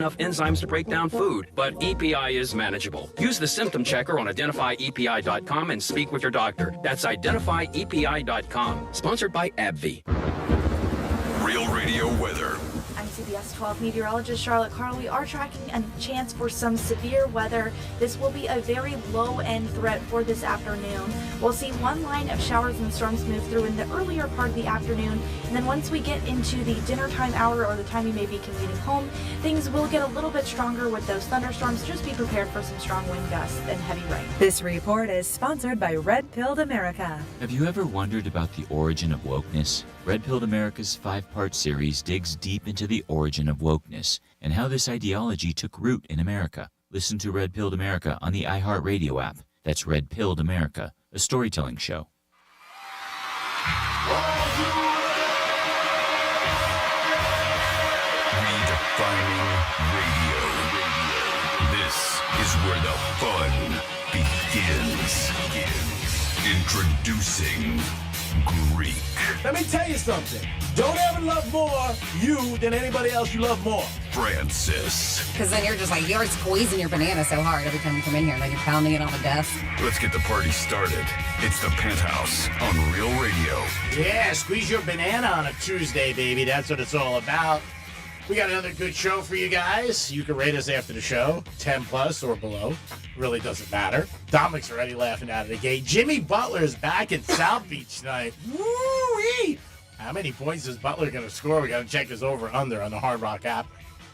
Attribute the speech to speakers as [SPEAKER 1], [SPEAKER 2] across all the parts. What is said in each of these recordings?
[SPEAKER 1] enough enzymes to break down food, but EPI is manageable. Use the symptom checker on identifyepi.com and speak with your doctor. That's identifyepi.com. Sponsored by AbbVie.
[SPEAKER 2] Real Radio weather.
[SPEAKER 3] I'm CBS 12 meteorologist Charlotte Carl. We are tracking a chance for some severe weather. This will be a very low-end threat for this afternoon. We'll see one line of showers and storms move through in the earlier part of the afternoon, and then once we get into the dinner time hour or the time you may be commuting home, things will get a little bit stronger with those thunderstorms. Just be prepared for some strong wind gusts and heavy rain.
[SPEAKER 4] This report is sponsored by Red Pilled America.
[SPEAKER 5] Have you ever wondered about the origin of wokeness? Red Pilled America's 5-part series digs deep into the origin of wokeness and how this ideology took root in America. Listen to Red Pilled America on the iHeartRadio app. That's Red Pilled America, a storytelling show.
[SPEAKER 2] Redefining radio. This is where the fun begins. Introducing Greek.
[SPEAKER 6] Let me tell you something. Don't ever love more you than anybody else you love more.
[SPEAKER 2] Francis.
[SPEAKER 7] Because then you're squeezing your banana so hard every time you come in here, and then you're pounding it on the desk.
[SPEAKER 2] Let's get the party started. It's the Penthouse on Real Radio.
[SPEAKER 6] Yeah, squeeze your banana on a Tuesday, baby. That's what it's all about. We got another good show for you guys. You can rate us after the show, 10 plus or below. Really doesn't matter. Dominic's already laughing out of the gate. Jimmy Butler is back in South Beach tonight. Woo-wee! How many points is Butler going to score? We got to check his over-under on the Hard Rock app.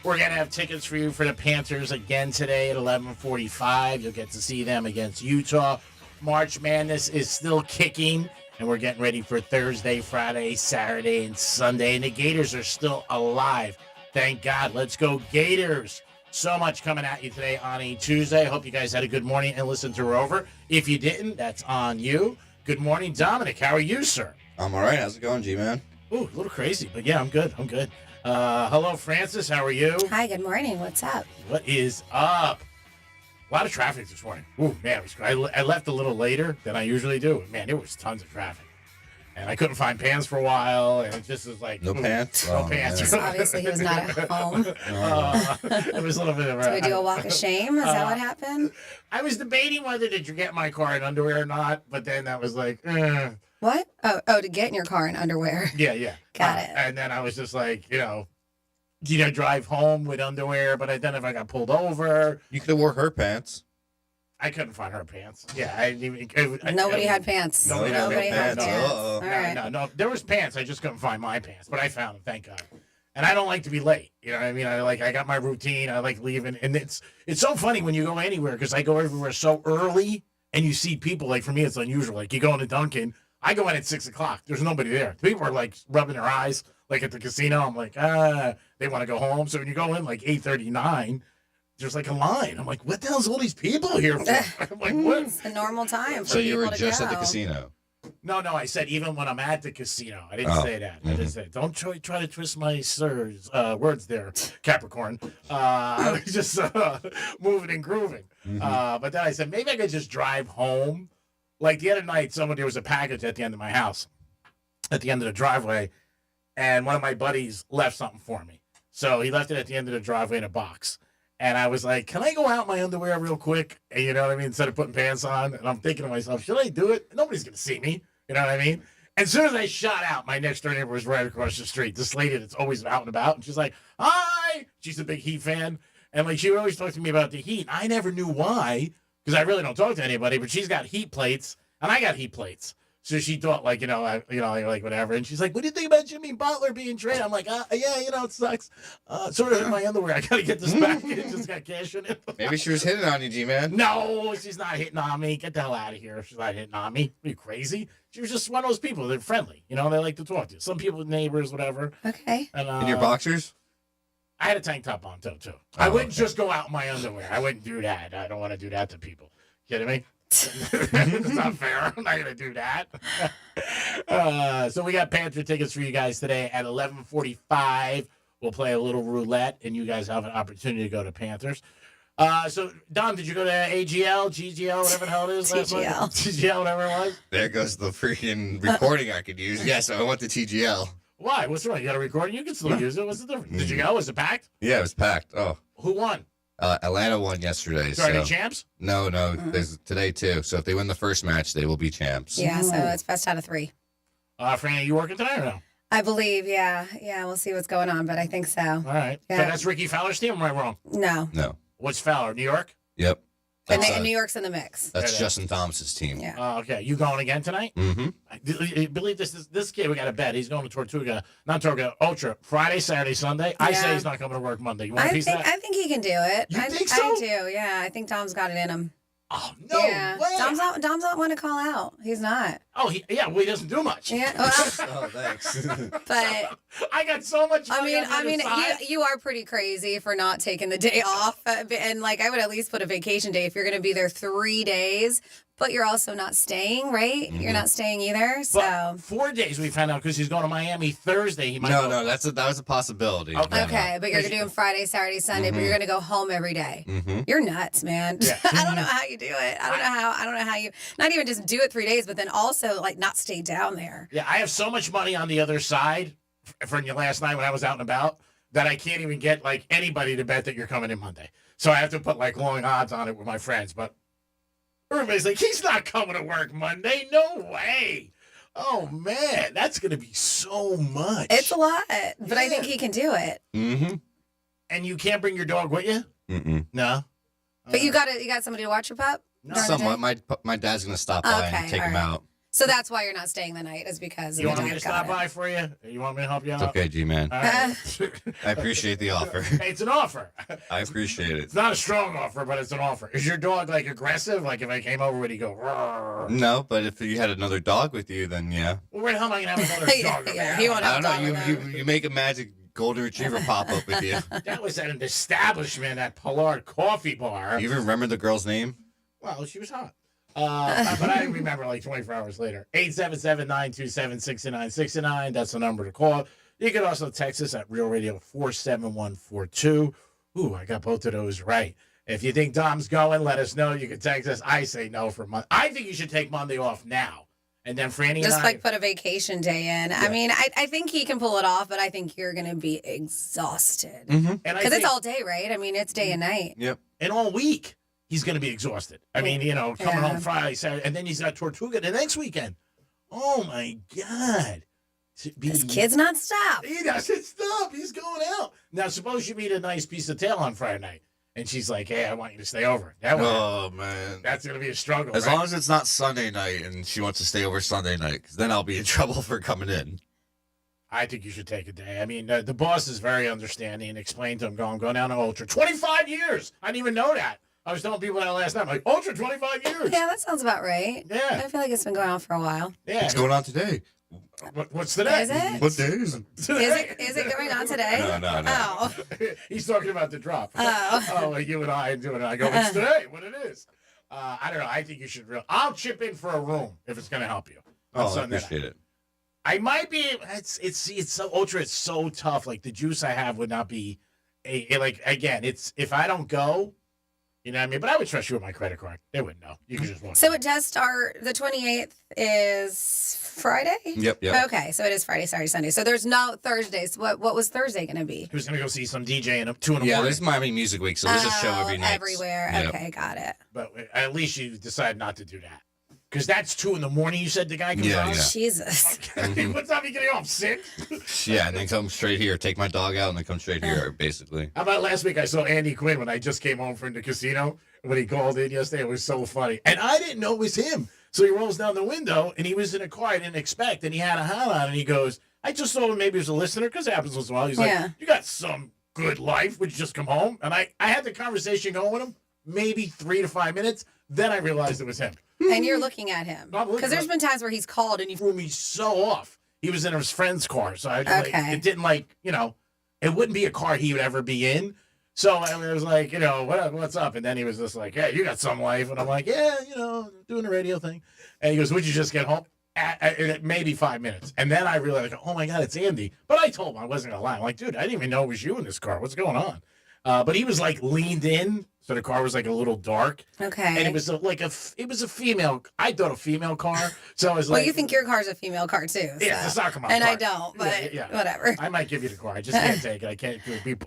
[SPEAKER 6] We're going to have tickets for you for the Panthers again today at 11:45. You'll get to see them against Utah. March Madness is still kicking, and we're getting ready for Thursday, Friday, Saturday, and Sunday. And the Gators are still alive. Thank God. Let's go Gators. So much coming at you today on a Tuesday. I hope you guys had a good morning and listened to Rover. If you didn't, that's on you. Good morning, Dominic. How are you, sir?
[SPEAKER 8] I'm all right. How's it going, G-Man?
[SPEAKER 6] Ooh, a little crazy, but yeah, I'm good. Hello, Francis. How are you?
[SPEAKER 7] Hi, good morning. What's up?
[SPEAKER 6] What is up? A lot of traffic this morning. Ooh, man, I left a little later than I usually do. Man, there was tons of traffic. And I couldn't find pants for a while, and it just was like...
[SPEAKER 8] No pants?
[SPEAKER 6] No pants.
[SPEAKER 7] Obviously, he was not at home.
[SPEAKER 6] It was a little bit of a...
[SPEAKER 7] Did we do a walk of shame? Is that what happened?
[SPEAKER 6] I was debating whether to get my car in underwear or not, but then that was like...
[SPEAKER 7] What? Oh, to get in your car in underwear.
[SPEAKER 6] Yeah.
[SPEAKER 7] Got it.
[SPEAKER 6] And then I was just like, drive home with underwear, but then if I got pulled over...
[SPEAKER 8] You could have wore her pants.
[SPEAKER 6] I couldn't find her pants. Yeah,
[SPEAKER 7] Nobody had pants.
[SPEAKER 6] Nobody
[SPEAKER 7] had pants.
[SPEAKER 8] Uh-oh.
[SPEAKER 7] All right.
[SPEAKER 6] No. There was pants. I just couldn't find my pants, but I found them. Thank God. And I don't like to be late. You know what I mean? I got my routine. I like leaving, and it's so funny when you go anywhere because I go everywhere so early, and you see people. Like for me, it's unusual. Like you go into Dunkin', I go in at 6:00. There's nobody there. People are like rubbing their eyes, like at the casino. I'm like, they want to go home. So when you go in like 8:39. There's like a line. I'm like, what the hell's all these people here for? I'm like, what?
[SPEAKER 7] It's a normal time for
[SPEAKER 8] So you were
[SPEAKER 7] people to
[SPEAKER 8] just
[SPEAKER 7] go.
[SPEAKER 8] at the casino?
[SPEAKER 6] No. I said even when I'm at the casino. I didn't say that. I didn't say. Don't try to twist my words there, Capricorn. I was just moving and grooving. But then I said maybe I could just drive home. Like the other night, there was a package at the end of my house, at the end of the driveway, and one of my buddies left something for me. So he left it at the end of the driveway in a box. And I was like, can I go out my underwear real quick? And you know what I mean? Instead of putting pants on. And I'm thinking to myself, should I do it? Nobody's going to see me. You know what I mean? As soon as I shot out, my next door neighbor was right across the street. This lady that's always out and about. And she's like, hi. She's a big Heat fan. And like she would always talk to me about the Heat. I never knew why, because I really don't talk to anybody. But she's got Heat plates, and I got Heat plates. So she thought, like, like whatever. And she's like, what do you think about Jimmy Butler being traded? I'm like, yeah, it sucks. Sort of in my underwear. I got to get this back. It just got cash in it.
[SPEAKER 8] Maybe she was hitting on you, G-Man.
[SPEAKER 6] No, she's not hitting on me. Get the hell out of here. She's not hitting on me. Are you crazy? She was just one of those people. They're friendly. They like to talk to you. Some people, neighbors, whatever.
[SPEAKER 7] Okay.
[SPEAKER 6] And,
[SPEAKER 8] In your boxers?
[SPEAKER 6] I had a tank top on, too. I wouldn't just go out in my underwear. I wouldn't do that. I don't want to do that to people. Kidding me? It's not fair. I'm not going to do that. So we got Panther tickets for you guys today at 11:45. We'll play a little roulette, and you guys have an opportunity to go to Panthers. So, Dom, did you go to AGL, GGL, whatever the hell it is?
[SPEAKER 7] TGL.
[SPEAKER 6] TGL, whatever it was?
[SPEAKER 8] There goes the freaking recording I could use. Yes, I went to TGL.
[SPEAKER 6] Why? What's wrong? You got a recording? You can still use it. What's the difference? Did you go? Was it packed?
[SPEAKER 8] Yeah, it was packed. Oh,
[SPEAKER 6] Who won?
[SPEAKER 8] Atlanta won yesterday.
[SPEAKER 6] Sorry,
[SPEAKER 8] So
[SPEAKER 6] the champs?
[SPEAKER 8] no, there's today too. So if they win the first match, they will be champs.
[SPEAKER 7] Yeah, so it's best out of 3.
[SPEAKER 6] Fran, are you working tonight or no?
[SPEAKER 7] I believe, yeah. Yeah, we'll see what's going on, but I think so.
[SPEAKER 6] All right.
[SPEAKER 7] Yeah.
[SPEAKER 6] So that's Ricky Fowler's team, or am I wrong?
[SPEAKER 7] No.
[SPEAKER 8] No.
[SPEAKER 6] What's Fowler? New York?
[SPEAKER 8] Yep.
[SPEAKER 7] And
[SPEAKER 8] That's,
[SPEAKER 7] New York's in the mix.
[SPEAKER 8] that's
[SPEAKER 6] Yeah.
[SPEAKER 8] Justin Thomas's team.
[SPEAKER 7] Yeah.
[SPEAKER 6] Okay. You going again tonight?
[SPEAKER 8] Mm-hmm.
[SPEAKER 6] I believe this kid we got to bet. He's going to Tortuga, not Tortuga, Ultra, Friday, Saturday, Sunday. I say
[SPEAKER 7] Yeah.
[SPEAKER 6] he's not coming to work Monday. You want a
[SPEAKER 7] I
[SPEAKER 6] piece
[SPEAKER 7] think
[SPEAKER 6] of that?
[SPEAKER 7] I think he can do it.
[SPEAKER 6] You
[SPEAKER 7] I
[SPEAKER 6] think so?
[SPEAKER 7] I do, yeah. I think Dom's got it in him.
[SPEAKER 6] Oh, no
[SPEAKER 7] yeah.
[SPEAKER 6] way.
[SPEAKER 7] Dom's not one to call out. He's not.
[SPEAKER 6] Oh, he doesn't do much.
[SPEAKER 7] Yeah. Well,
[SPEAKER 8] Oh, thanks.
[SPEAKER 7] but
[SPEAKER 6] I got so much money on the
[SPEAKER 7] I
[SPEAKER 6] other
[SPEAKER 7] mean,
[SPEAKER 6] side.
[SPEAKER 7] you are pretty crazy for not taking the day off, and like I would at least put a vacation day if you're going to be there 3 days. But you're also not staying, right? You're not staying either. So
[SPEAKER 6] But 4 days we found out because he's going to Miami Thursday. He might
[SPEAKER 8] No,
[SPEAKER 6] go.
[SPEAKER 8] no, that was a possibility.
[SPEAKER 6] Okay.
[SPEAKER 7] okay, but you're doing Friday, Saturday, Sunday, but you're going to go home every day.
[SPEAKER 8] Mm-hmm.
[SPEAKER 7] You're nuts, man.
[SPEAKER 6] Yeah.
[SPEAKER 7] I don't know how you do it. I don't know how you not even just do it 3 days, but then also like not stay down there.
[SPEAKER 6] Yeah, I have so much money on the other side from your last night when I was out and about that I can't even get like anybody to bet that you're coming in Monday. So I have to put like long odds on it with my friends. But everybody's like, he's not coming to work Monday. No way. Oh man, that's gonna be so much.
[SPEAKER 7] It's a lot, but I think
[SPEAKER 6] Yeah.
[SPEAKER 7] he can do it.
[SPEAKER 8] Mm-hmm.
[SPEAKER 6] And you can't bring your dog with you?
[SPEAKER 8] Mm-mm.
[SPEAKER 6] No.
[SPEAKER 7] But you got somebody to watch your pup?
[SPEAKER 6] No.
[SPEAKER 7] during the
[SPEAKER 8] Somewhat.
[SPEAKER 7] day?
[SPEAKER 8] My dad's gonna stop by
[SPEAKER 7] Okay,
[SPEAKER 8] and take him
[SPEAKER 7] all right.
[SPEAKER 8] out.
[SPEAKER 7] So that's why you're not staying the night, is because
[SPEAKER 6] You
[SPEAKER 7] of
[SPEAKER 6] want
[SPEAKER 7] the
[SPEAKER 6] me to
[SPEAKER 7] dog.
[SPEAKER 6] stop
[SPEAKER 7] Got it.
[SPEAKER 6] by for you? You want me to help you out?
[SPEAKER 8] It's okay, G-Man.
[SPEAKER 6] All right.
[SPEAKER 8] I appreciate the offer.
[SPEAKER 6] Hey, it's an offer.
[SPEAKER 8] I appreciate it.
[SPEAKER 6] It's not a strong offer, but it's an offer. Is your dog like aggressive? Like if I came over, would he go? "Roar"?
[SPEAKER 8] No, but if you had another dog with you, then yeah.
[SPEAKER 6] Well, where the hell am I gonna have another
[SPEAKER 7] Yeah,
[SPEAKER 6] dog?
[SPEAKER 7] yeah, he won't
[SPEAKER 8] I don't know.
[SPEAKER 7] dog with
[SPEAKER 8] You make a magic golden retriever pop up with you.
[SPEAKER 6] That was at an establishment at Pollard Coffee Bar.
[SPEAKER 8] You even remember the girl's name?
[SPEAKER 6] Well, she was hot. But I remember like 24 hours later. 877-927-6969. That's the number to call. You can also text us at Real Radio 47142. Ooh, I got both of those right. If you think Dom's going, let us know. You can text us. I say no for Monday. I think you should take Monday off now. And then Franny
[SPEAKER 7] Just
[SPEAKER 6] and I...
[SPEAKER 7] like put a vacation day in. I mean, I think he can pull it off, but I think you're going to be exhausted.
[SPEAKER 8] Mm-hmm.
[SPEAKER 6] and I
[SPEAKER 7] Because it's
[SPEAKER 6] think-
[SPEAKER 7] all day, right? I mean, it's day and night.
[SPEAKER 8] Yep.
[SPEAKER 6] and all week he's going to be exhausted. I mean, coming
[SPEAKER 7] Yeah.
[SPEAKER 6] home Friday, Saturday, and then he's got Tortuga the next weekend. Oh my God!
[SPEAKER 7] This kid's not stop.
[SPEAKER 6] He doesn't stop. He's going out now. Suppose you meet a nice piece of tail on Friday night, and she's like, "Hey, I want you to stay over."
[SPEAKER 8] Oh man.
[SPEAKER 6] That's going to be a struggle.
[SPEAKER 8] As
[SPEAKER 6] right?
[SPEAKER 8] long as it's not Sunday night and she wants to stay over Sunday night, 'cause then I'll be in trouble for coming in.
[SPEAKER 6] I think you should take a day. I mean, the boss is very understanding and explained to him, I'm going down to Ultra. 25 years. I didn't even know that. I was telling people that last night. I'm like, Ultra, 25 years.
[SPEAKER 7] Yeah, that sounds about right.
[SPEAKER 6] Yeah.
[SPEAKER 7] I feel like it's been going on for a while.
[SPEAKER 6] Yeah.
[SPEAKER 8] What's going on today?
[SPEAKER 6] What's today?
[SPEAKER 7] Is it?
[SPEAKER 8] What day is it?
[SPEAKER 7] Is it going on today?
[SPEAKER 8] No.
[SPEAKER 7] Oh.
[SPEAKER 6] He's talking about the drop.
[SPEAKER 7] Oh.
[SPEAKER 6] Like you and I and doing it. I go, it's today. What it is. I don't know. I think you should I'll chip in for a room if it's going to help you. on
[SPEAKER 8] Oh, I
[SPEAKER 6] Sunday
[SPEAKER 8] appreciate
[SPEAKER 6] night.
[SPEAKER 8] it.
[SPEAKER 6] I might be. It's so Ultra. It's so tough. Like the juice I have would not be like again. It's if I don't go, you know what I mean. But I would trust you with my credit card. They wouldn't know. You could just walk.
[SPEAKER 7] So it does start, the 28th is Friday?
[SPEAKER 8] Yep.
[SPEAKER 7] Okay, so it is Friday, Saturday, Sunday. So there's no Thursdays. What was Thursday going to be?
[SPEAKER 6] He was gonna go see some DJ in 2 in the
[SPEAKER 8] Yeah,
[SPEAKER 6] morning.
[SPEAKER 8] this is Miami Music Week, so there's a show every night.
[SPEAKER 7] Everywhere.
[SPEAKER 8] Yep.
[SPEAKER 7] Okay, got it.
[SPEAKER 6] But at least you decided not to do that because that's 2 in the morning. You said the guy comes
[SPEAKER 8] Yeah,
[SPEAKER 6] on.
[SPEAKER 8] yeah.
[SPEAKER 7] Jesus.
[SPEAKER 6] Okay. What time are you getting off? 6?
[SPEAKER 8] Yeah, and then come straight here. Take my dog out and then come straight here, basically.
[SPEAKER 6] How about last week? I saw Andy Quinn when I just came home from the casino. When he called in yesterday, it was so funny. And I didn't know it was him. So he rolls down the window, and he was in a car I didn't expect, and he had a hat on, and he goes, I just thought maybe he was a listener, because it happens once in a while. He's
[SPEAKER 7] Yeah.
[SPEAKER 6] like, you got some good life. Would you just come home? And I had the conversation going with him, maybe 3 to 5 minutes. Then I realized it was him.
[SPEAKER 7] And you're looking at him.
[SPEAKER 6] I'm looking
[SPEAKER 7] Because there's
[SPEAKER 6] at-
[SPEAKER 7] been times where he's called and you
[SPEAKER 6] Threw me so off. He was in his friend's car, so
[SPEAKER 7] Okay.
[SPEAKER 6] it didn't it wouldn't be a car he would ever be in. So I was like, what's up? And then he was just like, yeah, you got some life. And I'm like, yeah, doing the radio thing. And he goes, would you just get home? At maybe 5 minutes. And then I realized, oh my God, it's Andy. But I told him I wasn't going to lie. I'm like, dude, I didn't even know it was you in this car. What's going on? But he was like leaned in. So the car was like a little dark.
[SPEAKER 7] Okay.
[SPEAKER 6] And it was it was a female. I thought a female car. So I was
[SPEAKER 7] Well,
[SPEAKER 6] like,
[SPEAKER 7] you think your car's a female car too.
[SPEAKER 6] yeah,
[SPEAKER 7] so.
[SPEAKER 6] it's a soccer mom
[SPEAKER 7] And
[SPEAKER 6] car.
[SPEAKER 7] I don't, but whatever.
[SPEAKER 6] I might give you the car. I just can't take it. I can't.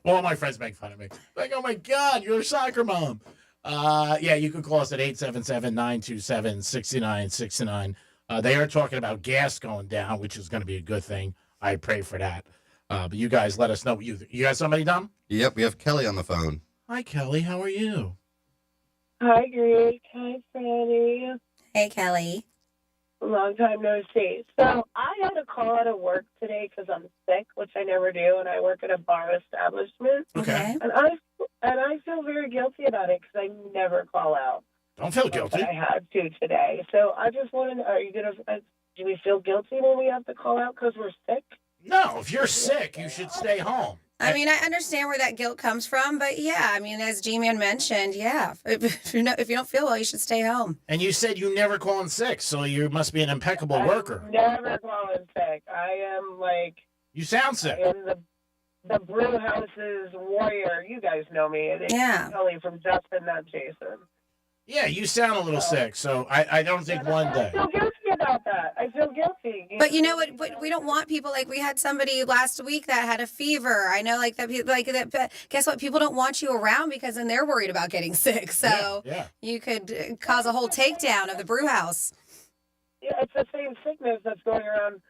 [SPEAKER 6] All my friends make fun of me. Like, oh my God, you're a soccer mom. Yeah, you could call us at 877-927-6969. They are talking about gas going down, which is going to be a good thing. I pray for that. But you guys let us know. You got somebody, Dom?
[SPEAKER 8] Yep, we have Kelly on the phone.
[SPEAKER 6] Hi, Kelly. How are you?
[SPEAKER 9] Hi, Greg. Hi, Freddie.
[SPEAKER 7] Hey, Kelly.
[SPEAKER 9] Long time no see. So I had a call out of work today because I'm sick, which I never do, and I work at a bar establishment.
[SPEAKER 7] Okay.
[SPEAKER 9] And I feel very guilty about it because I never call out.
[SPEAKER 6] Don't feel guilty.
[SPEAKER 9] But I had to today. So I just wanted, do we feel guilty when we have to call out because we're sick?
[SPEAKER 6] No, if you're sick, you should stay home.
[SPEAKER 7] I mean, I understand where that guilt comes from, but yeah, I mean, as G-Man mentioned, yeah, if you don't feel well, you should stay home.
[SPEAKER 6] And you said you never call in sick, so you must be an impeccable worker.
[SPEAKER 9] I never call in sick. I am like...
[SPEAKER 6] You sound sick.
[SPEAKER 9] I am the brew house's warrior. You guys know me. It's Kelly from Justin, not Jason.
[SPEAKER 6] Yeah, you sound a little sick, so I don't think one day.
[SPEAKER 9] I feel guilty about that. I feel guilty.
[SPEAKER 7] But you know what? We don't want people like we had somebody last week that had a fever. I know, like that. Like that. But guess what? People don't want you around because then they're worried about getting sick. So you could cause a whole takedown of the brew house.
[SPEAKER 9] Yeah, it's the same sickness that's going around.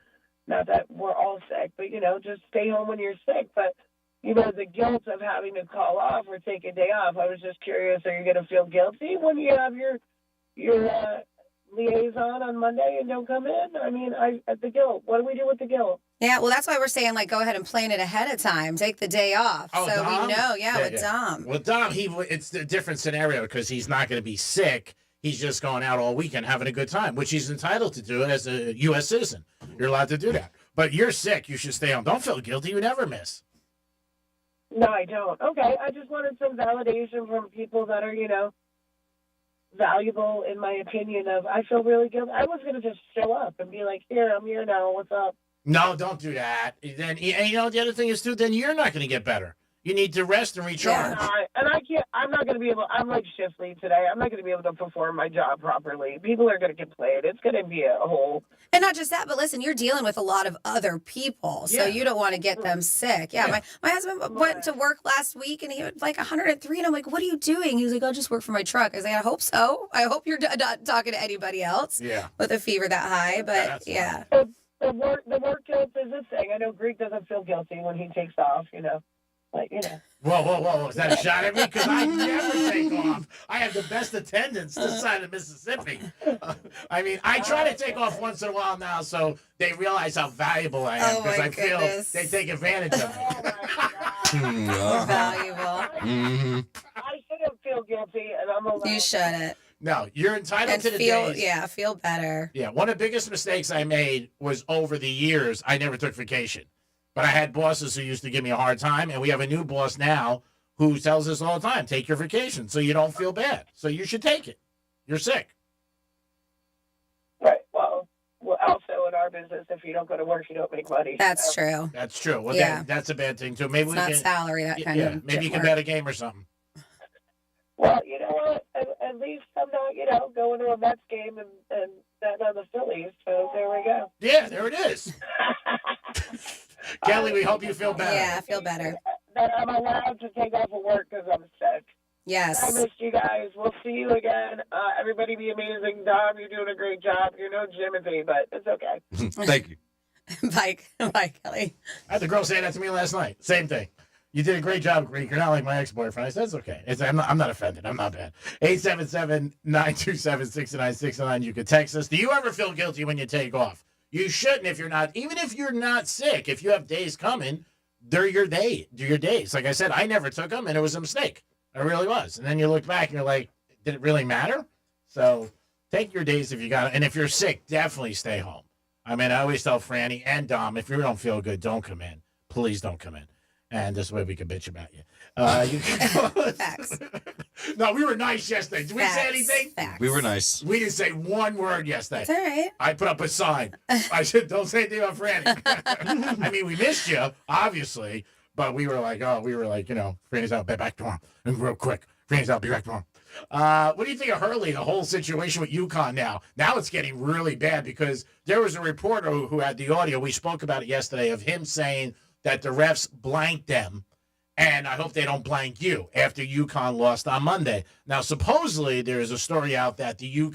[SPEAKER 9] Not that we're all sick, but just stay home when you're sick. But the guilt of having to call off or take a day off. I was just curious, are you going to feel guilty when you have your liaison on Monday and don't come in? I mean, the guilt. What do we do with the guilt?
[SPEAKER 7] Yeah, well, that's why we're saying, like, go ahead and plan it ahead of time. Take the day off.
[SPEAKER 6] Oh,
[SPEAKER 7] so
[SPEAKER 6] Dom?
[SPEAKER 7] we know, with Dom.
[SPEAKER 6] Well, Dom, it's a different scenario because he's not going to be sick. He's just going out all weekend having a good time, which he's entitled to do as a U.S. citizen. You're allowed to do that. But you're sick. You should stay home. Don't feel guilty. You never miss.
[SPEAKER 9] No, I don't. Okay, I just wanted some validation from people that are, valuable in my opinion of, I feel really guilty. I was going to just show up and be like, here, I'm here now. What's up?
[SPEAKER 6] No, don't do that. Then, and the other thing is, too, then you're not going to get better. You need to rest and recharge.
[SPEAKER 9] And I can't, I'm not going to be able, I'm like shift lead today. I'm not going to be able to perform my job properly. People are going to complain. It's going to be a whole.
[SPEAKER 7] And not just that, but listen, you're dealing with a lot of other people, so you don't want to get them sick. Yeah, my husband went to work last week, and he was like 103, and I'm like, what are you doing? He was like, I'll just work for my truck. I was like, I hope so. I hope you're not talking to anybody else with a fever that high, but
[SPEAKER 9] The work guilt is a thing. I know Greek doesn't feel guilty when he takes off, Like,
[SPEAKER 6] Whoa. Is that a shot at me? Because I never take off. I have the best attendance this side of Mississippi. I mean, I try to take off once in a while now so they realize how valuable I am because I feel they take advantage of me.
[SPEAKER 7] Valuable.
[SPEAKER 9] I shouldn't feel guilty, and I'm allowed.
[SPEAKER 7] You shouldn't.
[SPEAKER 6] No, you're entitled
[SPEAKER 7] And
[SPEAKER 6] to the
[SPEAKER 7] feel,
[SPEAKER 6] days.
[SPEAKER 7] feel better.
[SPEAKER 6] Yeah, one of the biggest mistakes I made was over the years, I never took vacation. But I had bosses who used to give me a hard time, and we have a new boss now who tells us all the time, take your vacation so you don't feel bad. So you should take it. You're sick.
[SPEAKER 9] Right. Well, also in our business, if you don't go to work, you don't make money.
[SPEAKER 7] That's true.
[SPEAKER 6] That's true. Well, that's a bad thing, too. Maybe
[SPEAKER 7] it's not salary, that kind of
[SPEAKER 6] maybe you can bet a game or something.
[SPEAKER 9] Well, you know what? At least I'm not, going to a Mets game and betting on the Phillies. So there we go.
[SPEAKER 6] Yeah, there it is. Kelly, we hope you feel better.
[SPEAKER 7] Yeah, I feel better.
[SPEAKER 9] That I'm allowed to take off of work because I'm sick.
[SPEAKER 7] Yes.
[SPEAKER 9] I missed you guys. We'll see you again. Everybody be amazing. Dom, you're doing a great job. You're no Jimothy, but it's okay.
[SPEAKER 8] Thank you.
[SPEAKER 7] Bye, Kelly.
[SPEAKER 6] I had the girl say that to me last night. Same thing. You did a great job, Greek. You're not like my ex-boyfriend. I said, it's okay. I'm not offended. I'm not bad. 877-927-6969. You could text us. Do you ever feel guilty when you take off? You shouldn't if you're not. Even if you're not sick, if you have days coming, they're your day. They're your days. Like I said, I never took them, and it was a mistake. It really was. And then you look back, and you're like, did it really matter? So take your days if you got it. And if you're sick, definitely stay home. I mean, I always tell Franny and Dom, if you don't feel good, don't come in. Please don't come in. And this way we can bitch about you. You can
[SPEAKER 7] Facts.
[SPEAKER 6] No, we were nice yesterday. Did we say anything?
[SPEAKER 7] Facts.
[SPEAKER 8] We were nice.
[SPEAKER 6] We didn't say one word yesterday.
[SPEAKER 7] It's all right.
[SPEAKER 6] I put up a sign. I said, don't say anything about Franny. I mean, we missed you, obviously, but we were like, Franny's out, back tomorrow. And real quick, Greens, I'll be right back. What do you think of Hurley, the whole situation with UConn now? Now it's getting really bad because there was a reporter who had the audio. We spoke about it yesterday of him saying that the refs blanked them, and I hope they don't blank you after UConn lost on Monday. Now, supposedly there is a story out that the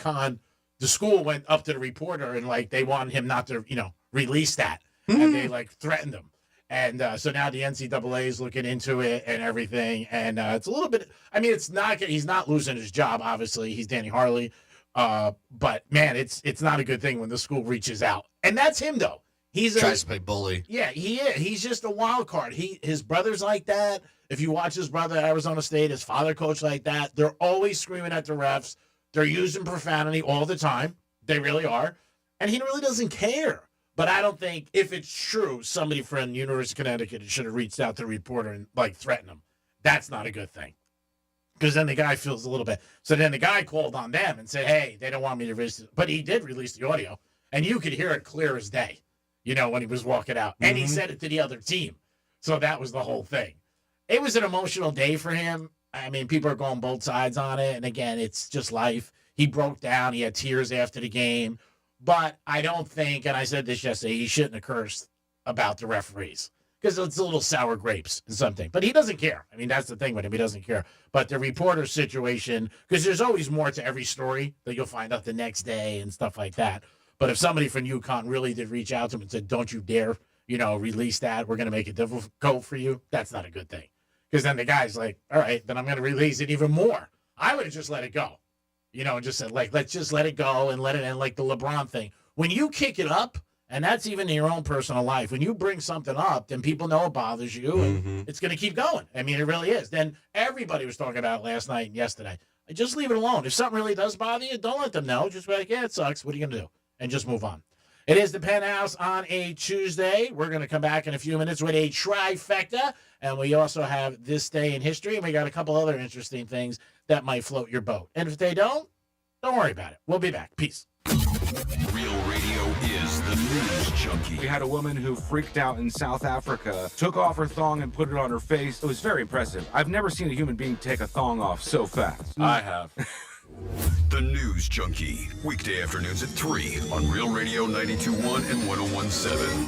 [SPEAKER 6] school went up to the reporter and, like, they wanted him not to, release that. And they, like, threatened him. And so now the NCAA is looking into it and everything. And it's a little bit, it's not, he's not losing his job, obviously. He's Danny Harley. But, man, it's not a good thing when the school reaches out. And that's him, though.
[SPEAKER 8] Tries to play bully.
[SPEAKER 6] Yeah, he is. He's just a wild card. His brother's like that. If you watch his brother at Arizona State, his father coached like that. They're always screaming at the refs. They're using profanity all the time. They really are. And he really doesn't care. But I don't think, if it's true, somebody from the University of Connecticut should have reached out to the reporter and, like, threatened him. That's not a good thing. Because then the guy feels a little bit. So then the guy called on them and said, hey, they don't want me to release it. But he did release the audio. And you could hear it clear as day, when he was walking out. And he said it to the other team. So that was the whole thing. It was an emotional day for him. People are going both sides on it. And, again, it's just life. He broke down. He had tears after the game. But I don't think, and I said this yesterday, he shouldn't have cursed about the referees because it's a little sour grapes and something. But he doesn't care. That's the thing with him. He doesn't care. But the reporter situation, because there's always more to every story that you'll find out the next day and stuff like that. But if somebody from UConn really did reach out to him and said, don't you dare, release that. We're going to make it difficult for you. That's not a good thing. Because then the guy's like, all right, then I'm going to release it even more. I would have just let it go. And just said, like, let's just let it go and let it end, like the LeBron thing. When you kick it up, and that's even in your own personal life, when you bring something up, then people know it bothers you, and it's going to keep going. It really is. Then everybody was talking about it last night and yesterday. Just leave it alone. If something really does bother you, don't let them know. Just be like, yeah, it sucks. What are you going to do? And just move on. It is the Penthouse on a Tuesday. We're going to come back in a few minutes with a trifecta, and we also have this day in history, and we got a couple other interesting things that might float your boat. And if they don't worry about it. We'll be back. Peace.
[SPEAKER 2] Real Radio is the news junkie.
[SPEAKER 10] We had a woman who freaked out in South Africa, took off her thong and put it on her face. It was very impressive. I've never seen a human being take a thong off so fast.
[SPEAKER 6] I have.
[SPEAKER 2] The News Junkie. Weekday afternoons at 3 on Real Radio 92.1 and 101.7.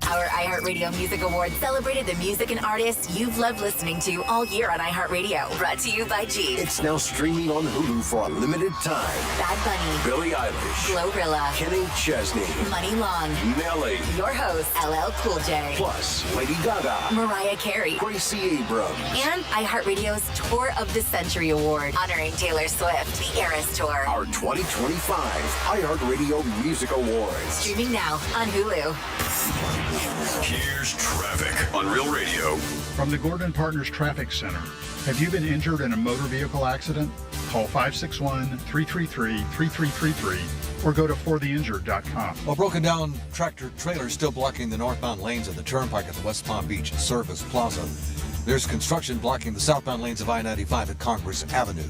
[SPEAKER 11] Our iHeartRadio Music Awards celebrated the music and artists you've loved listening to all year on iHeartRadio. Brought to you by G.
[SPEAKER 12] It's now streaming on Hulu for a limited time.
[SPEAKER 11] Bad Bunny,
[SPEAKER 12] Billie Eilish,
[SPEAKER 11] Glorilla,
[SPEAKER 12] Kenny Chesney,
[SPEAKER 11] Money Long,
[SPEAKER 12] Nelly,
[SPEAKER 11] your host, LL Cool J,
[SPEAKER 12] plus Lady Gaga,
[SPEAKER 11] Mariah Carey,
[SPEAKER 12] Gracie Abrams,
[SPEAKER 11] and iHeartRadio's Tour of the Century Award, honoring Taylor Swift, the Eras Tour.
[SPEAKER 12] Our 2025 iHeartRadio Music Awards.
[SPEAKER 11] Streaming now on Hulu.
[SPEAKER 2] Here's traffic on Real Radio.
[SPEAKER 13] From the Gordon Partners Traffic Center. Have you been injured in a motor vehicle accident? Call 561-333-3333 or go to fortheinjured.com.
[SPEAKER 14] A broken down tractor trailer still blocking the northbound lanes of the Turnpike at the West Palm Beach Service Plaza. There's construction blocking the southbound lanes of I-95 at Congress Avenue.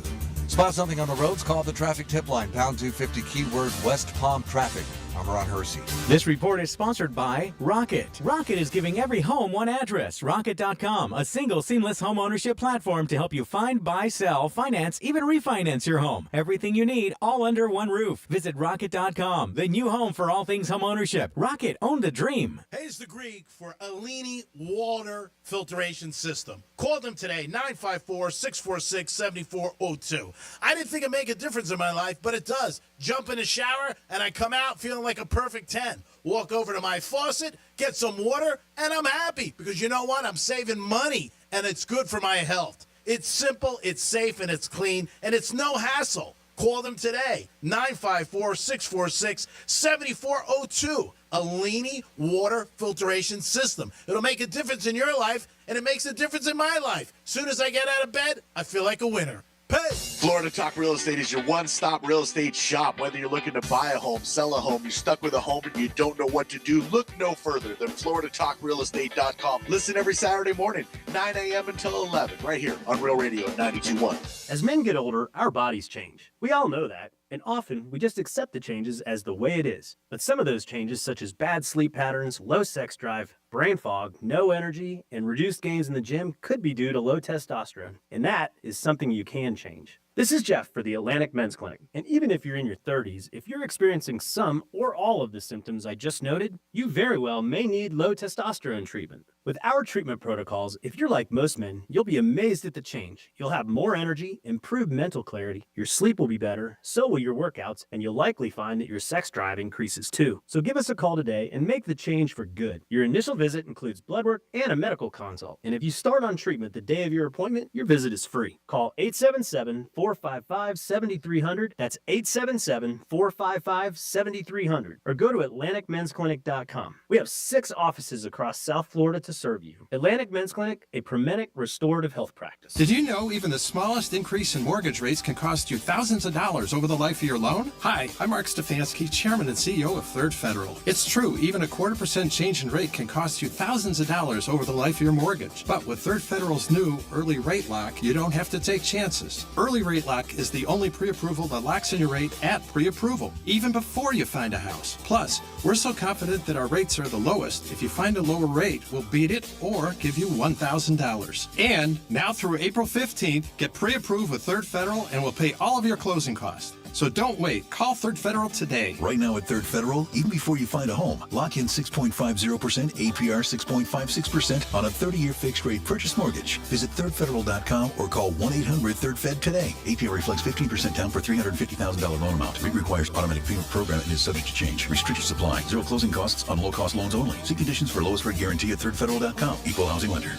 [SPEAKER 14] Spot something on the roads? Call the traffic tip line, pound 250, keyword West Palm Traffic. I'm Ron Hersey.
[SPEAKER 15] This report is sponsored by Rocket. Rocket is giving every home one address. Rocket.com, a single seamless home ownership platform to help you find, buy, sell, finance, even refinance your home. Everything you need, all under one roof. Visit Rocket.com, the new home for all things home ownership. Rocket, own the dream.
[SPEAKER 16] Hayes the Greek for Alini Water Filtration System. Call them today, 954-646-7402. I didn't think it'd make a difference in my life, but it does. Jump in the shower, and I come out feeling like a perfect 10. Walk over to my faucet, get some water, and I'm happy because you know what? I'm saving money, and it's good for my health. It's simple, it's safe, and it's clean, and it's no hassle. Call them today, 954-646-7402. Alini Water Filtration System. It'll make a difference in your life, and it makes a difference in my life. Soon as I get out of bed, I feel like a winner. Pay.
[SPEAKER 17] Florida Talk Real Estate is your one-stop real estate shop. Whether you're looking to buy a home, sell a home, you're stuck with a home and you don't know what to do, look no further than FloridaTalkRealEstate.com. Listen every Saturday morning, 9 a.m. until 11, right here on Real Radio 92.1.
[SPEAKER 18] As men get older, our bodies change. We all know that. and often we just accept the changes as the way it is. But some of those changes, such as bad sleep patterns, low sex drive, brain fog, no energy, and reduced gains in the gym, could be due to low testosterone. And that is something you can change. This is Jeff for the Atlantic Men's Clinic. And even if you're in your 30s, if you're experiencing some or all of the symptoms I just noted, you very well may need low testosterone treatment. With our treatment protocols, if you're like most men, you'll be amazed at the change. You'll have more energy, improved mental clarity, your sleep will be better, so will your workouts, and you'll likely find that your sex drive increases too. So give us a call today and make the change for good. Your initial visit includes blood work and a medical consult. And if you start on treatment the day of your appointment, your visit is free. Call 877-455-7300. That's 877-455-7300. Or go to AtlanticMen'sClinic.com. We have 6 offices across South Florida to serve you. Atlantic Men's Clinic, a Promenic restorative health practice.
[SPEAKER 19] Did you know even the smallest increase in mortgage rates can cost you thousands of dollars over the life of your loan? Hi, I'm Mark Stefanski, Chairman and CEO of Third Federal. It's true, even a 0.25% change in rate can cost you thousands of dollars over the life of your mortgage. But with Third Federal's new Early Rate Lock, you don't have to take chances. Early Rate Lock is the only pre-approval that locks in your rate at pre-approval, even before you find a house. Plus, we're so confident that our rates are the lowest, if you find a lower rate, we'll beat it or give you $1,000. And now through April 15th, get pre-approved with Third Federal and we'll pay all of your closing costs. So don't wait. Call Third Federal today.
[SPEAKER 20] Right now at Third Federal, even before you find a home, lock in 6.50%, APR 6.56% on a 30-year fixed-rate purchase mortgage. Visit thirdfederal.com or call 1-800-3RD-FED today. APR reflects 15% down for $350,000 loan amount. Rate requires automatic payment program and is subject to change. Restrictions apply. Zero closing costs on low-cost loans only. See conditions for lowest rate guarantee at thirdfederal.com. Equal housing lender.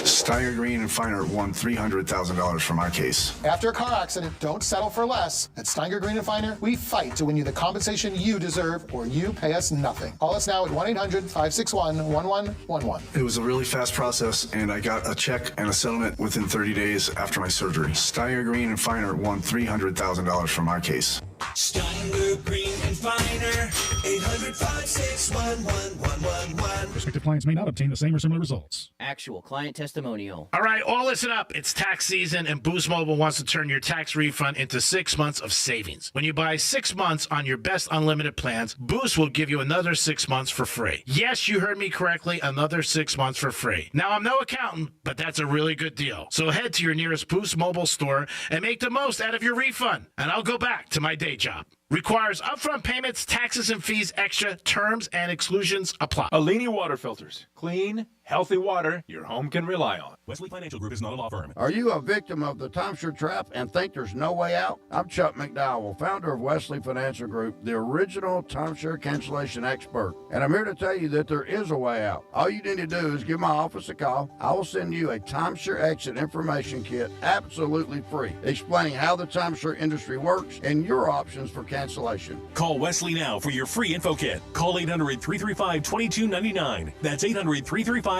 [SPEAKER 21] Steiner Green and Feiner won $300,000 for my case.
[SPEAKER 22] After a car accident, don't settle for less. At Steiner Green and Feiner, we fight to win you the compensation you deserve, or you pay us nothing. Call us now at 1-800-561-1111.
[SPEAKER 21] It was a really fast process, and I got a check and a settlement within 30 days after my surgery. Steiner Green and Feiner won $300,000 for my case.
[SPEAKER 23] Steiner Green and Feiner, 800-561-1111.
[SPEAKER 24] Prospective clients may not obtain the same or similar results.
[SPEAKER 25] Actual client testimonial.
[SPEAKER 16] All right, all listen up. It's tax season, and Boost Mobile wants to turn your tax refund into 6 months of savings. When you buy 6 months on your best unlimited plans, Boost will give you another 6 months for free. Yes, you heard me correctly, another 6 months for free. Now, I'm no accountant, but that's a really good deal. So head to your nearest Boost Mobile store and make the most out of your refund. And I'll go back to my day job. Requires upfront payments, taxes and fees extra. Terms and exclusions apply.
[SPEAKER 26] Alini Water Filters. Clean, healthy water your home can rely on.
[SPEAKER 27] Wesley Financial Group is not a law firm.
[SPEAKER 28] Are you a victim of the timeshare trap and think there's no way out? I'm Chuck McDowell, founder of Wesley Financial Group, the original timeshare cancellation expert. And I'm here to tell you that there is a way out. All you need to do is give my office a call. I will send you a timeshare exit information kit absolutely free, explaining how the timeshare industry works and your options for cancellation.
[SPEAKER 27] Call Wesley now for your free info kit. Call 800-335-2299. That's 800-335-2299.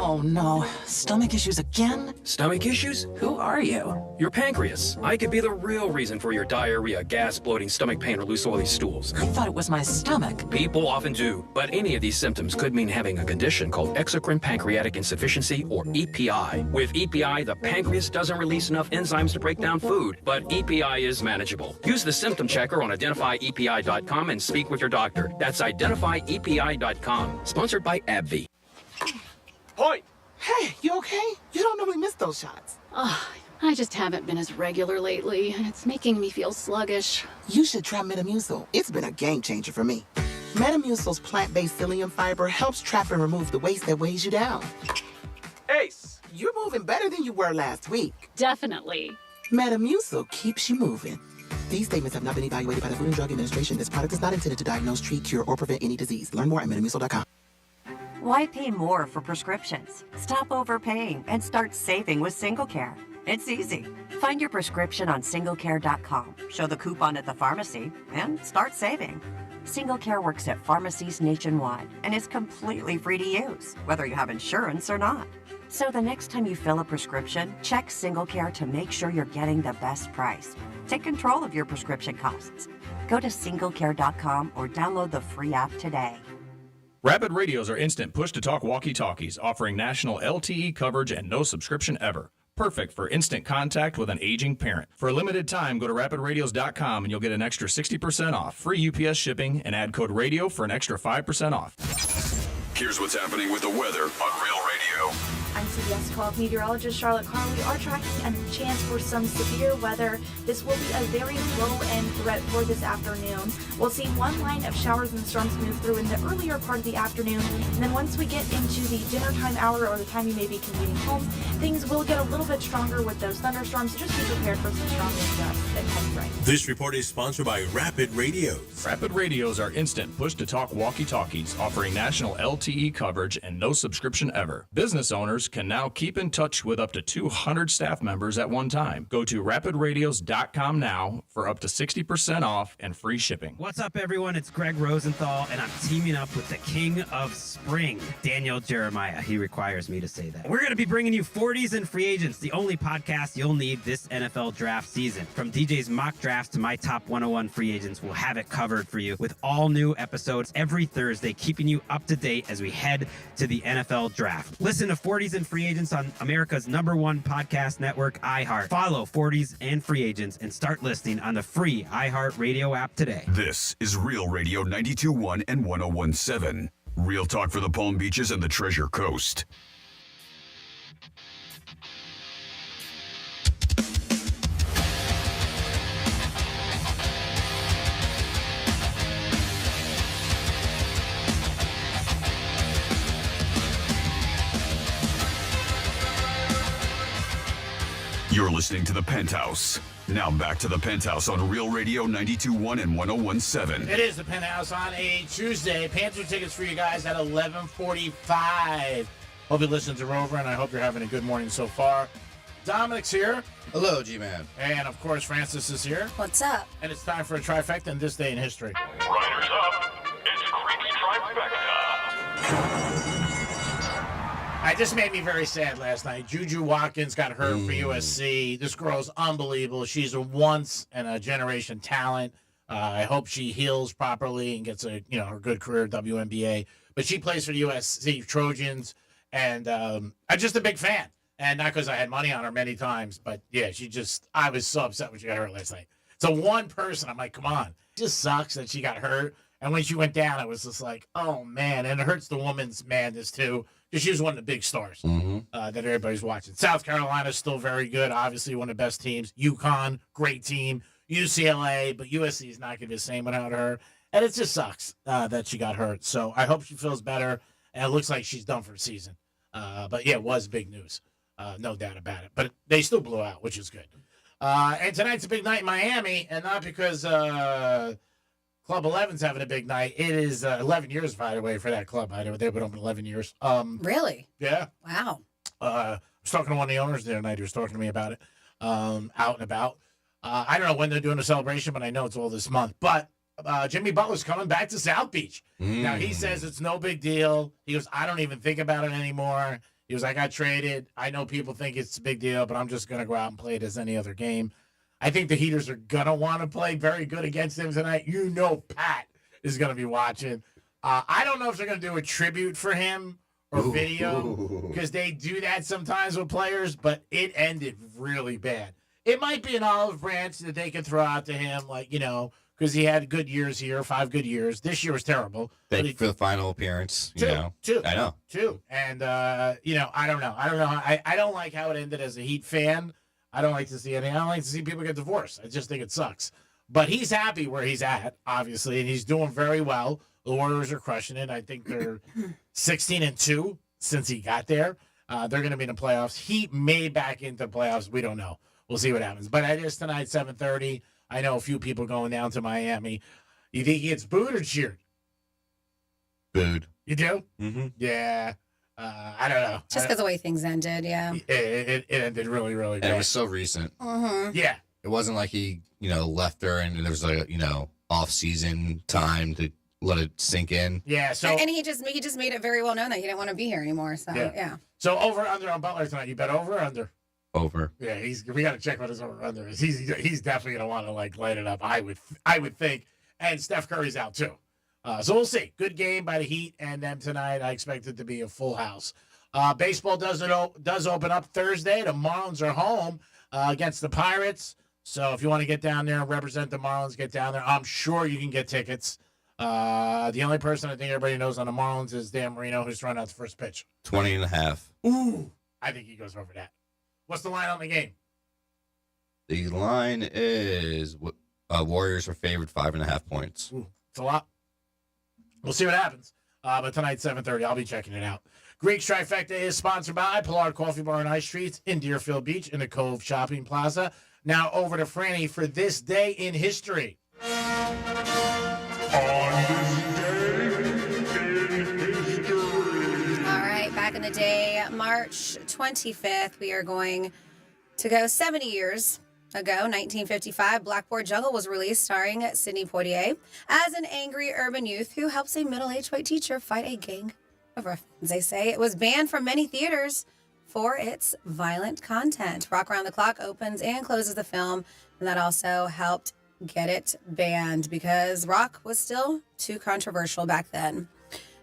[SPEAKER 29] Oh no, stomach issues again?
[SPEAKER 1] Stomach issues?
[SPEAKER 29] Who are you?
[SPEAKER 1] Your pancreas. I could be the real reason for your diarrhea, gas, bloating, stomach pain, or loose oily stools.
[SPEAKER 29] I thought it was my stomach.
[SPEAKER 1] People often do, but any of these symptoms could mean having a condition called exocrine pancreatic insufficiency, or EPI. With EPI, the pancreas doesn't release enough enzymes to break down food, but EPI is manageable. Use the symptom checker on identifyepi.com and speak with your doctor. That's identifyepi.com. Sponsored by AbbVie.
[SPEAKER 30] Point! Hey, you okay? You don't normally miss those shots.
[SPEAKER 31] I just haven't been as regular lately, and it's making me feel sluggish.
[SPEAKER 30] You should try Metamucil. It's been a game changer for me. Metamucil's plant-based psyllium fiber helps trap and remove the waste that weighs you down. Ace, you're moving better than you were last week.
[SPEAKER 31] Definitely.
[SPEAKER 30] Metamucil keeps you moving. These statements have not been evaluated by the Food and Drug Administration. This product is not intended to diagnose, treat, cure, or prevent any disease. Learn more at Metamucil.com.
[SPEAKER 32] Why pay more for prescriptions? Stop overpaying and start saving with SingleCare. It's easy. Find your prescription on singlecare.com, show the coupon at the pharmacy, and start saving. SingleCare works at pharmacies nationwide and is completely free to use, whether you have insurance or not. So the next time you fill a prescription, check SingleCare to make sure you're getting the best price. Take control of your prescription costs. Go to singlecare.com or download the free app today.
[SPEAKER 33] Rapid radios are instant push-to-talk walkie-talkies offering national LTE coverage and no subscription ever.
[SPEAKER 27] Perfect for instant contact with an aging parent. For a limited time, go to rapidradios.com and you'll get an extra 60% off, free UPS shipping, and add code RADIO for an extra 5% off.
[SPEAKER 2] Here's what's happening with the weather on Real Radio.
[SPEAKER 3] I'm CBS 12 meteorologist Charlotte Carr. We are tracking a chance for some severe weather. This will be a very low-end threat for this afternoon. We'll see one line of showers and storms move through in the earlier part of the afternoon. And then once we get into the dinner time hour or the time you may be commuting home, things will get a little bit stronger with those thunderstorms. Just be prepared for some strong gusts and heavy rain.
[SPEAKER 27] This report is sponsored by Rapid Radios. Rapid Radios are instant push-to-talk walkie-talkies offering national LTE coverage and no subscription ever. Business owners can now keep in touch with up to 200 staff members at one time. Go to rapidradios.com now for up to 60% off and free shipping.
[SPEAKER 4] What's up, everyone? It's Greg Rosenthal, and I'm teaming up with the king of spring, Daniel Jeremiah. He requires me to say that. We're going to be bringing you 40s and Free Agents, the only podcast you'll need this NFL draft season. From DJ's mock drafts to my top 101 free agents, we'll have it covered for you with all new episodes every Thursday, keeping you up to date as we head to the NFL draft. Listen to 40s and Free Agents on America's #1 podcast network, iHeart. Follow 40s and Free Agents and start listening on the free iHeart Radio app today.
[SPEAKER 2] This is Real Radio 92.1 and 101.7. Real talk for the Palm Beaches and the Treasure Coast. You're listening to the Penthouse. Now back to the Penthouse on Real Radio 92.1 and 101.7.
[SPEAKER 16] It is the Penthouse on a Tuesday. Panther tickets for you guys at 11:45. Hope you listen to Rover, and I hope you're having a good morning so far. Dominic's here.
[SPEAKER 5] Hello, G-Man.
[SPEAKER 16] And, of course, Francis is here.
[SPEAKER 6] What's up?
[SPEAKER 16] And it's time for a trifecta in this day in history.
[SPEAKER 2] Riders up. It's Creek's Trifecta.
[SPEAKER 16] This made me very sad last night. Juju Watkins got hurt for USC. This girl's unbelievable. She's a once-in-a-generation talent. I hope she heals properly and gets a her good career at WNBA. But she plays for the USC Trojans, and I'm just a big fan. And not because I had money on her many times, but yeah, I was so upset when she got hurt last night. So one person, I'm like, come on. It just sucks that she got hurt. And when she went down, I was just like, oh, man. And it hurts the woman's madness, too, because she was one of the big stars that everybody's watching. South Carolina's still very good, obviously one of the best teams. UConn, great team. UCLA, but USC is not going to be the same without her. And it just sucks that she got hurt. So I hope she feels better. And it looks like she's done for the season. But, yeah, it was big news. No doubt about it. But they still blew out, which is good. And tonight's a big night in Miami, and not because Club 11's having a big night. It is 11 years, by the way, for that club. They've been open 11 years.
[SPEAKER 6] Really?
[SPEAKER 16] Yeah.
[SPEAKER 6] Wow.
[SPEAKER 16] I was talking to one of the owners the other night. He was talking to me about it out and about. I don't know when they're doing the celebration, but I know it's all this month. But Jimmy Butler's coming back to South Beach. Now, he says it's no big deal. He goes, I don't even think about it anymore. He was like, I traded. I know people think it's a big deal, but I'm just going to go out and play it as any other game. I think the Heaters are going to want to play very good against him tonight. Pat is going to be watching. I don't know if they're going to do a tribute for him or video, because they do that sometimes with players, but it ended really bad. It might be an olive branch that they can throw out to him, because he had good years here, 5 good years. This year was terrible.
[SPEAKER 5] Thank you for the final appearance.
[SPEAKER 16] Two.
[SPEAKER 5] I know.
[SPEAKER 16] 2. And, I don't know. I don't like how it ended as a Heat fan. I don't like to see anything. I don't like to see people get divorced. I just think it sucks. But he's happy where he's at, obviously, and he's doing very well. The Warriors are crushing it. I think they're 16-2 since he got there. They're going to be in the playoffs. He may back into playoffs. We don't know. We'll see what happens. But it is tonight, 7:30. I know a few people going down to Miami. You think he gets booed or cheered?
[SPEAKER 5] Booed.
[SPEAKER 16] You do?
[SPEAKER 5] Mm-hmm.
[SPEAKER 16] Yeah. I don't know.
[SPEAKER 6] Just because the way things ended, yeah.
[SPEAKER 16] It ended really, really good.
[SPEAKER 5] And it was so recent.
[SPEAKER 6] Mm-hmm.
[SPEAKER 16] Yeah.
[SPEAKER 5] It wasn't like he, left her and there was off-season time to let it sink in.
[SPEAKER 16] Yeah. So
[SPEAKER 6] and he just made it very well known that he didn't want to be here anymore. So yeah.
[SPEAKER 16] So over under on Butler tonight. You bet over or under?
[SPEAKER 5] Over.
[SPEAKER 16] Yeah, we got to check what his over under is. He's definitely gonna want to light it up. I would think. And Steph Curry's out too. So we'll see. Good game by the Heat and them tonight. I expect it to be a full house. Baseball does open up Thursday. The Marlins are home against the Pirates. So if you want to get down there and represent the Marlins, get down there. I'm sure you can get tickets. The only person I think everybody knows on the Marlins is Dan Marino, who's thrown out the first pitch.
[SPEAKER 5] 20.5.
[SPEAKER 16] Ooh, I think he goes over that. What's the line on the game?
[SPEAKER 5] The line is Warriors are favored 5.5 points.
[SPEAKER 16] Ooh, it's a lot. We'll see what happens. But tonight, 7:30, I'll be checking it out. Greek Trifecta is sponsored by Pollard Coffee Bar and Ice Treats in Deerfield Beach in the Cove Shopping Plaza. Now over to Franny for this day in history.
[SPEAKER 6] All right, back in the day, March 25th, we are going to go 70 years ago, 1955. Blackboard Jungle was released, starring Sidney Poitier as an angry urban youth who helps a middle-aged white teacher fight a gang of ruffians. They say it was banned from many theaters for its violent content. Rock Around the Clock opens and closes the film, and that also helped get it banned because rock was still too controversial back then.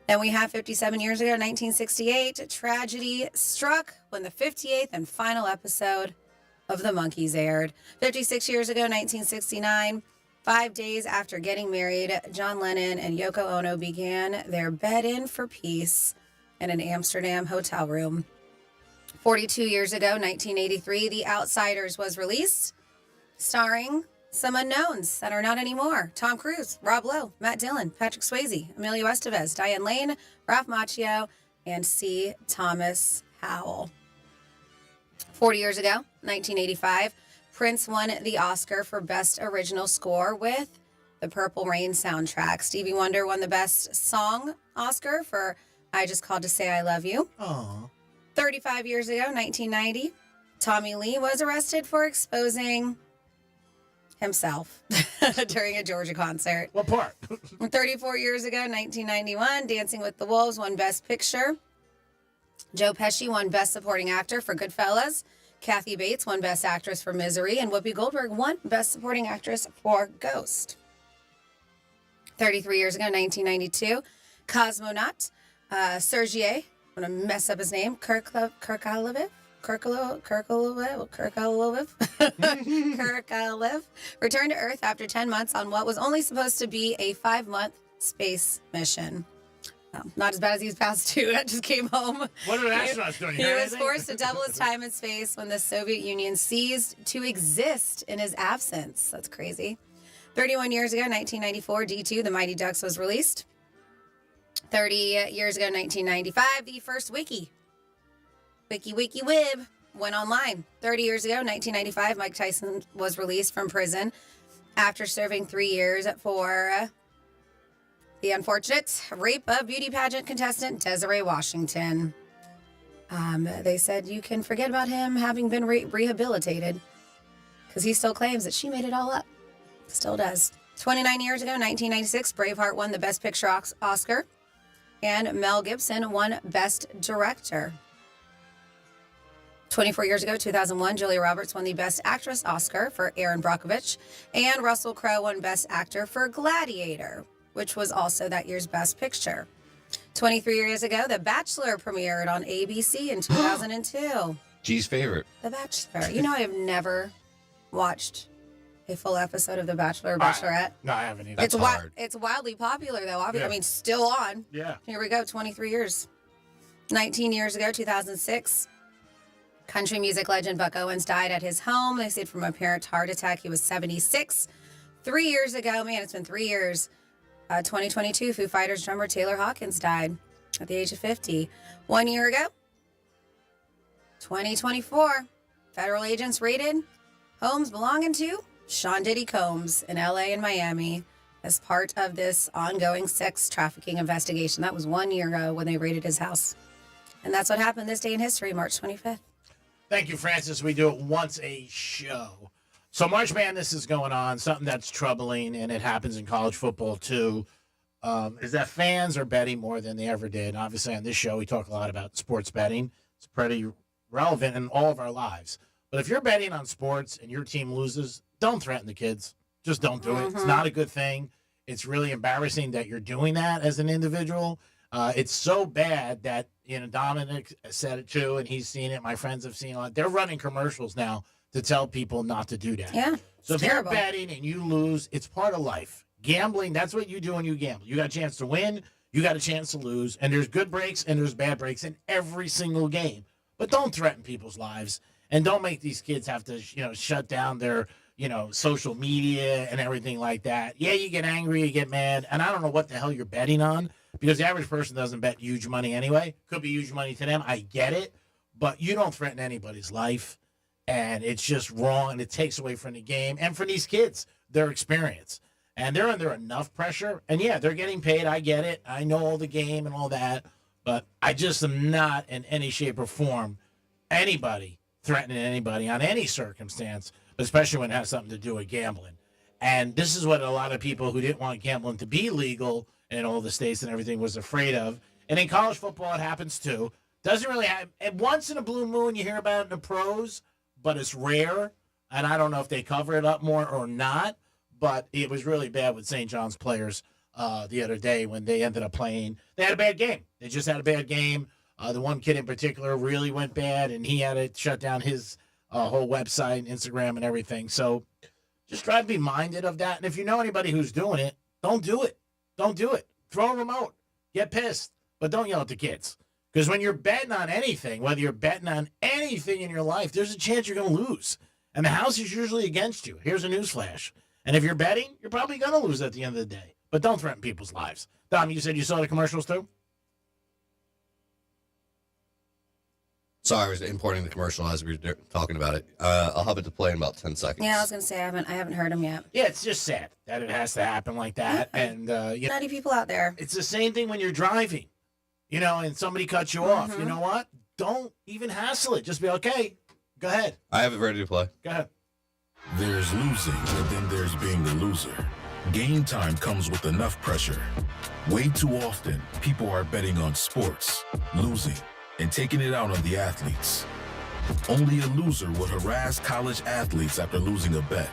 [SPEAKER 6] Then we have 57 years ago, 1968, tragedy struck when the 58th and final episode of The Monkees aired. 56 years ago, 1969, 5 days after getting married, John Lennon and Yoko Ono began their bed-in for peace in an Amsterdam hotel room. 42 years ago, 1983, The Outsiders was released, starring some unknowns that are not anymore. Tom Cruise, Rob Lowe, Matt Dillon, Patrick Swayze, Emilio Estevez, Diane Lane, Ralph Macchio, and C. Thomas Howell. 40 years ago, 1985, Prince won the Oscar for Best Original Score with the Purple Rain soundtrack. Stevie Wonder won the Best Song Oscar for I Just Called to Say I Love You.
[SPEAKER 16] Aww.
[SPEAKER 6] 35 years ago, 1990, Tommy Lee was arrested for exposing himself during a Georgia concert.
[SPEAKER 16] What part?
[SPEAKER 6] 34 years ago, 1991, Dancing with the Wolves won Best Picture. Joe Pesci won Best Supporting Actor for Goodfellas. Kathy Bates won Best Actress for Misery. And Whoopi Goldberg won Best Supporting Actress for Ghost. 33 years ago, 1992, Cosmonaut Sergei, I'm going to mess up his name, Kirkalev returned to Earth after 10 months on what was only supposed to be a 5-month space mission. Not as bad as these past two. That just came home.
[SPEAKER 16] What are the astronauts doing?
[SPEAKER 6] He was forced to double his time in space when the Soviet Union ceased to exist in his absence. That's crazy. 31 years ago, 1994, D2, The Mighty Ducks was released. 30 years ago, 1995, the first Wiki Wib went online. 30 years ago, 1995, Mike Tyson was released from prison after serving 3 years for the unfortunate rape of beauty pageant contestant Desiree Washington. They said you can forget about him having been rehabilitated because he still claims that she made it all up. Still does. 29 years ago, 1996, Braveheart won the Best Picture Oscar, and Mel Gibson won Best Director. 24 years ago, 2001, Julia Roberts won the Best Actress Oscar for Erin Brockovich, and Russell Crowe won Best Actor for Gladiator, which was also that year's Best Picture. 23 years ago, The Bachelor premiered on ABC in 2002.
[SPEAKER 5] G's favorite.
[SPEAKER 6] The Bachelor. You know, I have never watched a full episode of The Bachelor or Bachelorette.
[SPEAKER 16] No, I haven't either.
[SPEAKER 6] It's wildly popular, though. Obviously,
[SPEAKER 16] Yeah.
[SPEAKER 6] I mean, still on.
[SPEAKER 16] Yeah.
[SPEAKER 6] Here we go, 23 years. 19 years ago, 2006, country music legend Buck Owens died at his home. They said from a apparent heart attack. He was 76. 3 years ago, man, it's been 3 years. 2022, Foo Fighters drummer Taylor Hawkins died at the age of 50. 1 year ago, 2024, federal agents raided homes belonging to Sean Diddy Combs in LA and Miami as part of this ongoing sex trafficking investigation. That was 1 year ago when they raided his house. And that's what happened this day in history, March 25th.
[SPEAKER 16] Thank you, Francis. We do it once a show. So March Madness is going on, something that's troubling, and it happens in college football too, is that fans are betting more than they ever did. Obviously, on this show, we talk a lot about sports betting. It's pretty relevant in all of our lives. But if you're betting on sports and your team loses, don't threaten the kids. Just don't do it. It's not a good thing. It's really embarrassing that you're doing that as an individual. It's so bad that Dominic said it too, and he's seen it. My friends have seen it. They're running commercials now to tell people not to do that.
[SPEAKER 6] Yeah.
[SPEAKER 16] So if
[SPEAKER 6] terrible.
[SPEAKER 16] you're betting and you lose, it's part of life. Gambling, that's what you do when you gamble. You got a chance to win, you got a chance to lose, and there's good breaks and there's bad breaks in every single game. But don't threaten people's lives, and don't make these kids have to, shut down their, social media and everything like that. Yeah, you get angry, you get mad, and I don't know what the hell you're betting on, because the average person doesn't bet huge money anyway. Could be huge money to them. I get it, but you don't threaten anybody's life, and it's just wrong, and it takes away from the game and from these kids, their experience. And they're under enough pressure, and yeah, they're getting paid. I get it. I know all the game and all that, but I just am not in any shape or form anybody threatening anybody on any circumstance, especially when it has something to do with gambling. And this is what a lot of people who didn't want gambling to be legal in all the states and everything was afraid of. And in college football, it happens too. Doesn't really happen. And once in a blue moon, you hear about it in the pros, but it's rare. And I don't know if they cover it up more or not, but it was really bad with St. John's players the other day when they ended up playing. They had a bad game. They just had a bad game. The one kid in particular really went bad, and he had to shut down his whole website and Instagram and everything. So just try to be minded of that. And if you know anybody who's doing it, don't do it. Don't do it. Throw a remote. Get pissed. But don't yell at the kids. Because when you're betting on anything, whether you're betting on anything in your life, there's a chance you're going to lose. And the house is usually against you. Here's a newsflash. And if you're betting, you're probably going to lose at the end of the day. But don't threaten people's lives. Dom, you said you saw the commercials too?
[SPEAKER 5] Sorry, I was importing the commercial as we were talking about it. I'll have it to play in about 10 seconds.
[SPEAKER 6] Yeah, I was going to say, I haven't heard him yet.
[SPEAKER 16] Yeah, it's just sad that it has to happen like that. And
[SPEAKER 6] nutty people out there.
[SPEAKER 16] It's the same thing when you're driving, and somebody cuts you off. You know what? Don't even hassle it. Just be okay. Go ahead.
[SPEAKER 5] I have it ready to play.
[SPEAKER 16] Go ahead.
[SPEAKER 7] There's losing, but then there's being the loser. Game time comes with enough pressure. Way too often, people are betting on sports, losing, and taking it out on the athletes. Only a loser would harass college athletes after losing a bet.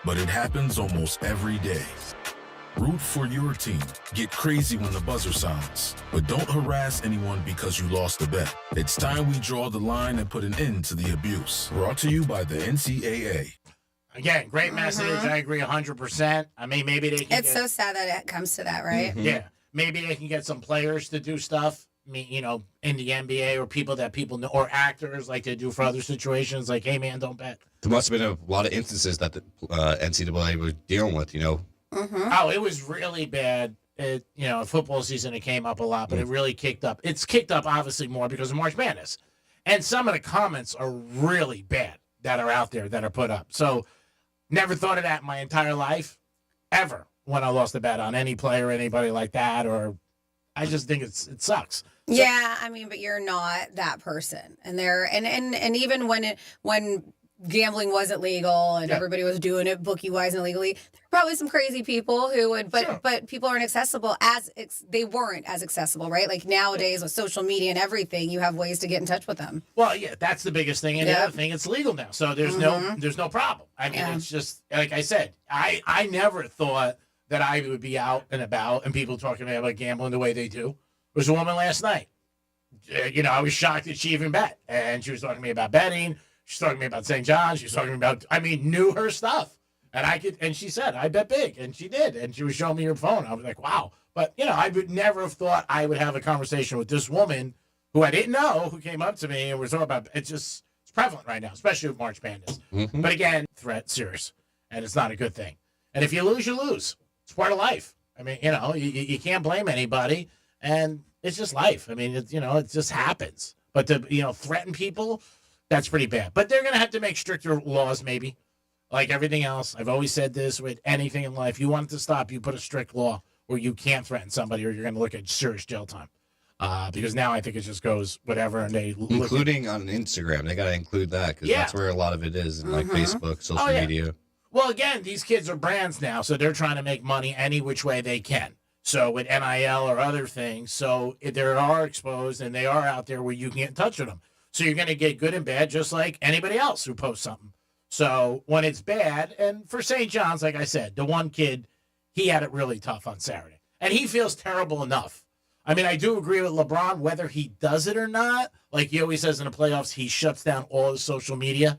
[SPEAKER 7] But it happens almost every day. Root for your team. Get crazy when the buzzer sounds. But don't harass anyone because you lost a bet. It's time we draw the line and put an end to the abuse. Brought to you by the NCAA.
[SPEAKER 16] Again, great message. I agree 100%. I mean, maybe they can
[SPEAKER 6] It's so sad that it comes to that, right?
[SPEAKER 16] Yeah. Maybe they can get some players to do stuff, in the NBA, or people that people know, or actors like they do for other situations, like, hey, man, don't bet.
[SPEAKER 5] There must have been a lot of instances that the NCAA was dealing with,
[SPEAKER 16] Oh, it was really bad. Football season, it came up a lot, but it really kicked up. It's kicked up, obviously, more because of March Madness. And some of the comments are really bad that are out there that are put up. So, never thought of that in my entire life, ever, when I lost a bet on any player or anybody like that, or I just think it sucks. So,
[SPEAKER 6] yeah, I mean, but you're not that person. And even when gambling wasn't legal and everybody was doing it bookie-wise and illegally, there were probably some crazy people who would, but people aren't accessible they weren't as accessible, right? Like nowadays with social media and everything, you have ways to get in touch with them.
[SPEAKER 16] Well, yeah, that's the biggest thing. And the other thing, it's legal now. So there's no problem. I mean, it's just, like I said, I never thought that I would be out and about and people talking to me about gambling the way they do. There was a woman last night. I was shocked that she even bet. And she was talking to me about betting. She's talking to me about St. John's. She's talking to me about, knew her stuff. And she said, I bet big. And she did. And she was showing me her phone. I was like, wow. But, I would never have thought I would have a conversation with this woman who I didn't know, who came up to me and was talking about, it's prevalent right now, especially with March Madness. But again, threat, serious. And it's not a good thing. And if you lose, you lose. It's part of life. I mean, you can't blame anybody. And it's just life. I mean, it just happens. But to, threaten people, that's pretty bad. But they're going to have to make stricter laws, maybe. Like everything else. I've always said this with anything in life. You want it to stop, you put a strict law where you can't threaten somebody or you're going to look at serious jail time. Because now I think it just goes whatever. And they
[SPEAKER 5] including on Instagram. They got to include that because that's where a lot of it is. In like Facebook, social media.
[SPEAKER 16] Well, again, these kids are brands now. So they're trying to make money any which way they can. So with NIL or other things. So they are exposed and they are out there where you can get in touch with them. So you're going to get good and bad just like anybody else who posts something. So when it's bad, and for St. John's, like I said, the one kid, he had it really tough on Saturday. And he feels terrible enough. I mean, I do agree with LeBron, whether he does it or not. Like he always says in the playoffs, he shuts down all his social media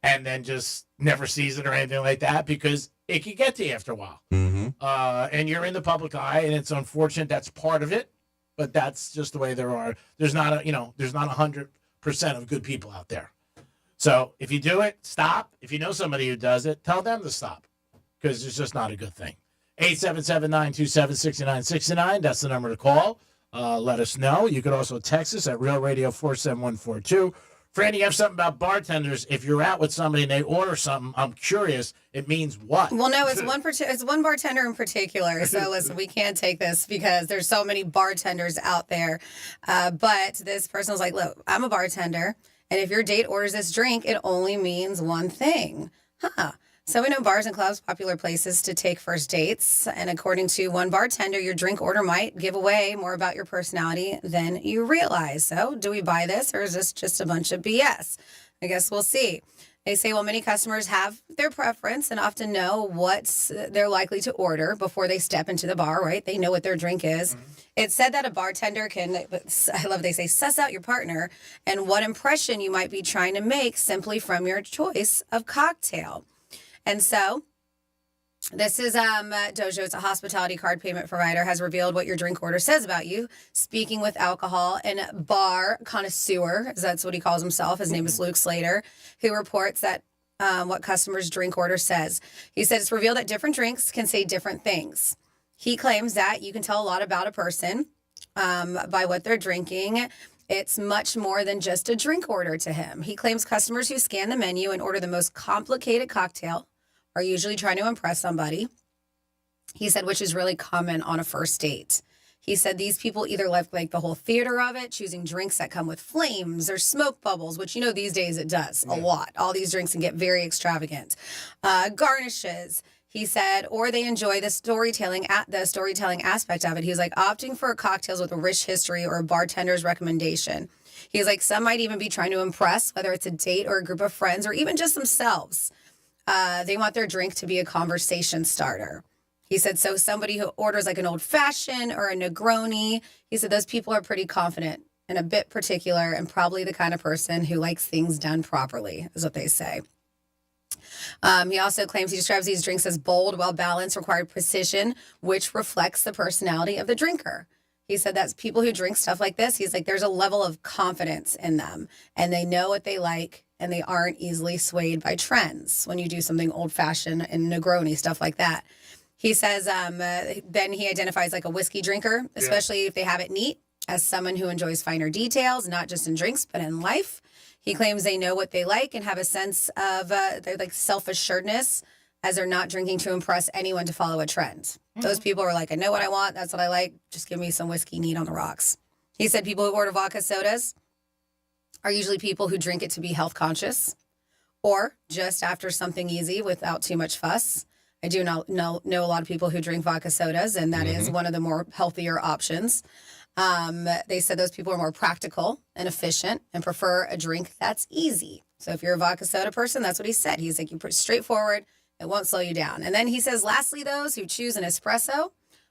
[SPEAKER 16] and then just never sees it or anything like that because it can get to you after a while.
[SPEAKER 5] Mm-hmm.
[SPEAKER 16] And you're in the public eye, and it's unfortunate that's part of it, but that's just the way there are. There's not 100% of good people out there. So if you do it, stop. If you know somebody who does it, tell them to stop because it's just not a good thing. 877-927-6969. That's the number to call. Let us know. You could also text us at Real Radio 47142. Franny, you have something about bartenders. If you're out with somebody and they order something, I'm curious, it means what?
[SPEAKER 6] Well, no, it's one bartender in particular. So listen, we can't take this because there's so many bartenders out there. But this person was like, look, I'm a bartender. And if your date orders this drink, it only means one thing. So we know bars and clubs, popular places to take first dates. And according to one bartender, your drink order might give away more about your personality than you realize. So do we buy this or is this just a bunch of BS? I guess we'll see. They say, well, many customers have their preference and often know what they're likely to order before they step into the bar, right? They know what their drink is. Mm-hmm. It's said that a bartender can, I love they say, suss out your partner and what impression you might be trying to make simply from your choice of cocktail. And so this is Dojo. It's a hospitality card payment provider, has revealed what your drink order says about you. Speaking with alcohol and bar connoisseur, as that's what he calls himself. His name is Luke Slater, who reports that what customers' drink order says. He said it's revealed that different drinks can say different things. He claims that you can tell a lot about a person by what they're drinking. It's much more than just a drink order to him. He claims customers who scan the menu and order the most complicated cocktail are usually trying to impress somebody. He said, which is really common on a first date. He said these people either like the whole theater of it, choosing drinks that come with flames or smoke bubbles, which, these days it does a lot. All these drinks can get very extravagant. Garnishes, he said, or they enjoy the storytelling aspect of it. He was like opting for cocktails with a rich history or a bartender's recommendation. He's like, some might even be trying to impress, whether it's a date or a group of friends or even just themselves. They want their drink to be a conversation starter. He said, so somebody who orders like an old fashioned or a Negroni, he said those people are pretty confident and a bit particular and probably the kind of person who likes things done properly, is what they say. He also claims he describes these drinks as bold, well-balanced, required precision, which reflects the personality of the drinker. He said that's people who drink stuff like this. He's like, there's a level of confidence in them and they know what they like and they aren't easily swayed by trends when you do something old-fashioned and Negroni, stuff like that. He says then he identifies like a whiskey drinker, especially if they have it neat, as someone who enjoys finer details, not just in drinks, but in life. He claims they know what they like and have a sense of their like self-assuredness as they're not drinking to impress anyone to follow a trend. Mm-hmm. Those people are like, I know what I want. That's what I like. Just give me some whiskey neat on the rocks. He said people who order vodka sodas are usually people who drink it to be health conscious or just after something easy without too much fuss. I do know a lot of people who drink vodka sodas, and that is one of the more healthier options. They said those people are more practical and efficient and prefer a drink that's easy. So if you're a vodka soda person, that's what he said. He's like, you're pretty straightforward. It won't slow you down. And then he says, lastly, those who choose an espresso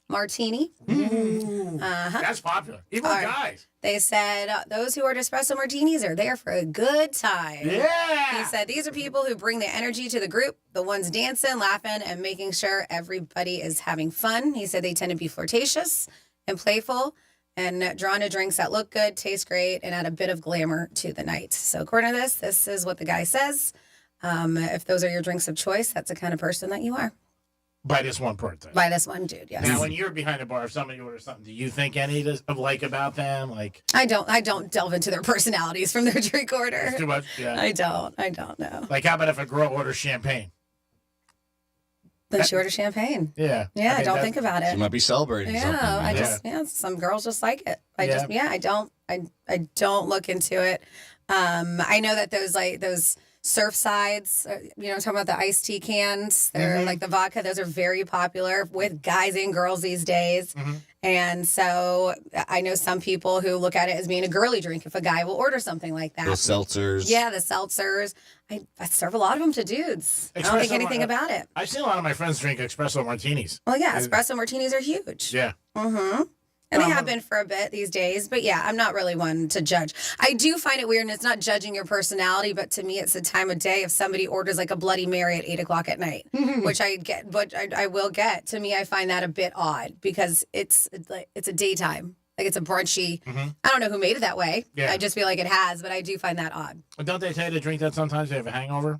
[SPEAKER 6] martini.
[SPEAKER 16] That's popular. Even with guys.
[SPEAKER 6] They said those who order espresso martinis are there for a good time.
[SPEAKER 16] Yeah.
[SPEAKER 6] He said these are people who bring the energy to the group, the ones dancing, laughing, and making sure everybody is having fun. He said they tend to be flirtatious and playful and drawn to drinks that look good, taste great, and add a bit of glamour to the night. So according to this is what the guy says. If those are your drinks of choice, that's the kind of person that you are.
[SPEAKER 16] By this one person.
[SPEAKER 6] By this one dude, yes.
[SPEAKER 16] Now, when you're behind a bar, if somebody orders something, do you think any of like about them? Like
[SPEAKER 6] I don't delve into their personalities from their drink order.
[SPEAKER 16] It's too much. Yeah.
[SPEAKER 6] I don't know.
[SPEAKER 16] Like, how about if a girl orders champagne?
[SPEAKER 6] Then she orders champagne.
[SPEAKER 16] Yeah.
[SPEAKER 6] Yeah, I don't think about it.
[SPEAKER 5] She might be celebrating something.
[SPEAKER 6] Some girls just like it. I don't look into it. I know that those surf sides, I'm talking about the iced tea cans. They're like the vodka. Those are very popular with guys and girls these days. Mm-hmm. And so I know some people who look at it as being a girly drink if a guy will order something like that.
[SPEAKER 5] The seltzers.
[SPEAKER 6] Yeah, the seltzers. I serve a lot of them to dudes. I don't think anything about it.
[SPEAKER 16] I've seen a lot of my friends drink espresso martinis.
[SPEAKER 6] Well, yeah, espresso martinis are huge.
[SPEAKER 16] Yeah.
[SPEAKER 6] Mm-hmm. And they have been for a bit these days. But yeah, I'm not really one to judge. I do find it weird, and it's not judging your personality, but to me, it's the time of day if somebody orders like a Bloody Mary at 8 o'clock at night, which I get, but I will get. To me, I find that a bit odd because it's a daytime. Like it's a brunchy. I don't know who made it that way.
[SPEAKER 16] Yeah.
[SPEAKER 6] I just feel like it has, but I do find that odd.
[SPEAKER 16] Don't they tell you to drink that sometimes they have a hangover?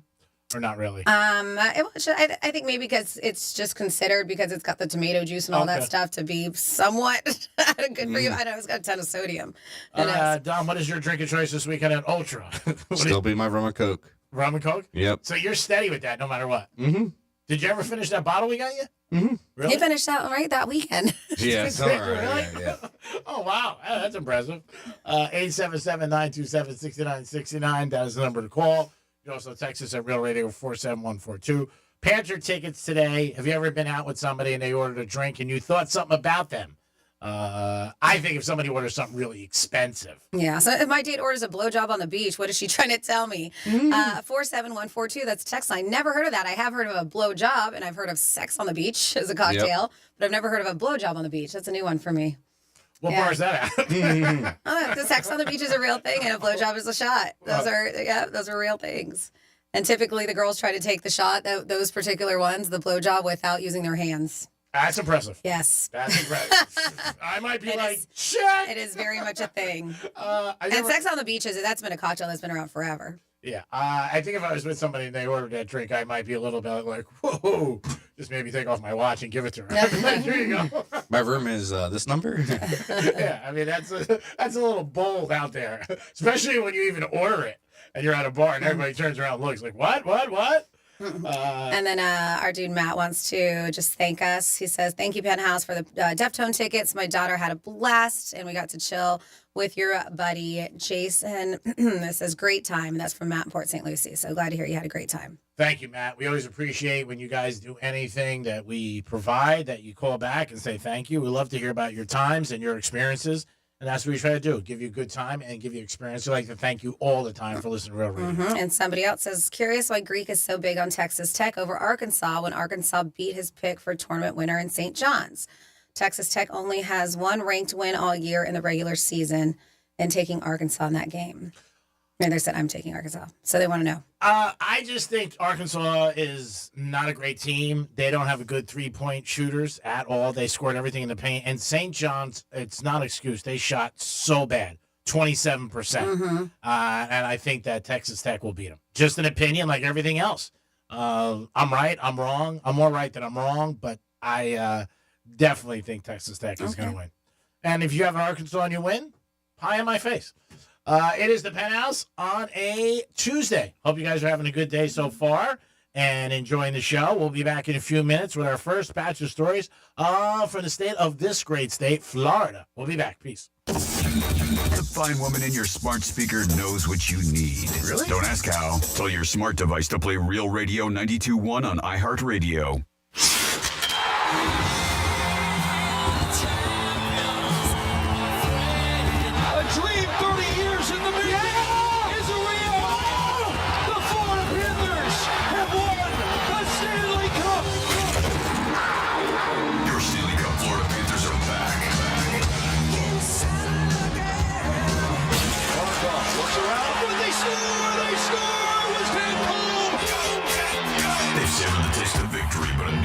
[SPEAKER 16] Or not really?
[SPEAKER 6] I think maybe because it's just considered because it's got the tomato juice and all that stuff to be somewhat good for you. I know it's got a ton of sodium.
[SPEAKER 16] Dom, what is your drink of choice this weekend at Ultra?
[SPEAKER 5] Still be my rum and Coke.
[SPEAKER 16] Rum and Coke?
[SPEAKER 5] Yep.
[SPEAKER 16] So you're steady with that no matter what? Mm-hmm. Did you ever finish that bottle we got you?
[SPEAKER 5] Mm-hmm.
[SPEAKER 16] Really?
[SPEAKER 6] He finished that one right that weekend.
[SPEAKER 5] Yeah,
[SPEAKER 16] Really? Yeah. Oh, wow. That's impressive. 877-927-6969. That is the number to call. You can also text us at Real Radio 47142. Panther tickets today. Have you ever been out with somebody and they ordered a drink and you thought something about them? I think if somebody orders something really expensive.
[SPEAKER 6] Yeah, so if my date orders a blowjob on the beach, what is she trying to tell me? 47142, that's text line. Never heard of that. I have heard of a blowjob, and I've heard of sex on the beach as a cocktail, but I've never heard of a blowjob on the beach. That's a new one for me.
[SPEAKER 16] What bar is that at?
[SPEAKER 6] The sex on the beach is a real thing, and a blowjob is a shot. Those are real things. And typically the girls try to take the shot, those particular ones, the blowjob, without using their hands.
[SPEAKER 16] That's impressive.
[SPEAKER 6] Yes.
[SPEAKER 16] That's impressive. I might be shit.
[SPEAKER 6] It is very much a thing. And sex on the beach, that's been a cocktail that's been around forever.
[SPEAKER 16] Yeah. I think if I was with somebody and they ordered that drink, I might be a little bit like, whoa, just maybe take off my watch and give it to her. Here you go.
[SPEAKER 5] My room is this number.
[SPEAKER 16] Yeah, I mean, that's a little bold out there, especially when you even order it and you're at a bar and everybody turns around and looks like, what?
[SPEAKER 6] And then our dude Matt wants to just thank us. He says, thank you, Penthouse, for the Deftone tickets. My daughter had a blast, and we got to chill with your buddy, Jason. This is great time, and that's from Matt in Port St. Lucie. So glad to hear you had a great time.
[SPEAKER 16] Thank you, Matt. We always appreciate when you guys do anything that we provide, that you call back and say thank you. We love to hear about your times and your experiences. And that's what we try to do, give you a good time and give you experience. We like to thank you all the time for listening to Real Radio.
[SPEAKER 6] And somebody else says, curious why Greek is so big on Texas Tech over Arkansas when Arkansas beat his pick for tournament winner in St. John's. Texas Tech only has one ranked win all year in the regular season, and taking Arkansas in that game. And they said, I'm taking Arkansas. So they want to know.
[SPEAKER 16] I just think Arkansas is not a great team. They don't have a good three-point shooters at all. They scored everything in the paint. And St. John's, it's not an excuse. They shot so bad, 27%. And I think that Texas Tech will beat them. Just an opinion like everything else. I'm right. I'm wrong. I'm more right than I'm wrong. But I definitely think Texas Tech is going to win. And if you have an Arkansas and you win, pie in my face. It is the Penthouse on a Tuesday. Hope you guys are having a good day so far and enjoying the show. We'll be back in a few minutes with our first batch of stories from the state of this great state, Florida. We'll be back. Peace.
[SPEAKER 2] The fine woman in your smart speaker knows what you need.
[SPEAKER 16] Really?
[SPEAKER 2] Don't ask how. Tell your smart device to play Real Radio 92.1 on iHeartRadio.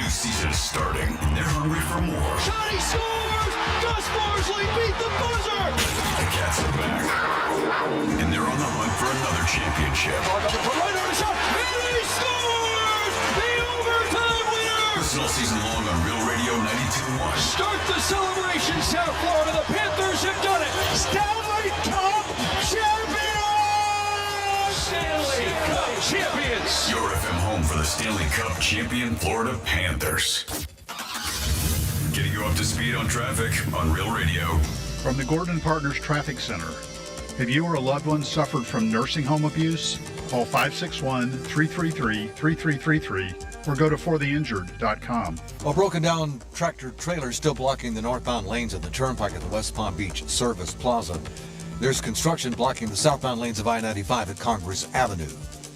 [SPEAKER 2] Season is starting, and they're hungry for more.
[SPEAKER 23] Johnny scores! Gus Barsley beat the buzzer!
[SPEAKER 2] The Cats are back, and they're on the hunt for another championship.
[SPEAKER 23] Right on the shot, and he scores! The overtime winner!
[SPEAKER 2] Listen all season long on Real Radio 92.1.
[SPEAKER 23] Start the celebration, South Florida. The Panthers have done it. Stanley Cup champions! Stanley Cup champions!
[SPEAKER 2] Your FM home for the Stanley Cup champion Florida Panthers. Getting you up to speed on traffic on Real Radio.
[SPEAKER 24] From the Gordon Partners Traffic Center. Have you or a loved one suffered from nursing home abuse? Call 561-333-3333 or go to fortheinjured.com.
[SPEAKER 8] A broken down tractor trailer still blocking the northbound lanes of the turnpike at the West Palm Beach Service Plaza. There's construction blocking the southbound lanes of I-95 at Congress Avenue.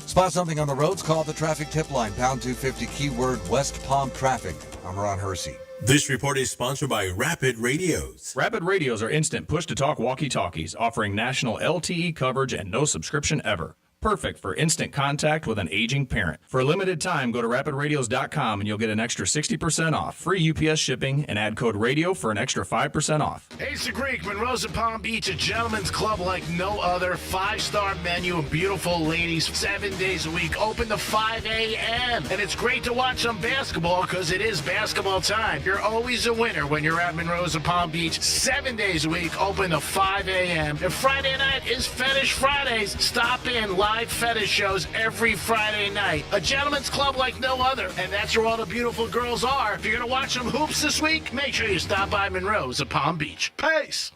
[SPEAKER 8] Spot something on the roads, call the traffic tip line, pound 250, keyword West Palm traffic. I'm Ron Hersey.
[SPEAKER 9] This report is sponsored by Rapid Radios.
[SPEAKER 27] Rapid Radios are instant push-to-talk walkie-talkies offering national LTE coverage and no subscription ever. Perfect for instant contact with an aging parent. For a limited time, go to rapidradios.com and you'll get an extra 60% off, free UPS shipping, and add code RADIO for an extra 5% off.
[SPEAKER 16] Ace of Greek, Monroe's and Palm Beach, a gentleman's club like no other. 5-star menu and beautiful ladies 7 days a week, open to 5 a.m. And it's great to watch some basketball because it is basketball time. You're always a winner when you're at Monroe's and Palm Beach. 7 days a week, open to 5 a.m. And Friday night is Fetish Fridays. Stop in, live fetish shows every Friday night. A gentleman's club like no other. And that's where all the beautiful girls are. If you're going to watch some hoops this week, make sure you stop by Monroe's at Palm Beach. Pace!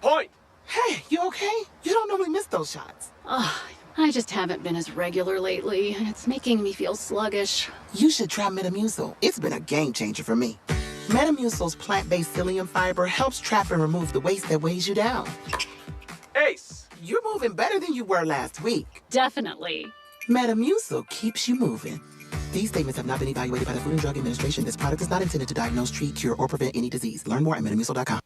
[SPEAKER 30] Point! Hey, you okay? You don't normally miss those shots.
[SPEAKER 31] I just haven't been as regular lately, and it's making me feel sluggish.
[SPEAKER 30] You should try Metamucil. It's been a game changer for me. Metamucil's plant-based psyllium fiber helps trap and remove the waste that weighs you down. Ace! You're moving better than you were last week.
[SPEAKER 31] Definitely.
[SPEAKER 30] Metamucil keeps you moving. These statements have not been evaluated by the Food and Drug Administration. This product is not intended to diagnose, treat, cure, or prevent any disease. Learn more at metamucil.com.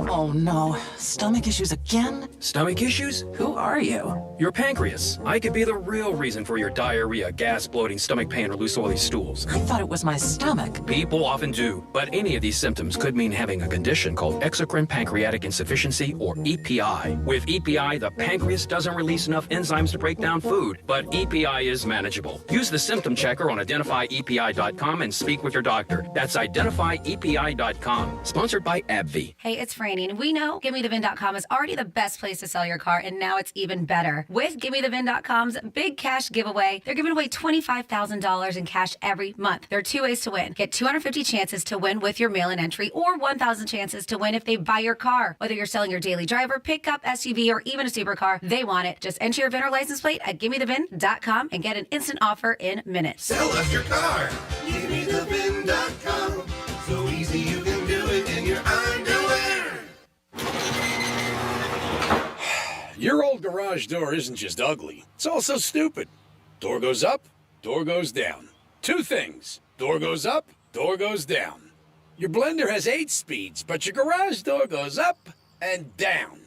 [SPEAKER 29] Oh no, stomach issues again?
[SPEAKER 1] Stomach issues?
[SPEAKER 29] Who are you?
[SPEAKER 1] Your pancreas. I could be the real reason for your diarrhea, gas, bloating, stomach pain, or loose oily stools.
[SPEAKER 29] I thought it was my stomach.
[SPEAKER 1] People often do, but any of these symptoms could mean having a condition called exocrine pancreatic insufficiency, or EPI. With EPI, the pancreas doesn't release enough enzymes to break down food, but EPI is manageable. Use the symptom checker on identifyepi.com and speak with your doctor. That's identifyepi.com. Sponsored by AbbVie.
[SPEAKER 6] Hey, it's Franny, and we know GimmeTheVin.com is already the best place to sell your car, and now it's even better. With GimmeTheVin.com's big cash giveaway, they're giving away $25,000 in cash every month. There are 2 ways to win. Get 250 chances to win with your mail-in entry, or 1,000 chances to win if they buy your car. Whether you're selling your daily driver, pickup, SUV, or even a supercar, they want it. Just enter your VIN or license plate at GimmeTheVin.com and get an instant offer in minutes.
[SPEAKER 10] Sell us your car. GimmeTheVin.com. So easy you can do it in your underwear.
[SPEAKER 11] Your old garage door isn't just ugly, it's also stupid. Door goes up, door goes down. 2 things. Door goes up, door goes down. Your blender has 8 speeds, but your garage door goes up and down.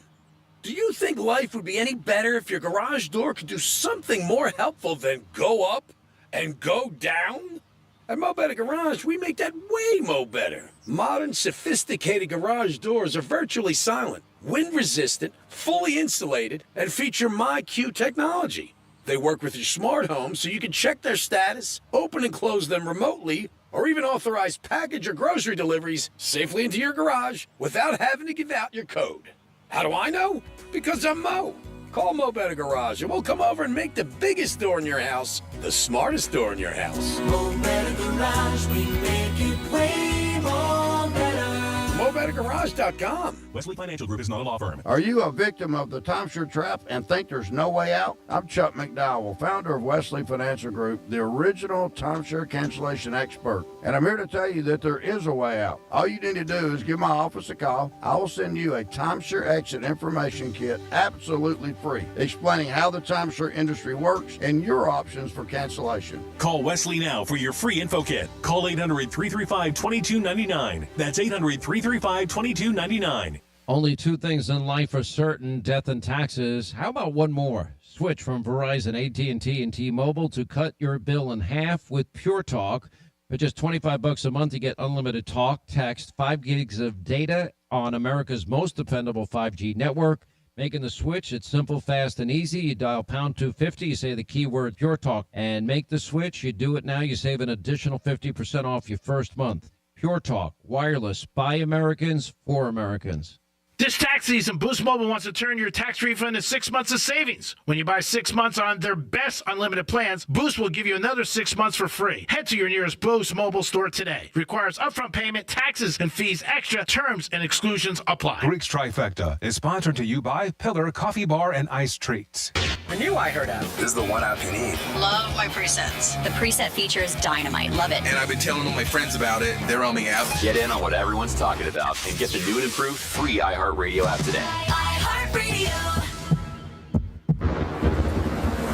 [SPEAKER 11] Do you think life would be any better if your garage door could do something more helpful than go up and go down? At Mo Better Garage, we make that way mo better. Modern, sophisticated garage doors are virtually silent, wind-resistant, fully insulated, and feature MyQ technology. They work with your smart home so you can check their status, open and close them remotely, or even authorize package or grocery deliveries safely into your garage without having to give out your code. How do I know? Because I'm Mo. Call Mo Better Garage and we'll come over and make the biggest door in your house the smartest door in your house.
[SPEAKER 10] Mo Better Garage, we make it way more better.
[SPEAKER 11] MoBetterGarage.com.
[SPEAKER 12] Wesley Financial Group is not a law firm.
[SPEAKER 28] Are you a victim of the timeshare trap and think there's no way out? I'm Chuck McDowell, founder of Wesley Financial Group, the original timeshare cancellation expert. And I'm here to tell you that there is a way out. All you need to do is give my office a call. I will send you a timeshare exit information kit absolutely free, explaining how the timeshare industry works and your options for cancellation.
[SPEAKER 12] Call Wesley now for your free info kit. Call 800-335-2299. That's 800-335-2299.
[SPEAKER 13] Only 2 things in life are certain: death and taxes. How about one more? Switch from Verizon, AT&T, and T-Mobile to cut your bill in half with Pure Talk. For just $25 a month, you get unlimited talk, text, 5 gigs of data on America's most dependable 5G network. Making the switch, it's simple, fast, and easy. You dial pound 250, you say the keyword Pure Talk, and make the switch. You do it now, you save an additional 50% off your first month. Pure Talk, wireless, by Americans, for Americans.
[SPEAKER 16] This tax season, Boost Mobile wants to turn your tax refund into 6 months of savings. When you buy 6 months on their best unlimited plans, Boost will give you another 6 months for free. Head to your nearest Boost Mobile store today. Requires upfront payment, taxes, and fees extra. Terms and exclusions apply.
[SPEAKER 14] Greek's Trifecta is sponsored to you by Pillar Coffee Bar and Ice Treats.
[SPEAKER 15] The new iHeart app.
[SPEAKER 17] This is the one app you need.
[SPEAKER 15] Love my presets. The preset feature is dynamite. Love it.
[SPEAKER 17] And I've been telling all my friends about it. They're on the app.
[SPEAKER 18] Get in on what everyone's talking about and get the new and improved free iHeartRadio app today.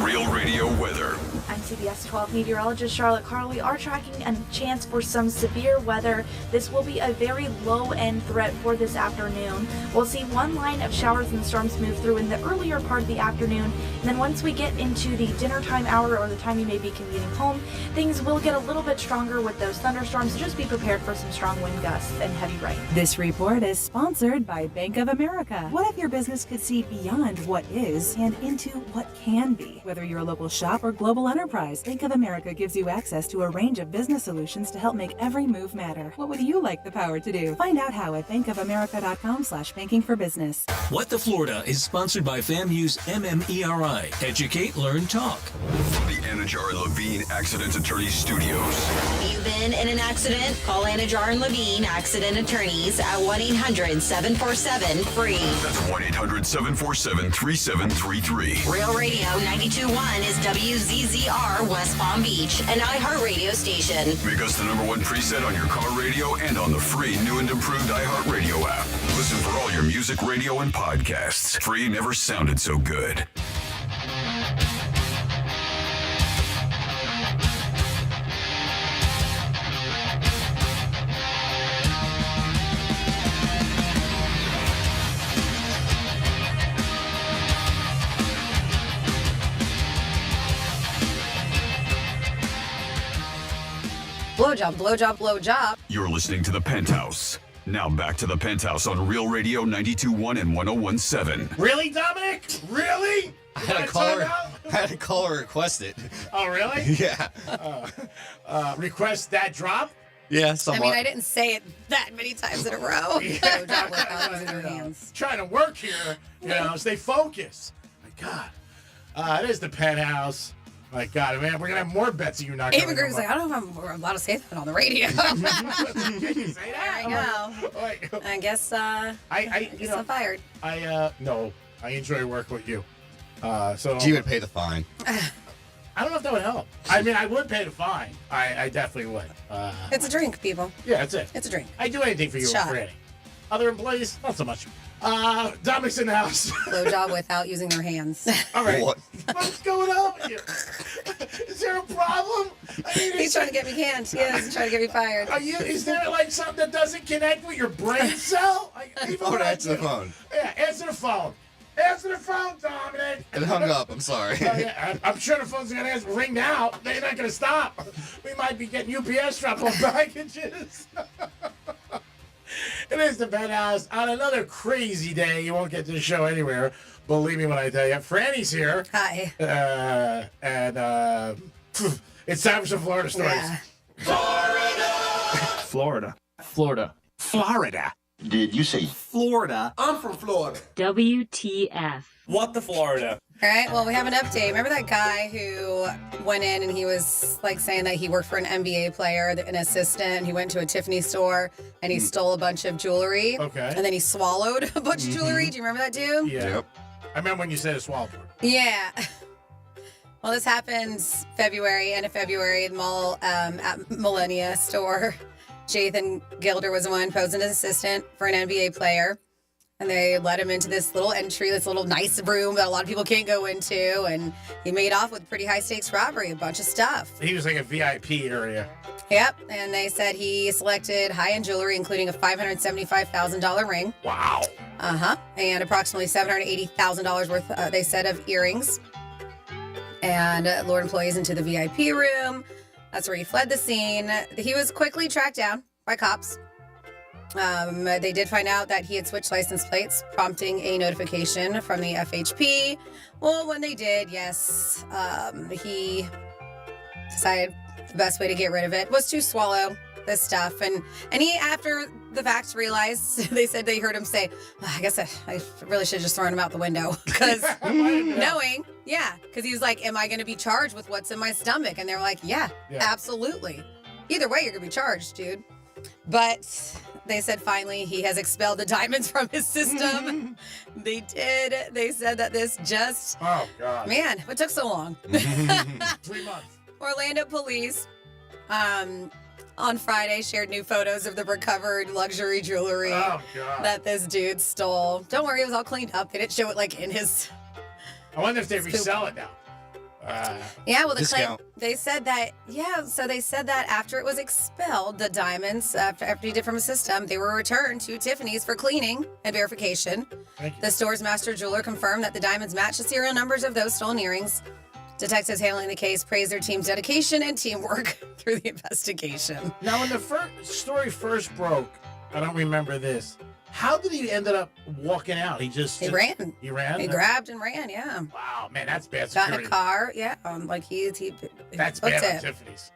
[SPEAKER 2] Real radio weather.
[SPEAKER 3] I'm CBS 12 meteorologist Charlotte Carr. We are tracking a chance for some severe weather. This will be a very low-end threat for this afternoon. We'll see one line of showers and storms move through in the earlier part of the afternoon, and then once we get into the dinner time hour or the time you may be commuting home, things will get a little bit stronger with those thunderstorms, so just be prepared for some strong wind gusts and heavy rain.
[SPEAKER 4] This report is sponsored by Bank of America. What if your business could see beyond what is and into what can be? Whether you're a local shop or global enterprise, Bank of America gives you access to a range of business solutions to help make every move matter. What would you like the power to do? Find out how at bankofamerica.com/banking for business.
[SPEAKER 10] What the Florida is sponsored by FAMU's MMERI. Educate, Learn, Talk.
[SPEAKER 2] From the Anajar and Levine Accident Attorney Studios.
[SPEAKER 15] Have you been in an accident? Call Anajar and Levine Accident Attorneys at 1-800-747-FREE.
[SPEAKER 2] That's 1-800-747-3733.
[SPEAKER 15] Real Radio 92.1 is WZZR West Palm Beach, an iHeartRadio station.
[SPEAKER 2] Make us the #1 preset on your car radio and on the free new and improved iHeartRadio app. Listen for all your music, radio, and podcasts. Free never sounded so good.
[SPEAKER 6] Blowjob, blowjob, blowjob.
[SPEAKER 2] You're listening to The Penthouse. Now back to The Penthouse on Real Radio 92.1 and 101.7.
[SPEAKER 16] Really, Dominic? Really?
[SPEAKER 5] I had a caller request it.
[SPEAKER 16] Oh, really?
[SPEAKER 5] Yeah.
[SPEAKER 16] Request that drop?
[SPEAKER 5] Yeah,
[SPEAKER 6] I
[SPEAKER 5] somewhat.
[SPEAKER 6] mean, I didn't say it that many times in a row. Blowjob without using your hands.
[SPEAKER 16] Trying to work here, stay focused. My God. It is The Penthouse. My God, man, we're going to have more bets that you're not going to
[SPEAKER 6] Ava Griggs like, I don't know if I'm allowed to say that on the radio.
[SPEAKER 16] Can you say that?
[SPEAKER 6] There I go. I guess, I'm fired.
[SPEAKER 16] No, I enjoy working with you. So
[SPEAKER 5] You would pay the fine.
[SPEAKER 16] I don't know if that would help. I mean, I would pay the fine. I definitely would.
[SPEAKER 6] It's a drink, people.
[SPEAKER 16] Yeah, that's it.
[SPEAKER 6] It's a drink.
[SPEAKER 16] I do anything for you,
[SPEAKER 6] Shot.
[SPEAKER 16] Franny. Other employees, not so much. Dominic's in the house.
[SPEAKER 6] Blowjob without using their hands.
[SPEAKER 16] All right.
[SPEAKER 5] What?
[SPEAKER 16] What's going on with you? Is there a problem? I mean,
[SPEAKER 6] He's trying to get me canned. Yes, he's trying to get me fired.
[SPEAKER 16] Is there like something that doesn't connect with your brain cell?
[SPEAKER 5] Answer the phone.
[SPEAKER 16] Yeah, answer the phone. Answer the phone, Dominic.
[SPEAKER 5] It hung up. I'm sorry.
[SPEAKER 16] Oh, yeah, I'm sure the phone's going to ring now. They're not going to stop. We might be getting UPS drop on packages. It is The Penthouse on another crazy day. You won't get this show anywhere. Believe me when I tell you. Franny's here.
[SPEAKER 6] Hi.
[SPEAKER 16] It's time for some Florida stories.
[SPEAKER 6] Yeah.
[SPEAKER 12] Florida.
[SPEAKER 7] Did you say Florida? I'm from Florida.
[SPEAKER 31] WTF.
[SPEAKER 7] What the Florida?
[SPEAKER 6] All right, well, we have an update. Remember that guy who went in and he was like saying that he worked for an NBA player, an assistant. He went to a Tiffany store and he stole a bunch of jewelry.
[SPEAKER 16] Okay.
[SPEAKER 6] And then he swallowed a bunch of jewelry. Do you remember that dude?
[SPEAKER 16] Yeah.
[SPEAKER 5] Yep.
[SPEAKER 16] I remember when you said a swallow.
[SPEAKER 6] Yeah. Well, this happened end of February, mall at Millennia store. Jathan Gilder was the one posing as assistant for an NBA player. And they let him into this little entry, this little nice room that a lot of people can't go into. And he made off with pretty high stakes robbery, a bunch of stuff.
[SPEAKER 16] He was like a VIP area.
[SPEAKER 6] Yep. And they said he selected high-end jewelry, including a $575,000 ring.
[SPEAKER 16] Wow.
[SPEAKER 6] Uh-huh. And approximately $780,000 worth, they said, of earrings. And lured employees into the VIP room. That's where he fled the scene. He was quickly tracked down by cops. They did find out that he had switched license plates, prompting a notification from the FHP. Well, when they did, yes, he decided the best way to get rid of it was to swallow this stuff. And he, after the fact, realized, they said they heard him say, I guess I really should have just thrown him out the window. Because because he was like, am I going to be charged with what's in my stomach? And they were like, yeah, absolutely. Either way, you're going to be charged, dude. But they said finally he has expelled the diamonds from his system. They did. They said that this just...
[SPEAKER 16] Oh, God.
[SPEAKER 6] Man, what took so long?
[SPEAKER 16] 3 months.
[SPEAKER 6] Orlando police on Friday shared new photos of the recovered luxury jewelry that this dude stole. Don't worry, it was all cleaned up. They didn't show it like in his...
[SPEAKER 16] I wonder if they resell it now.
[SPEAKER 6] Yeah, well,
[SPEAKER 5] Discount.
[SPEAKER 6] they said that, so they said that after it was expelled, the diamonds, after you did from a system, they were returned to Tiffany's for cleaning and verification. The store's master jeweler confirmed that the diamonds matched the serial numbers of those stolen earrings. Detectives handling the case praised their team's dedication and teamwork through the investigation.
[SPEAKER 16] Now, when the story first broke, I don't remember this. How did he end up walking out? He
[SPEAKER 6] ran.
[SPEAKER 16] He ran?
[SPEAKER 6] He grabbed and ran, yeah.
[SPEAKER 16] Wow, man, that's bad
[SPEAKER 6] Got
[SPEAKER 16] security.
[SPEAKER 6] in a car, yeah. He
[SPEAKER 16] That's
[SPEAKER 6] booked
[SPEAKER 16] bad on
[SPEAKER 6] it.
[SPEAKER 16] Tiffany's.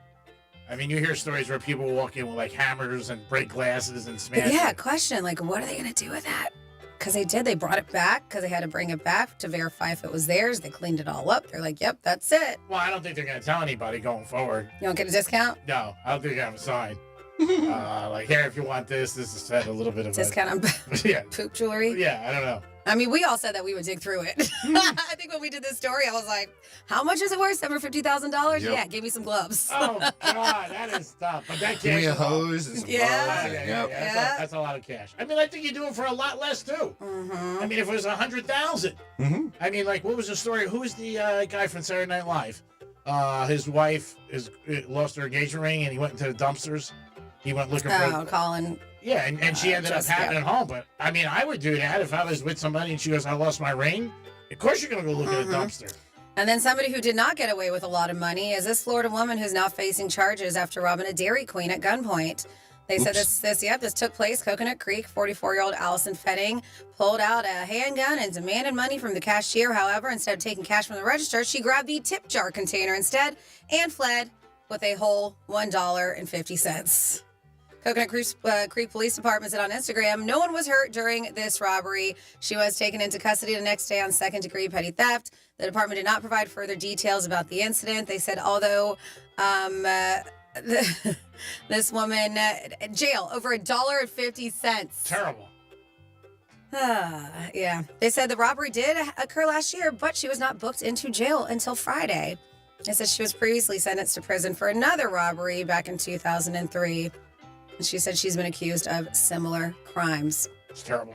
[SPEAKER 16] I mean, you hear stories where people walk in with like hammers and break glasses and smash.
[SPEAKER 6] Yeah, question, like, what are they going to do with that? Because they brought it back because they had to bring it back to verify if it was theirs. They cleaned it all up. They're like, yep, that's it.
[SPEAKER 16] Well, I don't think they're going to tell anybody going forward.
[SPEAKER 6] You don't get a discount?
[SPEAKER 16] No, I don't think they have a sign. Like, here, if you want this is set a little bit of
[SPEAKER 6] Discount on
[SPEAKER 16] yeah.
[SPEAKER 6] poop jewelry?
[SPEAKER 16] Yeah, I don't know.
[SPEAKER 6] I mean, we all said that we would dig through it. I think when we did this story, I was like, how much is it worth? $750,000?
[SPEAKER 5] Yep.
[SPEAKER 6] Yeah, give me some gloves.
[SPEAKER 16] Oh, God, that is tough. But that
[SPEAKER 5] Give me a
[SPEAKER 16] cash is
[SPEAKER 5] hose and some
[SPEAKER 6] Yeah.
[SPEAKER 5] gloves.
[SPEAKER 16] Yeah. That's a lot of cash. I mean, I think you do it for a lot less, too. I mean, if it was $100,000. I mean, like, what was the story? Who was the guy from Saturday Night Live? His wife lost her engagement ring, and he went into the dumpsters. He went looking for...
[SPEAKER 6] Colin.
[SPEAKER 16] Yeah, and she ended up having it home. But, I mean, I would do that if I was with somebody and she goes, I lost my ring. Of course you're going to go look at a dumpster.
[SPEAKER 6] And then somebody who did not get away with a lot of money is this Florida woman who's now facing charges after robbing a Dairy Queen at gunpoint. They said this took place Coconut Creek. 44-year-old Allison Fetting pulled out a handgun and demanded money from the cashier. However, instead of taking cash from the register, she grabbed the tip jar container instead and fled with a whole $1.50. Coconut Creek Police Department said on Instagram, no one was hurt during this robbery. She was taken into custody the next day on second-degree petty theft. The department did not provide further details about the incident. They said although this woman, jail, over $1.50.
[SPEAKER 16] Terrible.
[SPEAKER 6] Yeah. They said the robbery did occur last year, but she was not booked into jail until Friday. They said she was previously sentenced to prison for another robbery back in 2003. She said she's been accused of similar crimes.
[SPEAKER 16] It's terrible.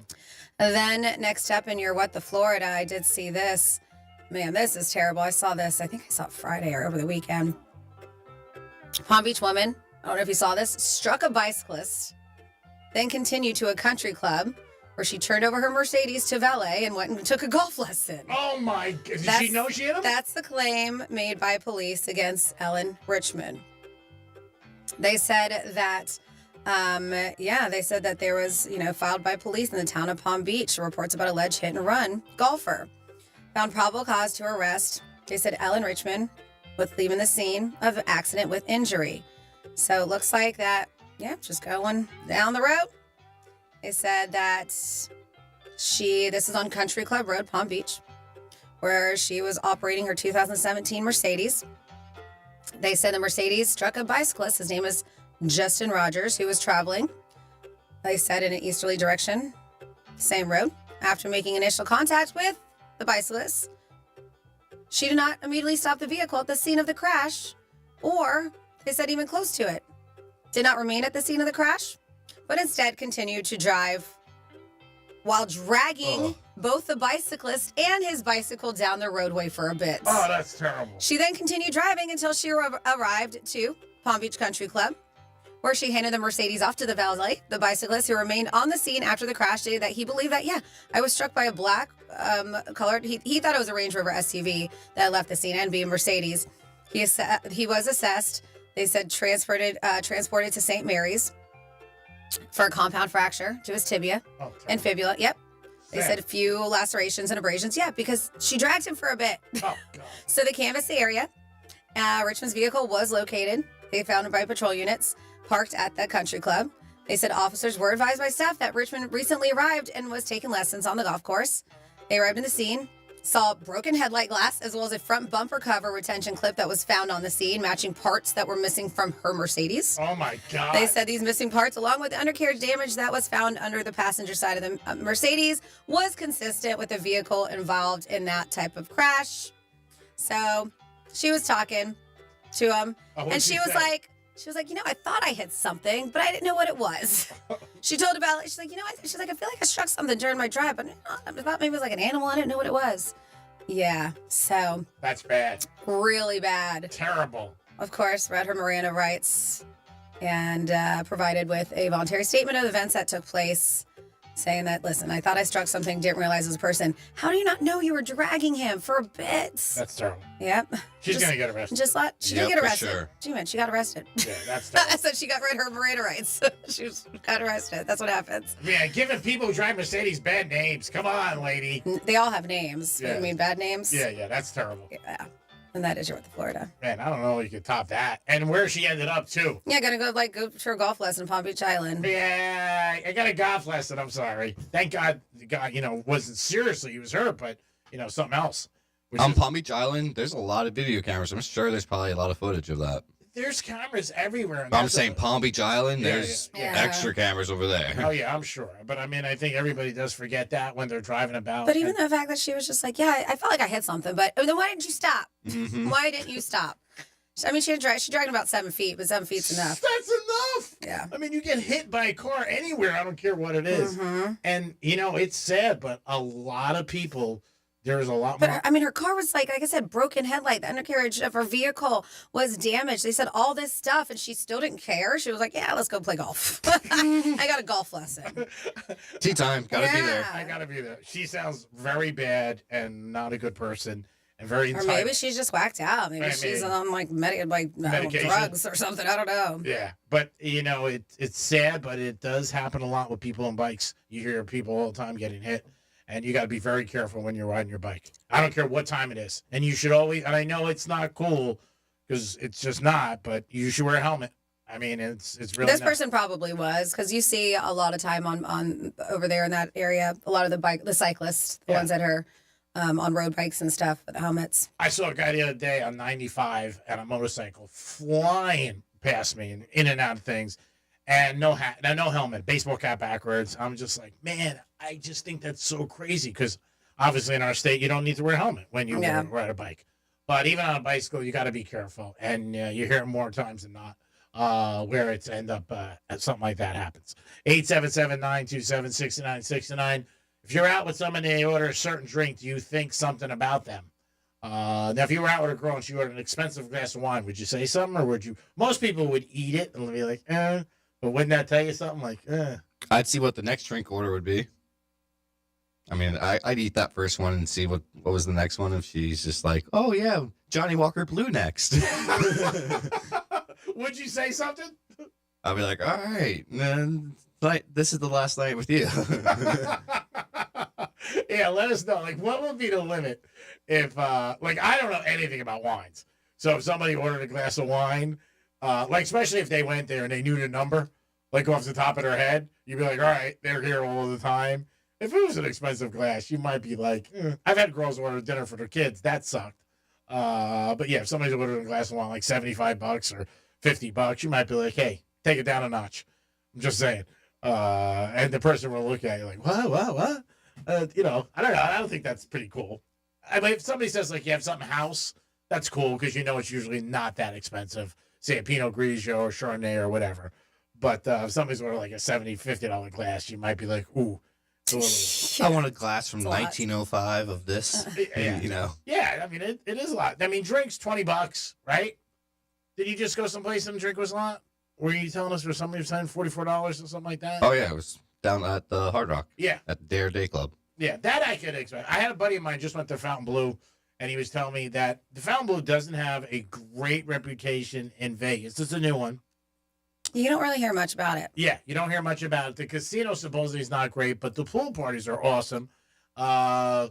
[SPEAKER 6] Then next up in your What the Florida, I did see this. Man, this is terrible. I saw this. I think I saw it Friday or over the weekend. Palm Beach woman, I don't know if you saw this, struck a bicyclist, then continued to a country club where she turned over her Mercedes to valet and went and took a golf lesson.
[SPEAKER 16] Oh, my God. Did she know she hit him?
[SPEAKER 6] That's the claim made by police against Ellen Richmond. They said that they said that there was, filed by police in the town of Palm Beach, reports about alleged hit and run golfer. Found probable cause to arrest. They said Ellen Richmond was leaving the scene of accident with injury. So it looks like that, just going down the road. They said that this is on Country Club Road, Palm Beach, where she was operating her 2017 Mercedes. They said the Mercedes struck a bicyclist. His name is Justin Rogers, who was traveling, they said, in an easterly direction, same road. After making initial contact with the bicyclist, she did not immediately stop the vehicle at the scene of the crash, or they said even close to it. Did not remain at the scene of the crash, but instead continued to drive while dragging both the bicyclist and his bicycle down the roadway for a bit.
[SPEAKER 16] Oh, that's terrible.
[SPEAKER 6] She then continued driving until she arrived to Palm Beach Country Club, where she handed the Mercedes off to the valet. The bicyclist, who remained on the scene after the crash, stated that he believed that, I was struck by a black colored, he thought it was a Range Rover SUV that left the scene and being Mercedes. He was assessed. They said transported to St. Mary's for a compound fracture to his tibia and fibula. Yep. They said a few lacerations and abrasions. Yeah, because she dragged him for a bit.
[SPEAKER 16] Oh, God.
[SPEAKER 6] So they canvassed the area. Richmond's vehicle was located. They found it by patrol units parked at the country club. They said officers were advised by staff that Richmond recently arrived and was taking lessons on the golf course. They arrived in the scene, saw broken headlight glass, as well as a front bumper cover retention clip that was found on the scene, matching parts that were missing from her Mercedes.
[SPEAKER 16] Oh, my God.
[SPEAKER 6] They said these missing parts, along with the undercarriage damage that was found under the passenger side of the Mercedes, was consistent with the vehicle involved in that type of crash. So she was talking to him, and she was like, I thought I hit something, but I didn't know what it was. She told about it. She's like, I feel like I struck something during my drive, but I thought maybe it was like an animal. I didn't know what it was. Yeah, so.
[SPEAKER 16] That's bad.
[SPEAKER 6] Really bad.
[SPEAKER 16] Terrible.
[SPEAKER 6] Of course, read her Miranda rights and provided with a voluntary statement of events that took place, saying that, listen, I thought I struck something, didn't realize it was a person. How do you not know you were dragging him for a bit?
[SPEAKER 16] That's terrible.
[SPEAKER 6] Yep.
[SPEAKER 16] She's going to get arrested.
[SPEAKER 6] She did get arrested.
[SPEAKER 5] Sure.
[SPEAKER 6] She got arrested.
[SPEAKER 16] Yeah, that's terrible.
[SPEAKER 6] I said she got read her Miranda rights. She got arrested. That's what happens.
[SPEAKER 16] Yeah, giving people who drive Mercedes bad names. Come on, lady.
[SPEAKER 6] They all have names.
[SPEAKER 16] Yeah.
[SPEAKER 6] I mean, bad names.
[SPEAKER 16] Yeah, that's terrible.
[SPEAKER 6] Yeah. And that is your with Florida.
[SPEAKER 16] Man, I don't know if you could top that. And where she ended up, too.
[SPEAKER 6] Yeah, gonna go to a golf lesson in Palm Beach Island.
[SPEAKER 16] Yeah, I got a golf lesson. I'm sorry. Thank God, wasn't seriously. He was hurt, but, something else.
[SPEAKER 5] On Palm Beach Island, there's a lot of video cameras. I'm sure there's probably a lot of footage of that.
[SPEAKER 16] There's cameras everywhere.
[SPEAKER 5] I'm saying Palm Beach Island, there's
[SPEAKER 6] Yeah.
[SPEAKER 5] extra cameras over there.
[SPEAKER 16] Oh, yeah, I'm sure. But, I mean, I think everybody does forget that when they're driving about.
[SPEAKER 6] But even the fact that she was just like, yeah, I felt like I hit something, but then why didn't you stop?
[SPEAKER 5] Mm-hmm.
[SPEAKER 6] Why didn't you stop? I mean, she dragged about 7 feet, but 7 feet's enough.
[SPEAKER 16] That's enough.
[SPEAKER 6] Yeah.
[SPEAKER 16] I mean, you get hit by a car anywhere. I don't care what it is.
[SPEAKER 6] Mm-hmm.
[SPEAKER 16] And, it's sad, but a lot of people, there's a lot more.
[SPEAKER 6] But, I mean, her car was like I said, broken headlight. The undercarriage of her vehicle was damaged. They said all this stuff, and she still didn't care. She was like, yeah, let's go play golf. I got a golf lesson.
[SPEAKER 5] Tea time. Gotta be there.
[SPEAKER 16] I gotta be there. She sounds very bad and not a good person and very
[SPEAKER 6] Or
[SPEAKER 16] entitled.
[SPEAKER 6] maybe she's just whacked out. Maybe she's on
[SPEAKER 16] Medication.
[SPEAKER 6] drugs or something. I don't know.
[SPEAKER 16] Yeah, but it's sad, but it does happen a lot with people on bikes. You hear people all the time getting hit, and you got to be very careful when you're riding your bike. I don't care what time it is, and you should always. And I know it's not cool because it's just not, but you should wear a helmet. I mean, it's really.
[SPEAKER 6] This person probably was, because you see a lot of time on over there in that area. A lot of the cyclists, the ones that are on road bikes and stuff with helmets.
[SPEAKER 16] I saw a guy the other day on 95 on a motorcycle flying past me and in and out of things, and no hat, no helmet, baseball cap backwards. I'm just like, man, I just think that's so crazy because obviously in our state you don't need to wear a helmet when you ride a bike, but even on a bicycle you got to be careful, and you hear it more times than not. Where it's end up something like that happens. 877-927-6969. If you're out with someone and they order a certain drink, do you think something about them? Now, if you were out with a girl and she ordered an expensive glass of wine, would you say something, or would you? Most people would eat it and be like, but wouldn't that tell you something like,
[SPEAKER 5] I'd see what the next drink order would be. I mean, I'd eat that first one and see what was the next one. If she's just like, oh yeah, Johnny Walker Blue next.
[SPEAKER 16] Would you say something?
[SPEAKER 5] I'll be like, all right, man, this is the last night with you.
[SPEAKER 16] Yeah, let us know. Like, what would be the limit if, I don't know anything about wines. So if somebody ordered a glass of wine, especially if they went there and they knew the number, like off the top of their head, you'd be like, all right, they're here all the time. If it was an expensive glass, you might be like, I've had girls order dinner for their kids. That sucked. But yeah, if somebody's ordering a glass of wine like $75 or $50, you might be like, hey, take it down a notch. I'm just saying. And the person will look at you like, what? I don't know. I don't think that's pretty cool. I mean, if somebody says like you have something house, that's cool because it's usually not that expensive. Say a Pinot Grigio or Chardonnay or whatever. But if somebody's ordering like a $70, $50 glass, you might be like, ooh.
[SPEAKER 5] I want a glass from 1905 of this.
[SPEAKER 16] Yeah. Yeah, I mean, it is a lot. I mean, drinks, $20, right? Did you just go someplace and drink was a lot? Were you telling us there's somebody was saying $44 or something like that?
[SPEAKER 5] Oh, yeah, it was down at the Hard Rock.
[SPEAKER 16] Yeah.
[SPEAKER 5] At the Dare Day Club.
[SPEAKER 16] Yeah, that I could expect. I had a buddy of mine just went to Fountain Blue, and he was telling me that the Fountain Blue doesn't have a great reputation in Vegas. It's a new one.
[SPEAKER 6] You don't really hear much about it.
[SPEAKER 16] Yeah, you don't hear much about it. The casino supposedly is not great, but the pool parties are awesome. A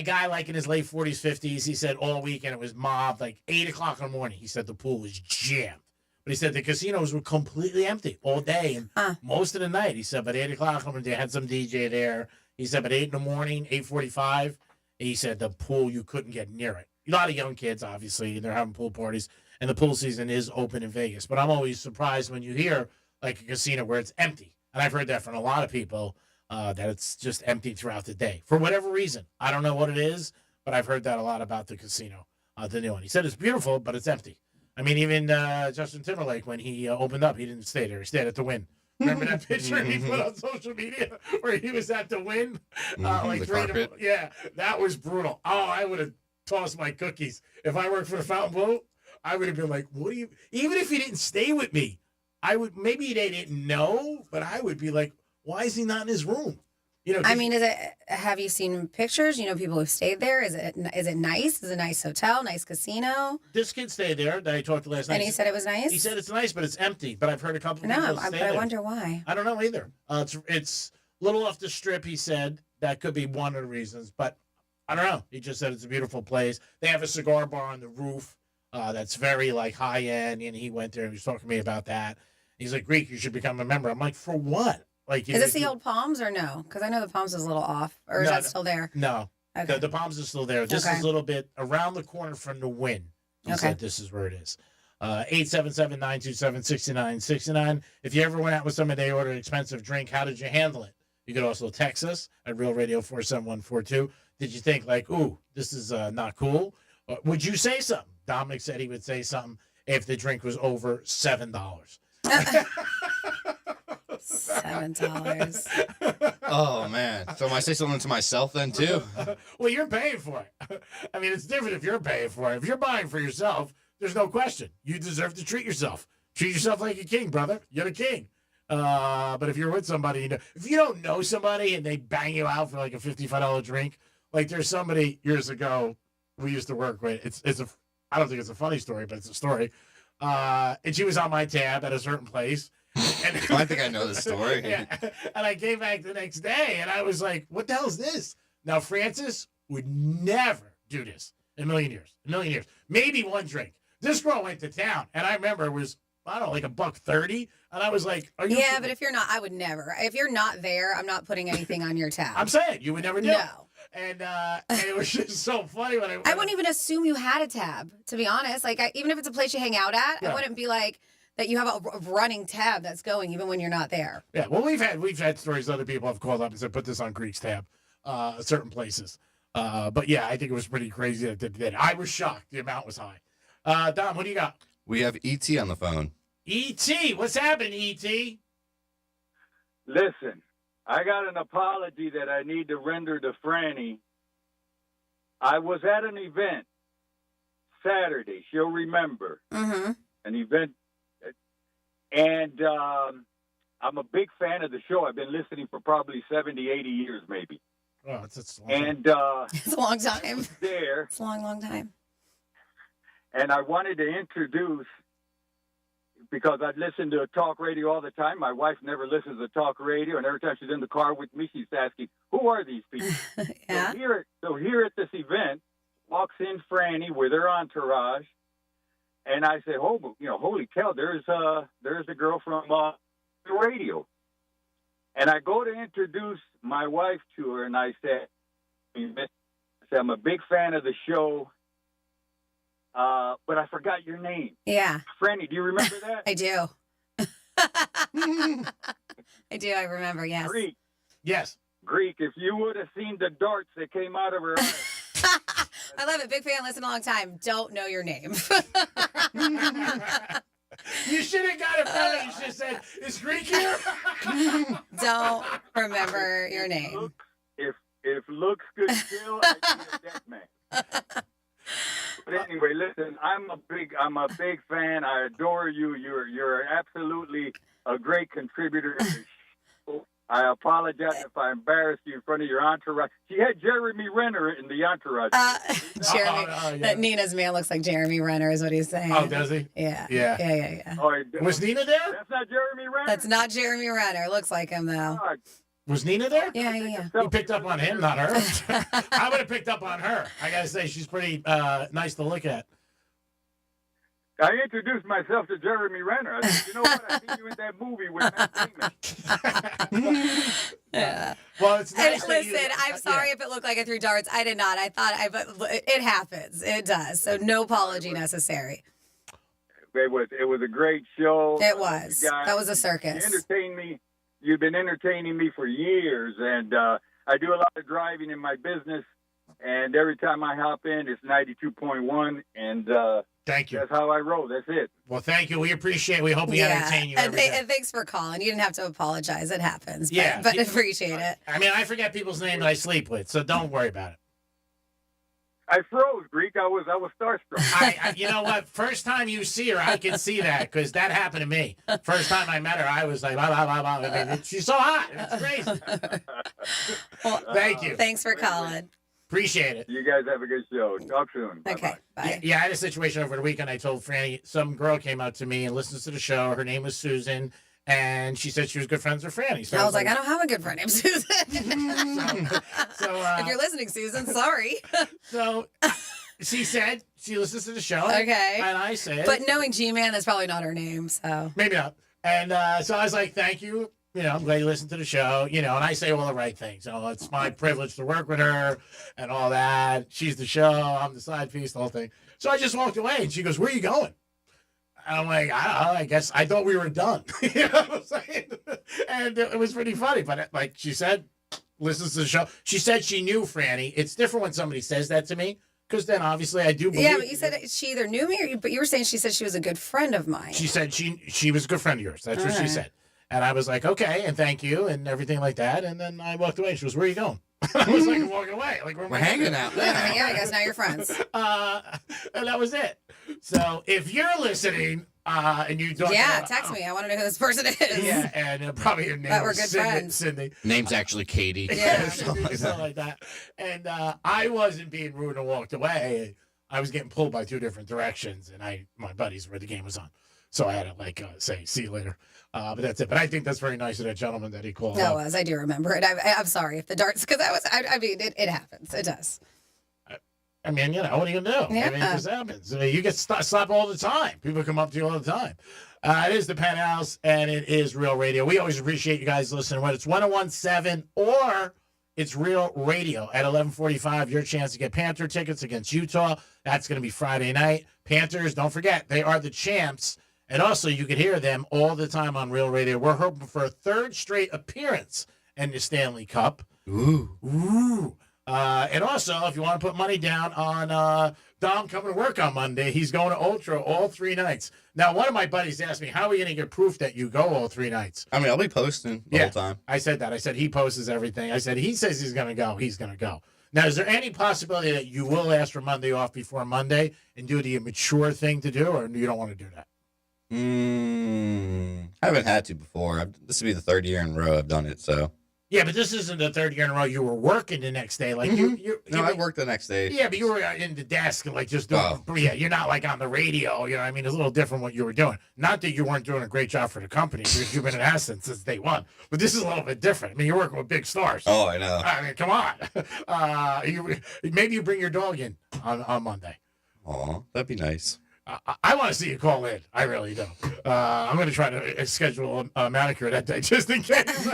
[SPEAKER 16] guy like in his late 40s, 50s, he said all weekend it was mobbed, like 8 o'clock in the morning. He said the pool was jammed. But he said the casinos were completely empty all day and most of the night. He said, but 8 o'clock, they had some DJ there. He said, but 8 in the morning, 8:45, he said the pool, you couldn't get near it. A lot of young kids, obviously, and they're having pool parties. And the pool season is open in Vegas. But I'm always surprised when you hear like a casino where it's empty. And I've heard that from a lot of people, that it's just empty throughout the day. For whatever reason. I don't know what it is, but I've heard that a lot about the casino, the new one. He said it's beautiful, but it's empty. I mean, even Justin Timberlake, when he opened up, he didn't stay there. He stayed at the Wynn Remember that picture he put on social media where he was at the Wynn?
[SPEAKER 5] The carpet.
[SPEAKER 16] Yeah, that was brutal. Oh, I would have tossed my cookies. If I worked for the Fontainebleau, I would have been like, what do you, even if he didn't stay with me, I would, maybe they didn't know, but I would be like, why is he not in his room? You know,
[SPEAKER 6] I mean, have you seen pictures? You know, people who've stayed there. Is it nice? Is it a nice hotel, nice casino?
[SPEAKER 16] This kid stayed there that I talked to last night.
[SPEAKER 6] And he said it was nice?
[SPEAKER 16] He said it's nice, but it's empty. But I've heard a couple of people stay
[SPEAKER 6] but
[SPEAKER 16] there.
[SPEAKER 6] I wonder why.
[SPEAKER 16] I don't know either. It's a little off the strip, he said. That could be one of the reasons. But I don't know. He just said it's a beautiful place. They have a cigar bar on the roof that's very, like, high-end. And he went there and he was talking to me about that. He's like, Greek, you should become a member. I'm like, for what? Like,
[SPEAKER 6] is this the old Palms or no? Because I know the Palms is a little off. Or is that still there?
[SPEAKER 16] No.
[SPEAKER 6] Okay.
[SPEAKER 16] The Palms is still there. This is a little bit around the corner from the Wynn. He said this is where it is. 877-927-6969. If you ever went out with somebody, they ordered an expensive drink, how did you handle it? You could also text us at Real Radio 47142. Did you think, like, ooh, this is not cool? Would you say something? Dominic said he would say something if the drink was over $7.
[SPEAKER 6] $7.
[SPEAKER 5] Oh, man. So am I say something to myself then, too?
[SPEAKER 16] Well, you're paying for it. I mean, it's different if you're paying for it. If you're buying for yourself, there's no question. You deserve to treat yourself. Treat yourself like a king, brother. You're the king. But if you're with somebody, you know, if you don't know somebody and they bang you out for like a $55 drink, like there's somebody years ago we used to work with. I don't think it's a funny story, but it's a story. And she was on my tab at a certain place. And
[SPEAKER 5] I think I know the story.
[SPEAKER 16] Yeah. And I came back the next day and I was like, what the hell is this? Now, Francis would never do this in a million years. A million years. Maybe one drink. This girl went to town and I remember it was, I don't know, like $1.30. And I was like, are you?
[SPEAKER 6] Yeah, but if you're not, I would never. If you're not there, I'm not putting anything on your tab.
[SPEAKER 16] I'm saying you would never do.
[SPEAKER 6] No.
[SPEAKER 16] And it was just so funny when
[SPEAKER 6] I wouldn't even assume you had a tab, to be honest. Like, even if it's a place you hang out at,
[SPEAKER 16] Yeah.
[SPEAKER 6] I wouldn't be like that you have a running tab that's going even when you're not there.
[SPEAKER 16] Yeah, well, we've had stories other people have called up and said, put this on Greek's tab, certain places. But yeah, I think it was pretty crazy that they did. I was shocked. The amount was high. Dom, what do you got?
[SPEAKER 5] We have E.T. on the phone.
[SPEAKER 16] E.T., what's happening, E.T.?
[SPEAKER 8] Listen, I got an apology that I need to render to Franny. I was at an event Saturday. She'll remember.
[SPEAKER 6] Mm-hmm.
[SPEAKER 8] An event. And I'm a big fan of the show. I've been listening for probably 70, 80 years maybe.
[SPEAKER 16] Oh, it's long.
[SPEAKER 8] And
[SPEAKER 6] it's a long time.
[SPEAKER 8] There.
[SPEAKER 6] It's a long, long time.
[SPEAKER 8] And I wanted to introduce, because I'd listen to talk radio all the time. My wife never listens to talk radio, and every time she's in the car with me, she's asking, who are these people?
[SPEAKER 6] Yeah.
[SPEAKER 8] So here at this event, walks in Franny with her entourage, and I say, oh, holy cow, there's a girl from the radio. And I go to introduce my wife to her, and I said, I'm a big fan of the show. But I forgot your name.
[SPEAKER 6] Yeah.
[SPEAKER 8] Franny, do you remember that?
[SPEAKER 6] I do. I do. I remember, yes.
[SPEAKER 8] Greek.
[SPEAKER 16] Yes.
[SPEAKER 8] Greek, if you would have seen the darts that came out of her eyes.
[SPEAKER 6] I love it. Big fan, listen a long time. Don't know your name.
[SPEAKER 16] You should have got it better. You should have said, is Greek here?
[SPEAKER 6] Don't remember your name.
[SPEAKER 8] If looks could kill, I'd be a dead man. But anyway, listen, I'm a big fan. I adore you. You're absolutely a great contributor to the show. I apologize if I embarrassed you in front of your entourage. She had Jeremy Renner in the entourage.
[SPEAKER 6] Jeremy, that Nina's man looks like Jeremy Renner is what he's saying.
[SPEAKER 16] Oh, does he?
[SPEAKER 6] Yeah.
[SPEAKER 16] Yeah.
[SPEAKER 8] Oh,
[SPEAKER 16] Was Nina there?
[SPEAKER 8] That's not Jeremy Renner.
[SPEAKER 6] That's not Jeremy Renner. Looks like him though.
[SPEAKER 16] Was Nina there?
[SPEAKER 6] Yeah.
[SPEAKER 16] You picked up on him, not her. I would have picked up on her. I gotta say, she's pretty nice to look at.
[SPEAKER 8] I introduced myself to Jeremy Renner. I said, you know what? I seen you in that movie with Matt Damon.
[SPEAKER 6] Yeah.
[SPEAKER 16] Well, it's nice.
[SPEAKER 6] And listen, I'm sorry if it looked like I threw darts. I did not. But it happens. It does. So no apology necessary.
[SPEAKER 8] It was a great show.
[SPEAKER 6] It was. That was a circus.
[SPEAKER 8] You entertained me. You've been entertaining me for years, and I do a lot of driving in my business. And every time I hop in, it's 92.1, and
[SPEAKER 16] Thank you.
[SPEAKER 8] That's how I roll. That's it.
[SPEAKER 16] Well, thank you. We appreciate it. We hope we entertain you
[SPEAKER 6] and,
[SPEAKER 16] every day.
[SPEAKER 6] and thanks for calling. You didn't have to apologize. It happens.
[SPEAKER 16] Yeah,
[SPEAKER 6] but appreciate it.
[SPEAKER 16] I mean, I forget people's names I sleep with, so don't worry about it.
[SPEAKER 8] I froze, Greek. I was starstruck.
[SPEAKER 16] You know what? First time you see her, I can see that because that happened to me. First time I met her, I was like, blah, blah, blah, blah. I mean, she's so hot. It's crazy.
[SPEAKER 6] Well,
[SPEAKER 16] thank you.
[SPEAKER 6] Thanks for calling.
[SPEAKER 16] Appreciate it.
[SPEAKER 8] You guys have a good show. Talk soon.
[SPEAKER 6] Okay, bye.
[SPEAKER 16] Yeah, I had a situation over the weekend. I told Franny, some girl came up to me and listens to the show. Her name was Susan, and she said she was good friends with Franny. So
[SPEAKER 6] I was like, I don't have a good friend named Susan.
[SPEAKER 16] so
[SPEAKER 6] if you're listening, Susan, sorry.
[SPEAKER 16] So she said she listens to the show.
[SPEAKER 6] Okay.
[SPEAKER 16] And I said.
[SPEAKER 6] But knowing G-Man, that's probably not her name, so.
[SPEAKER 16] Maybe not. And so I was like, thank you. You know, I'm glad you listened to the show, you know, and I say all the right things. You know, it's my privilege to work with her and all that. She's the show. I'm the side piece, the whole thing. So I just walked away, and she goes, where are you going? And I'm like, I don't know. I guess I thought we were done. You know what I'm saying? And it was pretty funny. But like she said, listens to the show. She said she knew Franny. It's different when somebody says that to me, because then obviously I do believe.
[SPEAKER 6] Yeah, but you said she either knew me but you were saying she said she was a good friend of mine.
[SPEAKER 16] She said she was a good friend of yours. That's what she
[SPEAKER 6] right.
[SPEAKER 16] said. And I was like, okay, and thank you, and everything like that. And then I walked away. She goes, where are you going? I was like, I'm walking away. Like,
[SPEAKER 5] we're hanging out.
[SPEAKER 6] Yeah, I guess now you're friends.
[SPEAKER 16] And that was it. So if you're listening and you don't
[SPEAKER 6] text me. I want to know who this person is.
[SPEAKER 16] Yeah, and probably your name
[SPEAKER 6] But we're
[SPEAKER 16] is
[SPEAKER 6] good
[SPEAKER 16] Cindy,
[SPEAKER 6] friends.
[SPEAKER 16] Cindy.
[SPEAKER 5] Name's actually Katie.
[SPEAKER 16] Yeah,
[SPEAKER 5] Something like
[SPEAKER 16] something like that. And I wasn't being rude and walked away. I was getting pulled by two different directions, and my buddies where the game was on. So I had to say, see you later. But that's it. But I think that's very nice of that gentleman that he called.
[SPEAKER 6] That was. I do remember it. I'm sorry if the darts, because I mean, it happens. It does.
[SPEAKER 16] I mean, you know, what are you going to do?
[SPEAKER 6] Yeah.
[SPEAKER 16] I mean, it just happens. I mean, you get slapped all the time. People come up to you all the time. It is the Penthouse, and it is Real Radio. We always appreciate you guys listening. Whether it's 101.7 or it's Real Radio at 11:45, your chance to get Panther tickets against Utah. That's going to be Friday night. Panthers, don't forget, they are the champs. And also, you can hear them all the time on Real Radio. We're hoping for a third straight appearance in the Stanley Cup. Ooh. And also, if you want to put money down on Dom coming to work on Monday, he's going to Ultra all 3 nights. Now, one of my buddies asked me, how are we going to get proof that you go all 3 nights?
[SPEAKER 5] I mean, I'll be posting the whole time.
[SPEAKER 16] I said that. I said he posts everything. I said he says he's going to go. He's going to go. Now, is there any possibility that you will ask for Monday off before Monday and do the mature thing to do, or you don't want to do that?
[SPEAKER 5] I haven't had to before. This will be the 3rd year in a row I've done it, so.
[SPEAKER 16] Yeah, but this isn't the 3rd year in a row. You were working the next day. Like
[SPEAKER 5] I worked the next day.
[SPEAKER 16] Yeah, but you were in the desk and like just doing. Yeah, you're not like on the radio. You know, what I mean, it's a little different what you were doing. Not that you weren't doing a great job for the company because you've been an asset since day one. But this is a little bit different. I mean, you're working with big stars.
[SPEAKER 5] Oh, I know.
[SPEAKER 16] I mean, come on. Maybe you bring your dog in on Monday.
[SPEAKER 5] Aw, that'd be nice.
[SPEAKER 16] I want to see you call in. I really do. I'm going to try to schedule a manicure that day just in case,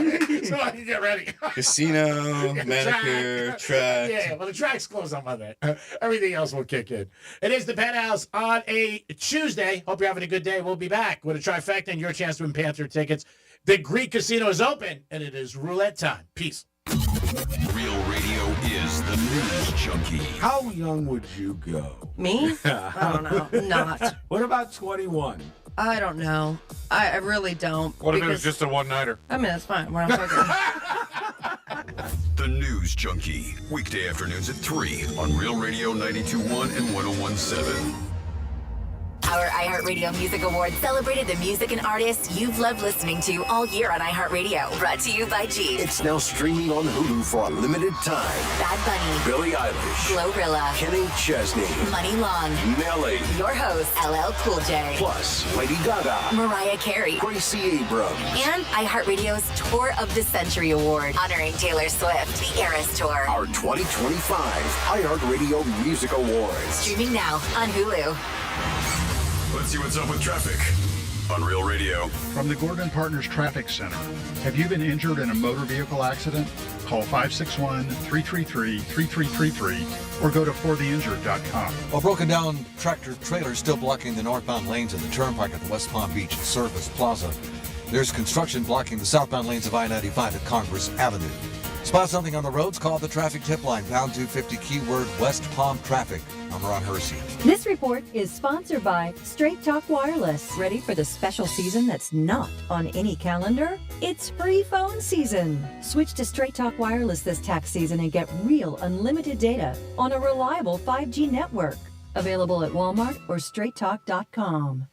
[SPEAKER 16] so I can get ready.
[SPEAKER 5] Casino, manicure, track.
[SPEAKER 16] Yeah, well, the track's closed on Monday. Everything else will kick in. It is the Penthouse on a Tuesday. Hope you're having a good day. We'll be back with a trifecta and your chance to win Panther tickets. The Greek Casino is open, and it is roulette time. Peace.
[SPEAKER 2] Real Radio is the news junkie.
[SPEAKER 9] How young would you go?
[SPEAKER 19] Me? I don't know. Not.
[SPEAKER 9] What about 21?
[SPEAKER 19] I don't know. I really don't.
[SPEAKER 9] What if it was just a one-nighter?
[SPEAKER 19] I mean, that's fine. What I'm talking.
[SPEAKER 2] The News Junkie. Weekday afternoons at 3 on Real Radio 92.1 and 101.7.
[SPEAKER 15] Our iHeartRadio Music Awards celebrated the music and artists you've loved listening to all year on iHeartRadio. Brought to you by Jeep.
[SPEAKER 7] It's now streaming on Hulu for a limited time.
[SPEAKER 15] Bad Bunny,
[SPEAKER 7] Billie Eilish,
[SPEAKER 15] Glorilla,
[SPEAKER 7] Kenny Chesney,
[SPEAKER 15] Money Long,
[SPEAKER 7] Nelly,
[SPEAKER 15] your host, LL Cool J,
[SPEAKER 7] plus Lady Gaga,
[SPEAKER 15] Mariah Carey,
[SPEAKER 7] Gracie Abrams,
[SPEAKER 15] and iHeartRadio's Tour of the Century Award, honoring Taylor Swift, the Eras Tour.
[SPEAKER 7] Our 2025 iHeartRadio Music Awards.
[SPEAKER 15] Streaming now on Hulu.
[SPEAKER 2] Let's see what's up with traffic on Real Radio.
[SPEAKER 20] From the Gordon Partners Traffic Center. Have you been injured in a motor vehicle accident? Call 561-333-3333 or go to fortheinjured.com.
[SPEAKER 21] A broken down tractor trailer still blocking the northbound lanes of the Turnpike at the West Palm Beach Service Plaza. There's construction blocking the southbound lanes of I-95 at Congress Avenue. Spot something on the roads? Call the traffic tip line, pound 250, keyword West Palm Traffic. I'm Ron Hersey.
[SPEAKER 1] This report is sponsored by Straight Talk Wireless. Ready for the special season that's not on any calendar? It's free phone season. Switch to Straight Talk Wireless this tax season and get real unlimited data on a reliable 5G network. Available at Walmart or straighttalk.com.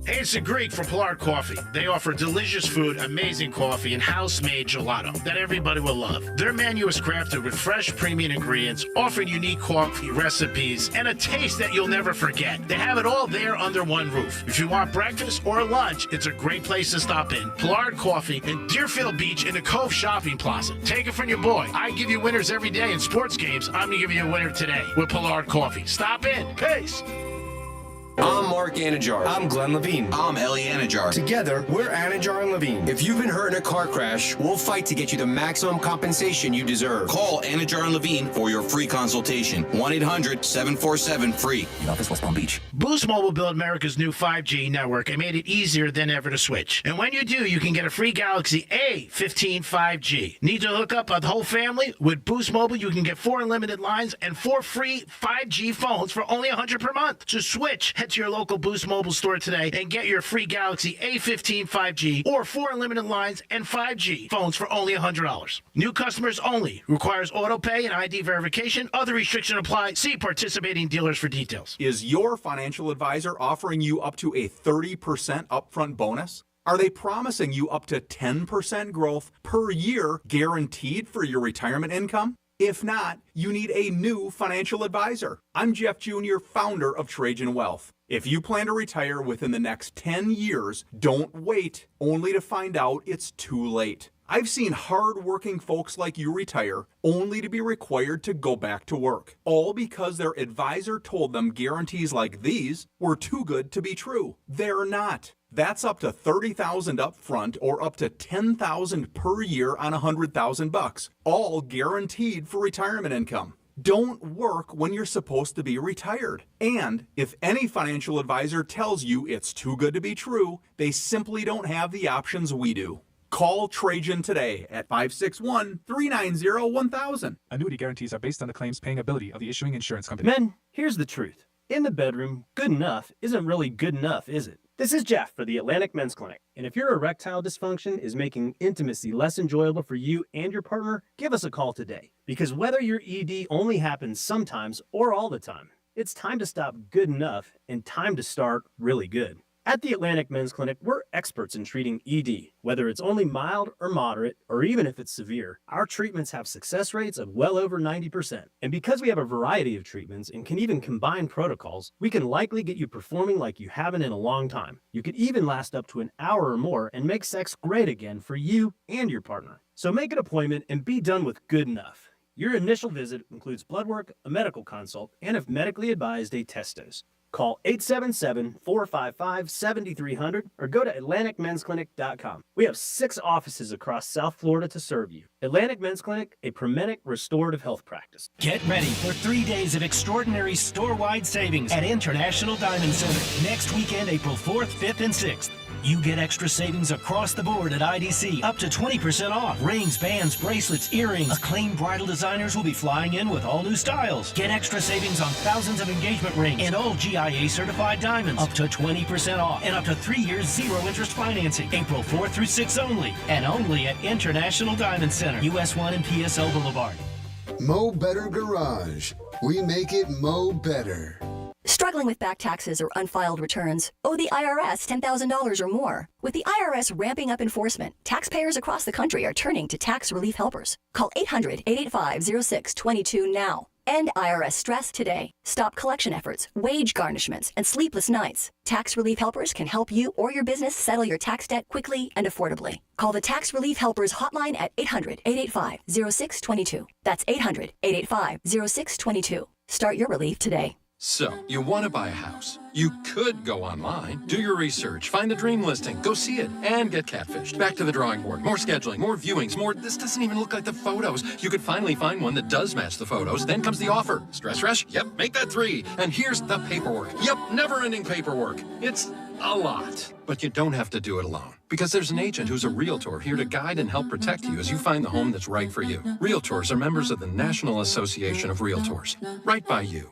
[SPEAKER 16] Hey, it's the Greek from Pilar Coffee. They offer delicious food, amazing coffee, and house-made gelato that everybody will love. Their menu is crafted with fresh, premium ingredients, offering unique coffee recipes, and a taste that you'll never forget. They have it all there under one roof. If you want breakfast or lunch, it's a great place to stop in. Pilar Coffee in Deerfield Beach in the Cove Shopping Plaza. Take it from your boy. I give you winners every day in sports games. I'm going to give you a winner today with Pilar Coffee. Stop in. Peace.
[SPEAKER 11] I'm Mark Anajar. I'm Glenn Levine.
[SPEAKER 17] I'm Ellie Anajar.
[SPEAKER 11] Together, we're Anajar and Levine.
[SPEAKER 17] If you've been hurt in a car crash, we'll fight to get you the maximum compensation you deserve. Call Anajar and Levine for your free consultation. 1-800-747-FREE.
[SPEAKER 11] In office, West Palm Beach.
[SPEAKER 16] Boost Mobile built America's new 5G network and made it easier than ever to switch. And when you do, you can get a free Galaxy A15 5G. Need to hook up a whole family? With Boost Mobile, you can get 4 unlimited lines and 4 free 5G phones for only $100 per month. To switch, head to your local Boost Mobile store today and get your free Galaxy A15 5G or 4 unlimited lines and 5G phones for only $100. New customers only. Requires auto pay and ID verification. Other restrictions apply. See participating dealers for details.
[SPEAKER 22] Is your financial advisor offering you up to a 30% upfront bonus? Are they promising you up to 10% growth per year guaranteed for your retirement income? If not, you need a new financial advisor. I'm Jeff Jr., founder of Trajan Wealth. If you plan to retire within the next 10 years, don't wait only to find out it's too late. I've seen hard-working folks like you retire only to be required to go back to work, all because their advisor told them guarantees like these were too good to be true. They're not. That's up to $30,000 up front or up to $10,000 per year on $100,000, all guaranteed for retirement income. Don't work when you're supposed to be retired. And if any financial advisor tells you it's too good to be true, they simply don't have the options we do. Call Trajan today at 561-390-1000.
[SPEAKER 14] Annuity guarantees are based on the claims paying ability of the issuing insurance company.
[SPEAKER 23] Men, here's the truth. In the bedroom, good enough isn't really good enough, is it? This is Jeff for the Atlantic Men's Clinic. And if your erectile dysfunction is making intimacy less enjoyable for you and your partner, give us a call today. Because whether your ED only happens sometimes or all the time, it's time to stop good enough and time to start really good. At the Atlantic Men's Clinic, we're experts in treating ED. Whether it's only mild or moderate, or even if it's severe, our treatments have success rates of well over 90%. And because we have a variety of treatments and can even combine protocols, we can likely get you performing like you haven't in a long time. You could even last up to an hour or more and make sex great again for you and your partner. So make an appointment and be done with good enough. Your initial visit includes blood work, a medical consult, and if medically advised, a test dose. Call 877-455-7300 or go to AtlanticMen'sClinic.com. We have 6 offices across South Florida to serve you. Atlantic Men's Clinic, a Promenic restorative health practice.
[SPEAKER 12] Get ready for 3 days of extraordinary store-wide savings at International Diamond Center. Next weekend, April 4th, 5th, and 6th. You get extra savings across the board at IDC, up to 20% off. Rings, bands, bracelets, earrings. Acclaimed bridal designers will be flying in with all new styles. Get extra savings on thousands of engagement rings and all GIA certified diamonds, up to 20% off. And up to 3 years, 0 interest financing. April 4th through 6th only. And only at International Diamond Center, US 1 and PSL Boulevard.
[SPEAKER 24] Mo Better Garage. We make it Mo Better.
[SPEAKER 25] Struggling with back taxes or unfiled returns? Owe the IRS $10,000 or more? With the IRS ramping up enforcement, taxpayers across the country are turning to tax relief helpers. Call 800-885-0622 now. End IRS stress today. Stop collection efforts, wage garnishments, and sleepless nights. Tax relief helpers can help you or your business settle your tax debt quickly and affordably. Call the Tax Relief Helpers hotline at 800-885-0622. That's 800-885-0622. Start your relief today.
[SPEAKER 26] So, you want to buy a house. You could go online, do your research, find the dream listing, go see it, and get catfished. Back to the drawing board. More scheduling, more viewings, more, this doesn't even look like the photos. You could finally find one that does match the photos. Then comes the offer. Stress rush? Yep, make that 3. And here's the paperwork. Yep, never-ending paperwork. It's a lot. But you don't have to do it alone. Because there's an agent who's a realtor here to guide and help protect you as you find the home that's right for you. Realtors are members of the National Association of Realtors. Right by you.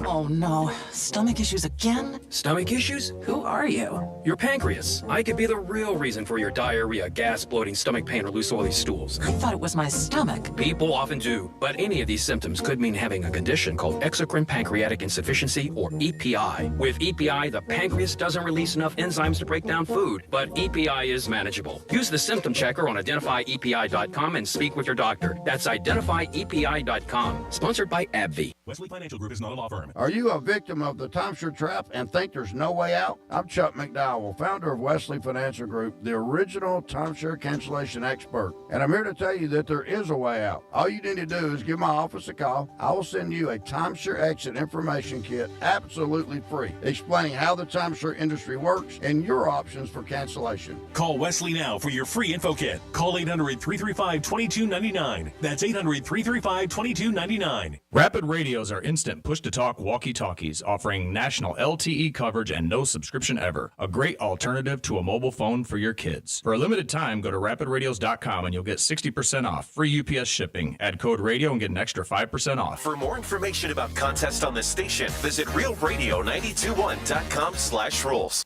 [SPEAKER 3] Oh no, stomach issues again?
[SPEAKER 11] Stomach issues? Who are you? Your pancreas. I could be the real reason for your diarrhea, gas, bloating, stomach pain, or loose oily stools.
[SPEAKER 3] I thought it was my stomach.
[SPEAKER 11] People often do, but any of these symptoms could mean having a condition called exocrine pancreatic insufficiency, or EPI. With EPI, the pancreas doesn't release enough enzymes to break down food, but EPI is manageable. Use the symptom checker on identifyepi.com and speak with your doctor. That's identifyepi.com. Sponsored by AbbVie.
[SPEAKER 4] Wesley Financial Group is not a law firm.
[SPEAKER 8] Are you a victim of the timeshare trap and think there's no way out? I'm Chuck McDowell, founder of Wesley Financial Group, the original timeshare cancellation expert. And I'm here to tell you that there is a way out. All you need to do is give my office a call. I will send you a timeshare exit information kit absolutely free, explaining how the timeshare industry works and your options for cancellation.
[SPEAKER 4] Call Wesley now for your free info kit. Call 800-335-2299. That's 800-335-2299.
[SPEAKER 10] Rapid radios are instant push-to-talk walkie-talkies offering national LTE coverage and no subscription ever. A great alternative to a mobile phone for your kids. For a limited time, go to rapidradios.com and you'll get 60% off. Free UPS shipping. Add code radio and get an extra 5% off.
[SPEAKER 13] For more information about contests on this station, visit realradio921.com/rules.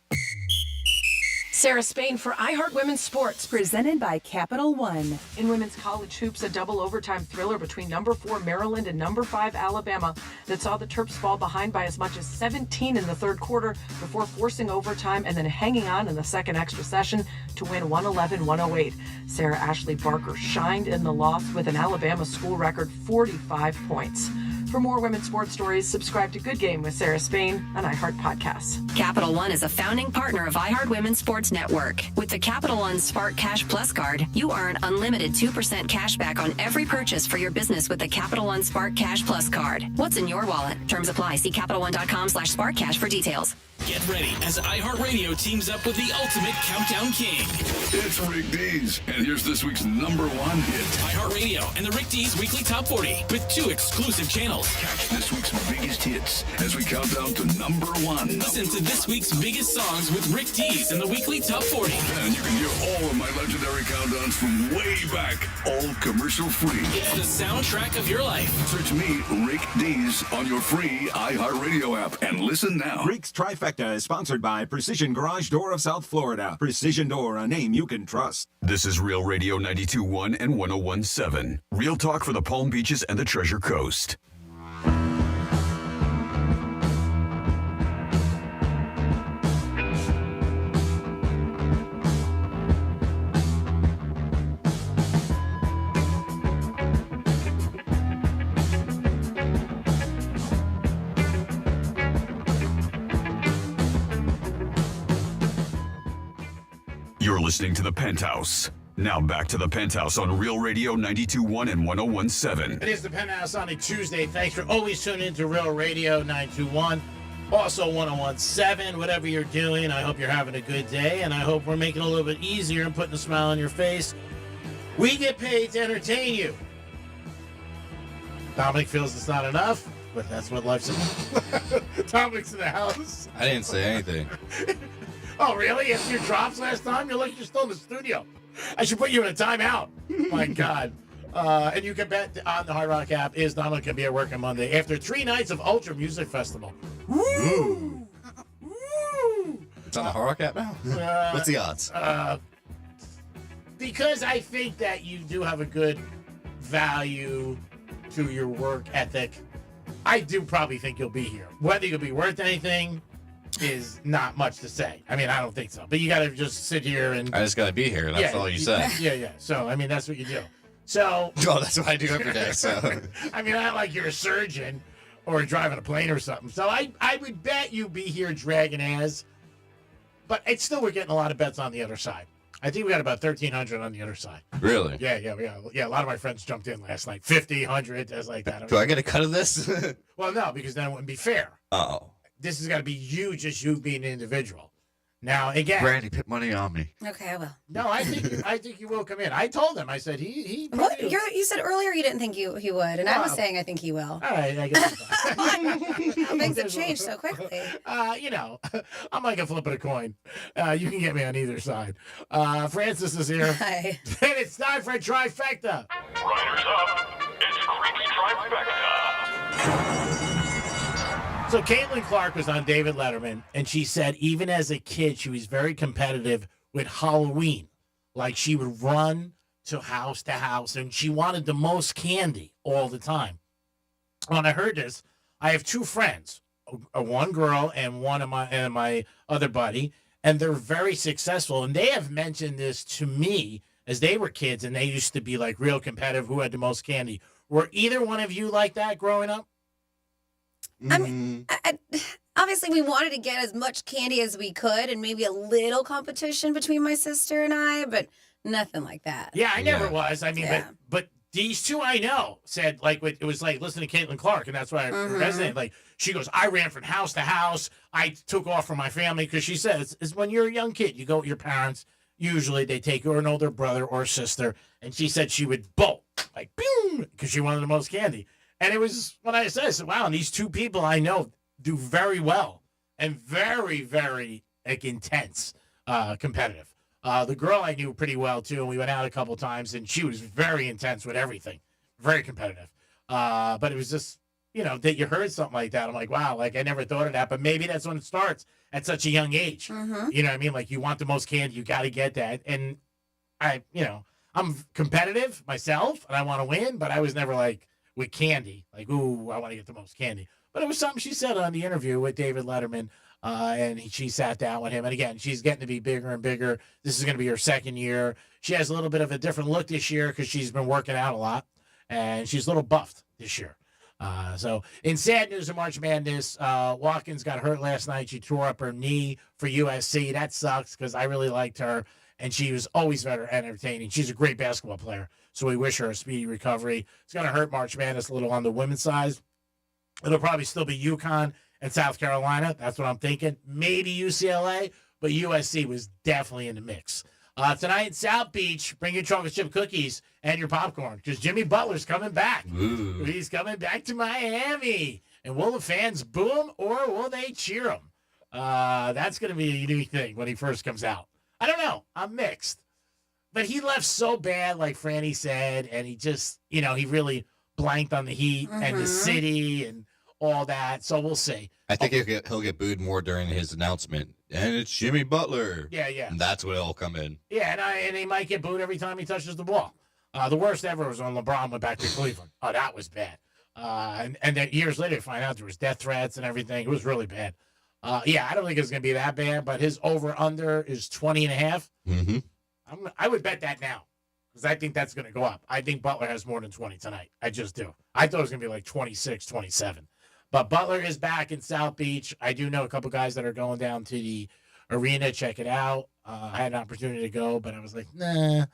[SPEAKER 18] Sarah Spain for iHeart Women's Sports.
[SPEAKER 1] Presented by Capital One.
[SPEAKER 18] In women's college hoops, a double overtime thriller between number 4 Maryland and number 5 Alabama that saw the Terps fall behind by as much as 17 in the third quarter before forcing overtime and then hanging on in the second extra session to win 111-108. Sarah Ashley Barker shined in the loss with an Alabama school record 45 points. For more women's sports stories, subscribe to Good Game with Sarah Spain on iHeart Podcasts.
[SPEAKER 27] Capital One is a founding partner of iHeart Women's Sports Network. With the Capital One Spark Cash Plus card, you earn unlimited 2% cash back on every purchase for your business with the Capital One Spark Cash Plus card. What's in your wallet? Terms apply. See CapitalOne.com/SparkCash for details.
[SPEAKER 28] Get ready as iHeartRadio teams up with the ultimate countdown king.
[SPEAKER 2] It's Rick Dees, and here's this week's #1 hit.
[SPEAKER 28] iHeartRadio and the Rick Dees Weekly Top 40 with 2 exclusive channels.
[SPEAKER 2] Catch this week's biggest hits as we count down to #1.
[SPEAKER 28] Listen to this week's biggest songs with Rick Dees and the Weekly Top 40.
[SPEAKER 2] And you can hear all of my legendary countdowns from way back, all commercial free.
[SPEAKER 28] It's the soundtrack of your life.
[SPEAKER 2] Search me, Rick Dees, on your free iHeartRadio app and listen now.
[SPEAKER 29] Rick's Trifecta is sponsored by Precision Garage Door of South Florida. Precision Door, a name you can trust.
[SPEAKER 2] This is Real Radio 92.1 and 101.7. Real talk for the Palm Beaches and the Treasure Coast. You're listening to The Penthouse. Now back to The Penthouse on Real Radio 92.1 and 101.7.
[SPEAKER 16] It is The Penthouse on a Tuesday. Thanks for always tuning into Real Radio 921. Also 101.7. Whatever you're doing, I hope you're having a good day, and I hope we're making it a little bit easier and putting a smile on your face. We get paid to entertain you. Dominic feels it's not enough, but that's what life's about. Dominic's in the house.
[SPEAKER 5] I didn't say anything.
[SPEAKER 16] Oh, really? After your drops last time? You're like you're still in the studio. I should put you in a timeout. My God. And you can bet on the Hard Rock app is Dominic can be at work on Monday after 3 nights of Ultra Music Festival. Woo! Woo!
[SPEAKER 5] It's on the Hard Rock app now? What's the odds?
[SPEAKER 16] Because I think that you do have a good value to your work ethic, I do probably think you'll be here. Whether you'll be worth anything is not much to say. I mean, I don't think so. But you got to just sit here and...
[SPEAKER 5] I just got to be here. That's all you said.
[SPEAKER 16] Yeah. So, I mean, that's what you do. So...
[SPEAKER 5] Oh, that's what I do every day, so...
[SPEAKER 16] I mean, not like you're a surgeon or driving a plane or something. So I would bet you'd be here dragging ass. But it's still, we're getting a lot of bets on the other side. I think we got about 1,300 on the other side.
[SPEAKER 5] Really?
[SPEAKER 16] Yeah. A lot of my friends jumped in last night. 50, 100, things like that.
[SPEAKER 5] Do I get a cut of this?
[SPEAKER 16] Well, no, because then it wouldn't be fair.
[SPEAKER 5] Uh-oh.
[SPEAKER 16] This has got to be you, just you being an individual. Now, again...
[SPEAKER 5] Brandy, put money on me.
[SPEAKER 6] Okay, I will.
[SPEAKER 16] No, I think you will come in. I told him. I said he
[SPEAKER 6] What? You said earlier you didn't think he would, and I was saying I think he will.
[SPEAKER 16] All right, I guess.
[SPEAKER 6] How things have changed so quickly.
[SPEAKER 16] I'm like a flip of a coin. You can get me on either side. Francis is here.
[SPEAKER 6] Hi.
[SPEAKER 16] And it's time for a trifecta.
[SPEAKER 13] Riders up. It's Rick's Trifecta.
[SPEAKER 16] So So Caitlin Clark was on David Letterman, and she said even as a kid, she was very competitive with Halloween. Like she would run to house, and she wanted the most candy all the time. When I heard this, I have two friends, one girl and one of my other buddy, and they're very successful. And they have mentioned this to me as they were kids, and they used to be like real competitive. Who had the most candy? Were either one of you like that growing up?
[SPEAKER 6] I mean, obviously we wanted to get as much candy as we could, and maybe a little competition between my sister and I, but nothing like that.
[SPEAKER 16] Yeah, I never was. I mean, but these two I know said like it was like listening to Caitlin Clark, and that's why I resonated. Like she goes, I ran from house to house. I took off from my family because she says is when you're a young kid, you go with your parents. Usually they take you or an older brother or sister, and she said she would bolt like boom because she wanted the most candy. And it was when I said, wow, and these two people I know do very well and very, very like intense, competitive. The girl I knew pretty well too, and we went out a couple times, and she was very intense with everything, very competitive. But it was just, that you heard something like that. I'm like, wow, like I never thought of that, but maybe that's when it starts at such a young age. You know what I mean? Like you want the most candy, you got to get that. And I'm competitive myself, and I want to win, but I was never like with candy, like, ooh, I want to get the most candy. But it was something she said on the interview with David Letterman. And she sat down with him. And again, she's getting to be bigger and bigger. This is going to be her second year. She has a little bit of a different look this year because she's been working out a lot. And she's a little buffed this year. So in sad news of March Madness, Watkins got hurt last night. She tore up her knee for USC. That sucks because I really liked her. And she was always very entertaining. She's a great basketball player. So we wish her a speedy recovery. It's going to hurt March Madness a little on the women's side. It'll probably still be UConn and South Carolina. That's what I'm thinking. Maybe UCLA, but USC was definitely in the mix. Tonight in South Beach, bring your chocolate chip cookies and your popcorn because Jimmy Butler's coming back.
[SPEAKER 5] Ooh.
[SPEAKER 16] He's coming back to Miami. And will the fans boo him or will they cheer him? That's going to be a unique thing when he first comes out. I don't know. I'm mixed. But he left so bad, like Franny said, and he just, he really blanked on the Heat and the city and all that. So we'll see.
[SPEAKER 5] I think he'll get booed more during his announcement. And it's Jimmy Butler.
[SPEAKER 16] Yeah.
[SPEAKER 5] And that's when it'll come in.
[SPEAKER 16] Yeah, and he might get booed every time he touches the ball. The worst ever was when LeBron went back to Cleveland. Oh, that was bad. And then years later, you find out there was death threats and everything. It was really bad. I don't think it's going to be that bad, but his over-under is 20.5.
[SPEAKER 5] Mm-hmm.
[SPEAKER 16] I would bet that now because I think that's going to go up. I think Butler has more than 20 tonight. I just do. I thought it was going to be like 26, 27. But Butler is back in South Beach. I do know a couple guys that are going down to the arena, check it out. I had an opportunity to go, but I was like, nah, I'm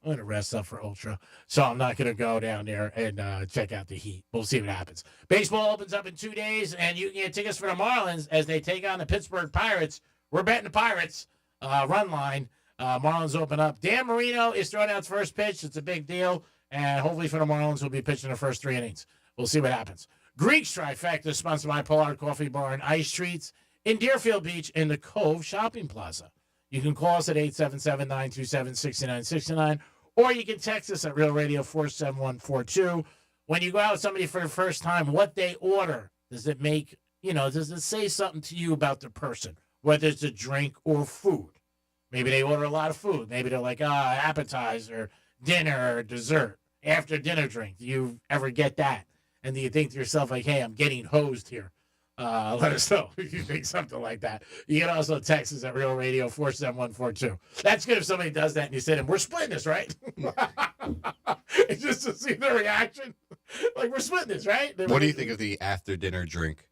[SPEAKER 16] going to rest up for Ultra. So I'm not going to go down there and check out the Heat. We'll see what happens. Baseball opens up in 2 days, and you can get tickets for the Marlins as they take on the Pittsburgh Pirates. We're betting the Pirates run line. Marlins open up. Dan Marino is throwing out his first pitch. It's a big deal. And hopefully for the Marlins, he'll be pitching the first 3 innings. We'll see what happens. Greek's Trifecta is sponsored by Pollard Coffee Bar and Ice Treats in Deerfield Beach in the Cove Shopping Plaza. You can call us at 877-927-6969, or you can text us at Real Radio 47142. When you go out with somebody for the first time, what they order, does it make, does it say something to you about the person, whether it's a drink or food? Maybe they order a lot of food. Maybe they're like, appetizer, dinner, or dessert, after dinner drink. Do you ever get that? And do you think to yourself, like, hey, I'm getting hosed here? Let us know if you think something like that. You can also text us at Real Radio 47142. That's good if somebody does that and you say to them, we're splitting this, right? It's just to see their reaction. Like, we're splitting this, right?
[SPEAKER 5] What do you think of the after-dinner drink?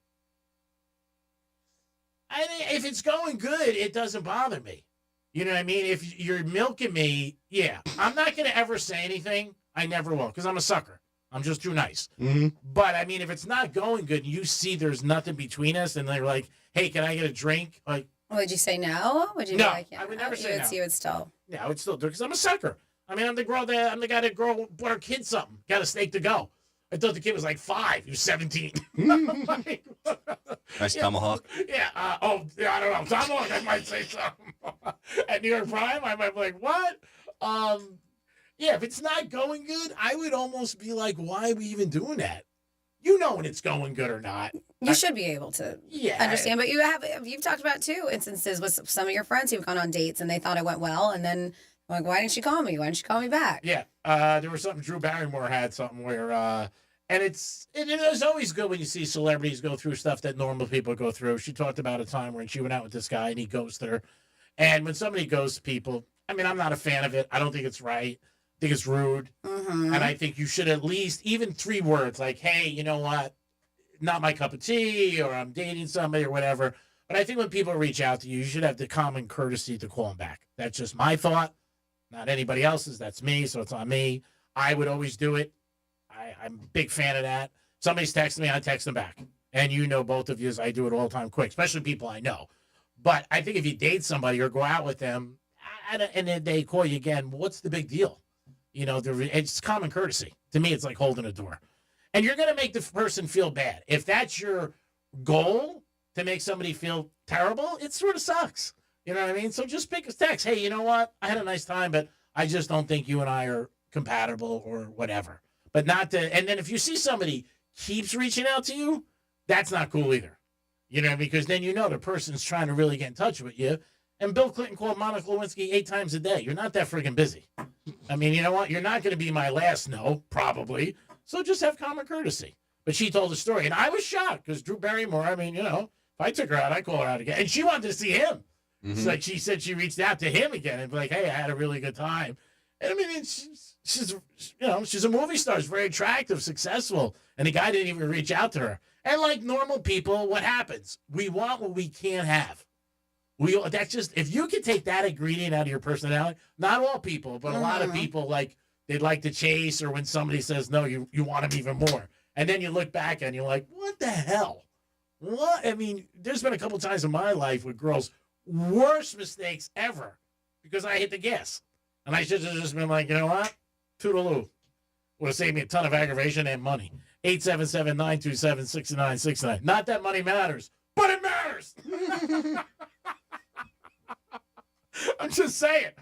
[SPEAKER 16] I think if it's going good, it doesn't bother me. You know what I mean? If you're milking me, yeah. I'm not going to ever say anything. I never will because I'm a sucker. I'm just too nice.
[SPEAKER 5] Mm-hmm.
[SPEAKER 16] But, I mean, if it's not going good and you see there's nothing between us and they're like, hey, can I get a drink? Like,
[SPEAKER 6] would you say no? Would you
[SPEAKER 16] no,
[SPEAKER 6] be like, yeah,
[SPEAKER 16] I would never say no.
[SPEAKER 6] You would still.
[SPEAKER 16] Yeah, I would still do it because I'm a sucker. I mean, I'm the guy that bought her kid something. Got a steak to go. I thought the kid was like 5. He was 17. Like,
[SPEAKER 5] nice tomahawk.
[SPEAKER 16] Yeah. I don't know. Tomahawk, I might say something. At New York Prime, I might be like, what? Yeah, if it's not going good, I would almost be like, why are we even doing that? you know when it's going good or not.
[SPEAKER 6] You should be able to
[SPEAKER 16] Yeah.
[SPEAKER 6] understand, but you've talked about two instances with some of your friends who've gone on dates and they thought it went well, and then like, why didn't she call me? Why didn't she call me back?
[SPEAKER 16] Yeah, there was something. Drew Barrymore had something where, and it's always good when you see celebrities go through stuff that normal people go through. She talked about a time when she went out with this guy and he ghosted her, and when somebody ghosts people, I mean, I'm not a fan of it. I don't think it's right. I think it's rude, and I think you should at least even 3 words like, "Hey, you know what? Not my cup of tea," or "I'm dating somebody," or whatever. But I think when people reach out to you, you should have the common courtesy to call them back. That's just my thought. Not anybody else's. That's me, so it's on me. I would always do it. I'm a big fan of that. Somebody's texting me, I text them back. And you know, both of you, I do it all the time quick, especially people I know. But I think if you date somebody or go out with them, and then they call you again, what's the big deal? You know, it's common courtesy. To me, it's like holding a door. And you're going to make the person feel bad. If that's your goal, to make somebody feel terrible, it sort of sucks. You know what I mean? So just pick a text. Hey, you know what? I had a nice time, but I just don't think you and I are compatible or whatever. But not to, and then if you see somebody keeps reaching out to you, that's not cool either. You know, because then you know the person's trying to really get in touch with you. And Bill Clinton called Monica Lewinsky 8 times a day. You're not that friggin' busy. I mean, you know what? You're not going to be my last no, probably. So just have common courtesy. But she told the story. And I was shocked because Drew Barrymore, I mean, you know, if I took her out, I'd call her out again. And she wanted to see him. It's like she said she reached out to him again and be like, hey, I had a really good time. And I mean, she's you know, she's a movie star. She's very attractive, successful. And the guy didn't even reach out to her. And like normal people, what happens? We want what we can't have. That's just, if you can take that ingredient out of your personality, not all people, but a lot of people, like, they'd like to chase, or when somebody says no, you want them even more. And then you look back and you're like, what the hell? What? I mean, there's been a couple times in my life with girls, worst mistakes ever, because I hit the gas. And I should have just been like, you know what? Toodaloo. Would have saved me a ton of aggravation and money. 877-927-6969. Not that money matters, but it matters. I'm just saying.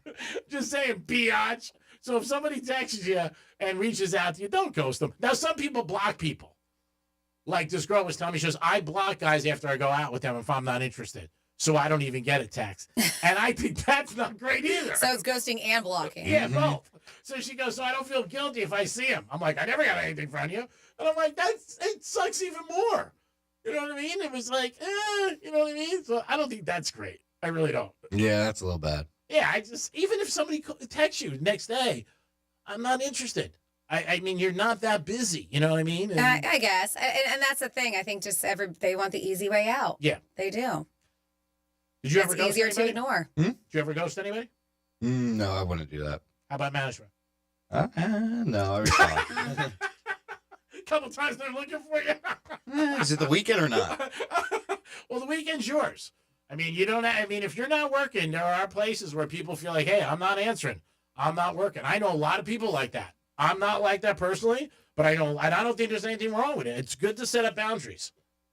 [SPEAKER 16] Just saying, biatch. So if somebody texts you and reaches out to you, don't ghost them. Now, some people block people. Like this girl was telling me, she goes, I block guys after I go out with them if I'm not interested. So I don't even get a text. And I think that's not great either.
[SPEAKER 6] So it's ghosting and blocking.
[SPEAKER 16] Yeah, both. So she goes, so I don't feel guilty if I see him. I'm like, I never got anything from you. And I'm like, it sucks even more. You know what I mean? It was like, you know what I mean? So I don't think that's great. I really don't.
[SPEAKER 5] Yeah, that's a little bad.
[SPEAKER 16] Yeah, even if somebody texts you next day, I'm not interested. I mean, you're not that busy. You know what I mean? And,
[SPEAKER 6] I guess. And that's the thing. I think just they want the easy way out.
[SPEAKER 16] Yeah.
[SPEAKER 6] They do.
[SPEAKER 16] Did you
[SPEAKER 6] it's
[SPEAKER 16] ever ghost
[SPEAKER 6] easier
[SPEAKER 16] anybody?
[SPEAKER 6] to ignore.
[SPEAKER 16] Did you ever ghost anybody?
[SPEAKER 5] No, I wouldn't do that.
[SPEAKER 16] How about management?
[SPEAKER 5] No, I recall.
[SPEAKER 16] A couple times they're looking for you.
[SPEAKER 5] Is it the weekend or not?
[SPEAKER 16] Well, the weekend's yours. I mean, if you're not working, there are places where people feel like, hey, I'm not answering. I'm not working. I know a lot of people like that. I'm not like that personally, but I don't think there's anything wrong with it. It's good to set up boundaries.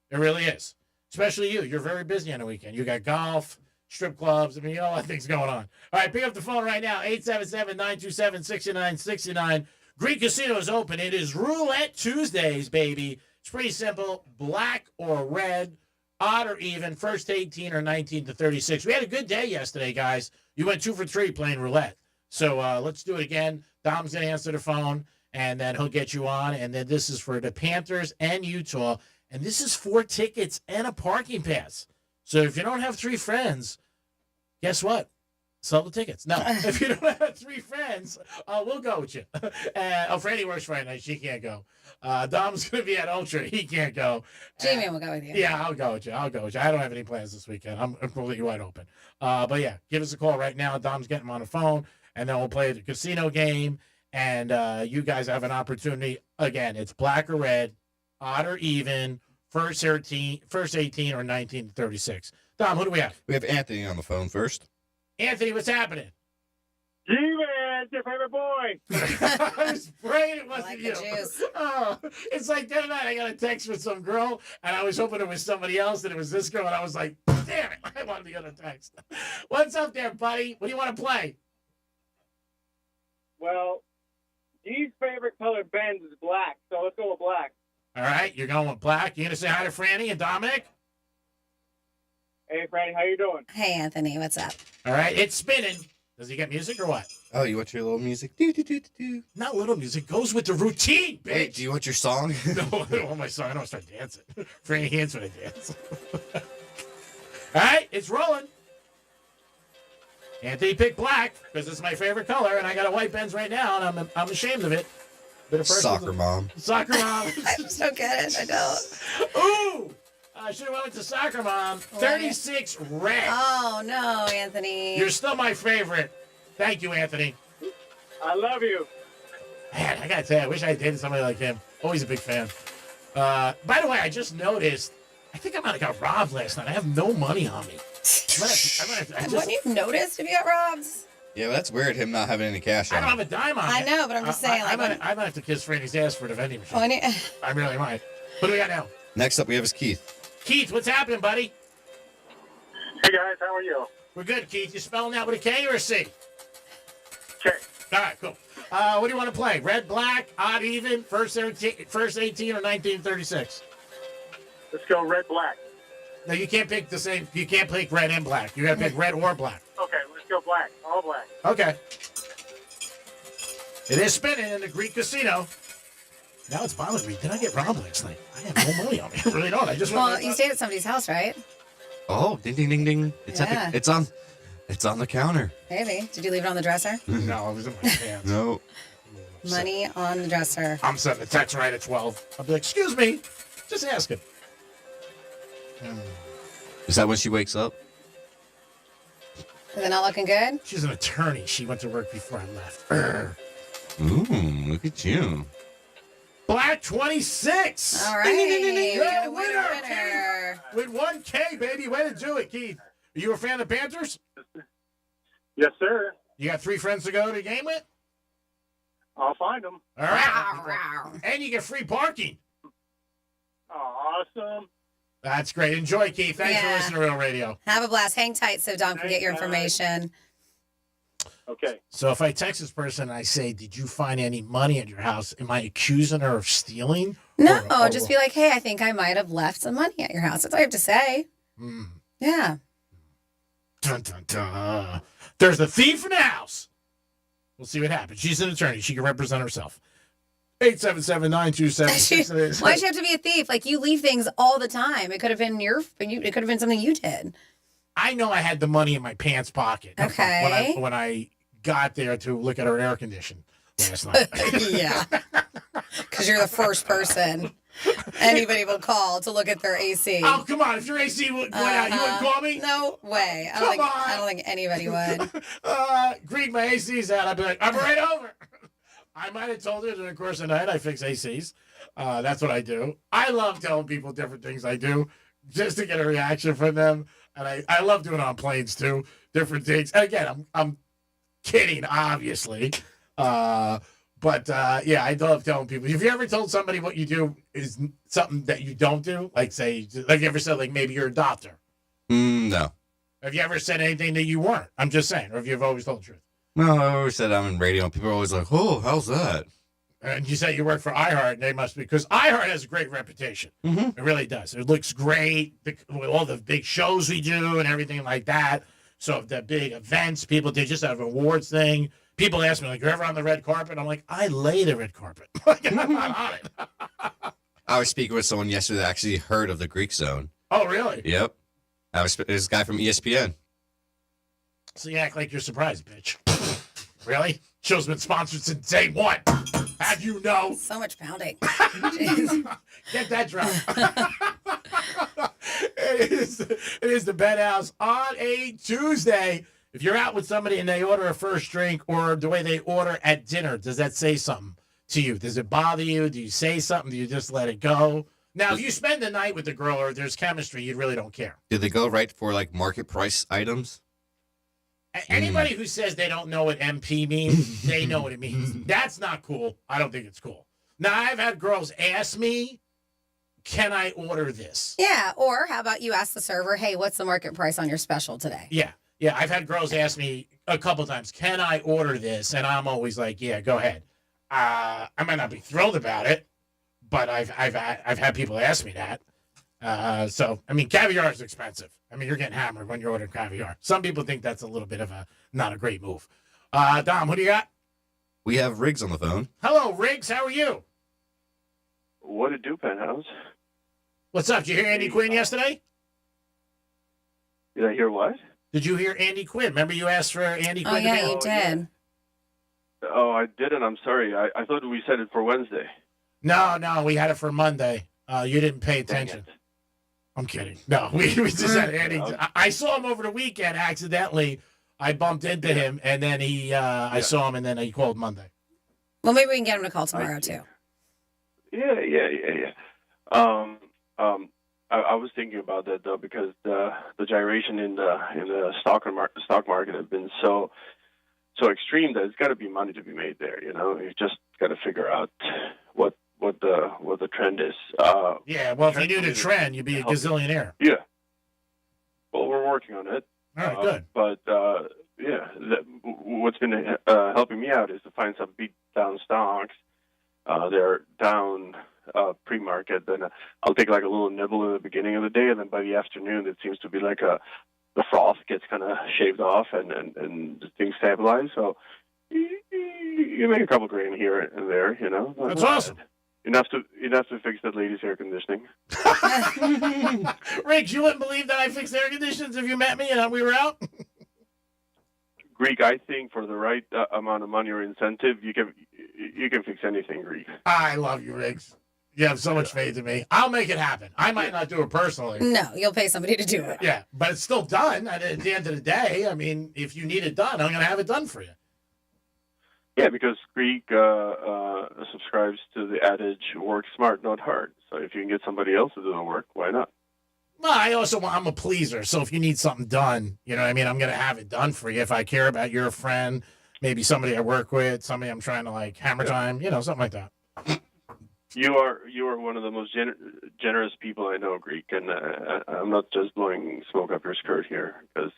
[SPEAKER 16] It really is. Especially you. You're very busy on the weekend. You got golf, strip clubs. I mean, you know, a lot of things going on. All right, pick up the phone right now, 877-927-6969. Greek Casino is open. It is Roulette Tuesdays, baby. It's pretty simple. Black or red, odd or even, first to 18 or 19 to 36. We had a good day yesterday, guys. You went 2 for 3 playing roulette. So let's do it again. Dom's going to answer the phone, and then he'll get you on. And then this is for the Panthers and Utah. And this is 4 tickets and a parking pass. So if you don't have 3 friends, guess what? Sell the tickets. No, if you don't have 3 friends, we'll go with you. Franny works Friday night. She can't go. Dom's going to be at Ultra. He can't go.
[SPEAKER 6] J-Man will go with you.
[SPEAKER 16] Yeah, I'll go with you. I don't have any plans this weekend. I'm completely wide open. But yeah, give us a call right now. Dom's getting him on the phone, and then we'll play the casino game. And you guys have an opportunity. Again, it's black or red, odd or even, first 18 or 19 to 36. Dom, who do we have?
[SPEAKER 5] We have Anthony on the phone first.
[SPEAKER 16] Anthony, what's happening?
[SPEAKER 7] G-Man, it's your favorite boy.
[SPEAKER 16] I was praying it wasn't
[SPEAKER 6] like
[SPEAKER 16] you.
[SPEAKER 6] the juice.
[SPEAKER 16] Oh, it's like the other night I got a text from some girl, and I was hoping it was somebody else, and it was this girl, and I was like, damn it, I wanted to get a text. What's up there, buddy? What do you want to play?
[SPEAKER 7] Well, G's favorite color, Ben's, is black, so let's go with black.
[SPEAKER 9] All right, you're going with black. You going to say hi to Franny and Dominic?
[SPEAKER 7] Hey, Franny, how you doing?
[SPEAKER 6] Hey, Anthony, what's up?
[SPEAKER 9] All right, it's spinning. Does he get music or what?
[SPEAKER 5] Oh, you want your little music? Do, do, do, do, do.
[SPEAKER 9] Not little music. Goes with the routine, bitch.
[SPEAKER 5] Wait, do you want your song?
[SPEAKER 9] No, I don't want my song. I don't start dancing. Franny hands when I dance. All right, it's rolling. Anthony picked black because it's my favorite color, and I got a white Benz right now, and I'm ashamed of it. But at first
[SPEAKER 5] Soccer mom.
[SPEAKER 9] Soccer mom.
[SPEAKER 6] I just don't get it. I don't.
[SPEAKER 9] Ooh! I should have went with the soccer mom. 36 red.
[SPEAKER 6] Oh, no, Anthony.
[SPEAKER 9] You're still my favorite. Thank you, Anthony.
[SPEAKER 7] I love you.
[SPEAKER 9] Man, I got to tell you, I wish I dated somebody like him. Always a big fan. By the way, I just noticed, I think I might have got robbed last night. I have no money on me.
[SPEAKER 6] Wouldn't you notice if you got robbed?
[SPEAKER 5] Yeah, but that's weird, him not having any cash on
[SPEAKER 9] I don't have a dime on
[SPEAKER 6] I
[SPEAKER 9] me.
[SPEAKER 6] know, but I'm just saying.
[SPEAKER 9] I might have to kiss Franny's ass for the vending machine.
[SPEAKER 6] Oh, I need-
[SPEAKER 9] I really might. What do we got now?
[SPEAKER 5] Next up, we have is Keith.
[SPEAKER 9] Keith, what's happening, buddy?
[SPEAKER 7] Hey, guys, how are you?
[SPEAKER 9] We're good, Keith. You spelling that with a K or a C?
[SPEAKER 7] K.
[SPEAKER 9] All right, cool. What do you want to play? Red, black, odd, even, first 18 or 1936?
[SPEAKER 7] Let's go red, black.
[SPEAKER 9] No, you can't pick the same. You can't pick red and black. You got to pick red or black.
[SPEAKER 7] Okay, let's go black. All black.
[SPEAKER 9] Okay. It is spinning in the Greek casino. Now it's bothering me. Did I get robbed last night? I have no money on me. I really don't. I just
[SPEAKER 6] Well, you stayed at somebody's house, right?
[SPEAKER 5] Oh, ding, ding, ding, ding. It's
[SPEAKER 6] Yeah.
[SPEAKER 5] it's on the counter.
[SPEAKER 6] Maybe. Did you leave it on the dresser?
[SPEAKER 9] No, it was in my pants.
[SPEAKER 5] No.
[SPEAKER 6] Money on the dresser.
[SPEAKER 9] I'm sending a text right at 12. I'll be like, excuse me. Just ask him.
[SPEAKER 5] Is that when she wakes up?
[SPEAKER 6] Is it not looking good?
[SPEAKER 9] She's an attorney. She went to work before I left.
[SPEAKER 5] Ooh, look at you.
[SPEAKER 9] Black 26.
[SPEAKER 6] All right.
[SPEAKER 9] Ding, ding, ding, ding, ding.
[SPEAKER 6] You're
[SPEAKER 9] You're
[SPEAKER 6] a
[SPEAKER 9] a winner,
[SPEAKER 6] winner.
[SPEAKER 9] Keith. With 1K, baby. Way to do it, Keith. Are you a fan of Panthers?
[SPEAKER 7] Yes, sir.
[SPEAKER 9] You got 3 friends to go to the game with?
[SPEAKER 7] I'll find them.
[SPEAKER 9] All right. And you get free parking.
[SPEAKER 7] Awesome.
[SPEAKER 9] That's great. Enjoy, Keith. Thanks for listening to Real Radio.
[SPEAKER 6] Have a blast. Hang tight so Don can get your information.
[SPEAKER 7] Okay.
[SPEAKER 9] So if I text this person and I say, did you find any money at your house? Am I accusing her of stealing?
[SPEAKER 6] No,
[SPEAKER 9] Or-
[SPEAKER 6] just be like, hey, I think I might have left some money at your house. That's all you have to say. Yeah.
[SPEAKER 9] Dun, dun, dun. There's a thief in the house. We'll see what happens. She's an attorney. She can represent herself. 877-927-6887.
[SPEAKER 6] Why'd you have to be a thief? Like, you leave things all the time. It could have been it could have been something you did.
[SPEAKER 9] I know I had the money in my pants pocket.
[SPEAKER 6] Okay.
[SPEAKER 9] When I got there to look at her air condition last night.
[SPEAKER 6] Yeah. Because you're the first person anybody will call to look at their AC.
[SPEAKER 9] Oh, come on. If your AC went out, you wouldn't call me?
[SPEAKER 6] No way. I don't think anybody would.
[SPEAKER 9] Greek, my AC's out. I'd be like, I'm right over. I might have told her during the course of the night I fix ACs. That's what I do. I love telling people different things I do just to get a reaction from them. And I love doing it on planes too. Different things. And again, I'm kidding, obviously. But yeah, I love telling people. If you ever told somebody what you do is something that you don't do, like say, have you ever said like maybe you're a doctor?
[SPEAKER 5] No.
[SPEAKER 9] Have you ever said anything that you weren't? I'm just saying. Or have you always told the truth?
[SPEAKER 5] No, I always said I'm in radio, and people are always like, oh, how's that?
[SPEAKER 9] And you say you work for iHeart, and they must be, because iHeart has a great reputation. It really does. It looks great, with all the big shows we do and everything like that. So the big events, people, they just have an awards thing. People ask me, like, you're ever on the red carpet? I'm like, I lay the red carpet. I'm not on it.
[SPEAKER 5] I was speaking with someone yesterday that actually heard of the Greek Zone.
[SPEAKER 9] Oh, really?
[SPEAKER 5] Yep. This guy from ESPN.
[SPEAKER 9] So you act like you're surprised, bitch. Really? Show's been sponsored since day one. Have you know?
[SPEAKER 6] So much pounding.
[SPEAKER 9] Get that drop. It is the Penthouse on a Tuesday. If you're out with somebody and they order a first drink or the way they order at dinner, does that say something to you? Does it bother you? Do you say something? Do you just let it go? Now, if you spend the night with the girl or there's chemistry, you really don't care.
[SPEAKER 5] Did they go right for like market price items?
[SPEAKER 9] Anybody who says they don't know what MP means, they know what it means. That's not cool. I don't think it's cool. Now, I've had girls ask me, can I order this?
[SPEAKER 6] Yeah. Or how about you ask the server, hey, what's the market price on your special today?
[SPEAKER 9] Yeah. Yeah. I've had girls ask me a couple times, can I order this? And I'm always like, yeah, go ahead. I might not be thrilled about it, but I've had people ask me that. So I mean, caviar is expensive. I mean, you're getting hammered when you're ordering caviar. Some people think that's a little bit of a not a great move. Dom, who do you got?
[SPEAKER 5] We have Riggs on the phone.
[SPEAKER 9] Hello, Riggs. How are you?
[SPEAKER 12] What it do, Penthouse?
[SPEAKER 9] What's up? Did you hear Andy Quinn yesterday?
[SPEAKER 12] Did I hear what?
[SPEAKER 9] Did you hear Andy Quinn? Remember you asked for Andy Quinn?
[SPEAKER 6] Oh, yeah, you did.
[SPEAKER 12] Oh, I didn't. I'm sorry. I thought we said it for Wednesday.
[SPEAKER 9] No, we had it for Monday. You didn't pay attention. I'm kidding. No, we just had Andy. I saw him over the weekend accidentally. I bumped into him, and then I saw him, and then he called Monday.
[SPEAKER 6] Well, maybe we can get him to call tomorrow, too.
[SPEAKER 12] Yeah. I was thinking about that though, because the gyration in the stock market has been so extreme that it's got to be money to be made there. You know, you just got to figure out what the trend is.
[SPEAKER 9] Yeah, well, if you knew the trend, you'd be a gazillionaire.
[SPEAKER 12] Yeah. Well, we're working on it.
[SPEAKER 9] All right, good.
[SPEAKER 12] But what's been helping me out is to find some beat down stocks. They're down pre-market. Then I'll take like a little nibble in the beginning of the day, and then by the afternoon, it seems to be like the froth gets kind of shaved off, and things stabilize. So you make a couple grand here and there. You know,
[SPEAKER 9] that's awesome.
[SPEAKER 12] Enough to fix that lady's air conditioning.
[SPEAKER 9] Riggs, you wouldn't believe that I fixed air conditions if you met me and we were out.
[SPEAKER 12] Greek, I think for the right amount of money or incentive, you can fix anything, Greek.
[SPEAKER 9] I love you, Riggs. You have so much faith in me. I'll make it happen. I might not do it personally.
[SPEAKER 6] No, you'll pay somebody to do it.
[SPEAKER 9] Yeah, but it's still done. At the end of the day, I mean, if you need it done, I'm going to have it done for you.
[SPEAKER 12] Yeah, because Greek subscribes to the adage, work smart, not hard. So if you can get somebody else to do the work, why not?
[SPEAKER 9] Well, I'm a pleaser. So if you need something done, you know what I mean? I'm going to have it done for you. If I care about your friend, maybe somebody I work with, somebody I'm trying to like hammer time, you know, something like that.
[SPEAKER 12] You are one of the most generous people I know, Greek, and I'm not just blowing smoke up your skirt here, because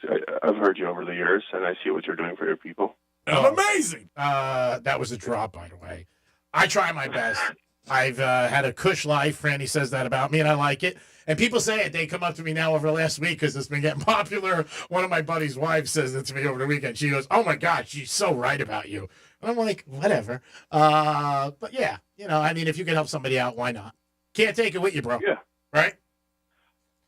[SPEAKER 12] I've heard you over the years, and I see what you're doing for your people.
[SPEAKER 9] Oh, amazing! That was a drop, by the way. I try my best. I've had a cush life. Franny says that about me, and I like it. And people say it. They come up to me now over the last week because it's been getting popular. One of my buddy's wives says it to me over the weekend. She goes, "Oh my God, she's so right about you." And I'm like, whatever. But yeah, you know, I mean, if you can help somebody out, why not? Can't take it with you, bro.
[SPEAKER 12] Yeah.
[SPEAKER 9] Right?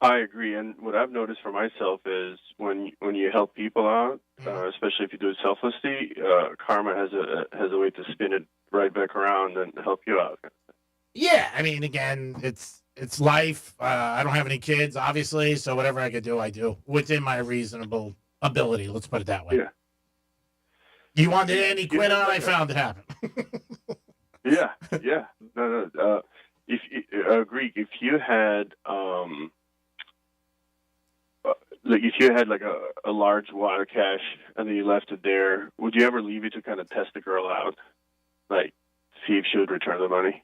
[SPEAKER 12] I agree. And what I've noticed for myself is when you help people out, especially if you do it selflessly, karma has a way to spin it right back around and help you out.
[SPEAKER 9] Yeah, I mean, again, it's life. I don't have any kids, obviously, so whatever I could do, I do within my reasonable ability. Let's put it that way.
[SPEAKER 12] Yeah.
[SPEAKER 9] You wanted Andy Quinn on? I found it happen.
[SPEAKER 12] Yeah. No. Greek, if you had like a large wad of cash and then you left it there, would you ever leave it to kind of test the girl out, like see if she would return the money?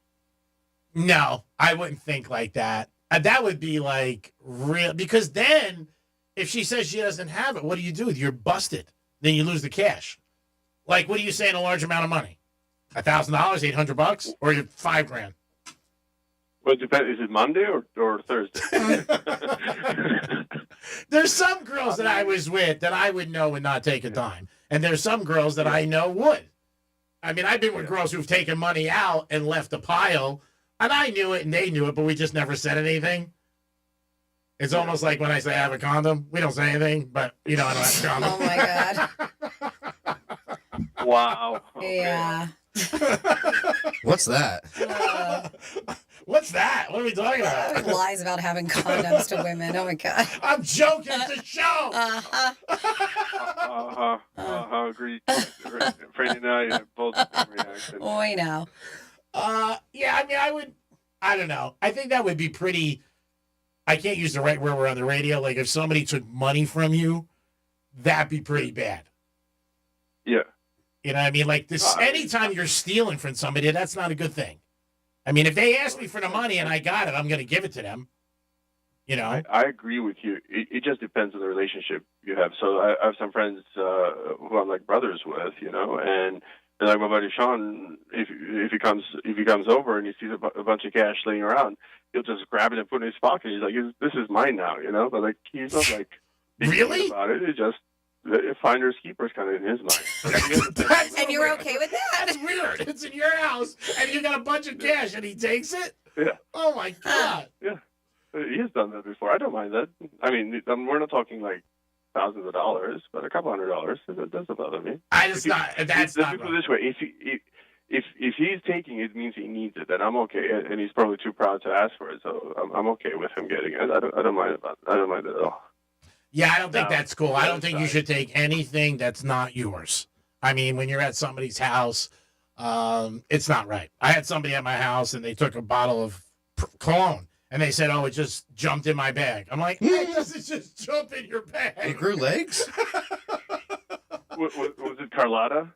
[SPEAKER 9] No, I wouldn't think like that. That would be like real, because then if she says she doesn't have it, what do you do? You're busted. Then you lose the cash. Like, what are you saying? A large amount of money, $1,000, $800, or $5,000?
[SPEAKER 12] Well, it depends. Is it Monday or Thursday?
[SPEAKER 9] There's some girls that I was with that I would know would not take a dime, and there's some girls that I know would. I mean, I've been with girls who've taken money out and left a pile, and I knew it and they knew it, but we just never said anything. It's almost like when I say I have a condom, we don't say anything, but you know I don't have a condom.
[SPEAKER 6] Oh my God.
[SPEAKER 12] Wow. Okay.
[SPEAKER 6] Yeah.
[SPEAKER 5] What's that?
[SPEAKER 9] What's that? What are we talking about?
[SPEAKER 6] Lies about having condoms to women. Oh my God.
[SPEAKER 9] I'm joking. It's a show.
[SPEAKER 12] Greek. Franny and I have both the same reaction.
[SPEAKER 6] Oh, I know.
[SPEAKER 9] Yeah, I mean, I don't know. I think that would be pretty, I can't use the right word, we're on the radio. Like, if somebody took money from you, that'd be pretty bad.
[SPEAKER 12] Yeah.
[SPEAKER 9] You know what I mean? Like, this, anytime you're stealing from somebody, that's not a good thing. I mean, if they ask me for the money and I got it, I'm going to give it to them. You know?
[SPEAKER 12] I agree with you. It just depends on the relationship you have. So I have some friends who I'm like brothers with, you know, and And like my buddy Sean, if he comes over and he sees a bunch of cash laying around, he'll just grab it and put it in his pocket. He's like, "This is mine now," you know. But like he's not like
[SPEAKER 9] really
[SPEAKER 12] about it. It's just finders keepers kind of in his mind.
[SPEAKER 6] And you're okay with that?
[SPEAKER 9] That's weird. It's in your house, and you got a bunch of cash, and he takes it.
[SPEAKER 12] Yeah.
[SPEAKER 9] Oh my God.
[SPEAKER 12] Yeah. He has done that before. I don't mind that. I mean, we're not talking like thousands of dollars, but a couple $100. That doesn't bother me.
[SPEAKER 9] That's not right.
[SPEAKER 12] This way. If he's taking it, means he needs it, then I'm okay. And he's probably too proud to ask for it, so I'm okay with him getting it. I don't mind it at all.
[SPEAKER 9] Yeah, I don't think that's cool. I don't think you should take anything that's not yours. I mean, when you're at somebody's house, it's not right. I had somebody at my house, and they took a bottle of cologne. And they said, "Oh, it just jumped in my bag." I'm like, "It doesn't just jump in your bag."
[SPEAKER 5] It grew legs?
[SPEAKER 12] Was it Carlotta?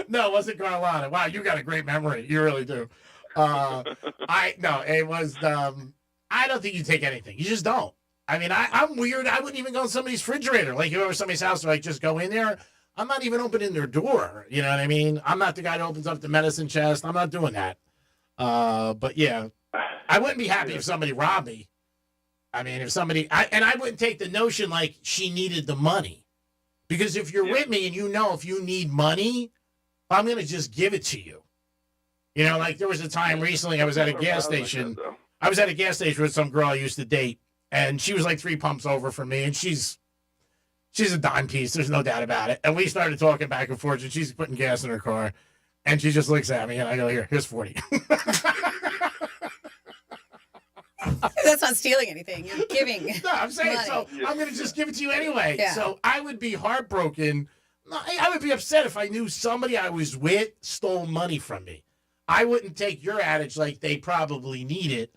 [SPEAKER 9] No, it wasn't Carlotta. Wow, you got a great memory. You really do. It was. I don't think you take anything. You just don't. I mean, I'm weird. I wouldn't even go in somebody's refrigerator. Like, you go to somebody's house, like, just go in there. I'm not even opening their door. You know what I mean? I'm not the guy that opens up the medicine chest. I'm not doing that. But yeah. I wouldn't be happy if somebody robbed me. I mean, if somebody... I wouldn't take the notion like she needed the money. Because if you're with me and you know if you need money, I'm going to just give it to you. You know, like there was a time recently I was at a gas station. I was at a gas station with some girl I used to date. And she was like 3 pumps over from me. And she's a dime piece. There's no doubt about it. And we started talking back and forth. And she's putting gas in her car. And she just looks at me. And I go, here's 40.
[SPEAKER 6] That's not stealing anything. You're giving.
[SPEAKER 9] No, I'm saying
[SPEAKER 6] money.
[SPEAKER 9] so. I'm going to just give it to you anyway.
[SPEAKER 6] Yeah.
[SPEAKER 9] So I would be heartbroken. I would be upset if I knew somebody I was with stole money from me. I wouldn't take your adage like they probably need it,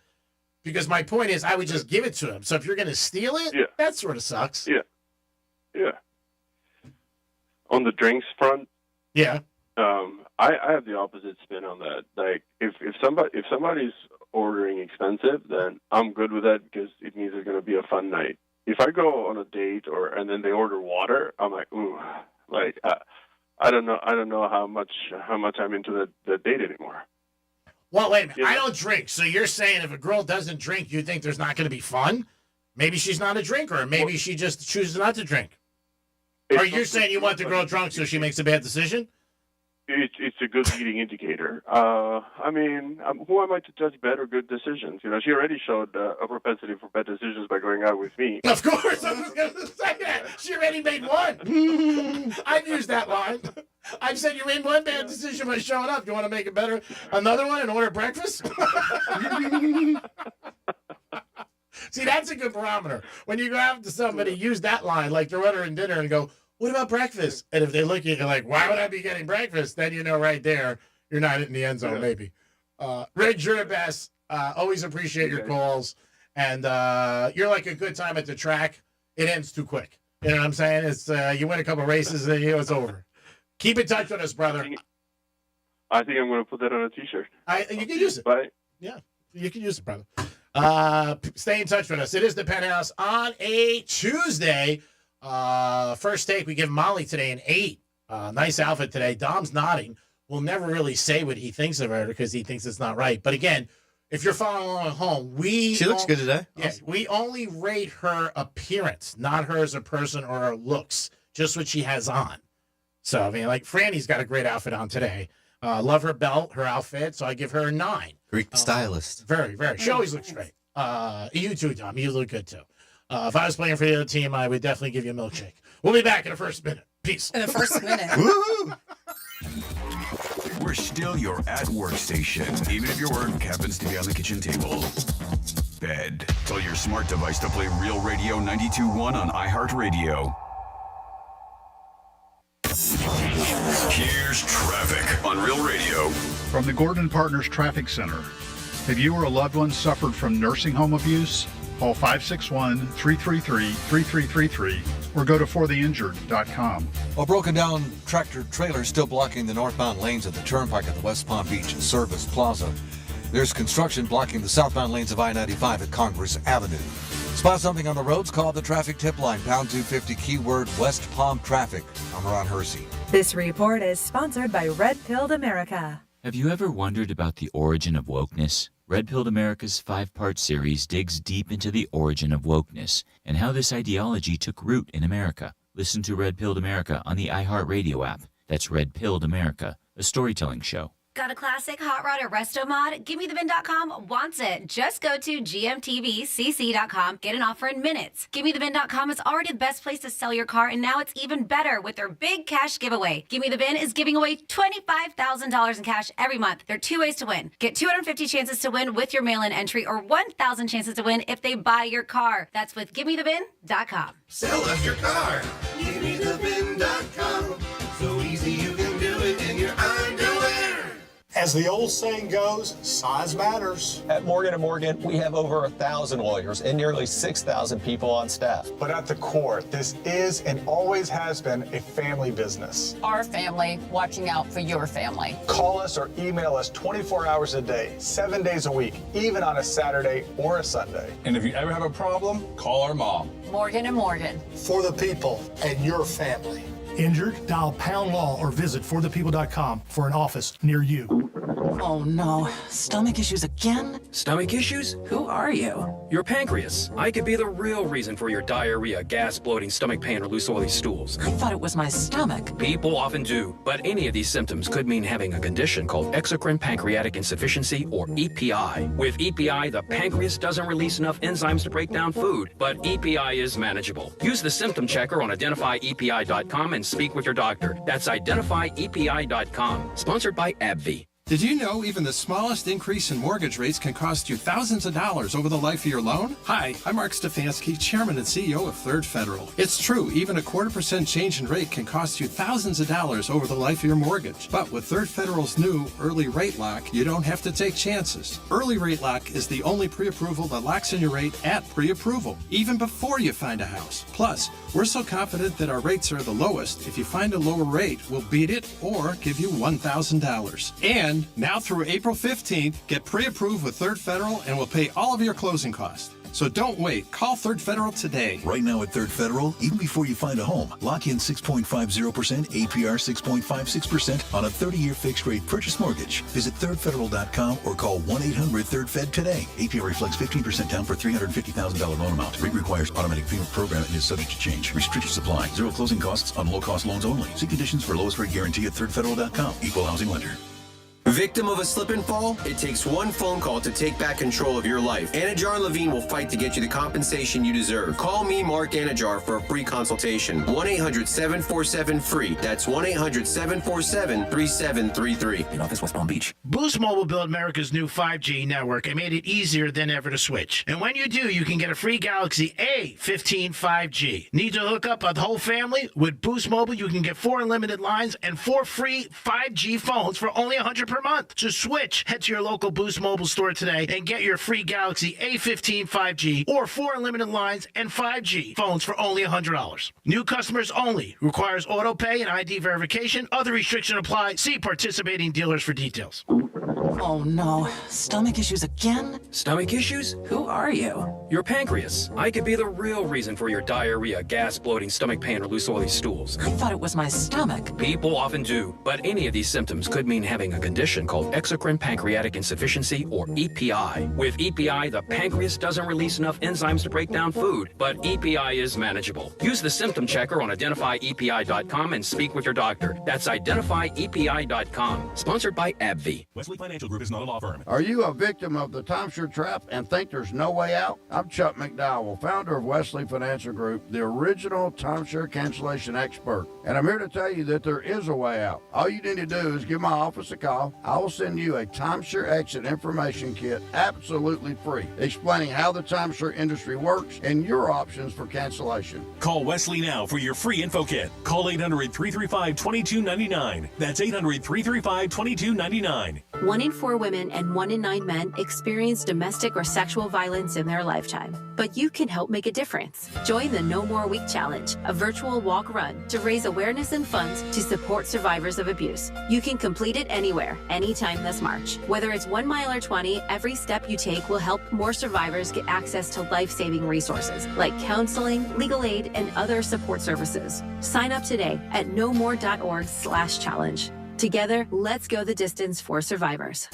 [SPEAKER 9] because my point is I would just give it to them. So if you're going to steal it, that sort of sucks.
[SPEAKER 12] Yeah. On the drinks front, I have the opposite spin on that. Like if somebody's ordering expensive, then I'm good with that because it means it's going to be a fun night. If I go on a date and then they order water, I'm like, ooh, like I don't know how much I'm into that date anymore.
[SPEAKER 9] Well, wait a minute. I don't drink. So you're saying if a girl doesn't drink, you think there's not going to be fun? Maybe she's not a drinker. Maybe she just chooses not to drink. Or you're saying you want the girl drunk so she makes a bad decision?
[SPEAKER 12] It's a good leading indicator. I mean, who am I to judge bad or good decisions? You know, she already showed a propensity for bad decisions by going out with me.
[SPEAKER 9] Of course, I was going to say that. She already made one. I've used that line. I've said you made one bad decision by showing up. You want to make it better? Another one and order breakfast? See, that's a good barometer. When you go out to somebody, use that line like they're ordering dinner and go, "What about breakfast?" And if they look at you like, "Why would I be getting breakfast?" Then you know right there you're not in the end zone, maybe. Riggs, you're the best. Always appreciate your calls. And you're like a good time at the track. It ends too quick. You know what I'm saying? It's you win a couple races and it's over. Keep in touch with us, brother.
[SPEAKER 12] I think I'm going to put that on a T-shirt.
[SPEAKER 9] You can use it.
[SPEAKER 12] Bye.
[SPEAKER 9] Yeah, you can use it, brother. Stay in touch with us. It is the Penthouse on a Tuesday. First take, we give Molly today an 8. Nice outfit today. Dom's nodding. We'll never really say what he thinks of her because he thinks it's not right. But again, if you're following along at home, she looks good today. Yeah, we only rate her appearance, not her as a person or her looks, just what she has on. So, I mean, like Franny's got a great outfit on today. Love her belt, her outfit, so I give her a 9.
[SPEAKER 5] Greek stylist.
[SPEAKER 9] Very, very. She always looks great. You too, Tom. You look good, too. If I was playing for the other team, I would definitely give you a milkshake. We'll be back in the first minute. Peace.
[SPEAKER 6] In the first minute.
[SPEAKER 2] Woo! We're still your at-work station, even if your work happens to be on the kitchen table. Bed. Tell your smart device to play Real Radio 92.1 on iHeartRadio. Here's traffic on Real Radio.
[SPEAKER 14] From the Gordon Partners Traffic Center. Have you or a loved one suffered from nursing home abuse? Call 561-333-3333 or go to fortheinjured.com.
[SPEAKER 15] A broken down tractor trailer still blocking the northbound lanes of the turnpike at the West Palm Beach Service Plaza. There's construction blocking the southbound lanes of I-95 at Congress Avenue. Spot something on the roads? Call the traffic tip line, pound 250, keyword West Palm traffic. I'm Ron Hersey.
[SPEAKER 17] This report is sponsored by Red Pilled America.
[SPEAKER 19] Have you ever wondered about the origin of wokeness? Red Pilled America's 5-part series digs deep into the origin of wokeness and how this ideology took root in America. Listen to Red Pilled America on the iHeartRadio app. That's Red Pilled America, a storytelling show.
[SPEAKER 20] Got a classic hot rod or resto mod? GimmeTheVin.com wants it. Just go to gmtvcc.com. Get an offer in minutes. GimmeTheVin.com is already the best place to sell your car, and now it's even better with their big cash giveaway. Gimme the Vin is giving away $25,000 in cash every month. There are 2 ways to win. Get 250 chances to win with your mail-in entry, or 1,000 chances to win if they buy your car. That's with GimmeTheVin.com.
[SPEAKER 21] Sell us your car. GimmeTheVin.com. So easy you can do it in your underwear.
[SPEAKER 22] As the old saying goes, size matters.
[SPEAKER 23] At Morgan & Morgan, we have over 1,000 lawyers and nearly 6,000 people on staff.
[SPEAKER 22] But at the core, this is and always has been a family business.
[SPEAKER 27] Our family watching out for your family.
[SPEAKER 22] Call us or email us 24 hours a day, 7 days a week, even on a Saturday or a Sunday.
[SPEAKER 23] And if you ever have a problem, call our mom.
[SPEAKER 27] Morgan & Morgan.
[SPEAKER 22] For the people and your family.
[SPEAKER 28] Injured? Dial pound law or visit forthepeople.com for an office near you.
[SPEAKER 3] Oh no, stomach issues again?
[SPEAKER 11] Stomach issues?
[SPEAKER 3] Who are you?
[SPEAKER 11] Your pancreas. I could be the real reason for your diarrhea, gas, bloating, stomach pain, or loose oily stools.
[SPEAKER 3] I thought it was my stomach.
[SPEAKER 11] People often do, but any of these symptoms could mean having a condition called exocrine pancreatic insufficiency, or EPI. With EPI, the pancreas doesn't release enough enzymes to break down food, but EPI is manageable. Use the symptom checker on identifyepi.com and speak with your doctor. That's identifyepi.com. Sponsored by AbbVie.
[SPEAKER 29] Did you know even the smallest increase in mortgage rates can cost you thousands of dollars over the life of your loan? Hi, I'm Mark Stefanski, Chairman and CEO of Third Federal. It's true, even a 0.25% change in rate can cost you thousands of dollars over the life of your mortgage. But with Third Federal's new Early Rate Lock, you don't have to take chances. Early Rate Lock is the only pre-approval that locks in your rate at pre-approval, even before you find a house. Plus, we're so confident that our rates are the lowest, if you find a lower rate, we'll beat it or give you $1,000. And now through April 15th, get pre-approved with Third Federal and we'll pay all of your closing costs. So don't wait. Call Third Federal today.
[SPEAKER 24] Right now at Third Federal, even before you find a home, lock in 6.50%, APR 6.56% on a 30-year fixed-rate purchase mortgage. Visit thirdfederal.com or call 1-800-3rd-FED today. APR reflects 15% down for $350,000 loan amount. Rate requires automatic payment program and is subject to change. Restrictions apply. Zero closing costs on low-cost loans only. See conditions for lowest rate guarantee at thirdfederal.com. Equal housing lender.
[SPEAKER 25] Victim of a slip and fall? It takes one phone call to take back control of your life. Anajar and Levine will fight to get you the compensation you deserve. Call me, Mark Anajar, for a free consultation. 1-800-747-FREE. That's 1-800-747-3733. In office, West Palm Beach.
[SPEAKER 26] Boost Mobile built America's new 5G network and made it easier than ever to switch. And when you do, you can get a free Galaxy A15 5G. Need to hook up a whole family? With Boost Mobile, you can get 4 unlimited lines and 4 free 5G phones for only $100 per month. So switch. Head to your local Boost Mobile store today and get your free Galaxy A15 5G or 4 unlimited lines and 5G phones for only $100. New customers only. Requires auto pay and ID verification. Other restrictions apply. See participating dealers for details.
[SPEAKER 3] Oh no, stomach issues again?
[SPEAKER 11] Stomach issues?
[SPEAKER 3] Who are you?
[SPEAKER 11] Your pancreas. I could be the real reason for your diarrhea, gas, bloating, stomach pain, or loose oily stools.
[SPEAKER 3] I thought it was my stomach.
[SPEAKER 11] People often do, but any of these symptoms could mean having a condition called exocrine pancreatic insufficiency, or EPI. With EPI, the pancreas doesn't release enough enzymes to break down food, but EPI is manageable. Use the symptom checker on identifyepi.com and speak with your doctor. That's identifyepi.com. Sponsored by AbbVie.
[SPEAKER 4] Wesley Financial Group is not a law firm.
[SPEAKER 8] Are you a victim of the timeshare trap and think there's no way out? I'm Chuck McDowell, founder of Wesley Financial Group, the original timeshare cancellation expert. And I'm here to tell you that there is a way out. All you need to do is give my office a call. I will send you a timeshare exit information kit absolutely free, explaining how the timeshare industry works and your options for cancellation.
[SPEAKER 4] Call Wesley now for your free info kit. Call 800-335-2299. That's 800-335-2299.
[SPEAKER 27] 1 in 4 women and 1 in 9 men experience domestic or sexual violence in their lifetime. But you can help make a difference. Join the No More Week Challenge, a virtual walk-run to raise awareness and funds to support survivors of abuse. You can complete it anywhere, anytime this March. Whether it's 1 mile or 20, every step you take will help more survivors get access to life-saving resources like counseling, legal aid, and other support services. Sign up today at nomore.org/challenge. Together, let's go the distance for survivors.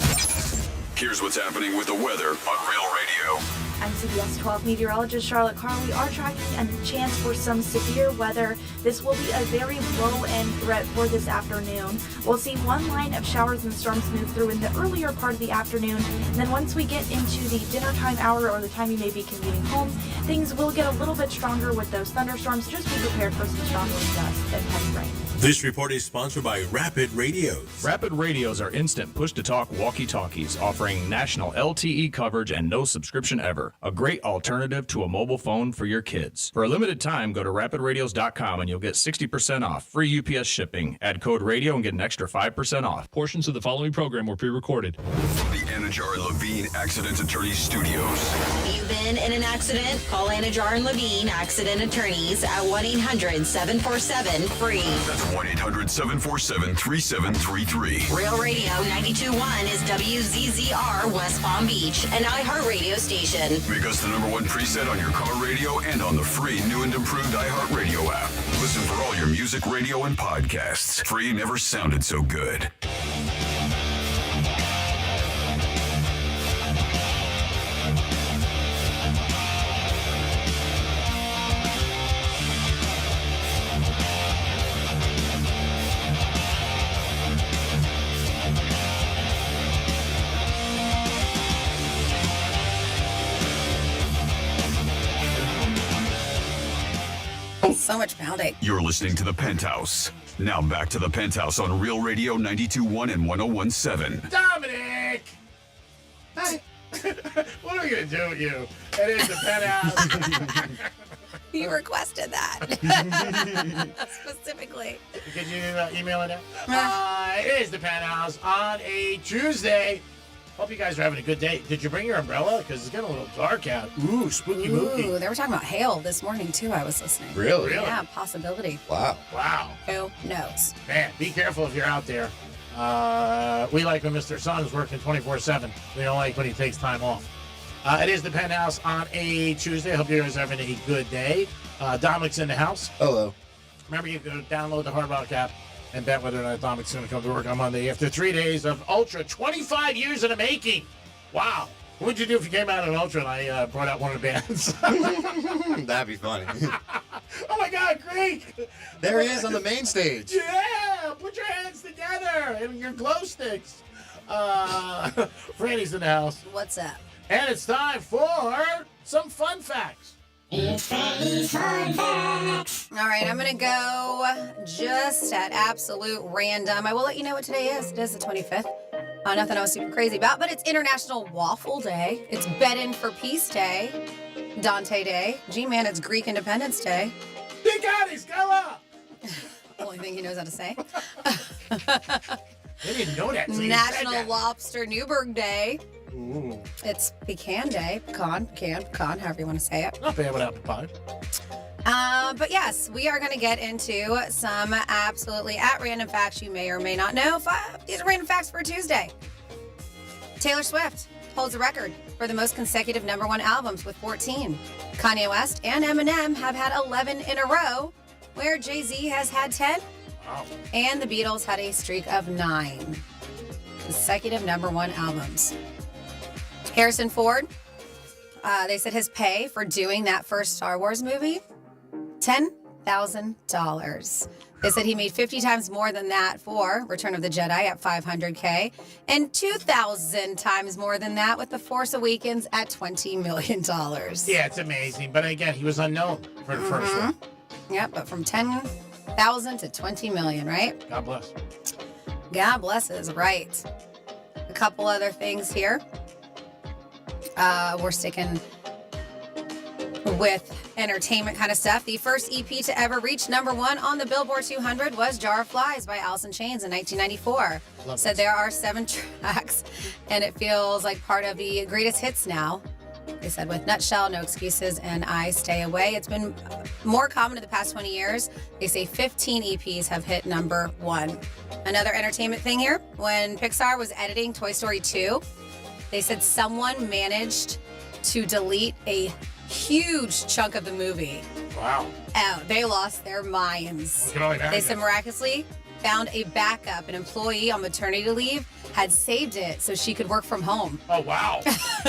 [SPEAKER 2] Here's what's happening with the weather on Real Radio.
[SPEAKER 1] I'm CBS 12 meteorologist Charlotte Carr. We are tracking a chance for some severe weather. This will be a very low-end threat for this afternoon. We'll see one line of showers and storms move through in the earlier part of the afternoon. And then once we get into the dinner time hour or the time you may be commuting home, things will get a little bit stronger with those thunderstorms. Just be prepared for some stronger dust and heavy rain.
[SPEAKER 21] This report is sponsored by Rapid Radios.
[SPEAKER 5] Rapid Radios are instant push-to-talk walkie-talkies offering national LTE coverage and no subscription ever. A great alternative to a mobile phone for your kids. For a limited time, go to rapidradios.com and you'll get 60% off. Free UPS shipping. Add code radio and get an extra 5% off.
[SPEAKER 4] Portions of the following program were pre-recorded.
[SPEAKER 2] From the Anajar and Levine Accident Attorney Studios.
[SPEAKER 7] Have you been in an accident? Call Anajar and Levine Accident Attorneys at 1-800-747-FREE.
[SPEAKER 2] That's 1-800-747-3733.
[SPEAKER 7] Real Radio 92.1 is WZZR West Palm Beach, an iHeartRadio station.
[SPEAKER 2] Make us the #1 preset on your car radio and on the free new and improved iHeartRadio app. Listen for all your music, radio, and podcasts. Free never sounded so good.
[SPEAKER 6] So much pounding.
[SPEAKER 2] You're listening to the Penthouse. Now back to the Penthouse on Real Radio 92.1 and 101.7.
[SPEAKER 26] Dominic! Hi. What are we going to do with you? It is the Penthouse.
[SPEAKER 6] You requested that. Specifically.
[SPEAKER 26] Could you email it out? It is the Penthouse on a Tuesday. Hope you guys are having a good day. Did you bring your umbrella? Because it's getting a little dark out. Ooh, spooky mooky.
[SPEAKER 6] Ooh, they were talking about hail this morning, too. I was listening.
[SPEAKER 26] Really?
[SPEAKER 6] Yeah, possibility.
[SPEAKER 8] Wow.
[SPEAKER 6] Who knows?
[SPEAKER 26] Man, be careful if you're out there. We like when Mr. Sun's working 24/7. We don't like when he takes time off. It is the Penthouse on a Tuesday. I hope you guys are having a good day. Dominic's in the house.
[SPEAKER 8] Hello.
[SPEAKER 26] Remember, you can download the Hard Rock app and bet whether or not Dominic's going to come to work on Monday after 3 days of Ultra. 25 years in the making. Wow. What would you do if you came out of an Ultra and I brought out one of the bands?
[SPEAKER 9] That'd be funny.
[SPEAKER 26] Oh, my God, Greek.
[SPEAKER 9] There he is on the main stage.
[SPEAKER 26] Yeah, put your hands together and your glow sticks. Franny's in the house.
[SPEAKER 6] What's up?
[SPEAKER 26] And it's time for some fun facts.
[SPEAKER 6] It's Fanny's Fun Facts. All right, I'm going to go just at absolute random. I will let you know what today is. It is the 25th. Nothing I was super crazy about, but it's International Waffle Day. It's Beddin' for Peace Day. Dante Day. G-Man, it's Greek Independence Day.
[SPEAKER 26] Big go up!
[SPEAKER 6] Only thing he knows how to say.
[SPEAKER 26] I didn't know that. So
[SPEAKER 6] National Lobster Newburgh Day.
[SPEAKER 26] Ooh.
[SPEAKER 6] It's Pecan Day. Pecan, however you want to say it.
[SPEAKER 26] Not bad without the pie.
[SPEAKER 6] But yes, we are going to get into some absolutely at random facts you may or may not know. These are random facts for Tuesday. Taylor Swift holds a record for the most consecutive #1 albums with 14. Kanye West and Eminem have had 11 in a row, where Jay-Z has had 10.
[SPEAKER 26] Wow.
[SPEAKER 6] And the Beatles had a streak of 9 consecutive #1 albums. Harrison Ford, they said his pay for doing that first Star Wars movie, $10,000. They said he made 50 times more than that for Return of the Jedi at $500K, and 2,000 times more than that with The Force Awakens at $20 million.
[SPEAKER 26] Yeah, it's amazing. But again, he was unknown for the first one.
[SPEAKER 6] Yep, but from 10,000 to 20 million, right?
[SPEAKER 26] God bless.
[SPEAKER 6] God bless is right. A couple other things here. We're with entertainment kind of stuff. The first EP to ever reach #1 on the Billboard 200 was Jar of Flies by Alice in Chains in 1994. Said there are 7 tracks, and it feels like part of the greatest hits now. They said with Nutshell, No Excuses, and I Stay Away. It's been more common in the past 20 years. They say 15 EPs have hit #1. Another entertainment thing here, when Pixar was editing Toy Story 2, they said someone managed to delete a huge chunk of the movie.
[SPEAKER 26] Wow.
[SPEAKER 6] Oh, they lost their minds.
[SPEAKER 26] I can only imagine.
[SPEAKER 6] They said miraculously found a backup. An employee on maternity leave had saved it so she could work from home.
[SPEAKER 26] Oh, wow.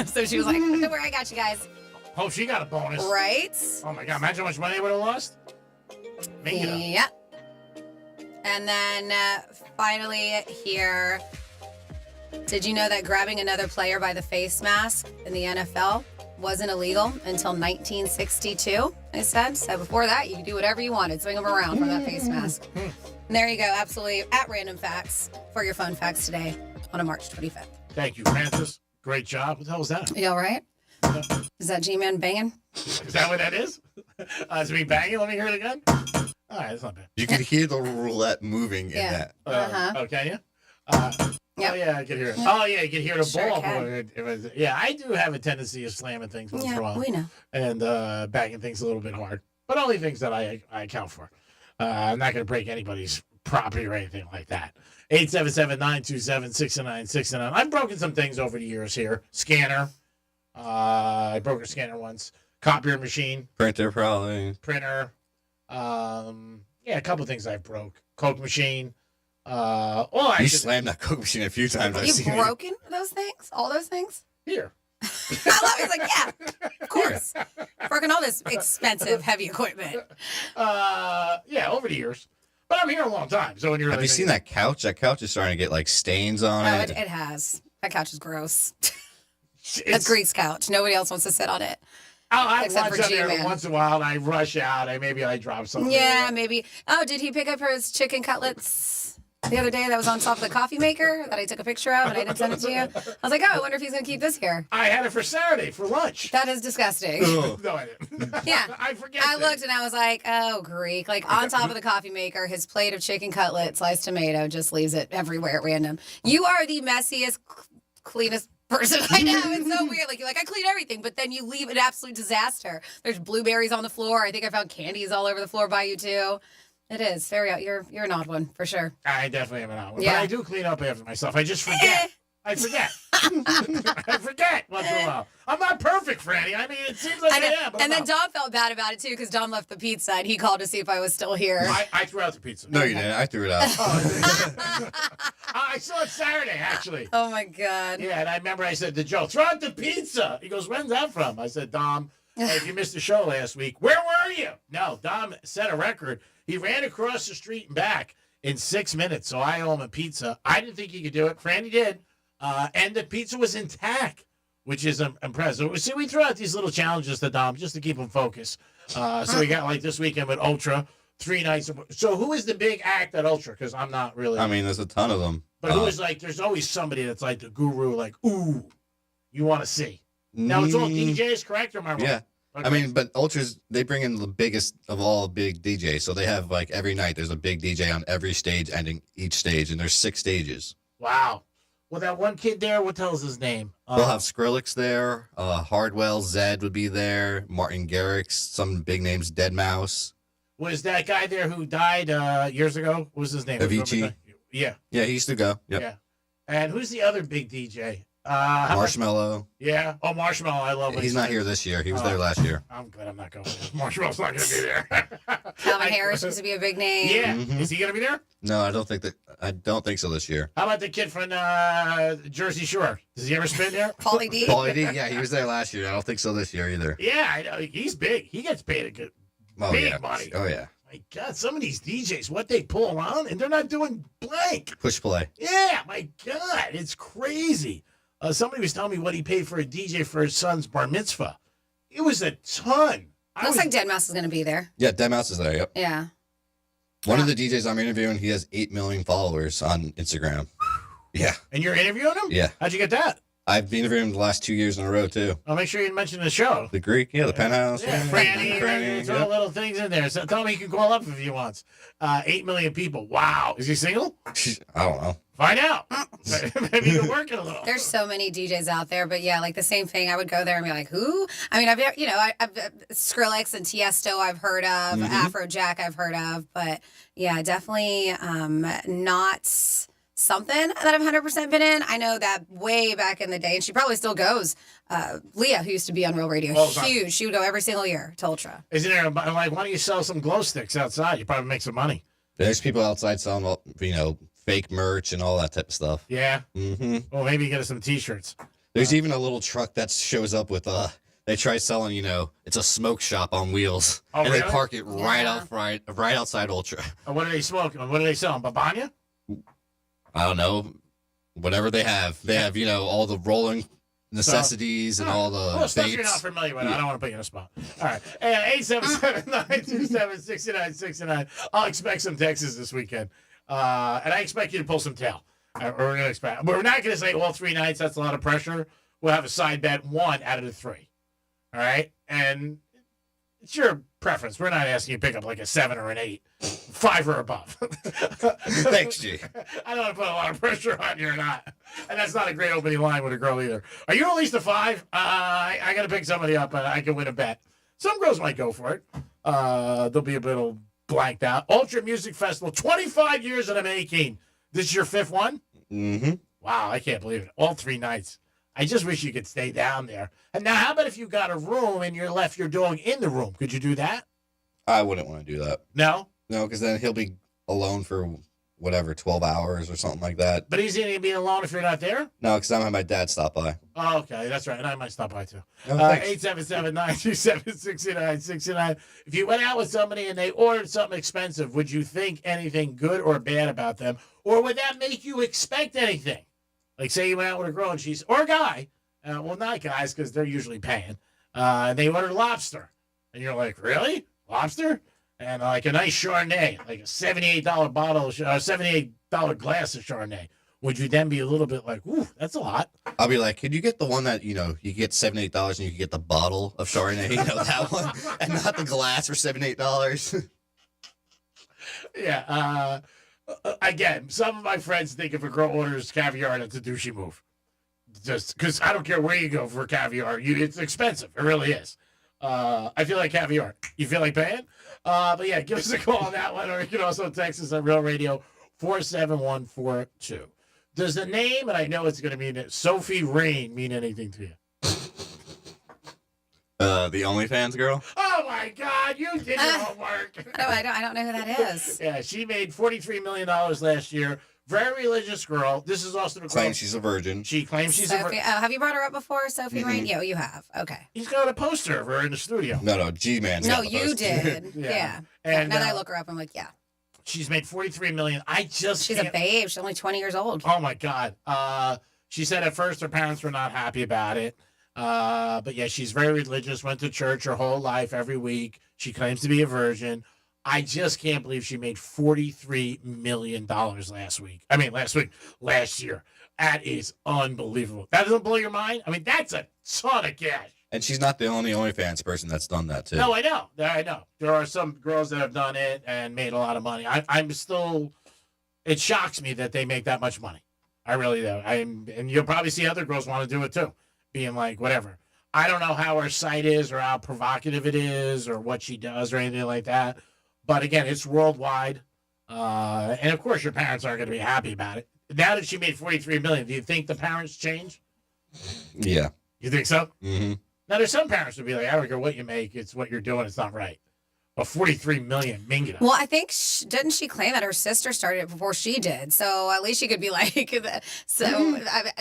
[SPEAKER 6] So she was like, don't worry, I got you guys.
[SPEAKER 26] Oh, she got a bonus.
[SPEAKER 6] Right?
[SPEAKER 26] Oh, my God. Imagine how much money they would have lost.
[SPEAKER 6] Yeah. And then finally here, did you know that grabbing another player by the face mask in the NFL wasn't illegal until 1962? I said. So before that, you could do whatever you wanted. Swing them around from that face mask. And there you go. Absolutely at random facts for your fun facts today on a March 25th.
[SPEAKER 26] Thank you, Francis. Great job. What the hell was that?
[SPEAKER 6] You all right? Is that G-Man banging?
[SPEAKER 26] Is that what that is? Is me banging? Let me hear it again. All right, that's not bad.
[SPEAKER 9] You can hear the roulette moving in that.
[SPEAKER 26] Oh, can you? Oh, yeah, I can hear it. Oh, yeah, you can hear the ball. Yeah, I do have a tendency of slamming things once in a while.
[SPEAKER 6] We know.
[SPEAKER 26] And banging things a little bit hard. But only things that I account for. I'm not going to break anybody's property or anything like that. 877-927-6969. I've broken some things over the years here. Scanner. I broke a scanner once. Copier machine.
[SPEAKER 9] Printer, probably.
[SPEAKER 26] Printer. Yeah, a couple things I broke. Coke machine.
[SPEAKER 9] You slammed that Coke machine a few times.
[SPEAKER 6] You've broken those things? All those things?
[SPEAKER 26] Here.
[SPEAKER 6] I love it. It's like, yeah, of course. Broken all this expensive, heavy equipment.
[SPEAKER 26] Yeah, over the years. But I'm here a long time. So when you're
[SPEAKER 9] Have you seen that couch? That couch is starting to get like stains on it.
[SPEAKER 6] It has. That couch is gross. That's Greek's couch. Nobody else wants to sit on it.
[SPEAKER 26] I
[SPEAKER 6] except
[SPEAKER 26] lunch
[SPEAKER 6] for
[SPEAKER 26] on there
[SPEAKER 6] G-Man.
[SPEAKER 26] once in a while, and I rush out. Maybe I drop something.
[SPEAKER 6] Yeah, maybe. Oh, did he pick up his chicken cutlets the other day that was on top of the coffee maker that I took a picture of and I didn't send it to you? I was like, oh, I wonder if he's going to keep this here.
[SPEAKER 26] I had it for Saturday for lunch.
[SPEAKER 6] That is disgusting.
[SPEAKER 26] No, I didn't.
[SPEAKER 6] Yeah.
[SPEAKER 26] I forget.
[SPEAKER 6] I looked and I was like, oh, Greek. Like on top of the coffee maker, his plate of chicken cutlet, sliced tomato, just leaves it everywhere at random. You are the messiest, cleanest person I know. It's so weird. Like, you're like, I clean everything, but then you leave an absolute disaster. There's blueberries on the floor. I think I found candies all over the floor by you, too. It is. You're an odd one, for sure.
[SPEAKER 26] I definitely am an odd one.
[SPEAKER 6] Yeah.
[SPEAKER 26] But I do clean up after myself. I just forget. I forget. I forget once in a while. I'm not perfect, Franny. I mean, it seems like I am. But
[SPEAKER 6] and then Dom felt bad about it, too, because Dom left the pizza, and he called to see if I was still here.
[SPEAKER 26] I threw out the pizza.
[SPEAKER 9] No, you didn't. I threw it out.
[SPEAKER 26] I saw it Saturday, actually.
[SPEAKER 6] Oh, my God.
[SPEAKER 26] Yeah, and I remember I said to Joe, throw out the pizza. He goes, when's that from? I said, Dom, if you missed the show last week, where were you? No, Dom set a record. He ran across the street and back in 6 minutes, so I owe him a pizza. I didn't think he could do it. Franny did. And the pizza was intact, which is impressive. See, we throw out these little challenges to Dom just to keep him focused. So we got like this weekend with Ultra, 3 nights. So who is the big act at Ultra? Because I'm not really.
[SPEAKER 9] I mean, there's a ton of them.
[SPEAKER 26] But who is like, there's always somebody that's like the guru, like, ooh, you want to see. Now, it's all DJs, correct? Or am I wrong?
[SPEAKER 9] Yeah.
[SPEAKER 26] Okay.
[SPEAKER 9] I mean, but Ultras, they bring in the biggest of all big DJs. So they have like every night, there's a big DJ on every stage, ending each stage, and there's 6 stages.
[SPEAKER 26] Wow. Well, that one kid there, what the hell's his name?
[SPEAKER 9] They'll have Skrillex there, Hardwell, Zed would be there, Martin Garrix, some big names, Deadmau5.
[SPEAKER 26] Was that guy there who died years ago? What was his name?
[SPEAKER 9] Avicii.
[SPEAKER 26] Yeah.
[SPEAKER 9] Yeah, he used to go. Yep.
[SPEAKER 26] Yeah. And who's the other big DJ?
[SPEAKER 9] Marshmello.
[SPEAKER 26] Yeah. Oh, Marshmello. I love it.
[SPEAKER 9] He's not here this year. He was there last year.
[SPEAKER 26] I'm glad I'm not going there. Marshmellow's not going to be there.
[SPEAKER 6] Calvin Harris used to be a big name.
[SPEAKER 26] Yeah. Is he going to be there?
[SPEAKER 9] No, I don't think so this year.
[SPEAKER 26] How about the kid from Jersey Shore? Does he ever spin there?
[SPEAKER 6] Pauly D?
[SPEAKER 9] Pauly D, yeah, he was there last year. I don't think so this year either.
[SPEAKER 26] Yeah, I know. He's big. He gets paid a good big money.
[SPEAKER 9] Oh, yeah.
[SPEAKER 26] My God, some of these DJs, what they pull on, and they're not doing blank.
[SPEAKER 9] Push play.
[SPEAKER 26] Yeah, my God, it's crazy. Somebody was telling me what he paid for a DJ for his son's bar mitzvah. It was a ton.
[SPEAKER 6] Looks like Deadmau5 is going to be there.
[SPEAKER 9] Yeah, Deadmau5 is there, yep.
[SPEAKER 6] Yeah.
[SPEAKER 9] One of the DJs I'm interviewing, he has 8 million followers on Instagram. Yeah.
[SPEAKER 26] And you're interviewing him?
[SPEAKER 9] Yeah.
[SPEAKER 26] How'd you get that?
[SPEAKER 9] I've interviewed him the last 2 years in a row, too.
[SPEAKER 26] I'll make sure you mention the show.
[SPEAKER 9] The Greek, the Penthouse.
[SPEAKER 26] Yeah, Franny, throw little things in there. So tell me he can call up if he wants. 8 million people. Wow. Is he single?
[SPEAKER 9] I don't know.
[SPEAKER 26] Find out. Maybe you can work it a little.
[SPEAKER 6] There's so many DJs out there, but yeah, like the same thing. I would go there and be like, who? I mean, I've Skrillex and Tiesto I've heard of, Afrojack I've heard of, but yeah, definitely not something that I've 100% been in. I know that way back in the day, and she probably still goes. Leah, who used to be on Real Radio, huge. She would go every single year to Ultra.
[SPEAKER 26] Isn't there, like, why don't you sell some glow sticks outside? You probably make some money.
[SPEAKER 9] There's people outside selling, fake merch and all that type of stuff.
[SPEAKER 26] Yeah.
[SPEAKER 9] Mm-hmm.
[SPEAKER 26] Well, maybe you get us some T-shirts.
[SPEAKER 9] There's even a little truck that shows up with they try selling, it's a smoke shop on wheels.
[SPEAKER 26] Oh,
[SPEAKER 9] and
[SPEAKER 26] really?
[SPEAKER 9] they park it right outside Ultra.
[SPEAKER 26] What are they smoking? What are they selling? Babanya?
[SPEAKER 9] I don't know. Whatever they have. They have, all the rolling necessities and all the
[SPEAKER 26] stuff
[SPEAKER 9] baits.
[SPEAKER 26] You're not familiar with. I don't want to put you in a spot. All right. 877-927-6969. I'll expect some texts this weekend. And I expect you to pull some tail. We're not going to say all 3 nights. That's a lot of pressure. We'll have a side bet 1 out of the 3. All right? And it's your preference. We're not asking you to pick up like a 7 or an 8. 5 or above.
[SPEAKER 9] Thanks, G.
[SPEAKER 26] I don't want to put a lot of pressure on you or not. And that's not a great opening line with a girl either. Are you at least a 5? I got to pick somebody up. I can win a bet. Some girls might go for it. They'll be a little blanked out. Ultra Music Festival, 25 years in the making. This is your 5th one?
[SPEAKER 9] Mm-hmm.
[SPEAKER 26] Wow, I can't believe it. All 3 nights. I just wish you could stay down there. And now, how about if you got a room and you left your dog in the room? Could you do that?
[SPEAKER 9] I wouldn't want to do that.
[SPEAKER 26] No?
[SPEAKER 9] No, because then he'll be alone for 12 hours or something like that.
[SPEAKER 26] But he's going to be alone if you're not there?
[SPEAKER 9] No, because I'm having my dad stop by.
[SPEAKER 26] Oh, okay, that's right. And I might stop by too.
[SPEAKER 9] Oh, thanks.
[SPEAKER 26] 877-927-6969. If you went out with somebody and they ordered something expensive, would you think anything good or bad about them? Or would that make you expect anything? Like, say you went out with a girl and or a guy, well, not guys because they're usually paying, and they ordered lobster. And you're like, really? Lobster? And like a nice Chardonnay, like a $78 bottle, $78 glass of Chardonnay. Would you then be a little bit like, ooh, that's a lot?
[SPEAKER 9] I'll be like, could you get the one that, you get $7, $8 and you can get the bottle of Chardonnay, that one, and not the glass for $7, $8?
[SPEAKER 26] Yeah. Again, some of my friends think if a girl orders caviar, that's a douchey move. Just because I don't care where you go for caviar, it's expensive. It really is. I feel like caviar. You feel like paying? But yeah, give us a call on that one, or you can also text us on Real Radio 47142. Does the name, and I know it's going to mean Sophie Rain, mean anything to you?
[SPEAKER 9] The OnlyFans girl?
[SPEAKER 26] Oh my God, you did your homework.
[SPEAKER 6] No, I don't know who that is.
[SPEAKER 26] Yeah, she made $43 million last year. Very religious girl. This is also the girl.
[SPEAKER 9] Claims she's a virgin.
[SPEAKER 26] She claims she's a virgin.
[SPEAKER 6] Have you brought her up before, Sophie Rain? Yeah, you have. Okay.
[SPEAKER 26] He's got a poster of her in the studio.
[SPEAKER 9] No, G-Man's
[SPEAKER 6] No,
[SPEAKER 9] got the
[SPEAKER 6] you
[SPEAKER 9] poster.
[SPEAKER 6] did. Yeah.
[SPEAKER 26] And
[SPEAKER 6] now that I look her up, I'm like, yeah.
[SPEAKER 26] She's made $43 million. She's
[SPEAKER 6] a babe. She's only 20 years old.
[SPEAKER 26] Oh my God. She said at first her parents were not happy about it. But yeah, she's very religious, went to church her whole life, every week. She claims to be a virgin. I just can't believe she made $43 million last year. That is unbelievable. That doesn't blow your mind? I mean, that's a ton of cash.
[SPEAKER 9] And she's not the only OnlyFans person that's done that, too.
[SPEAKER 26] No, I know. There are some girls that have done it and made a lot of money. It shocks me that they make that much money. I really do. And you'll probably see other girls want to do it, too. Being like, whatever. I don't know how her site is or how provocative it is or what she does or anything like that. But again, it's worldwide. And of course, your parents aren't going to be happy about it. Now that she made $43 million, do you think the parents change?
[SPEAKER 9] Yeah.
[SPEAKER 26] You think so?
[SPEAKER 9] Mm-hmm.
[SPEAKER 26] Now, there's some parents who would be like, I don't care what you make. It's what you're doing. It's not right. But $43 million, minga.
[SPEAKER 6] Well, I think, didn't she claim that her sister started it before she did? So at least she could be like,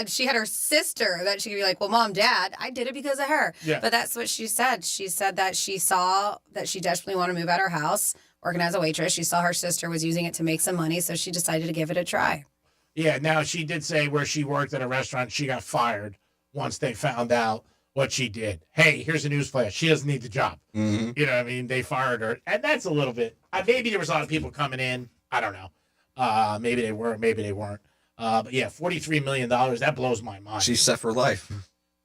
[SPEAKER 6] she had her sister that she could be like, well, Mom, Dad, I did it because of her.
[SPEAKER 26] Yeah.
[SPEAKER 6] But that's what she said. She said that she saw that she desperately wanted to move out of her house, working as a waitress. She saw her sister was using it to make some money, so she decided to give it a try.
[SPEAKER 26] Yeah, now she did say where she worked at a restaurant, she got fired once they found out what she did. Hey, here's a newsflash. She doesn't need the job.
[SPEAKER 9] Mm-hmm.
[SPEAKER 26] You know what I mean? They fired her. And that's a little bit, maybe there was a lot of people coming in. I don't know. Maybe they were, maybe they weren't. But yeah, $43 million, that blows my mind.
[SPEAKER 9] She's set for life.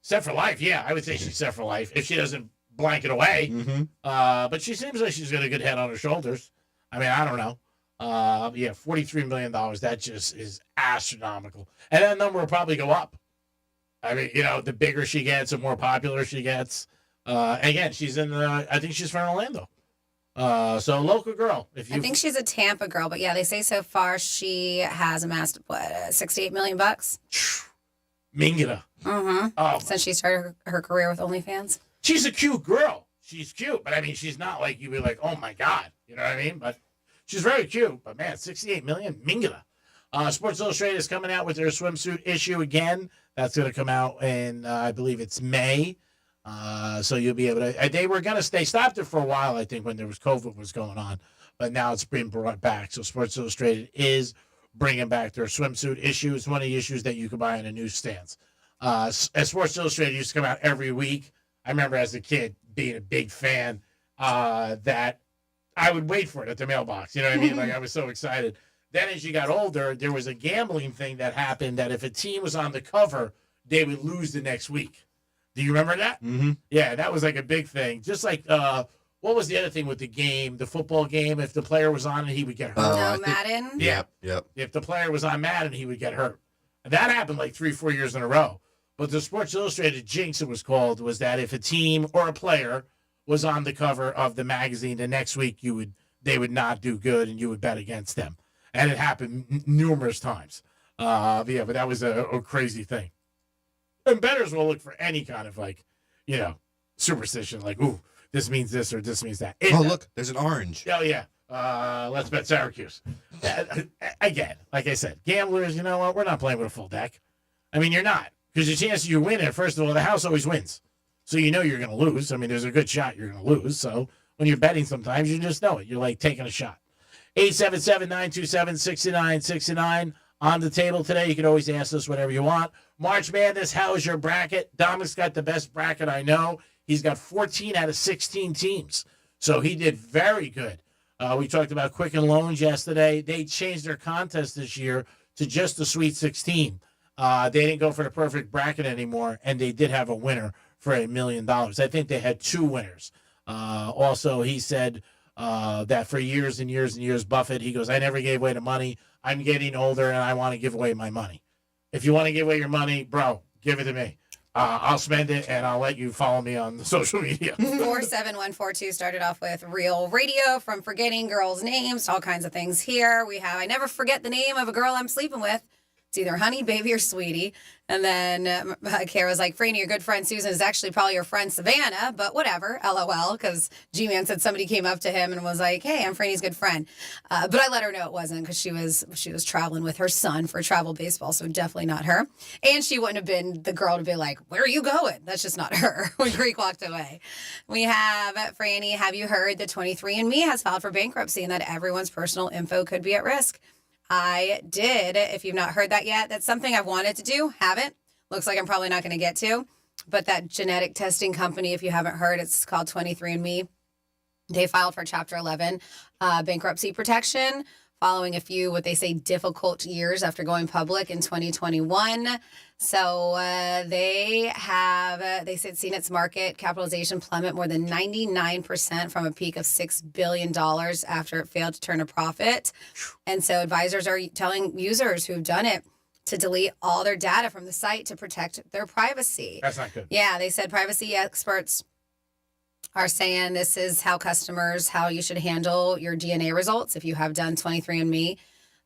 [SPEAKER 26] Set for life, yeah. I would say she's set for life if she doesn't blank it away.
[SPEAKER 9] Mm-hmm.
[SPEAKER 26] But she seems like she's got a good head on her shoulders. I mean, I don't know. Yeah, $43 million, that just is astronomical. And that number will probably go up. I mean, the bigger she gets, the more popular she gets. Again, she's I think she's from Orlando. So local girl.
[SPEAKER 6] I think she's a Tampa girl, but yeah, they say so far she has amassed, $68 million?
[SPEAKER 26] Mingita.
[SPEAKER 6] Mm-hmm.
[SPEAKER 26] Oh,
[SPEAKER 6] since she started her career with OnlyFans.
[SPEAKER 26] She's a cute girl. She's cute, but I mean, she's not like you'd be like, oh my God. You know what I mean? But she's very cute. But man, $68 million, Mingita. Sports Illustrated is coming out with their swimsuit issue again. That's going to come out in, I believe it's May. So you'll be able to. They stopped it for a while, I think, when there was COVID was going on, but now it's being brought back. So Sports Illustrated is bringing back their swimsuit issue. It's one of the issues that you can buy in the newsstands. As Sports Illustrated used to come out every week. I remember as a kid being a big fan that I would wait for it at the mailbox. You know what I mean? Like I was so excited. Then as you got older, there was a gambling thing that happened that if a team was on the cover, they would lose the next week. Do you remember that?
[SPEAKER 9] Mm-hmm.
[SPEAKER 26] Yeah, that was like a big thing. Just like, what was the other thing with the game, the football game? If the player was on it, he would get hurt.
[SPEAKER 6] Madden?
[SPEAKER 26] Yeah.
[SPEAKER 9] Yep.
[SPEAKER 26] If the player was on Madden, he would get hurt. And that happened like 3-4 years in a row. But the Sports Illustrated jinx, it was called, was that if a team or a player was on the cover of the magazine, the next week they would not do good and you would bet against them. And it happened numerous times. But that was a crazy thing. And bettors will look for any kind of superstition, like, ooh, this means this or this means that.
[SPEAKER 9] Look, there's an orange.
[SPEAKER 26] Oh, yeah. Let's bet Syracuse. Again, like I said, gamblers, you know what? We're not playing with a full deck. I mean, you're not. Because the chance you win it, first of all, the house always wins. So you know you're going to lose. I mean, there's a good shot you're going to lose. So when you're betting sometimes, you just know it. You're like taking a shot. 877-927-6969 on the table today. You can always ask us whatever you want. March Madness, how is your bracket? Dominic's got the best bracket I know. He's got 14 out of 16 teams. So he did very good. We talked about Quicken Loans yesterday. They changed their contest this year to just the Sweet 16. They didn't go for the perfect bracket anymore, and they did have a winner for $1 million. I think they had 2 winners. Also, he said that for years and years and years, Buffett, he goes, I never gave away the money. I'm getting older, and I want to give away my money. If you want to give away your money, bro, give it to me. I'll spend it, and I'll let you follow me on the social media.
[SPEAKER 6] 47142 started off with Real Radio, from forgetting girls' names to all kinds of things here. We have, I never forget the name of a girl I'm sleeping with. It's either honey, baby, or sweetie. And then Kara's like, Franny, your good friend Susan is actually probably your friend Savannah, but whatever, LOL, because G-Man said somebody came up to him and was like, hey, I'm Franny's good friend. But I let her know it wasn't, because she was traveling with her son for travel baseball, so definitely not her. And she wouldn't have been the girl to be like, where are you going? That's just not her when Greek walked away. We have, Franny, have you heard that 23andMe has filed for bankruptcy and that everyone's personal info could be at risk? I did. If you've not heard that yet, that's something I've wanted to do. Haven't. Looks like I'm probably not going to get to. But that genetic testing company, if you haven't heard, it's called 23andMe. They filed for Chapter 11 bankruptcy protection following a few, what they say, difficult years after going public in 2021. So they said seen its market capitalization plummet more than 99% from a peak of $6 billion after it failed to turn a profit. And so advisors are telling users who've done it to delete all their data from the site to protect their privacy.
[SPEAKER 26] That's not good.
[SPEAKER 6] Yeah, they said privacy experts are saying this is how you should handle your DNA results if you have done 23andMe.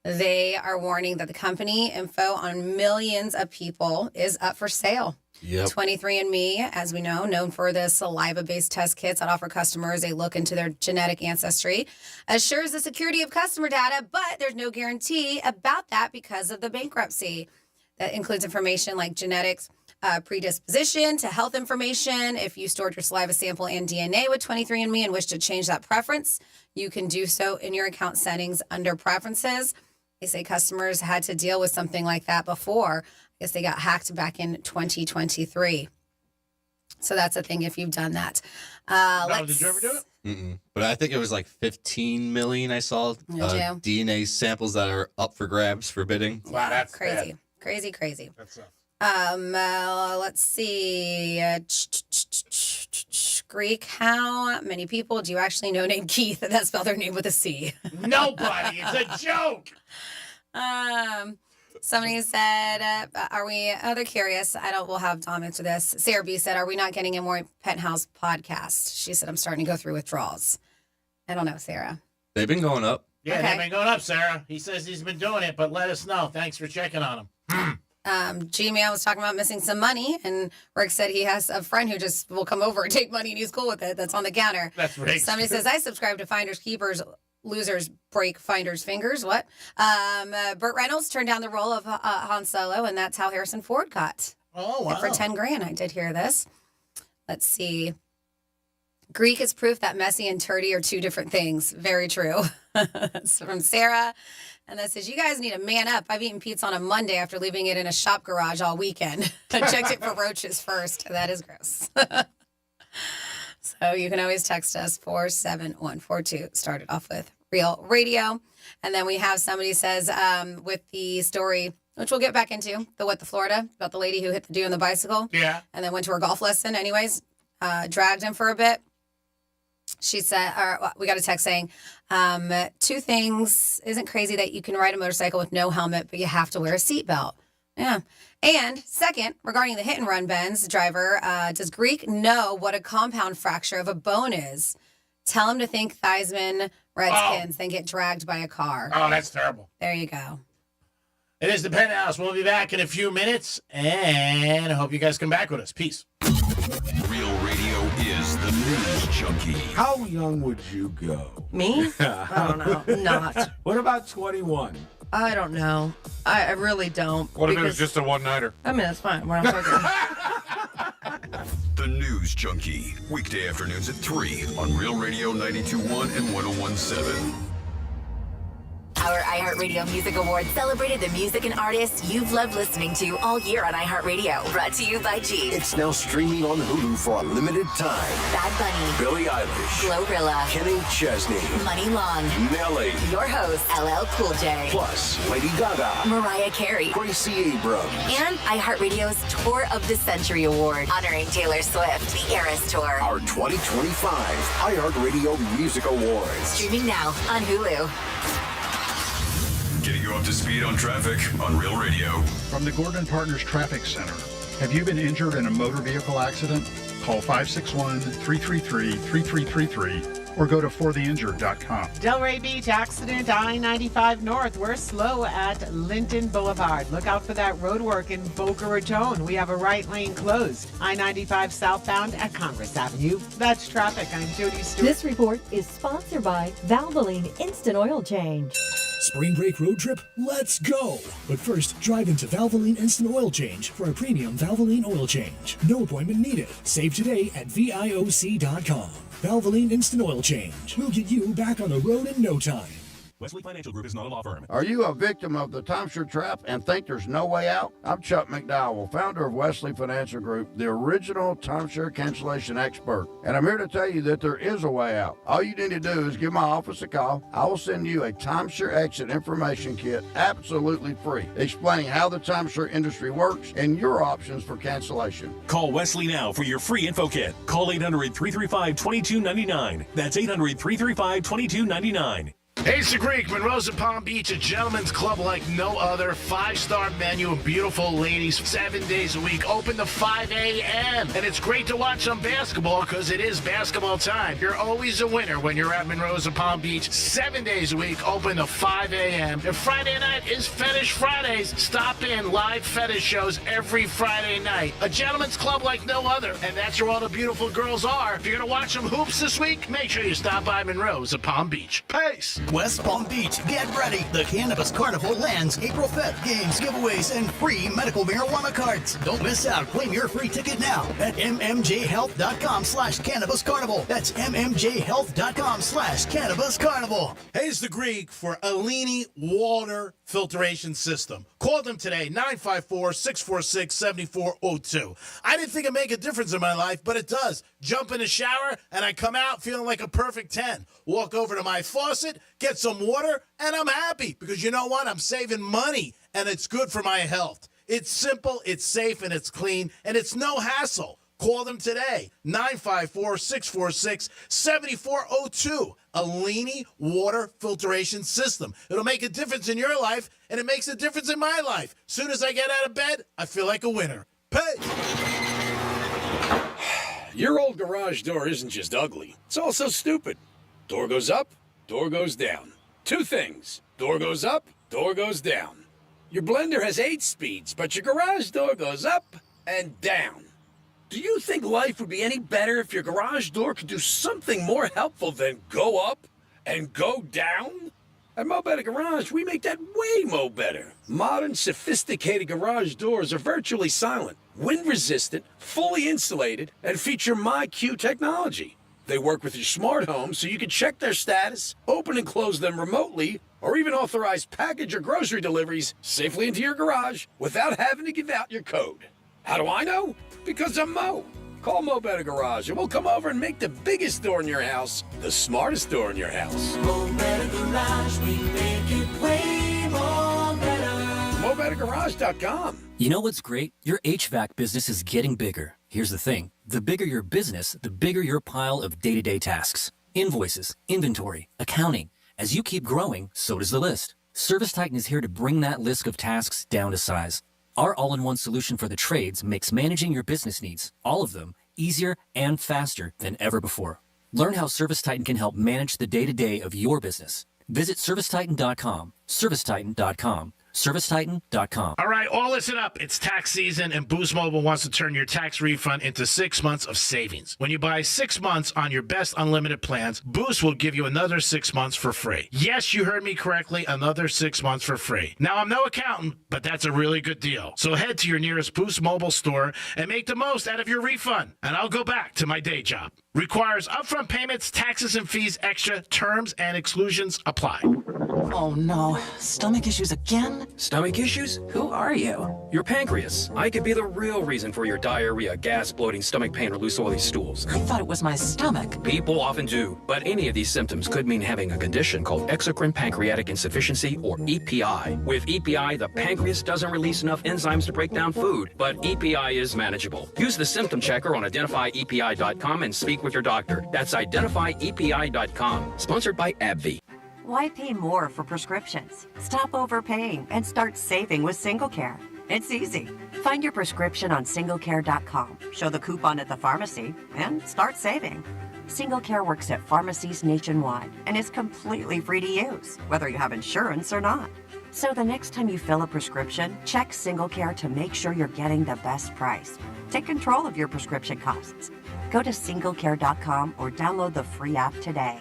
[SPEAKER 6] They are warning that the company info on millions of people is up for sale.
[SPEAKER 9] Yep.
[SPEAKER 6] 23andMe, as we know, known for the saliva-based test kits that offer customers a look into their genetic ancestry, assures the security of customer data, but there's no guarantee about that because of the bankruptcy. That includes information like genetics, predisposition to health information. If you stored your saliva sample and DNA with 23andMe and wish to change that preference, you can do so in your account settings under preferences. They say customers had to deal with something like that before. I guess they got hacked back in 2023. So that's a thing if you've done that.
[SPEAKER 26] Did you ever do it?
[SPEAKER 9] But I think it was like 15 million I saw DNA samples that are up for grabs for bidding.
[SPEAKER 6] Wow, that's crazy. Bad. Crazy.
[SPEAKER 10] That's
[SPEAKER 6] let's see. Greek, how many people do you actually know named Keith that spell their name with a C?
[SPEAKER 10] Nobody. It's a joke.
[SPEAKER 6] Somebody said, they're curious. We'll have Dom answer this. Sarah B said, are we not getting a more Penthouse podcast? She said, I'm starting to go through withdrawals. I don't know, Sarah.
[SPEAKER 9] They've been going up.
[SPEAKER 10] Yeah, they've been going up, Sarah. He says he's been doing it, but let us know. Thanks for checking on him.
[SPEAKER 6] G-Man was talking about missing some money, and Rick said he has a friend who just will come over and take money, and he's cool with it. That's on the counter.
[SPEAKER 10] That's Rick.
[SPEAKER 6] Somebody says, I subscribe to Finders Keepers. Losers break Finders' fingers. What? Burt Reynolds turned down the role of Han Solo, and that's how Harrison Ford got.
[SPEAKER 10] Oh, wow.
[SPEAKER 6] For $10,000. I did hear this. Let's see. Greek is proof that messy and turdy are two different things. Very true. It's from Sarah. And that says, you guys need to man up. I've eaten pizza on a Monday after leaving it in a shop garage all weekend. I checked it for roaches first. That is gross. So you can always text us 47142. Started off with Real Radio. And then we have somebody says with the story, which we'll get back into, the Florida, about the lady who hit the dude on the bicycle.
[SPEAKER 10] Yeah.
[SPEAKER 6] And then went to her golf lesson anyways, dragged him for a bit. She said, we got a text saying, two things. Isn't crazy that you can ride a motorcycle with no helmet, but you have to wear a seatbelt. Yeah. And second, regarding the hit and run, Ben's driver, does Greek know what a compound fracture of a bone is? Tell him to think Theismann Redskins, then get dragged by a car.
[SPEAKER 10] Oh, that's terrible.
[SPEAKER 6] There you go.
[SPEAKER 10] It is the Penthouse. We'll be back in a few minutes, and I hope you guys come back with us. Peace.
[SPEAKER 2] Real Radio is the news junkie.
[SPEAKER 12] How young would you go?
[SPEAKER 13] Me? I don't know. Not.
[SPEAKER 12] What about 21?
[SPEAKER 13] I don't know. I really don't.
[SPEAKER 12] What if it was just a one-nighter?
[SPEAKER 13] I mean, that's fine. What I'm talking.
[SPEAKER 2] The News Junkie. Weekday afternoons at 3 on Real Radio 92.1 and 101.7.
[SPEAKER 14] Our iHeartRadio Music Awards celebrated the music and artists you've loved listening to all year on iHeartRadio. Brought to you by G.
[SPEAKER 15] It's now streaming on Hulu for a limited time.
[SPEAKER 14] Bad Bunny,
[SPEAKER 15] Billie Eilish,
[SPEAKER 14] Glorilla,
[SPEAKER 15] Kenny Chesney,
[SPEAKER 14] Money Long,
[SPEAKER 15] Nelly,
[SPEAKER 14] your host, LL Cool J,
[SPEAKER 15] plus Lady Gaga,
[SPEAKER 14] Mariah Carey,
[SPEAKER 15] Gracie Abrams,
[SPEAKER 14] and iHeartRadio's Tour of the Century Award, honoring Taylor Swift, the Eras Tour.
[SPEAKER 15] Our 2025 iHeartRadio Music Awards.
[SPEAKER 14] Streaming now on Hulu.
[SPEAKER 2] Getting you up to speed on traffic on Real Radio.
[SPEAKER 16] From the Gordon Partners Traffic Center. Have you been injured in a motor vehicle accident? Call 561-333-3333 or go to fortheinjured.com.
[SPEAKER 17] Delray Beach accident, I-95 North. We're slow at Linton Boulevard. Look out for that road work in Boca Raton. We have a right lane closed. I-95 southbound at Congress Avenue. That's traffic. I'm Jody Stewart.
[SPEAKER 18] This report is sponsored by Valvoline Instant Oil Change.
[SPEAKER 19] Spring break road trip? Let's go! But first, drive into Valvoline Instant Oil Change for a premium Valvoline oil change. No appointment needed. Save today at VIOC.com. Valvoline Instant Oil Change. We'll get you back on the road in no time.
[SPEAKER 30] Wesley Financial Group is not a law firm.
[SPEAKER 8] Are you a victim of the timeshare trap and think there's no way out? I'm Chuck McDowell, founder of Wesley Financial Group, the original timeshare cancellation expert. And I'm here to tell you that there is a way out. All you need to do is give my office a call. I will send you a timeshare exit information kit absolutely free, explaining how the timeshare industry works and your options for cancellation.
[SPEAKER 21] Call Wesley now for your free info kit. Call 800-335-2299. That's 800-335-2299.
[SPEAKER 26] Hey, it's the Greek, Monroe's at Palm Beach, a gentleman's club like no other. 5-star menu and beautiful ladies 7 days a week, open to 5 a.m. And it's great to watch some basketball because it is basketball time. You're always a winner when you're at Monroe's at Palm Beach. 7 days a week, open to 5 a.m. And Friday night is Fetish Fridays. Stop in, live fetish shows every Friday night. A gentleman's club like no other. And that's where all the beautiful girls are. If you're going to watch some hoops this week, make sure you stop by Monroe's at Palm Beach. Peace!
[SPEAKER 31] West Palm Beach, get ready. The Cannabis Carnival lands April 5th. Games, giveaways, and free medical marijuana cards. Don't miss out. Claim your free ticket now at mmjhealth.com/Cannabis Carnival. That's mmjhealth.com/Cannabis Carnival.
[SPEAKER 21] Hey, it's the Greek for Alini Water
[SPEAKER 26] filtration system. Call them today, 954-646-7402. I didn't think it'd make a difference in my life, but it does. Jump in the shower, and I come out feeling like a perfect 10. Walk over to my faucet, get some water, and I'm happy because you know what? I'm saving money, and it's good for my health. It's simple, it's safe, and it's clean, and it's no hassle. Call them today, 954-646-7402. Alini water filtration system. It'll make a difference in your life, and it makes a difference in my life. Soon as I get out of bed, I feel like a winner. Pay!
[SPEAKER 1] Your old garage door isn't just ugly, it's also stupid. Door goes up, door goes down. Two things. Door goes up, door goes down. Your blender has 8 speeds, but your garage door goes up and down. Do you think life would be any better if your garage door could do something more helpful than go up and go down? At Mo Better Garage, we make that way mo better. Modern, sophisticated garage doors are virtually silent, wind-resistant, fully insulated, and feature MyQ technology. They work with your smart home so you can check their status, open and close them remotely, or even authorize package or grocery deliveries safely into your garage without having to give out your code. How do I know? Because I'm Mo. Call Mo Better Garage and we'll come over and make the biggest door in your house the smartest door in your house.
[SPEAKER 3] Mo Better Garage, we make it way more better.
[SPEAKER 1] MoBetterGarage.com.
[SPEAKER 11] You know what's great? Your HVAC business is getting bigger. Here's the thing. The bigger your business, the bigger your pile of day-to-day tasks. Invoices, inventory, accounting. As you keep growing, so does the list. ServiceTitan is here to bring that list of tasks down to size. Our all-in-one solution for the trades makes managing your business needs, all of them, easier and faster than ever before. Learn how ServiceTitan can help manage the day-to-day of your business. Visit ServiceTitan.com, ServiceTitan.com, ServiceTitan.com.
[SPEAKER 26] All right, all listen up. It's tax season, and Boost Mobile wants to turn your tax refund into 6 months of savings. When you buy 6 months on your best unlimited plans, Boost will give you another 6 months for free. Yes, you heard me correctly, another 6 months for free. Now, I'm no accountant, but that's a really good deal. So head to your nearest Boost Mobile store and make the most out of your refund. And I'll go back to my day job. Requires upfront payments, taxes and fees extra. Terms and exclusions apply.
[SPEAKER 20] Oh no, stomach issues again?
[SPEAKER 22] Stomach issues? Who are you? Your pancreas. I could be the real reason for your diarrhea, gas, bloating, stomach pain, or loose oily stools.
[SPEAKER 20] I thought it was my stomach.
[SPEAKER 22] People often do, but any of these symptoms could mean having a condition called exocrine pancreatic insufficiency, or EPI. With EPI, the pancreas doesn't release enough enzymes to break down food, but EPI is manageable. Use the symptom checker on identifyepi.com and speak with your doctor. That's identifyepi.com. Sponsored by AbbVie.
[SPEAKER 23] Why pay more for prescriptions? Stop overpaying and start saving with SingleCare. It's easy. Find your prescription on singlecare.com, show the coupon at the pharmacy, and start saving. SingleCare works at pharmacies nationwide and is completely free to use, whether you have insurance or not. So the next time you fill a prescription, check SingleCare to make sure you're getting the best price. Take control of your prescription costs. Go to singlecare.com or download the free app today.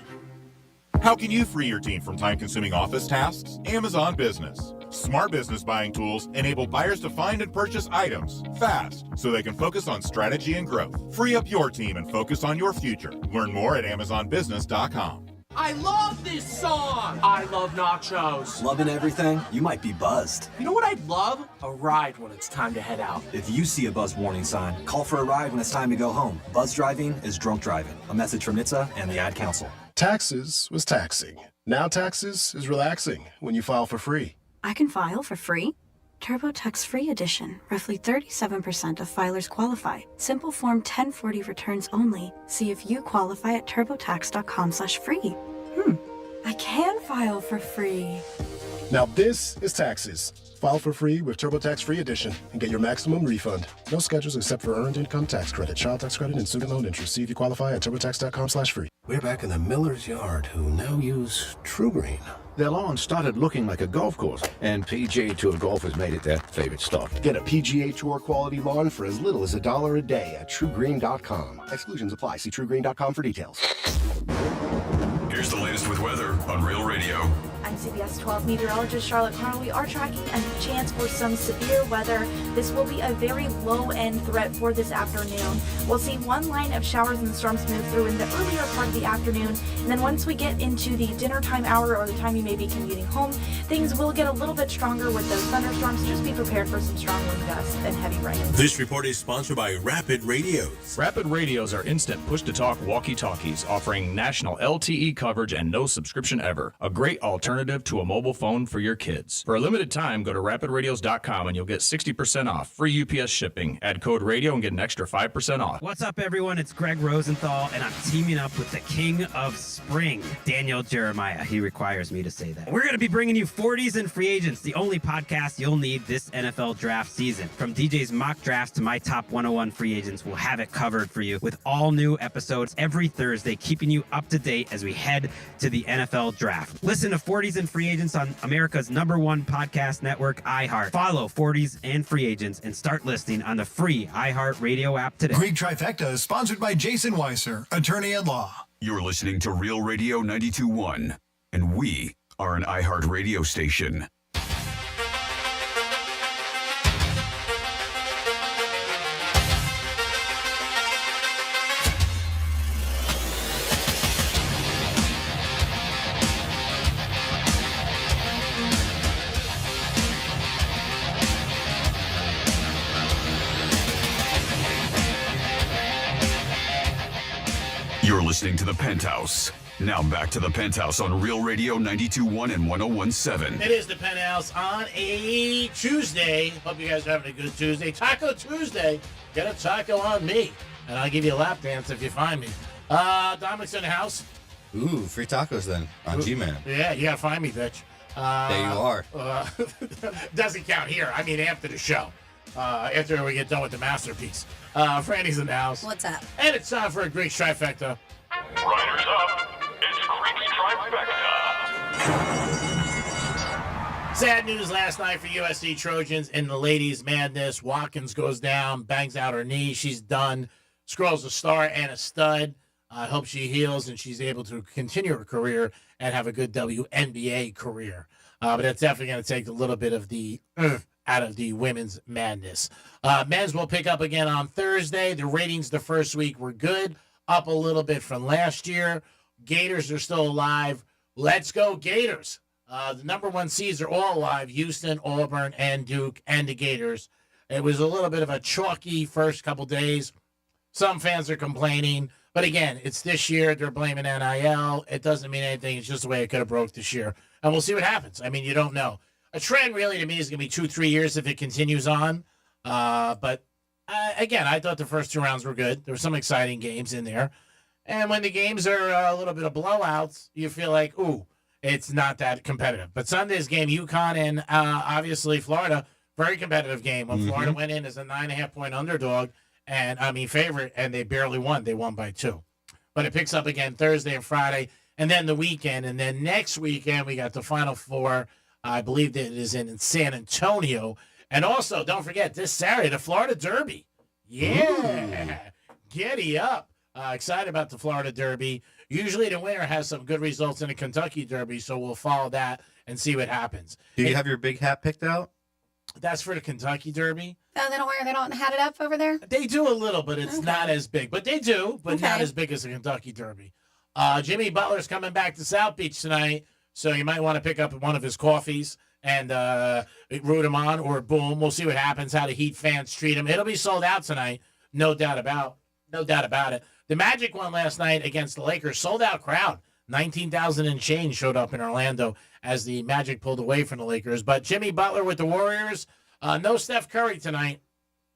[SPEAKER 24] How can you free your team from time-consuming office tasks? Amazon Business. Smart business buying tools enable buyers to find and purchase items fast so they can focus on strategy and growth. Free up your team and focus on your future. Learn more at AmazonBusiness.com.
[SPEAKER 25] I love this song! I love nachos.
[SPEAKER 27] Loving everything? You might be buzzed.
[SPEAKER 25] You know what I'd love? A ride when it's time to head out.
[SPEAKER 27] If you see a buzz warning sign, call for a ride when it's time to go home. Buzz driving is drunk driving. A message from NHTSA and the Ad Council.
[SPEAKER 28] Taxes was taxing. Now taxes is relaxing when you file for free.
[SPEAKER 29] I can file for free? TurboTax Free Edition. Roughly 37% of filers qualify. Simple Form 1040 returns only. See if you qualify at turbotax.com/free. I can file for free.
[SPEAKER 28] Now this is taxes. File for free with TurboTax Free Edition and get your maximum refund. No schedules except for earned income tax credit, child tax credit, and student loan interest. See if you qualify at turbotax.com/free.
[SPEAKER 32] We're back in the miller's yard, who now use True Green. Their lawn started looking like a golf course, and PGA Tour golfers made it their favorite stop.
[SPEAKER 33] Get a PGA Tour quality lawn for as little as $1 a day at TrueGreen.com. Exclusions apply. See TrueGreen.com for details.
[SPEAKER 2] Here's the latest with weather on Real Radio.
[SPEAKER 4] I'm CBS 12 meteorologist Charlotte Carl. We are tracking a chance for some severe weather. This will be a very low-end threat for this afternoon. We'll see one line of showers and storms move through in the earlier part of the afternoon, and then once we get into the dinner time hour or the time you may be commuting home, things will get a little bit stronger with those thunderstorms. Just be prepared for some strong wind gusts and heavy rain.
[SPEAKER 30] This report is sponsored by Rapid Radios.
[SPEAKER 5] Rapid Radios are instant push-to-talk walkie-talkies offering national LTE coverage and no subscription ever. A great alternative to a mobile phone for your kids. For a limited time, go to rapidradios.com and you'll get 60% off. Free UPS shipping. Add code radio and get an extra 5% off.
[SPEAKER 6] What's up, everyone? It's Greg Rosenthal, and I'm teaming up with the king of spring, Daniel Jeremiah. He requires me to say that. We're going to be bringing you 40s and Free Agents, the only podcast you'll need this NFL draft season. From DJ's mock drafts to my top 101 free agents, we'll have it covered for you with all new episodes every Thursday, keeping you up to date as we head to the NFL draft. Listen to 40s and Free Agents on America's #1 podcast network, iHeart. Follow 40s and Free Agents and start listening on the free iHeart Radio app today.
[SPEAKER 7] Greek Trifecta is sponsored by Jason Weiser, attorney at law.
[SPEAKER 2] You're listening to Real Radio 92.1, and we are an iHeart radio station. You're listening to The Penthouse. Now back to The Penthouse on Real Radio 92.1 and 101.7.
[SPEAKER 26] It is The Penthouse on a Tuesday. Hope you guys are having a good Tuesday. Taco Tuesday. Get a taco on me, and I'll give you a lap dance if you find me. Dominic's in the house.
[SPEAKER 9] Ooh, free tacos then on G-Man.
[SPEAKER 26] Yeah, you gotta find me, bitch.
[SPEAKER 9] There you are.
[SPEAKER 26] Doesn't count here. I mean, after the show. After we get done with the masterpiece. Franny's in the house.
[SPEAKER 10] What's up?
[SPEAKER 26] And it's time for a Greek trifecta.
[SPEAKER 12] Riders up. It's Greek's trifecta.
[SPEAKER 26] Sad news last night for USC Trojans in the ladies' madness. Watkins goes down, bangs out her knee. She's done. Scrolls a star and a stud. I hope she heals and she's able to continue her career and have a good WNBA career. But it's definitely going to take a little bit of the out of the women's madness. Men's will pick up again on Thursday. The ratings the first week were good, up a little bit from last year. Gators are still alive. Let's go Gators. The #1 seeds are all alive: Houston, Auburn, and Duke, and the Gators. It was a little bit of a chalky first couple days. Some fans are complaining. But again, it's this year. They're blaming NIL. It doesn't mean anything. It's just the way it could have broke this year. And we'll see what happens. I mean, you don't know. A trend really to me is going to be 2-3 years if it continues on. But again, I thought the first 2 rounds were good. There were some exciting games in there. And when the games are a little bit of blowouts, you feel like, ooh, it's not that competitive. But Sunday's game, UConn and obviously Florida, very competitive game. When Florida went in as a 9.5-point underdog, and I mean favorite, and they barely won. They won by 2. But it picks up again Thursday and Friday, and then the weekend. And then next weekend, we got the Final Four. I believe that it is in San Antonio. And also, don't forget, this Saturday, the Florida Derby. Yeah. Giddy up. Excited about the Florida Derby. Usually the winner has some good results in the Kentucky Derby, so we'll follow that and see what happens.
[SPEAKER 9] Do you have your big hat picked out?
[SPEAKER 26] That's for the Kentucky Derby.
[SPEAKER 10] Oh, they don't hat it up over there?
[SPEAKER 26] They do a little, but it's not as big. But they do, but not as big as the Kentucky Derby. Jimmy Butler's coming back to South Beach tonight, so you might want to pick up one of his coffees and root him on, or boom. We'll see what happens, how the Heat fans treat him. It'll be sold out tonight, no doubt about it. The Magic won last night against the Lakers, sold out crowd. 19,000 and change showed up in Orlando as the Magic pulled away from the Lakers. But Jimmy Butler with the Warriors, no Steph Curry tonight.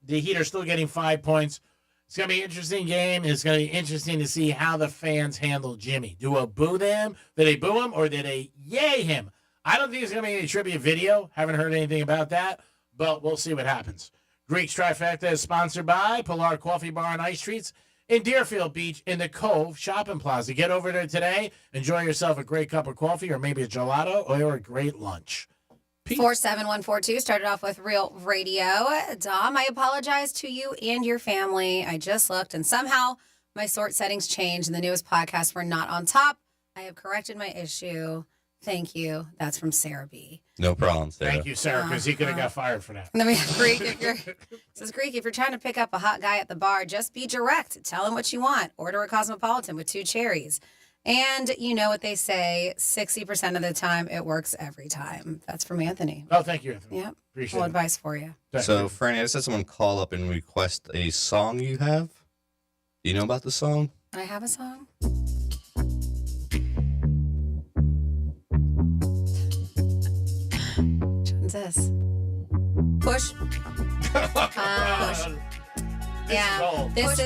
[SPEAKER 26] The Heat are still getting 5 points. It's going to be an interesting game. It's going to be interesting to see how the fans handle Jimmy. Do I boo them? Did they boo him or did they yay him? I don't think there's going to be any tribute video. Haven't heard anything about that, but we'll see what happens. Greek's Trifecta is sponsored by Pilar Coffee Bar and Ice Treats in Deerfield Beach in the Cove Shopping Plaza. Get over there today. Enjoy yourself a great cup of coffee or maybe a gelato or a great lunch.
[SPEAKER 10] 47142 started off with Real Radio. Dom, I apologize to you and your family. I just looked and somehow my sort settings changed and the newest podcasts were not on top. I have corrected my issue. Thank you. That's from Sarah B.
[SPEAKER 9] No problem, Sarah.
[SPEAKER 26] Thank you, Sarah, because he could have got fired for that.
[SPEAKER 10] And then we have Greek. Says Greek, if you're trying to pick up a hot guy at the bar, just be direct. Tell him what you want. Order a Cosmopolitan with 2 cherries. And you know what they say, 60% of the time, it works every time. That's from Anthony.
[SPEAKER 26] Oh, thank you, Anthony.
[SPEAKER 10] Yep.
[SPEAKER 26] Appreciate
[SPEAKER 10] Full
[SPEAKER 26] it.
[SPEAKER 10] advice for you.
[SPEAKER 9] So, Franny, I just had someone call up and request a song you have. Do you know about the song?
[SPEAKER 10] I have a song. Which one's this? Push. Push. Yeah. There's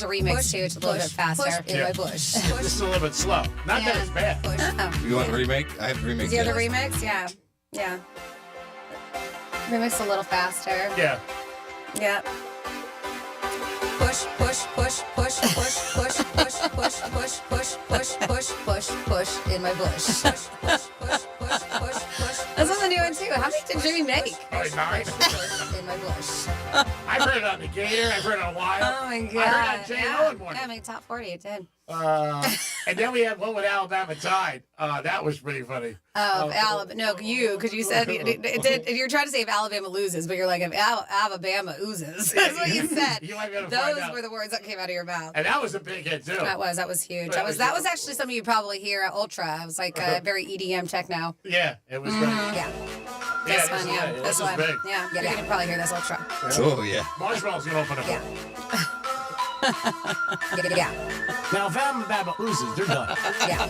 [SPEAKER 10] a remix too. It's a little bit faster. In my bush.
[SPEAKER 26] This is a little bit slow. Not that it's bad.
[SPEAKER 9] You want a remake? I have a remake.
[SPEAKER 10] Is the other remix? Yeah. Yeah. Remix a little faster.
[SPEAKER 26] Yeah.
[SPEAKER 10] Yeah. Push, push, push, push, push, push, push, push, push, push, push, push, push, push in my bush. Push, push, push, push, push, push. That's what I'm doing too. How many did Jimmy make?
[SPEAKER 26] Probably 9.
[SPEAKER 10] In my bush.
[SPEAKER 26] I've heard it on the Gator. I've heard it on Wild.
[SPEAKER 10] Oh my God.
[SPEAKER 26] I heard it on Jay Owen one.
[SPEAKER 10] Yeah, I made top 40. It did.
[SPEAKER 26] And then we had one with Alabama Tide. That was pretty funny.
[SPEAKER 10] Oh, Alabama. No, because you said it did. You're trying to say if Alabama loses, but you're like, if Alabama oozes. That's what you said.
[SPEAKER 26] You might be able to find
[SPEAKER 10] Those
[SPEAKER 26] out.
[SPEAKER 10] were the words that came out of your mouth.
[SPEAKER 26] And that was a big hit, too.
[SPEAKER 10] That was huge. That was actually something you probably hear at Ultra. It was like very EDM techno.
[SPEAKER 26] Yeah, it was great.
[SPEAKER 10] Yeah. This one, yeah. This one.
[SPEAKER 26] big.
[SPEAKER 10] Yeah, you can probably hear this Ultra.
[SPEAKER 9] Oh, yeah.
[SPEAKER 26] Marshmallow's going to open it
[SPEAKER 10] Yeah. Yeah.
[SPEAKER 1] Now, if Alabama oozes, they're done.
[SPEAKER 10] Yeah.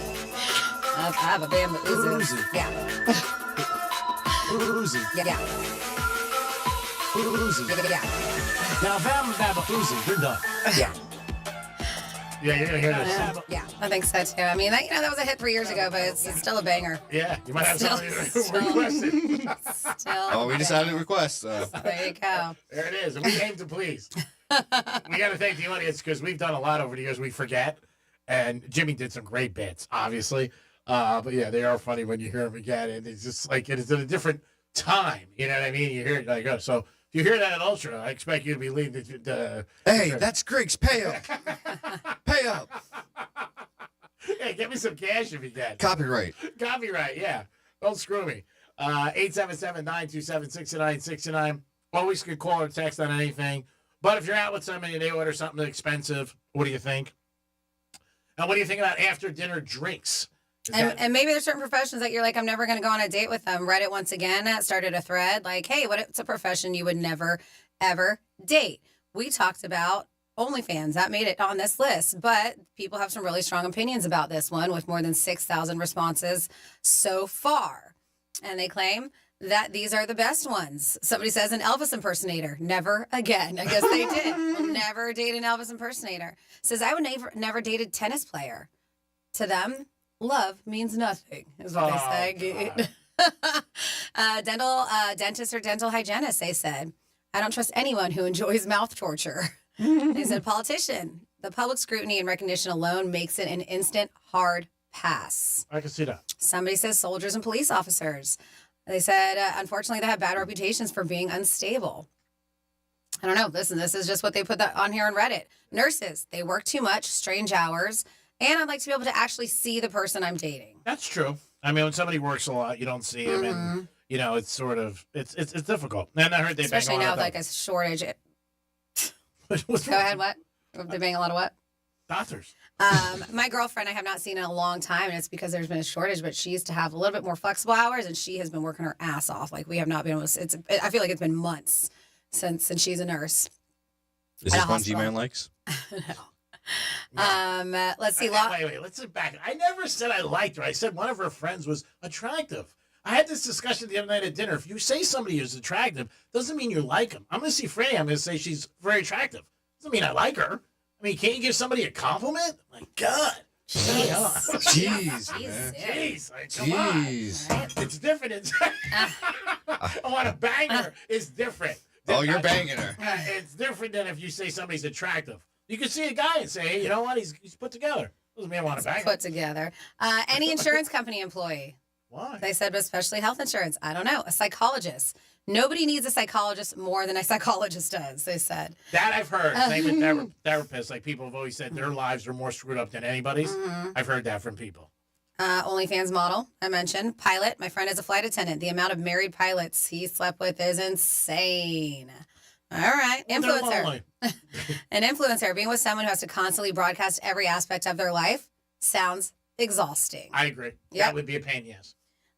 [SPEAKER 10] Alabama oozes. Yeah.
[SPEAKER 1] Oozes.
[SPEAKER 10] Yeah.
[SPEAKER 1] Oozes.
[SPEAKER 10] Yeah.
[SPEAKER 1] Now, if Alabama oozes, they're done.
[SPEAKER 10] Yeah.
[SPEAKER 26] Yeah, you're going to hear this.
[SPEAKER 10] Yeah, I think so too. I mean, that was a hit 3 years ago, but it's still a banger.
[SPEAKER 26] Yeah, you might have somebody who requested.
[SPEAKER 9] Oh, we just had a request.
[SPEAKER 10] There you go.
[SPEAKER 26] There it is. And we aim to please. We got to thank the audience because we've done a lot over the years. We forget. And Jimmy did some great bits, obviously. But yeah, they are funny when you hear them again. And it's just like it is at a different time. You know what I mean? You hear it like, oh, so if you hear that at Ultra, I expect you to be leaving the
[SPEAKER 9] Hey, that's Griggs. Pay up. Pay up.
[SPEAKER 26] Hey, get me some cash if you can.
[SPEAKER 9] Copyright.
[SPEAKER 26] Copyright, yeah. Don't screw me. 877-927-6969. Always can call or text on anything. But if you're out with somebody and they order something expensive, what do you think? And what do you think about after dinner drinks?
[SPEAKER 10] And maybe there's certain professions that you're like, I'm never going to go on a date with them. Reddit once again started a thread like, hey, what's a profession you would never, ever date? We talked about OnlyFans. That made it on this list. But people have some really strong opinions about this one with more than 6,000 responses so far. And they claim that these are the best ones. Somebody says an Elvis impersonator. Never again. I guess they did. Will never date an Elvis impersonator. Says I would never date a tennis player. To them, love means nothing, is what they say. Dentist or dental hygienist, they said. I don't trust anyone who enjoys mouth torture. They said politician. The public scrutiny and recognition alone makes it an instant hard pass.
[SPEAKER 26] I can see that.
[SPEAKER 10] Somebody says soldiers and police officers. They said, unfortunately, they have bad reputations for being unstable. I don't know. Listen, this is just what they put on here on Reddit. Nurses, they work too much, strange hours, and I'd like to be able to actually see the person I'm dating.
[SPEAKER 26] That's true. I mean, when somebody works a lot, you don't see him, and you know it's sort of it's difficult. And I heard they
[SPEAKER 10] especially
[SPEAKER 26] bang a
[SPEAKER 10] now
[SPEAKER 26] lot
[SPEAKER 10] with like a shortage. Go ahead. What? They bang a lot of what?
[SPEAKER 26] Doctors.
[SPEAKER 10] My girlfriend I have not seen in a long time, and it's because there's been a shortage, but she used to have a little bit more flexible hours, and she has been working her ass off. Like, we have not been able to, I feel like it's been months since she's a nurse.
[SPEAKER 9] Is this one G-Man likes?
[SPEAKER 10] No. Let's see.
[SPEAKER 26] Wait, let's sit back. I never said I liked her. I said one of her friends was attractive. I had this discussion the other night at dinner. If you say somebody is attractive, doesn't mean you like them. I'm going to see Franny. I'm going to say she's very attractive. Doesn't mean I like her. I mean, can't you give somebody a compliment? My God.
[SPEAKER 9] Jeez, man.
[SPEAKER 26] Jeez. Like, come on. It's different. I want to bang her. It's different.
[SPEAKER 9] Oh, you're banging her.
[SPEAKER 26] It's different than if you say somebody's attractive. You can see a guy and say, hey, you know what? He's put together. Doesn't mean I want to bang him.
[SPEAKER 10] Put together. Any insurance company employee.
[SPEAKER 26] Why?
[SPEAKER 10] They said, but especially health insurance. I don't know. A psychologist. Nobody needs a psychologist more than a psychologist does, they said.
[SPEAKER 26] That I've heard. Same with therapists. Like, people have always said their lives are more screwed up than anybody's. I've heard that from people.
[SPEAKER 10] OnlyFans model, I mentioned. Pilot, my friend is a flight attendant. The amount of married pilots he slept with is insane. All right. Influencer. An influencer, being with someone who has to constantly broadcast every aspect of their life, sounds exhausting.
[SPEAKER 26] I agree.
[SPEAKER 10] Yep.
[SPEAKER 26] That would be a pain, yes.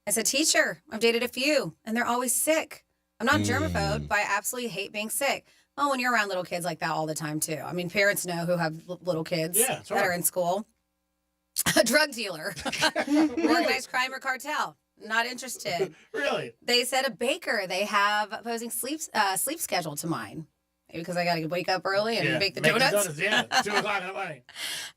[SPEAKER 10] As a teacher, I've dated a few, and they're always sick. I'm not germaphobe, but I absolutely hate being sick. Oh, when you're around little kids like that all the time, too. I mean, parents know who have little kids that are in school. A drug dealer, organized crime or cartel. Not interested.
[SPEAKER 26] Really?
[SPEAKER 10] They said a baker. They have opposing sleep schedule to mine. Maybe because I got to wake up early and make the donuts.
[SPEAKER 26] Yeah, 2 o'clock in the morning.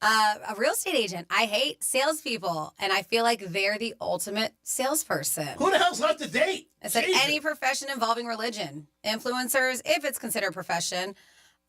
[SPEAKER 10] A real estate agent. I hate salespeople, and I feel like they're the ultimate salesperson.
[SPEAKER 26] Who the hell's left to date?
[SPEAKER 10] I said any profession involving religion. Influencers, if it's considered a profession.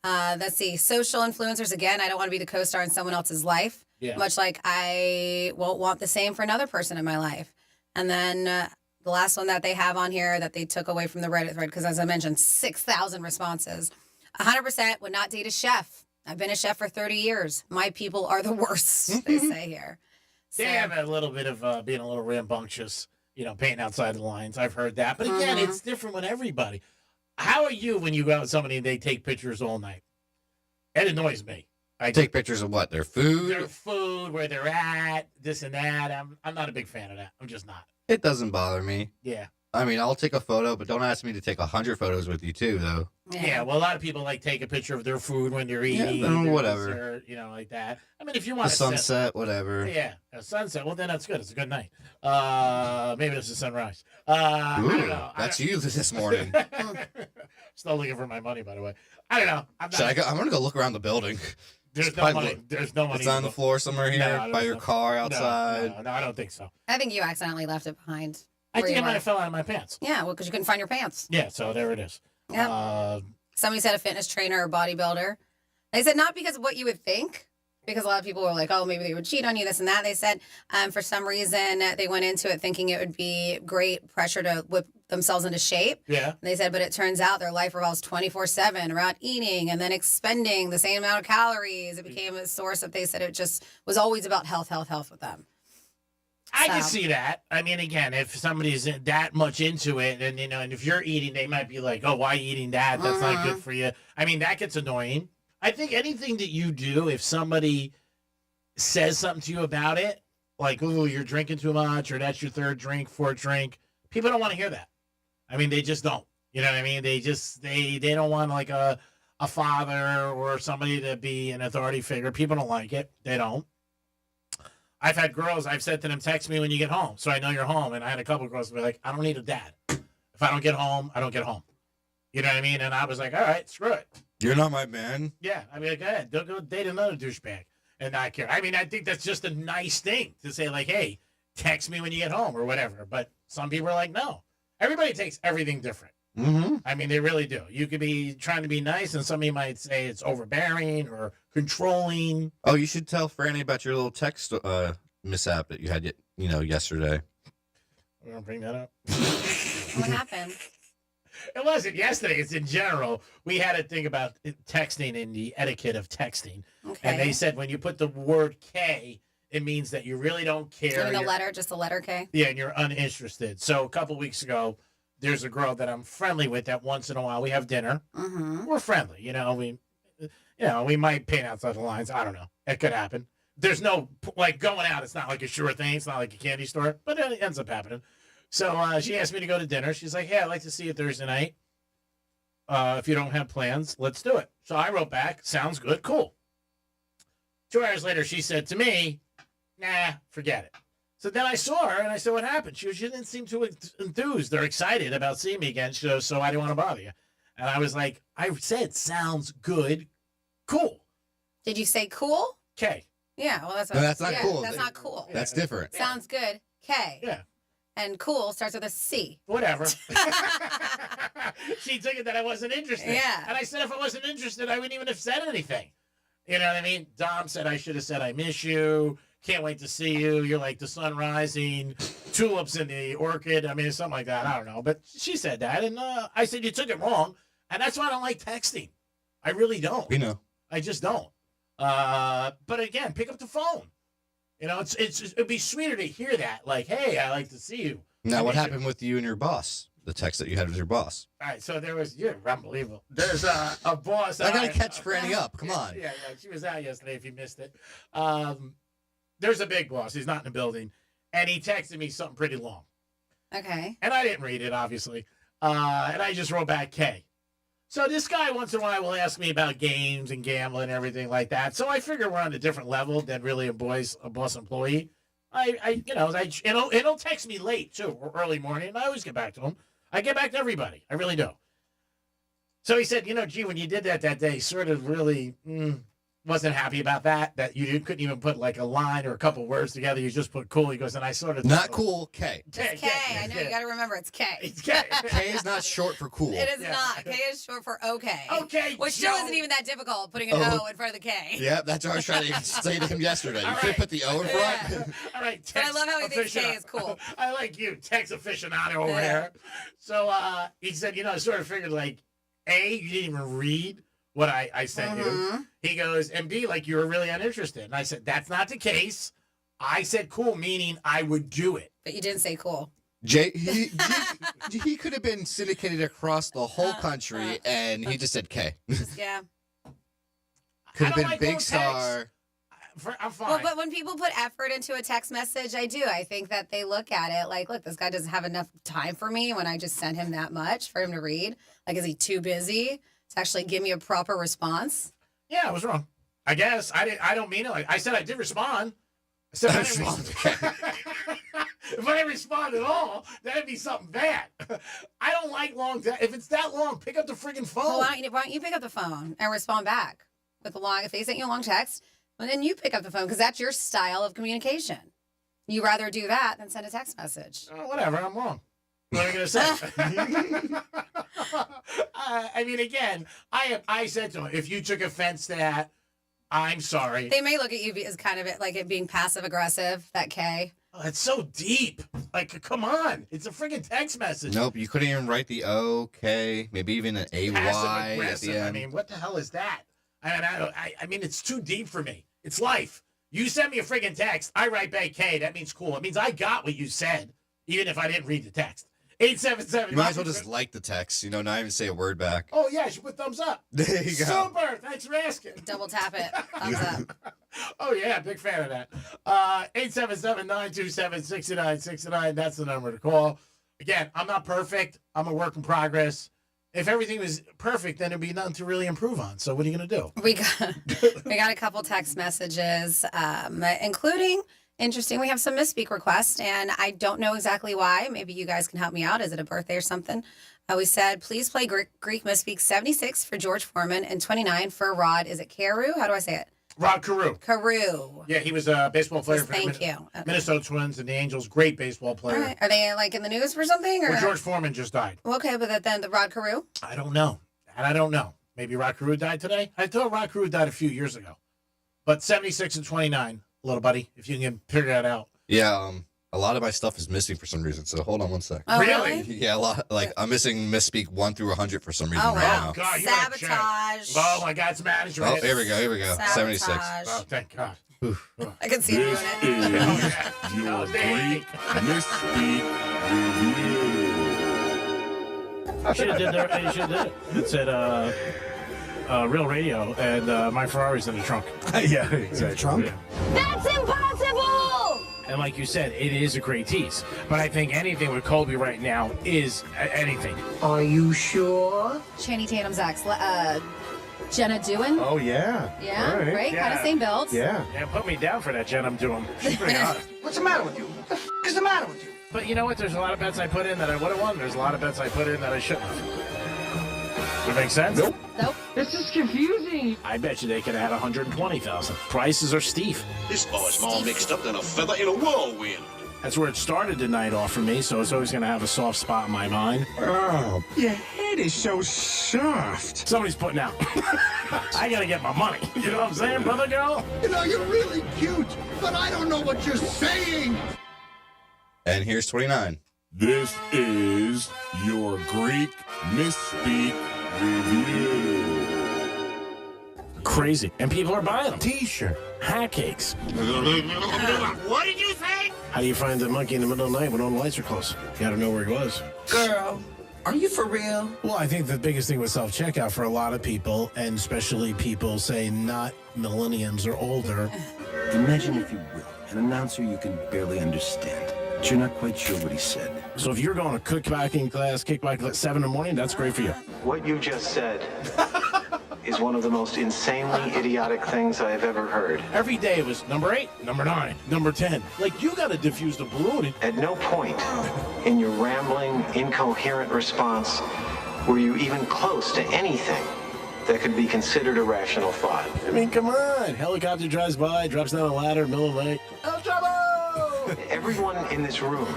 [SPEAKER 10] Let's see. Social influencers. Again, I don't want to be the co-star in someone else's life.
[SPEAKER 26] Yeah.
[SPEAKER 10] Much like I won't want the same for another person in my life. And then the last one that they have on here that they took away from the Reddit thread, because as I mentioned, 6,000 responses. 100% would not date a chef. I've been a chef for 30 years. My people are the worst, they say here.
[SPEAKER 26] They have a little bit of being a little rambunctious, painting outside the lines. I've heard that. But again, it's different with everybody. How are you when you go out with somebody and they take pictures all night? It annoys me.
[SPEAKER 9] I take pictures of what? Their food?
[SPEAKER 26] Their food, where they're at, this and that. I'm not a big fan of that. I'm just not.
[SPEAKER 9] It doesn't bother me.
[SPEAKER 26] Yeah.
[SPEAKER 9] I mean, I'll take a photo, but don't ask me to take 100 photos with you, too, though.
[SPEAKER 26] Yeah, well, a lot of people take a picture of their food when they're eating.
[SPEAKER 9] Yeah, whatever.
[SPEAKER 26] Dessert, like that. I mean, if you want
[SPEAKER 9] a sunset, whatever.
[SPEAKER 26] Yeah, a sunset. Well, then that's good. It's a good night. Maybe it's a sunrise.
[SPEAKER 9] Ooh,
[SPEAKER 26] I don't know.
[SPEAKER 9] That's you this morning.
[SPEAKER 26] Still looking for my money, by the way. I don't know.
[SPEAKER 9] I'm going to go look around the building.
[SPEAKER 26] There's no money. There's no money.
[SPEAKER 9] It's on the floor somewhere here by your car outside.
[SPEAKER 26] No, I don't think so.
[SPEAKER 10] I think you accidentally left it behind.
[SPEAKER 26] I think it might have fell out of my pants.
[SPEAKER 10] Yeah, well, because you couldn't find your pants.
[SPEAKER 26] Yeah, so there it is.
[SPEAKER 10] Yeah. Somebody said a fitness trainer or bodybuilder. They said not because of what you would think, because a lot of people were like, oh, maybe they would cheat on you, this and that. They said for some reason they went into it thinking it would be great pressure to whip themselves into shape.
[SPEAKER 26] Yeah.
[SPEAKER 10] And they said, but it turns out their life revolves 24/7 around eating and then expending the same amount of calories. It became a source that they said it just was always about health with them.
[SPEAKER 26] I can see that. I mean, again, if somebody's that much into it, and and if you're eating, they might be like, "Oh, why are you eating that? That's not good for you." I mean, that gets annoying. I think anything that you do, if somebody says something to you about it, like, "Ooh, you're drinking too much," or "That's your third drink, fourth drink," people don't want to hear that. I mean, they just don't. You know what I mean? They just they don't want like a father or somebody to be an authority figure. People don't like it. They don't. I've had girls, I've said to them, text me when you get home, so I know you're home. And I had a couple of girls be like, I don't need a dad. If I don't get home, I don't get home. You know what I mean? And I was like, all right, screw it.
[SPEAKER 9] You're not my man.
[SPEAKER 26] Yeah, I mean, go ahead. Don't go date another douchebag and not care. I mean, I think that's just a nice thing to say, like, hey, text me when you get home or whatever. But some people are like, no. Everybody takes everything different.
[SPEAKER 9] Mm-hmm.
[SPEAKER 26] I mean, they really do. You could be trying to be nice, and somebody might say it's overbearing or controlling.
[SPEAKER 9] Oh, you should tell Franny about your little text mishap that you had, yesterday.
[SPEAKER 26] We're gonna bring that up.
[SPEAKER 10] What happened?
[SPEAKER 26] It wasn't yesterday. It's in general. We had to think about texting and the etiquette of texting.
[SPEAKER 10] Okay.
[SPEAKER 26] And they said when you put the word K, it means that you really don't care.
[SPEAKER 10] Even the letter, just the letter K?
[SPEAKER 26] Yeah, and you're uninterested. So a couple weeks ago, there's a girl that I'm friendly with that once in a while we have dinner.
[SPEAKER 10] Mm-hmm.
[SPEAKER 26] We're friendly. We might paint outside the lines. I don't know. It could happen. There's no, going out. It's not like a sure thing. It's not like a candy store, but it ends up happening. So she asked me to go to dinner. She's like, hey, I'd like to see you Thursday night. If you don't have plans, let's do it. So I wrote back, sounds good, cool. 2 hours later, she said to me, nah, forget it. So then I saw her, and I said, what happened? She didn't seem too enthused or excited about seeing me again, so I didn't want to bother you. And I was like, I said, sounds good, cool.
[SPEAKER 10] Did you say cool?
[SPEAKER 26] Okay.
[SPEAKER 10] Yeah, well, that's
[SPEAKER 9] not cool.
[SPEAKER 10] That's not cool.
[SPEAKER 9] That's different.
[SPEAKER 10] Sounds good. K.
[SPEAKER 26] Yeah.
[SPEAKER 10] And cool starts with a C.
[SPEAKER 26] Whatever. She took it that I wasn't interested.
[SPEAKER 10] Yeah.
[SPEAKER 26] And I said if I wasn't interested, I wouldn't even have said anything. You know what I mean? Dom said I should have said I miss you. Can't wait to see you. You're like the sun rising, tulips in the orchid. I mean, something like that. I don't know. But she said that. And I said, you took it wrong. And that's why I don't like texting. I really don't.
[SPEAKER 9] We know.
[SPEAKER 26] I just don't. But again, pick up the phone.
[SPEAKER 3] You know, it'd be sweeter to hear that. Like, hey, I like to see you.
[SPEAKER 9] Now, what happened with you and your boss? The text that you had with your boss.
[SPEAKER 3] All right, so you're unbelievable. There's a boss.
[SPEAKER 9] I got to catch Franny up. Come on.
[SPEAKER 3] Yeah, she was out yesterday if you missed it. There's a big boss. He's not in the building. And he texted me something pretty long.
[SPEAKER 10] Okay.
[SPEAKER 3] And I didn't read it, obviously. And I just wrote back K. So this guy once in a while will ask me about games and gambling and everything like that. So I figure we're on a different level than really a boss employee. He'll text me late too, or early morning, and I always get back to him. I get back to everybody. I really do. So he said, gee, when you did that day, sort of really wasn't happy about that you couldn't even put like a line or a couple words together. You just put cool. He goes, and I sort of...
[SPEAKER 9] Not cool, K.
[SPEAKER 10] It's K. I know, you got to remember it's K.
[SPEAKER 3] It's K.
[SPEAKER 9] K is not short for cool.
[SPEAKER 10] It is not. K is short for okay.
[SPEAKER 3] Okay,
[SPEAKER 10] which still isn't even that difficult, putting an O in front of the K.
[SPEAKER 9] Yeah, that's what I was trying to say to him yesterday. You could put the O in front.
[SPEAKER 3] All right,
[SPEAKER 10] but I love how he thinks K is cool.
[SPEAKER 3] I like you, text aficionado over here. So he said, I sort of figured like, A, you didn't even read what I sent you. He goes, and B, like you were really uninterested. And I said, that's not the case. I said cool, meaning I would do it.
[SPEAKER 10] But you didn't say cool.
[SPEAKER 9] Jay, he could have been syndicated across the whole country, and he just said K.
[SPEAKER 10] Yeah.
[SPEAKER 9] Could have been
[SPEAKER 3] like
[SPEAKER 9] Big
[SPEAKER 3] long
[SPEAKER 9] Star.
[SPEAKER 3] I'm fine.
[SPEAKER 10] Well, but when people put effort into a text message, I do. I think that they look at it like, look, this guy doesn't have enough time for me when I just sent him that much for him to read. Like, is he too busy to actually give me a proper response?
[SPEAKER 3] Yeah, I was wrong. I guess I don't mean it like I said. I did respond. I said I didn't respond. If I didn't respond at all, that'd be something bad. I don't like long. If it's that long, pick up the friggin' phone.
[SPEAKER 10] Well, why don't you pick up the phone and respond back with a long? If they sent you a long text, well, then you pick up the phone because that's your style of communication. You rather do that than send a text message.
[SPEAKER 3] Whatever, I'm wrong. What am I going to say? I mean, again, I said to him, if you took offense to that, I'm sorry.
[SPEAKER 10] They may look at you as kind of like it being passive aggressive. That K.
[SPEAKER 3] Oh, it's so deep. Like, come on. It's a friggin' text message.
[SPEAKER 9] Nope, you couldn't even write the O, K, maybe even an AY at the end.
[SPEAKER 3] I mean, what the hell is that? I mean, it's too deep for me. It's life. You send me a friggin' text, I write back K. That means cool. It means I got what you said, even if I didn't read the text. 877.
[SPEAKER 9] You might as well just like the text, not even say a word back.
[SPEAKER 3] Oh, yeah, you put thumbs up.
[SPEAKER 9] There you go.
[SPEAKER 3] Super. Thanks for asking.
[SPEAKER 10] Double tap it. Thumbs up.
[SPEAKER 3] Oh, yeah, big fan of that. 877-927-6969. That's the number to call. Again, I'm not perfect. I'm a work in progress. If everything was perfect, then there'd be nothing to really improve on. So what are you going to do?
[SPEAKER 10] We got a couple text messages, including... Interesting. We have some misspeak requests, and I don't know exactly why. Maybe you guys can help me out. Is it a birthday or something? We said, please play Greek misspeak 76 for George Foreman and 29 for Rod. Is it Carew? How do I say it?
[SPEAKER 3] Rod Carew.
[SPEAKER 10] Carew.
[SPEAKER 3] Yeah, he was a baseball player for
[SPEAKER 10] Thank you. Okay.
[SPEAKER 3] Minnesota Twins and the Angels. Great baseball player.
[SPEAKER 10] All right. Are they like in the news for something? Or?
[SPEAKER 3] Well, George Foreman just died.
[SPEAKER 10] Okay, but then the Rod Carew?
[SPEAKER 3] I don't know. And I don't know. Maybe Rod Carew died today? I thought Rod Carew died a few years ago. But 76 and 29, little buddy, if you can figure that out.
[SPEAKER 9] Yeah, a lot of my stuff is missing for some reason, so hold on one sec.
[SPEAKER 10] Oh, really?
[SPEAKER 9] Yeah, a lot. Like, I'm missing misspeak 1 through 100 for some reason
[SPEAKER 10] right now.
[SPEAKER 3] Oh, God,
[SPEAKER 10] Sabotage.
[SPEAKER 3] Oh, my God, it's management.
[SPEAKER 9] Oh, here we go.
[SPEAKER 10] Sabotage.
[SPEAKER 9] 76.
[SPEAKER 3] Oh, thank God.
[SPEAKER 10] I can see him doing it.
[SPEAKER 30] Your Greek Misspeak Review.
[SPEAKER 3] You should have did it. It said, Real Radio, and my Ferrari's in the trunk.
[SPEAKER 28] Yeah, exactly. Trunk?
[SPEAKER 3] Yeah.
[SPEAKER 8] That's impossible!
[SPEAKER 3] And like you said, it is a great tease. But I think anything with Colby right now is anything.
[SPEAKER 8] Are you sure?
[SPEAKER 10] Channing Tatum's ex, Jenna Dewan.
[SPEAKER 28] Oh, yeah.
[SPEAKER 10] Yeah,
[SPEAKER 28] All
[SPEAKER 10] right?
[SPEAKER 3] Yeah.
[SPEAKER 10] Kind of same build.
[SPEAKER 28] Yeah.
[SPEAKER 3] Yeah, put me down for that, Jen. I'm doing. She's pretty hot.
[SPEAKER 8] What's the matter with you? What the is the matter with you?
[SPEAKER 3] But you know what? There's a lot of bets I put in that I would have won. There's a lot of bets I put in that I shouldn't have. Does that make sense?
[SPEAKER 28] Nope.
[SPEAKER 8] This is confusing.
[SPEAKER 3] I bet you they could have had 120,000. Prices are steep.
[SPEAKER 30] This boy's more mixed up than a feather in a whirlwind.
[SPEAKER 3] That's where it started the night off for me, so it's always going to have a soft spot in my mind.
[SPEAKER 8] Oh, your head is so soft.
[SPEAKER 3] Somebody's putting out. I got to get my money. You know what I'm saying, brother girl?
[SPEAKER 8] You're really cute, but I don't know what you're saying.
[SPEAKER 9] And here's 29.
[SPEAKER 30] This is your Greek Misspeak Review.
[SPEAKER 3] Crazy. And people are buying them.
[SPEAKER 8] T-shirt.
[SPEAKER 28] Hotcakes.
[SPEAKER 8] What did you say?
[SPEAKER 28] How do you find the monkey in the middle of the night when all the lights are closed? You gotta know where he was.
[SPEAKER 11] Girl, are you for real?
[SPEAKER 28] Well, I think the biggest thing with self-checkout for a lot of people, and especially people, say, not millenniums or older.
[SPEAKER 32] Imagine, if you will, an announcer you can barely understand, but you're not quite sure what he said.
[SPEAKER 28] So if you're going to kickbacking class at 7 in the morning, that's great for you.
[SPEAKER 13] What you just said is one of the most insanely idiotic things I have ever heard.
[SPEAKER 28] Every day it was number 8, number 9, number 10. Like, you got to diffuse the balloon.
[SPEAKER 13] At no point in your rambling, incoherent response were you even close to anything that could be considered a rational thought.
[SPEAKER 28] I mean, come on. Helicopter drives by, drops down a ladder, middle of the night. El Chavo!
[SPEAKER 13] Everyone in this room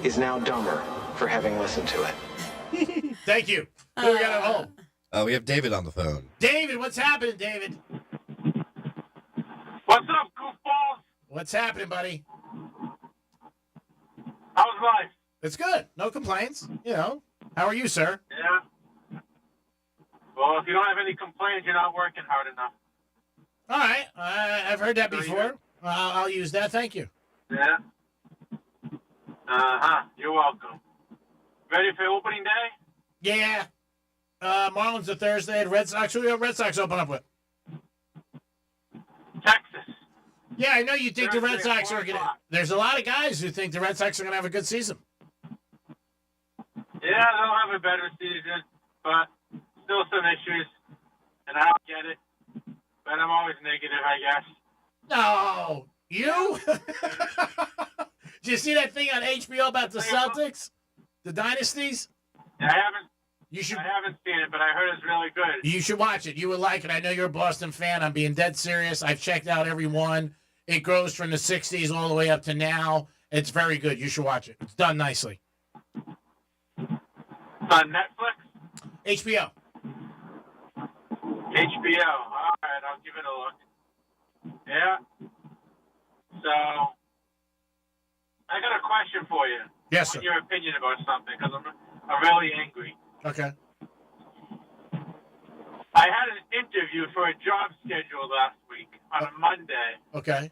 [SPEAKER 13] is now dumber for having listened to it.
[SPEAKER 3] Thank you. Who we got at home?
[SPEAKER 9] We have David on the phone.
[SPEAKER 3] David, what's happening, David?
[SPEAKER 14] What's up, goofballs?
[SPEAKER 3] What's happening, buddy?
[SPEAKER 14] How's life?
[SPEAKER 3] It's good. No complaints. You know. How are you, sir?
[SPEAKER 14] Yeah. Well, if you don't have any complaints, you're not working hard enough.
[SPEAKER 3] All right. I've heard that before. I'll use that. Thank you.
[SPEAKER 14] Yeah. Uh-huh. You're welcome. Ready for opening day?
[SPEAKER 3] Yeah. Marlins are Thursday and Red Sox. Who do the Red Sox open up with?
[SPEAKER 14] Texas.
[SPEAKER 3] Yeah, I know you think the Red
[SPEAKER 14] Thursday at
[SPEAKER 3] Sox are
[SPEAKER 14] 4
[SPEAKER 3] going to...
[SPEAKER 14] o'clock.
[SPEAKER 3] There's a lot of guys who think the Red Sox are going to have a good season.
[SPEAKER 14] Yeah, they'll have a better season, but still some issues, and I don't get it. But I'm always negative, I guess.
[SPEAKER 3] No. You? Did you see that thing on HBO about the Celtics? The dynasties?
[SPEAKER 14] I haven't
[SPEAKER 3] seen
[SPEAKER 14] it, but I heard it's really good.
[SPEAKER 3] You should watch it. You would like it. I know you're a Boston fan. I'm being dead serious. I've checked out every one. It goes from the 60s all the way up to now. It's very good. You should watch it. It's done nicely.
[SPEAKER 14] It's on Netflix?
[SPEAKER 3] HBO.
[SPEAKER 14] HBO. All right, I'll give it a look. Yeah. So, I got a question for you.
[SPEAKER 3] Yes,
[SPEAKER 14] I
[SPEAKER 3] sir.
[SPEAKER 14] want your opinion about something, because I'm really angry.
[SPEAKER 3] Okay.
[SPEAKER 14] I had an interview for a job schedule last week on a Monday.
[SPEAKER 3] Okay.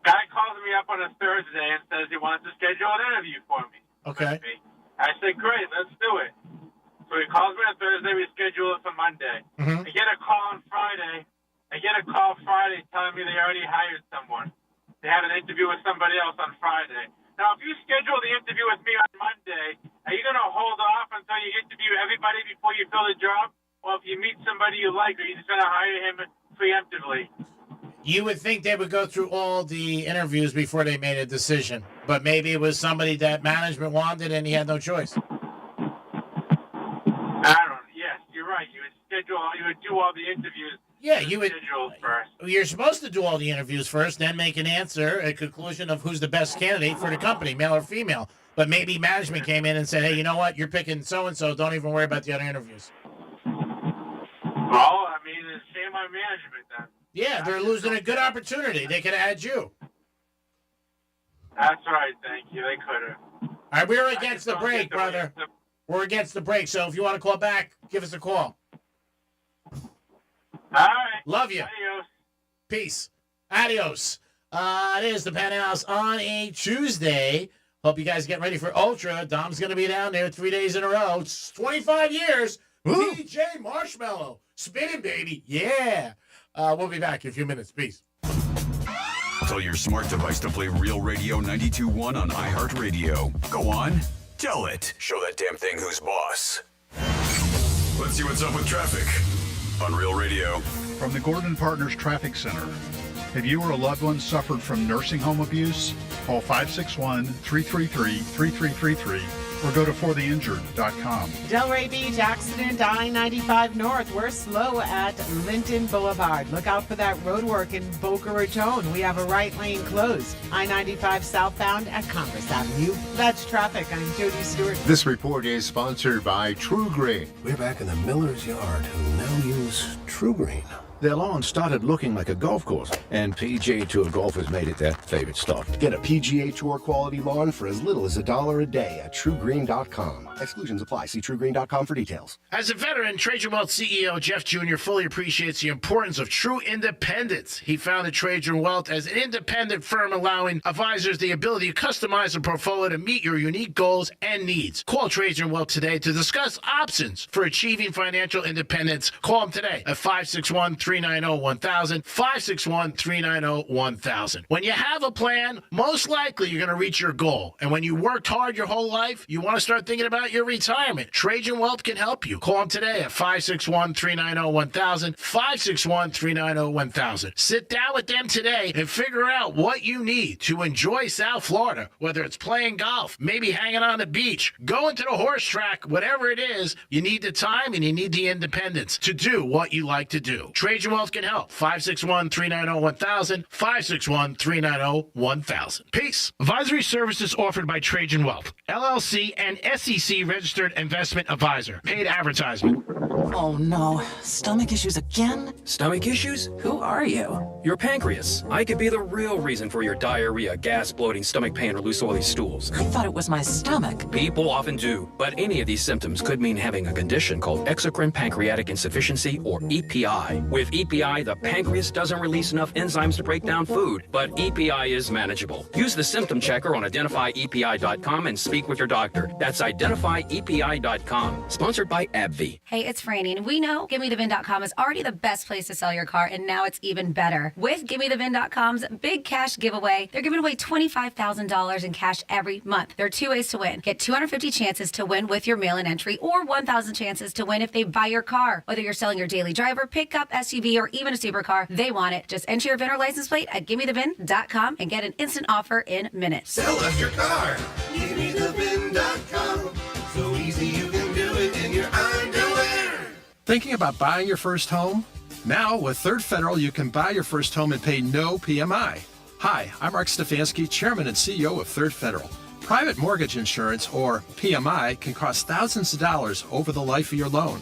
[SPEAKER 14] Guy calls me up on a Thursday and says he wants to schedule an interview for me.
[SPEAKER 3] Okay.
[SPEAKER 14] I said, great, let's do it. So he calls me on Thursday, we schedule it for Monday.
[SPEAKER 3] Mhm.
[SPEAKER 14] I get a call on Friday. Telling me they already hired someone. They had an interview with somebody else on Friday. Now, if you schedule the interview with me on Monday, are you going to hold off until you interview everybody before you fill the job? Or if you meet somebody you like, are you just going to hire him preemptively?
[SPEAKER 3] You would think they would go through all the interviews before they made a decision. But maybe it was somebody that management wanted and he had no choice.
[SPEAKER 14] Yes, you're right. You would do all the interviews.
[SPEAKER 3] Yeah, you would.
[SPEAKER 14] First.
[SPEAKER 3] You're supposed to do all the interviews first, then make an answer, a conclusion of who's the best candidate for the company, male or female. But maybe management came in and said, hey, you know what? You're picking so-and-so. Don't even worry about the other interviews.
[SPEAKER 14] Well, I mean, it's shame on management then.
[SPEAKER 3] Yeah, they're losing a good opportunity. They could add you.
[SPEAKER 14] That's right. Thank you. They could have.
[SPEAKER 3] All right, we're against the break, brother. We're against the break. So if you want to call back, give us a call.
[SPEAKER 14] All right.
[SPEAKER 3] Love you.
[SPEAKER 14] Adios.
[SPEAKER 3] Peace. Adios. It is the Penthouse on a Tuesday. Hope you guys get ready for Ultra. Dom's going to be down there 3 days in a row. It's 25 years. DJ Marshmallow. Spinning, baby. Yeah. We'll be back in a few minutes. Peace.
[SPEAKER 2] Tell your smart device to play Real Radio 92.1 on iHeartRadio. Go on. Tell it. Show that damn thing who's boss. Let's see what's up with traffic on Real Radio.
[SPEAKER 15] From the Gordon Partners Traffic Center. Have you or a loved one suffered from nursing home abuse? Call 561-333-3333 or go to fortheinjured.com.
[SPEAKER 16] Delray Beach accident, I-95 North. We're slow at Linton Boulevard. Look out for that road work in Boca Raton. We have a right lane closed. I-95 southbound at Congress Avenue. That's traffic. I'm Jody Stewart.
[SPEAKER 32] This report is sponsored by True Green. We're back in the miller's yard who now use True Green. Their lawn started looking like a golf course, and PGA Tour golfers made it their favorite stop.
[SPEAKER 28] Get a PGA Tour quality lawn for as little as $1 a day at TrueGreen.com. Exclusions apply. See TrueGreen.com for details.
[SPEAKER 26] As a veteran, Trajan Wealth CEO Jeff Jr. fully appreciates the importance of true independence. He founded Trajan Wealth as an independent firm allowing advisors the ability to customize a portfolio to meet your unique goals and needs. Call Trajan Wealth today to discuss options for achieving financial independence. Call them today at 561-390-1000, 561-390-1000. When you have a plan, most likely you're going to reach your goal. And when you worked hard your whole life, you want to start thinking about your retirement. Trajan Wealth can help you. Call them today at 561-390-1000, 561-390-1000. Sit down with them today and figure out what you need to enjoy South Florida, whether it's playing golf, maybe hanging on the beach, going to the horse track, whatever it is, you need the time and you need the independence to do what you like to do. Trajan Wealth can help. 561-390-1000, 561-390-1000. Peace. Advisory services offered by Trajan Wealth, LLC and SEC registered investment advisor. Paid advertisement.
[SPEAKER 11] Oh no, stomach issues again?
[SPEAKER 17] Stomach issues? Who are you? Your pancreas. I could be the real reason for your diarrhea, gas, bloating, stomach pain, or loose oily stools.
[SPEAKER 11] I thought it was my stomach.
[SPEAKER 17] People often do, but any of these symptoms could mean having a condition called exocrine pancreatic insufficiency, or EPI. With EPI, the pancreas doesn't release enough enzymes to break down food, but EPI is manageable. Use the symptom checker on identifyepi.com and speak with your doctor. That's identifyepi.com. Sponsored by AbbVie.
[SPEAKER 10] Hey, it's Franny, and we know GimmeTheVin.com is already the best place to sell your car, and now it's even better. With GimmeTheVin.com's big cash giveaway, they're giving away $25,000 in cash every month. There are two ways to win. Get 250 chances to win with your mail-in entry, or 1,000 chances to win if they buy your car. Whether you're selling your daily driver, pickup, SUV, or even a supercar, they want it. Just enter your VIN or license plate at GimmeTheVin.com and get an instant offer in minutes.
[SPEAKER 8] Sell us your car. GimmeTheVin.com. So easy you can do it in your underwear.
[SPEAKER 28] Thinking about buying your first home? Now, with Third Federal, you can buy your first home and pay no PMI. Hi, I'm Mark Stefanski, Chairman and CEO of Third Federal. Private mortgage insurance, or PMI, can cost thousands of dollars over the life of your loan.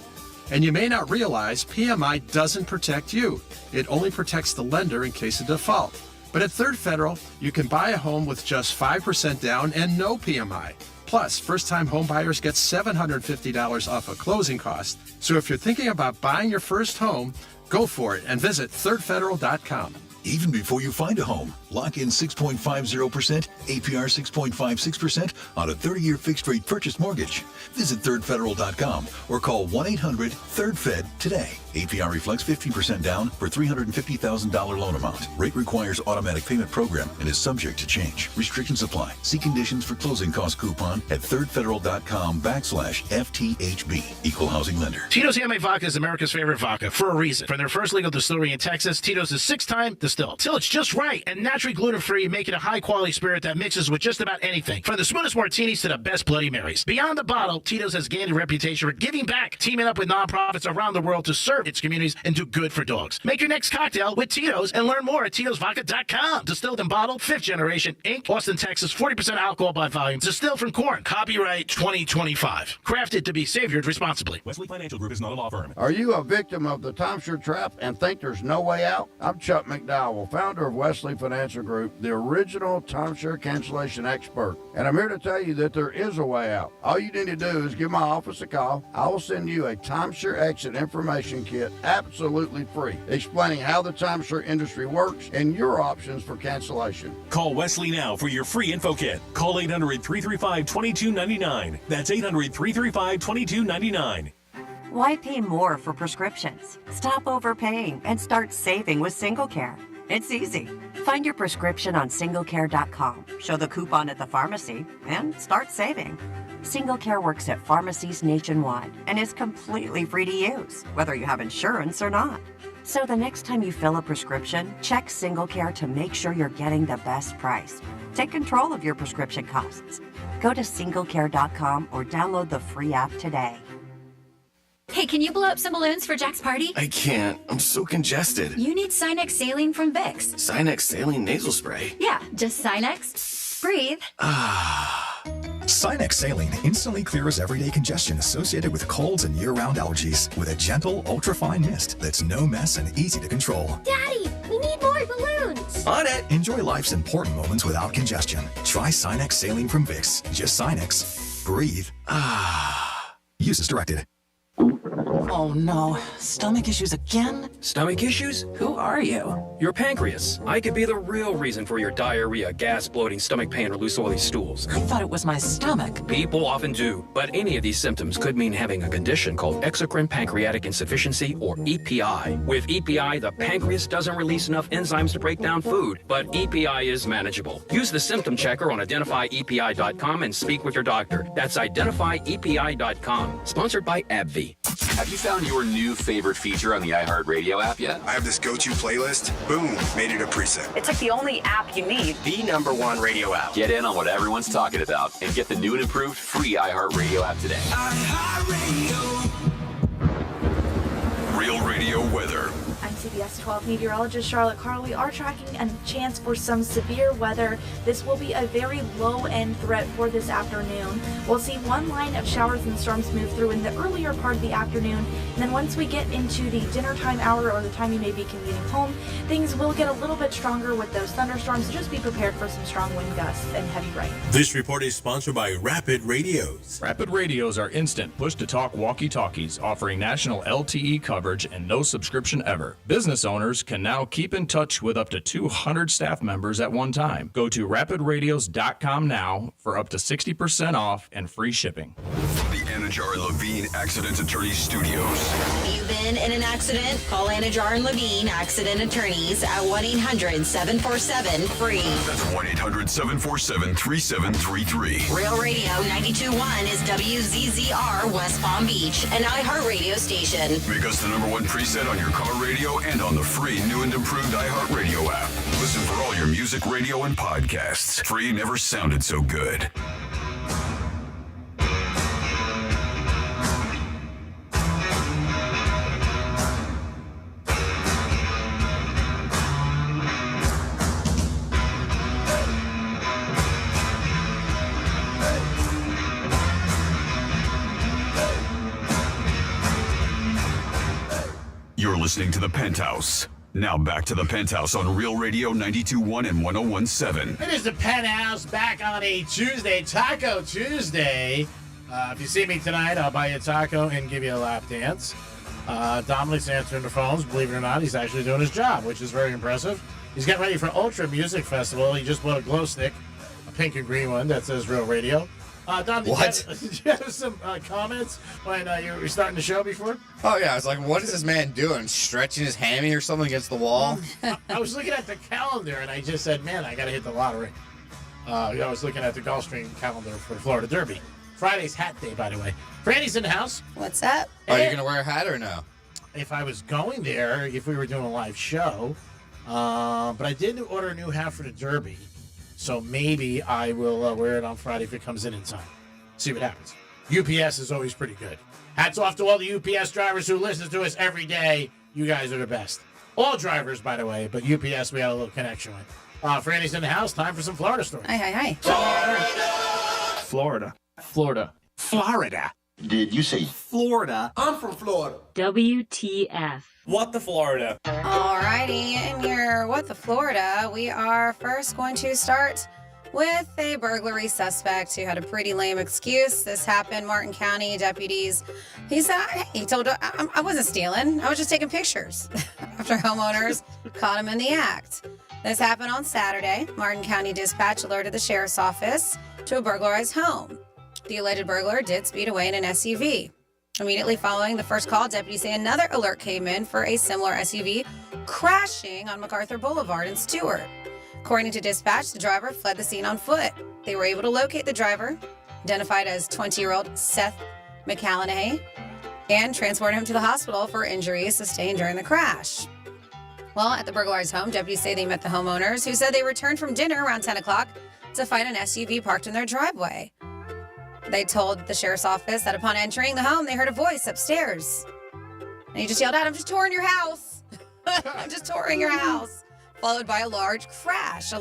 [SPEAKER 28] And you may not realize PMI doesn't protect you. It only protects the lender in case of default. But at Third Federal, you can buy a home with just 5% down and no PMI. Plus, first-time home buyers get $750 off a closing cost. So if you're thinking about buying your first home, go for it and visit thirdfederal.com.
[SPEAKER 18] Even before you find a home, lock in 6.50%, APR 6.56% on a 30-year fixed-rate purchase mortgage. Visit thirdfederal.com or call 1-800-THIRD-FED today. APR reflects 15% down for $350,000 loan amount. Rate requires automatic payment program and is subject to change. Restrictions apply. See conditions for closing cost coupon at thirdfederal.com/FTHB. Equal housing lender.
[SPEAKER 26] Tito's Handmade Vodka is America's favorite vodka for a reason. From their first legal distillery in Texas, Tito's is 6-time distilled. Till it's just right and naturally gluten-free, making a high-quality spirit that mixes with just about anything. From the smoothest martinis to the best Bloody Marys. Beyond the bottle, Tito's has gained a reputation for giving back, teaming up with nonprofits around the world to serve its communities and do good for dogs. Make your next cocktail with Tito's and learn more at Tito'sVodka.com. Distilled and bottled, 5th generation, Inc., Austin, Texas, 40% alcohol by volume. Distilled from corn. Copyright 2025. Crafted to be savored responsibly.
[SPEAKER 19] Wesley Financial Group is not a law firm.
[SPEAKER 20] Are you a victim of the timeshare trap and think there's no way out? I'm Chuck McDowell, founder of Wesley Financial Group, the original timeshare cancellation expert. And I'm here to tell you that there is a way out. All you need to do is give my office a call. I will send you a timeshare exit information kit absolutely free, explaining how the timeshare industry works and your options for cancellation.
[SPEAKER 19] Call Wesley now for your free info kit. Call 800-335-2299. That's 800-335-2299.
[SPEAKER 21] Why pay more for prescriptions? Stop overpaying and start saving with SingleCare. It's easy. Find your prescription on singlecare.com, show the coupon at the pharmacy, and start saving. SingleCare works at pharmacies nationwide and is completely free to use, whether you have insurance or not. So the next time you fill a prescription, check SingleCare to make sure you're getting the best price. Take control of your prescription costs. Go to singlecare.com or download the free app today.
[SPEAKER 22] Hey, can you blow up some balloons for Jack's party?
[SPEAKER 23] I can't. I'm so congested.
[SPEAKER 22] You need Sinex Saline from Vicks.
[SPEAKER 23] Sinex Saline Nasal Spray?
[SPEAKER 22] Yeah, just Sinex. Breathe.
[SPEAKER 1] Sinex Saline instantly clears everyday congestion associated with colds and year-round allergies with a gentle, ultra-fine mist that's no mess and easy to control.
[SPEAKER 22] Daddy, we need more balloons.
[SPEAKER 1] On it! Enjoy life's important moments without congestion. Try Sinex Saline from Vicks. Just Sinex. Breathe. Use as directed.
[SPEAKER 11] Oh no, stomach issues again?
[SPEAKER 17] Stomach issues?
[SPEAKER 11] Who are you?
[SPEAKER 17] Your pancreas. I could be the real reason for your diarrhea, gas, bloating, stomach pain, or loose oily stools.
[SPEAKER 11] I thought it was my stomach.
[SPEAKER 17] People often do, but any of these symptoms could mean having a condition called exocrine pancreatic insufficiency, or EPI. With EPI, the pancreas doesn't release enough enzymes to break down food, but EPI is manageable. Use the symptom checker on identifyepi.com and speak with your doctor. That's identifyepi.com. Sponsored by AbbVie.
[SPEAKER 4] Have you found your new favorite feature on the iHeartRadio app yet?
[SPEAKER 5] I have this go-to playlist. Boom, made it a preset.
[SPEAKER 32] It's like the only app you need.
[SPEAKER 4] The #1 radio app. Get in on what everyone's talking about and get the new and improved free iHeartRadio app today.
[SPEAKER 2] Real Radio weather.
[SPEAKER 6] I'm CBS 12 meteorologist Charlotte Carl. We are tracking a chance for some severe weather. This will be a very low-end threat for this afternoon. We'll see one line of showers and storms move through in the earlier part of the afternoon. And then once we get into the dinner time hour or the time you may be commuting home, things will get a little bit stronger with those thunderstorms. So just be prepared for some strong wind gusts and heavy rain.
[SPEAKER 19] This report is sponsored by Rapid Radios.
[SPEAKER 7] Rapid Radios are instant push-to-talk walkie-talkies offering national LTE coverage and no subscription ever. Business owners can now keep in touch with up to 200 staff members at one time. Go to rapidradios.com now for up to 60% off and free shipping.
[SPEAKER 2] From the Anajar and Levine Accident Attorneys Studios.
[SPEAKER 12] Have you been in an accident? Call Anajar and Levine Accident Attorneys at 1-800-747-FREE.
[SPEAKER 2] That's 1-800-747-3733.
[SPEAKER 12] Real Radio 92.1 is WZZR West Palm Beach, an iHeartRadio station.
[SPEAKER 2] Make us the #1 preset on your car radio and on the free new and improved iHeartRadio app. Listen for all your music, radio, and podcasts. Free never sounded so good. You're listening to The Penthouse. Now back to The Penthouse on Real Radio 92.1 and 101.7.
[SPEAKER 3] It is The Penthouse back on a Tuesday, Taco Tuesday. If you see me tonight, I'll buy you a taco and give you a lap dance. Dominic's answering the phones. Believe it or not, he's actually doing his job, which is very impressive. He's getting ready for Ultra Music Festival. He just bought a glow stick, a pink and green one that says Real Radio. Dom, did you have some comments when you were starting the show before?
[SPEAKER 24] Oh, yeah. I was like, what is this man doing? Stretching his hammy or something against the wall?
[SPEAKER 3] I was looking at the calendar, and I just said, man, I got to hit the lottery. I was looking at the Gulfstream calendar for the Florida Derby. Friday's hat day, by the way. Franny's in the house.
[SPEAKER 10] What's up?
[SPEAKER 24] Are you going to wear a hat or no?
[SPEAKER 3] If I was going there, if we were doing a live show. But I did order a new hat for the Derby. So maybe I will wear it on Friday if it comes in time. See what happens. UPS is always pretty good. Hats off to all the UPS drivers who listen to us every day. You guys are the best. All drivers, by the way, but UPS we had a little connection with. Franny's in the house. Time for some Florida stories.
[SPEAKER 10] Hi.
[SPEAKER 25] Florida.
[SPEAKER 19] Florida.
[SPEAKER 8] Did you say
[SPEAKER 25] Florida.
[SPEAKER 8] I'm from Florida.
[SPEAKER 22] WTF.
[SPEAKER 25] What the Florida?
[SPEAKER 10] Alrighty, in your What the Florida, we are first going to start with a burglary suspect who had a pretty lame excuse. This happened, Martin County deputies. He told, I wasn't stealing. I was just taking pictures after homeowners caught him in the act. This happened on Saturday. Martin County Dispatch alerted the sheriff's office to a burglarized home. The alleged burglar did speed away in an SUV. Immediately following the first call, deputies say another alert came in for a similar SUV crashing on MacArthur Boulevard in Stewart. According to dispatch, the driver fled the scene on foot. They were able to locate the driver, identified as 20-year-old Seth McCallanahay, and transport him to the hospital for injuries sustained during the crash. Well, at the burglarized home, deputies say they met the homeowners, who said they returned from dinner around 10 o'clock to find an SUV parked in their driveway. They told the sheriff's office that upon entering the home, they heard a voice upstairs. And he just yelled out, "I'm just touring your house." I'm just touring your house. Followed by a loud crash.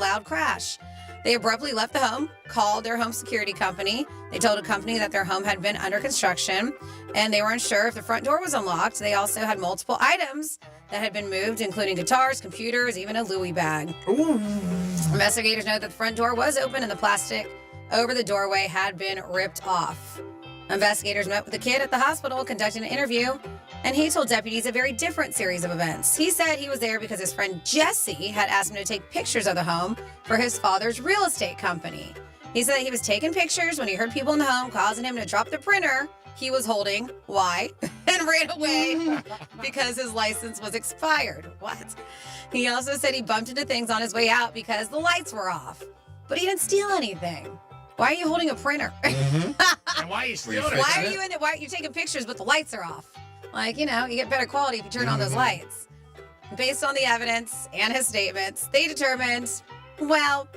[SPEAKER 10] They abruptly left the home, called their home security company. They told a company that their home had been under construction, and they weren't sure if the front door was unlocked. They also had multiple items that had been moved, including guitars, computers, even a Louis bag. Ooh. Investigators know that the front door was open and the plastic over the doorway had been ripped off. Investigators met with the kid at the hospital, conducting an interview, and he told deputies a very different series of events. He said he was there because his friend Jesse had asked him to take pictures of the home for his father's real estate company. He said that he was taking pictures when he heard people in the home causing him to drop the printer he was holding. Why? And ran away because his license was expired. What? He also said he bumped into things on his way out because the lights were off. But he didn't steal anything. Why are you holding a printer?
[SPEAKER 3] And why are you stealing it?
[SPEAKER 10] Why are you in it? Why are you taking pictures but the lights are off? Like, you get better quality if you turn on those lights. Based on the evidence and his statements, they determined, well,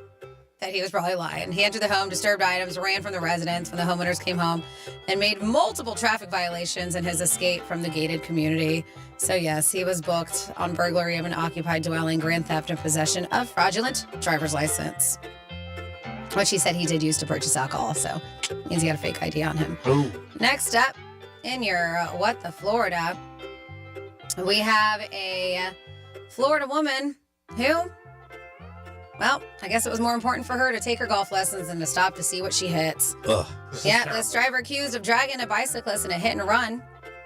[SPEAKER 10] that he was probably lying. He entered the home, disturbed items, ran from the residence when the homeowners came home, and made multiple traffic violations in his escape from the gated community. So yes, he was booked on burglary of an occupied dwelling, grand theft, and possession of fraudulent driver's license, which he said he did use to purchase alcohol, so means he had a fake ID on him.
[SPEAKER 3] Ooh.
[SPEAKER 10] Next up, in your What the Florida, we have a Florida woman who, well, I guess it was more important for her to take her golf lessons than to stop to see what she hits.
[SPEAKER 24] Ugh.
[SPEAKER 10] Yeah, this driver accused of dragging a bicyclist in a hit and run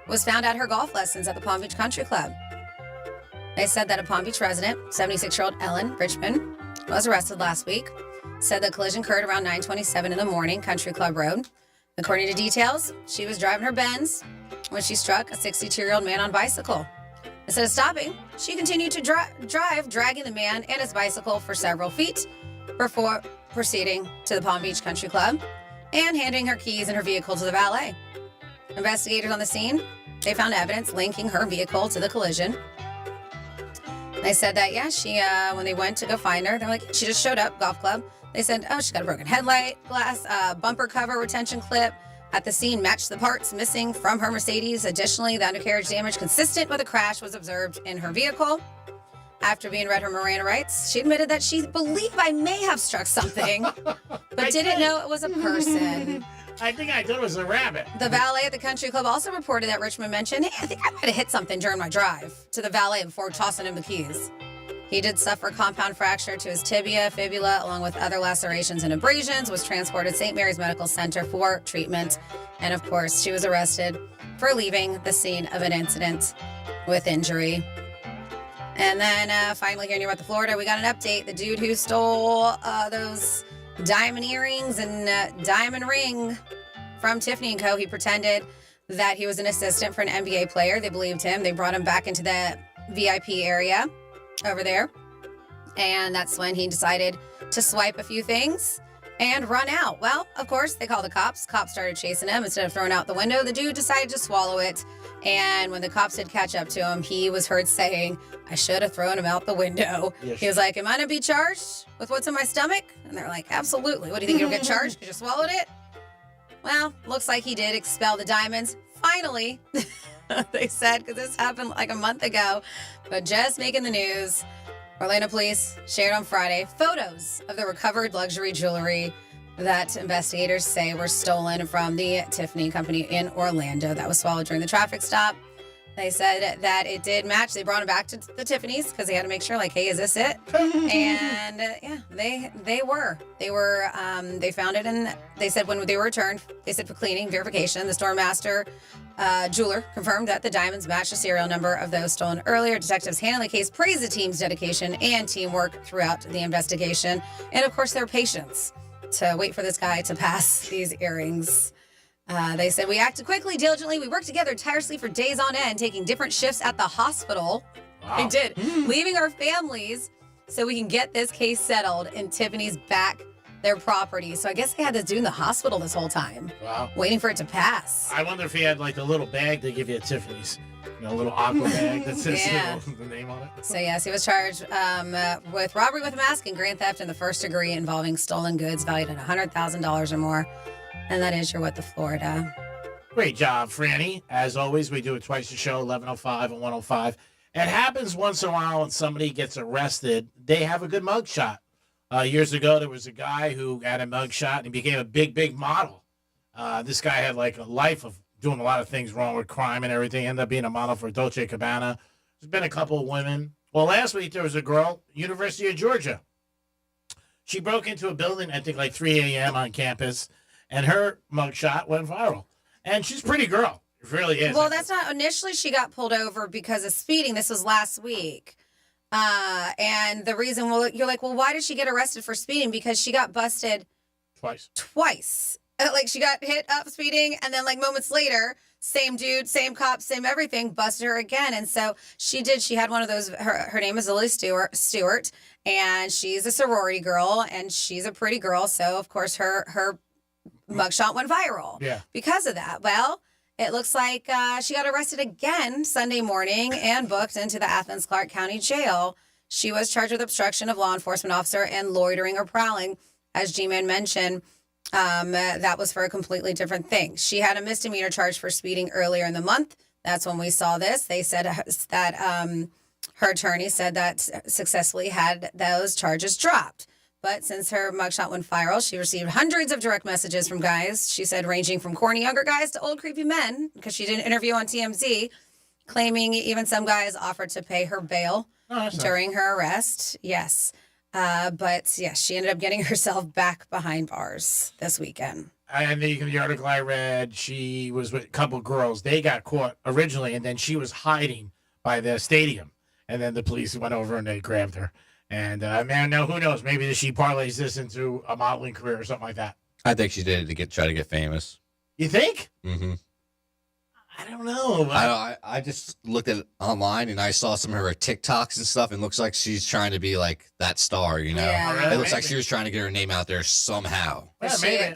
[SPEAKER 10] was found at her golf lessons at the Palm Beach Country Club. They said that a Palm Beach resident, 76-year-old Ellen Richmond, was arrested last week. Said the collision occurred around 9:27 in the morning, Country Club Road. According to details, she was driving her Benz when she struck a 62-year-old man on bicycle. Instead of stopping, she continued to drive, dragging the man and his bicycle for several feet before proceeding to the Palm Beach Country Club and handing her keys and her vehicle to the valet. Investigators on the scene, they found evidence linking her vehicle to the collision. They said that, yeah, she, when they went to go find her, they're like, she just showed up, golf club. They said, oh, she's got a broken headlight, glass, bumper cover, retention clip. At the scene, matched the parts missing from her Mercedes. Additionally, the undercarriage damage consistent with a crash was observed in her vehicle. After being read her Miranda rights, she admitted that she believed I may have struck something, but didn't know it was a person.
[SPEAKER 3] I think I thought it was a rabbit.
[SPEAKER 10] The valet at the country club also reported that Richmond mentioned, hey, I think I might have hit something during my drive to the valet before tossing him the keys. He did suffer a compound fracture to his tibia, fibula, along with other lacerations and abrasions, was transported to St. Mary's Medical Center for treatment. And of course, she was arrested for leaving the scene of an incident with injury. And then finally, here near the Florida, we got an update. The dude who stole those diamond earrings and diamond ring from Tiffany & Co., he pretended that he was an assistant for an NBA player. They believed him. They brought him back into the VIP area over there. And that's when he decided to swipe a few things and run out. Well, of course, they called the cops. Cops started chasing him. Instead of throwing out the window, the dude decided to swallow it. And when the cops did catch up to him, he was heard saying, I should have thrown him out the window. Yes. He was like, am I going to be charged with what's in my stomach? And they're like, absolutely. What do you think, you'll get charged because you swallowed it? Well, looks like he did expel the diamonds. Finally, they said, because this happened like a month ago, but just making the news. Orlando police shared on Friday photos of the recovered luxury jewelry that investigators say were stolen from the Tiffany Company in Orlando that was swallowed during the traffic stop. They said that it did match. They brought him back to the Tiffany's because they had to make sure, like, hey, is this it? And yeah, they were. They found it, and they said when they were returned, they said for cleaning verification, the store master jeweler confirmed that the diamonds matched the serial number of those stolen earlier. Detectives handling the case praised the team's dedication and teamwork throughout the investigation, and of course their patience to wait for this guy to pass these earrings. They said, we acted quickly, diligently. We worked together tirelessly for days on end, taking different shifts at the hospital. Wow. We did. Leaving our families so we can get this case settled and Tiffany's back their property. So I guess they had this dude in the hospital this whole time.
[SPEAKER 3] Wow.
[SPEAKER 10] Waiting for it to pass.
[SPEAKER 3] I wonder if he had like a little bag they give you at Tiffany's. A little aqua bag that says the name on it.
[SPEAKER 10] So yes, he was charged with robbery with a mask and grand theft in the first degree involving stolen goods valued at $100,000 or more. And that is your What the Florida.
[SPEAKER 3] Great job, Franny. As always, we do it twice a show, 11:05 and 1:05. It happens once in a while when somebody gets arrested, they have a good mugshot Years ago, there was a guy who had a mugshot and he became a big, big model. This guy had like a life of doing a lot of things wrong with crime and everything. Ended up being a model for Dolce & Gabbana. There's been a couple of women. Well, last week there was a girl, University of Georgia. She broke into a building, I think like 3 a.m. on campus, and her mugshot went viral. And she's a pretty girl. It really is.
[SPEAKER 10] Well, that's not initially she got pulled over because of speeding. This was last week. And the reason, well, you're like, well, why did she get arrested for speeding? Because she got busted twice. Like she got hit up speeding, and then like moments later, same dude, same cop, same everything, busted her again. And so she had one of those, her name is Lily Stewart, and she's a sorority girl, and she's a pretty girl. So of course her mugshot went viral because of that. Well, it looks like she got arrested again Sunday morning and booked into the Athens-Clarke County Jail. She was charged with obstruction of law enforcement officer and loitering or prowling. As G-Man mentioned, that was for a completely different thing. She had a misdemeanor charge for speeding earlier in the month. That's when we saw this. They said that her attorney said that successfully had those charges dropped. But since her mugshot went viral, she received hundreds of direct messages from guys, she said, ranging from corny younger guys to old creepy men, because she did an interview on TMZ, claiming even some guys offered to pay her bail during her arrest. Yes. But yes, she ended up getting herself back behind bars this weekend.
[SPEAKER 3] And the article I read, she was with a couple girls. They got caught originally, and then she was hiding by the stadium. And then the police went over and they grabbed her. And, man, now who knows? Maybe she parlays this into a modeling career or something like that.
[SPEAKER 24] I think she did it to try to get famous.
[SPEAKER 3] You think?
[SPEAKER 24] Mm-hmm.
[SPEAKER 3] I don't know.
[SPEAKER 24] I just looked at it online and I saw some of her TikToks and stuff, and it looks like she's trying to be like that star, you know?
[SPEAKER 10] Yeah.
[SPEAKER 24] It looks like she was trying to get her name out there somehow.
[SPEAKER 10] But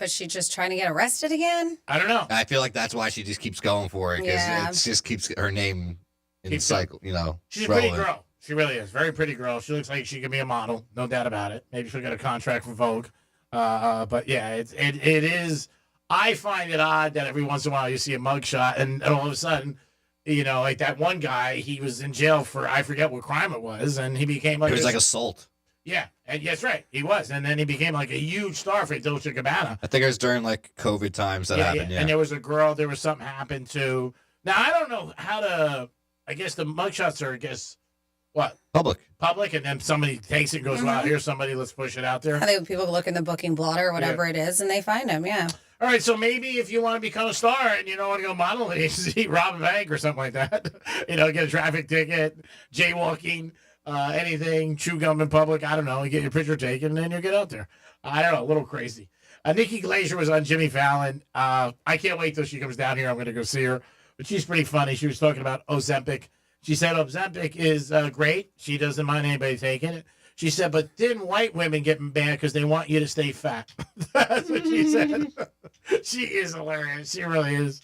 [SPEAKER 10] she's just trying to get arrested again?
[SPEAKER 3] I don't know.
[SPEAKER 24] I feel like that's why she just keeps going for it, because it just keeps her name in the cycle, you know?
[SPEAKER 3] She's a pretty girl. She really is. Very pretty girl. She looks like she could be a model. No doubt about it. Maybe she'll get a contract for Vogue. But yeah, it is. I find it odd that every once in a while you see a mugshot and all of a sudden, you know, like that one guy, he was in jail for, I forget what crime it was, and he became like...
[SPEAKER 24] It was like assault.
[SPEAKER 3] Yeah, and that's right. He was. And then he became like a huge star for Dolce & Gabbana.
[SPEAKER 24] I think it was during like COVID times that happened, yeah.
[SPEAKER 3] And there was a girl, there was something happened to... Now, I don't know how to... I guess the mugshots are, what? Public, and then somebody takes it and goes, wow, here's somebody, let's push it out there.
[SPEAKER 10] I think people look in the booking blotter or whatever it is, and they find them, yeah.
[SPEAKER 3] All right, so maybe if you want to become a star and you don't want to go modeling agency, rob a bank or something like that, you know, get a traffic ticket, jaywalking, anything, chew gum in public, I don't know, you get your picture taken and then you get out there. I don't know, a little crazy. Nikki Glaser was on Jimmy Fallon. I can't wait till she comes down here. I'm going to go see her. But she's pretty funny. She was talking about Ozempic. She said Ozempic is great. She doesn't mind anybody taking it. She said, but didn't white women get mad because they want you to stay fat? That's what she said. She is hilarious. She really is.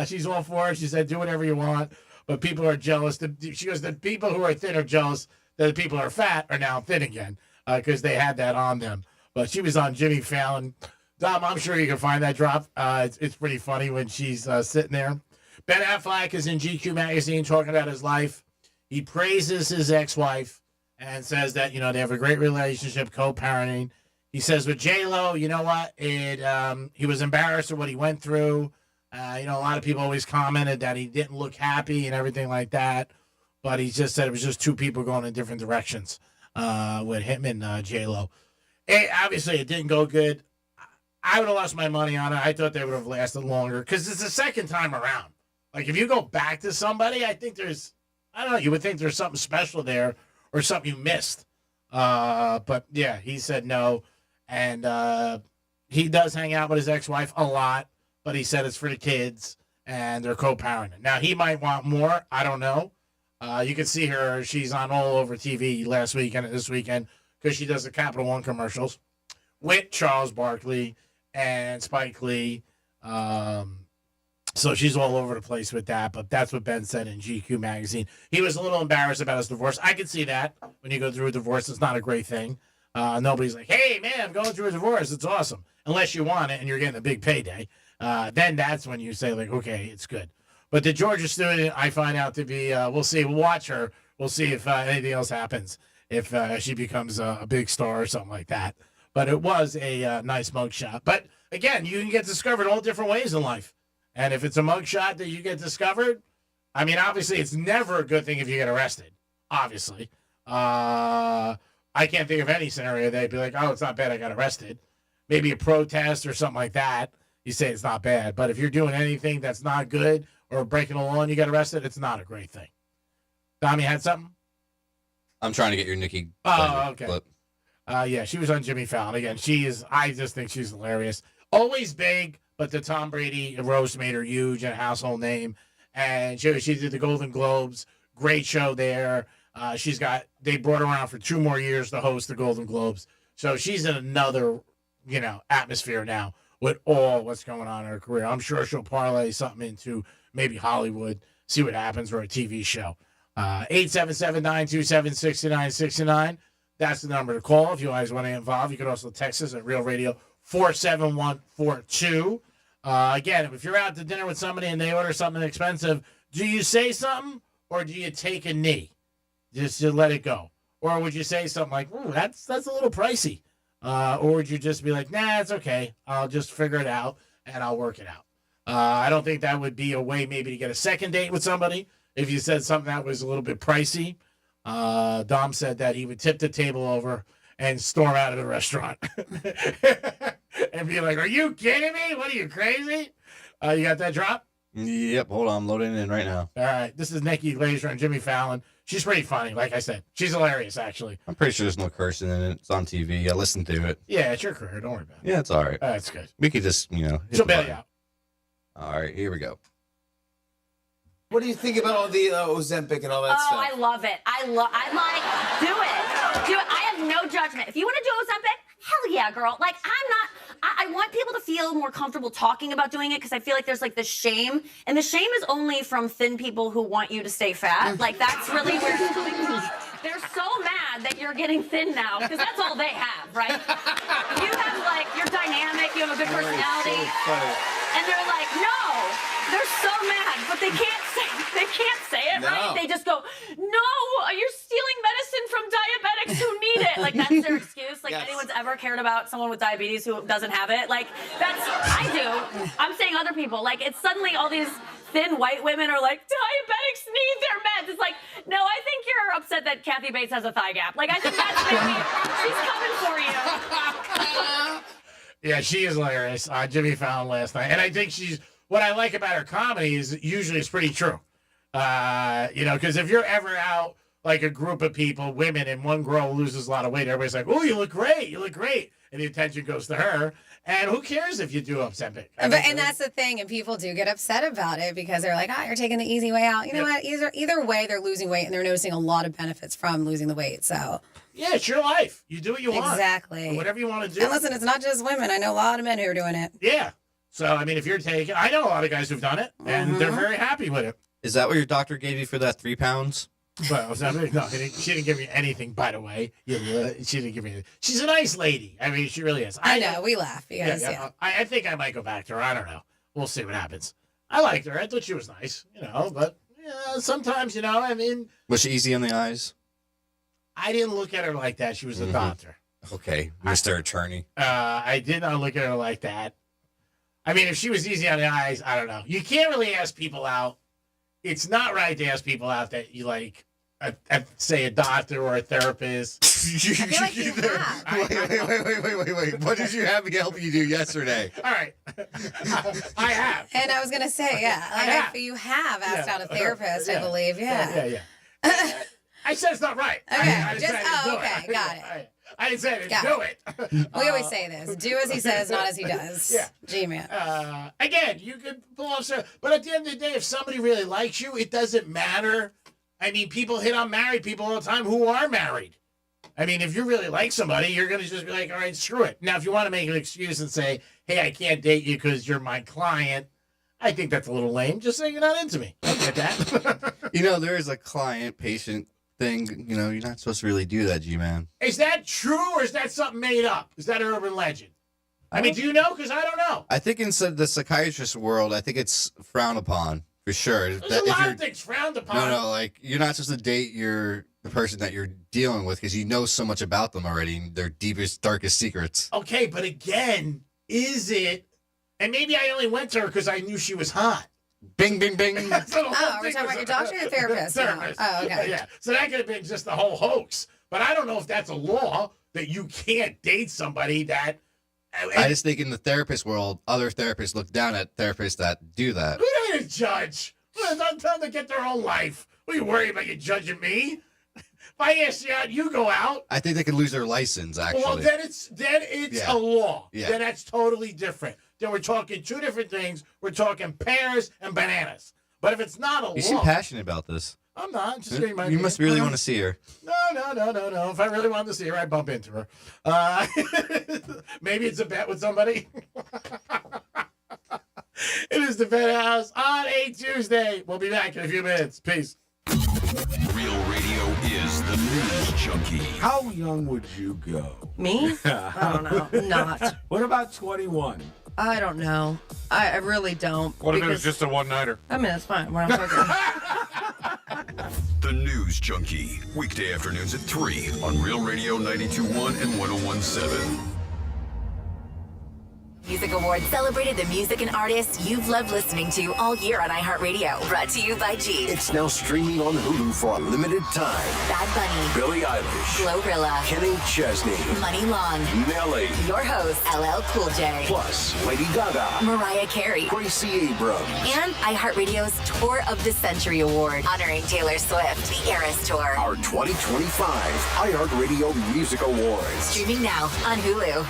[SPEAKER 3] She's all for it. She said, do whatever you want. But people are jealous. She goes, the people who are thin are jealous that the people who are fat are now thin again because they had that on them. But she was on Jimmy Fallon. Dom, I'm sure you can find that drop. It's pretty funny when she's sitting there. Ben Affleck is in GQ magazine talking about his life. He praises his ex-wife and says that, you know, they have a great relationship, co-parenting. He says with J-Lo, you know what? He was embarrassed of what he went through. You know, a lot of people always commented that he didn't look happy and everything like that. But he just said it was just two people going in different directions with him and J-Lo. Obviously, it didn't go good. I would have lost my money on it. I thought they would have lasted longer because it's the second time around. Like, if you go back to somebody, I think I don't know, you would think there's something special there or something you missed. But, yeah, he said no. And he does hang out with his ex-wife a lot, but he said it's for the kids, and they're co-parenting. Now, he might want more. I don't know. You can see her. She's on all over TV last weekend and this weekend because she does the Capital One commercials with Charles Barkley and Spike Lee. So she's all over the place with that, but that's what Ben said in GQ magazine. He was a little embarrassed about his divorce. I can see that. When you go through a divorce, it's not a great thing. Nobody's like, hey, man, I'm going through a divorce. It's awesome. Unless you want it and you're getting a big payday. Then that's when you say, like, okay, it's good. But the Georgia student, I find out to be, we'll see. We'll watch her. We'll see if anything else happens. if she becomes a big star or something like that. But it was a nice mugshot. But again, you can get discovered all different ways in life. And if it's a mugshot that you get discovered, I mean, obviously, it's never a good thing if you get arrested. Obviously, I can't think of any scenario they'd be like, "Oh, it's not bad. I got arrested." Maybe a protest or something like that. You say it's not bad. But if you're doing anything that's not good or breaking the law and you get arrested, it's not a great thing. Dom, you had something?
[SPEAKER 24] I'm trying to get your Nikki.
[SPEAKER 3] Oh, okay.
[SPEAKER 24] Clip.
[SPEAKER 3] Yeah, she was on Jimmy Fallon again. I just think she's hilarious. Always big, but the Tom Brady roast made her huge and a household name. And she did the Golden Globes. Great show there. They brought her around for 2 more years to host the Golden Globes. So she's in another, atmosphere now with all what's going on in her career. I'm sure she'll parlay something into maybe Hollywood, see what happens, or a TV show. 877-927-6969. That's the number to call if you guys want to get involved. You can also text us at Real Radio 47142. Again, if you're out to dinner with somebody and they order something expensive, do you say something or do you take a knee just to let it go? Or would you say something like, "Ooh, that's a little pricey," or would you just be like, "Nah, it's okay. I'll just figure it out and I'll work it out." I don't think that would be a way maybe to get a second date with somebody if you said something that was a little bit pricey. Dom said that he would tip the table over and storm out of the restaurant and be like, "Are you kidding me? What are you, crazy?" You got that drop?
[SPEAKER 24] Yep, hold on. I'm loading it in right now.
[SPEAKER 3] All right. This is Nikki Glazer and Jimmy Fallon. She's pretty funny, like I said. She's hilarious, actually.
[SPEAKER 24] I'm pretty sure there's no cursing in it. It's on TV. I listened to it.
[SPEAKER 3] Yeah, it's your career. Don't worry about it.
[SPEAKER 24] Yeah, it's all right.
[SPEAKER 3] That's good.
[SPEAKER 24] We could just, hit
[SPEAKER 3] She'll
[SPEAKER 24] the
[SPEAKER 3] bail
[SPEAKER 24] button.
[SPEAKER 3] you out.
[SPEAKER 24] All right, here we go.
[SPEAKER 9] What do you think about all the Ozempic and all that stuff?
[SPEAKER 13] Oh, I love it. I'm like, do it. Do it. I have no judgment. If you want to do Ozempic, hell yeah, girl. Like, I want people to feel more comfortable talking about doing it because I feel like there's like this shame. And the shame is only from thin people who want you to stay fat. Like, that's really where it's coming from. They're so mad that you're getting thin now because that's all they have, right? You have, like, you're dynamic, you have a good personality. And they're like, no. They're so mad, but they can't say it, right? They just go, "No, you're stealing medicine from diabetics who need it." Like, that's their excuse. Like, anyone's ever cared about someone with diabetes who doesn't have it? Like, I do. I'm saying other people. Like, it's suddenly all these thin white women are like, diabetics need their meds. It's like, no, I think you're upset that Kathy Bates has a thigh gap. Like, I think that's maybe, she's coming for you.
[SPEAKER 3] Yeah, she is hilarious. Jimmy Fallon last night. And I think what I like about her comedy is usually it's pretty true. Because if you're ever out like a group of people, women, and one girl loses a lot of weight, everybody's like, "Oh, you look great. And the attention goes to her. And who cares if you do Ozempic?
[SPEAKER 10] And that's the thing, and people do get upset about it because they're like, "Oh, you're taking the easy way out." You know what? Either way, they're losing weight, and they're noticing a lot of benefits from losing the weight. So
[SPEAKER 3] yeah, it's your life. You do what you want.
[SPEAKER 10] Exactly.
[SPEAKER 3] Whatever you want to do.
[SPEAKER 10] And listen, it's not just women. I know a lot of men who are doing it.
[SPEAKER 3] Yeah. So, I mean, if you're taking... I know a lot of guys who've done it, and they're very happy with it.
[SPEAKER 24] Is that what your doctor gave you for that 3 pounds?
[SPEAKER 3] Well, no, she didn't give me anything, by the way. She didn't give me anything. She's a nice lady. I mean, she really is.
[SPEAKER 10] I know. We laugh. Because,
[SPEAKER 3] I think I might go back to her. I don't know. We'll see what happens. I liked her. I thought she was nice, but sometimes, I mean...
[SPEAKER 24] Was she easy on the eyes?
[SPEAKER 3] I didn't look at her like that. She was a doctor.
[SPEAKER 24] Okay, Mr. Attorney.
[SPEAKER 3] I did not look at her like that. I mean, if she was easy on the eyes, I don't know. You can't really ask people out. It's not right to ask people out that you like, say, a doctor or a therapist.
[SPEAKER 10] I feel like you have.
[SPEAKER 24] Wait. What did you have me help you do yesterday?
[SPEAKER 3] All right. I have.
[SPEAKER 10] And I was going to say, you have asked out a therapist, I believe. Yeah.
[SPEAKER 3] I said it's not right.
[SPEAKER 10] Okay.
[SPEAKER 3] Okay.
[SPEAKER 10] Got it.
[SPEAKER 3] I didn't say do it.
[SPEAKER 10] We always say this. Do as he says, not as he does.
[SPEAKER 3] Yeah.
[SPEAKER 10] G-Man.
[SPEAKER 3] Again, you could pull off but at the end of the day, if somebody really likes you, it doesn't matter. I mean, people hit on married people all the time who are married. I mean, if you really like somebody, you're going to just be like, all right, screw it. Now, if you want to make an excuse and say, hey, I can't date you because you're my client, I think that's a little lame. Just say you're not into me. I get that.
[SPEAKER 24] There is a client-patient thing, you're not supposed to really do that, G-Man.
[SPEAKER 3] Is that true or is that something made up? Is that an urban legend? I mean, do you know? Because I don't know.
[SPEAKER 24] I think in the psychiatrist world, I think it's frowned upon, for sure.
[SPEAKER 3] There's a lot of things frowned upon.
[SPEAKER 24] No, like, you're not supposed to date your the person that you're dealing with because you know so much about them already, their deepest, darkest secrets.
[SPEAKER 3] Okay, but again, is it? And maybe I only went to her because I knew she was hot.
[SPEAKER 24] Bing, bing, bing.
[SPEAKER 10] We're talking about your doctor or your therapist?
[SPEAKER 3] Therapist.
[SPEAKER 10] Oh, okay.
[SPEAKER 3] Yeah. So that could have been just the whole hoax. But I don't know if that's a law that you can't date somebody that.
[SPEAKER 24] I just think in the therapist world, other therapists look down at therapists that do that.
[SPEAKER 3] Who they to judge? Well, tell them to get their own life. What are you worried about? You judging me? If I ask you out, you go out.
[SPEAKER 24] I think they could lose their license, actually.
[SPEAKER 3] Well, then it's a law.
[SPEAKER 24] Yeah.
[SPEAKER 3] Then that's totally different. Then we're talking two different things. We're talking pears and bananas. But if it's not a law.
[SPEAKER 24] You seem passionate about this.
[SPEAKER 3] I'm not. Just getting my
[SPEAKER 24] You must really want to see her.
[SPEAKER 3] No. If I really wanted to see her, I'd bump into her. Maybe it's a bet with somebody. It is the Penthouse on a Tuesday. We'll be back in a few minutes. Peace.
[SPEAKER 2] Real radio is the news junkie.
[SPEAKER 14] How young would you go?
[SPEAKER 15] Me? I don't know. Not.
[SPEAKER 14] What about 21?
[SPEAKER 15] I don't know. I really don't.
[SPEAKER 14] What if it was just a one-nighter?
[SPEAKER 15] I mean, it's fine. What I'm talking.
[SPEAKER 2] The News Junkie. Weekday afternoons at 3 on Real Radio 92.1 and 101.7.
[SPEAKER 12] Music Awards celebrated the music and artists you've loved listening to all year on iHeartRadio. Brought to you by G.
[SPEAKER 16] It's now streaming on Hulu for a limited time.
[SPEAKER 12] Bad Bunny,
[SPEAKER 16] Billie Eilish,
[SPEAKER 12] Glorilla,
[SPEAKER 16] Kenny Chesney,
[SPEAKER 12] Money Long,
[SPEAKER 16] Nelly,
[SPEAKER 12] your host, LL Cool J,
[SPEAKER 16] plus Lady Gaga,
[SPEAKER 12] Mariah Carey,
[SPEAKER 16] Gracie Abrams,
[SPEAKER 12] and iHeartRadio's Tour of the Century Award, honoring Taylor Swift, the Eras Tour.
[SPEAKER 16] Our 2025 iHeartRadio Music Awards.
[SPEAKER 12] Streaming now on Hulu.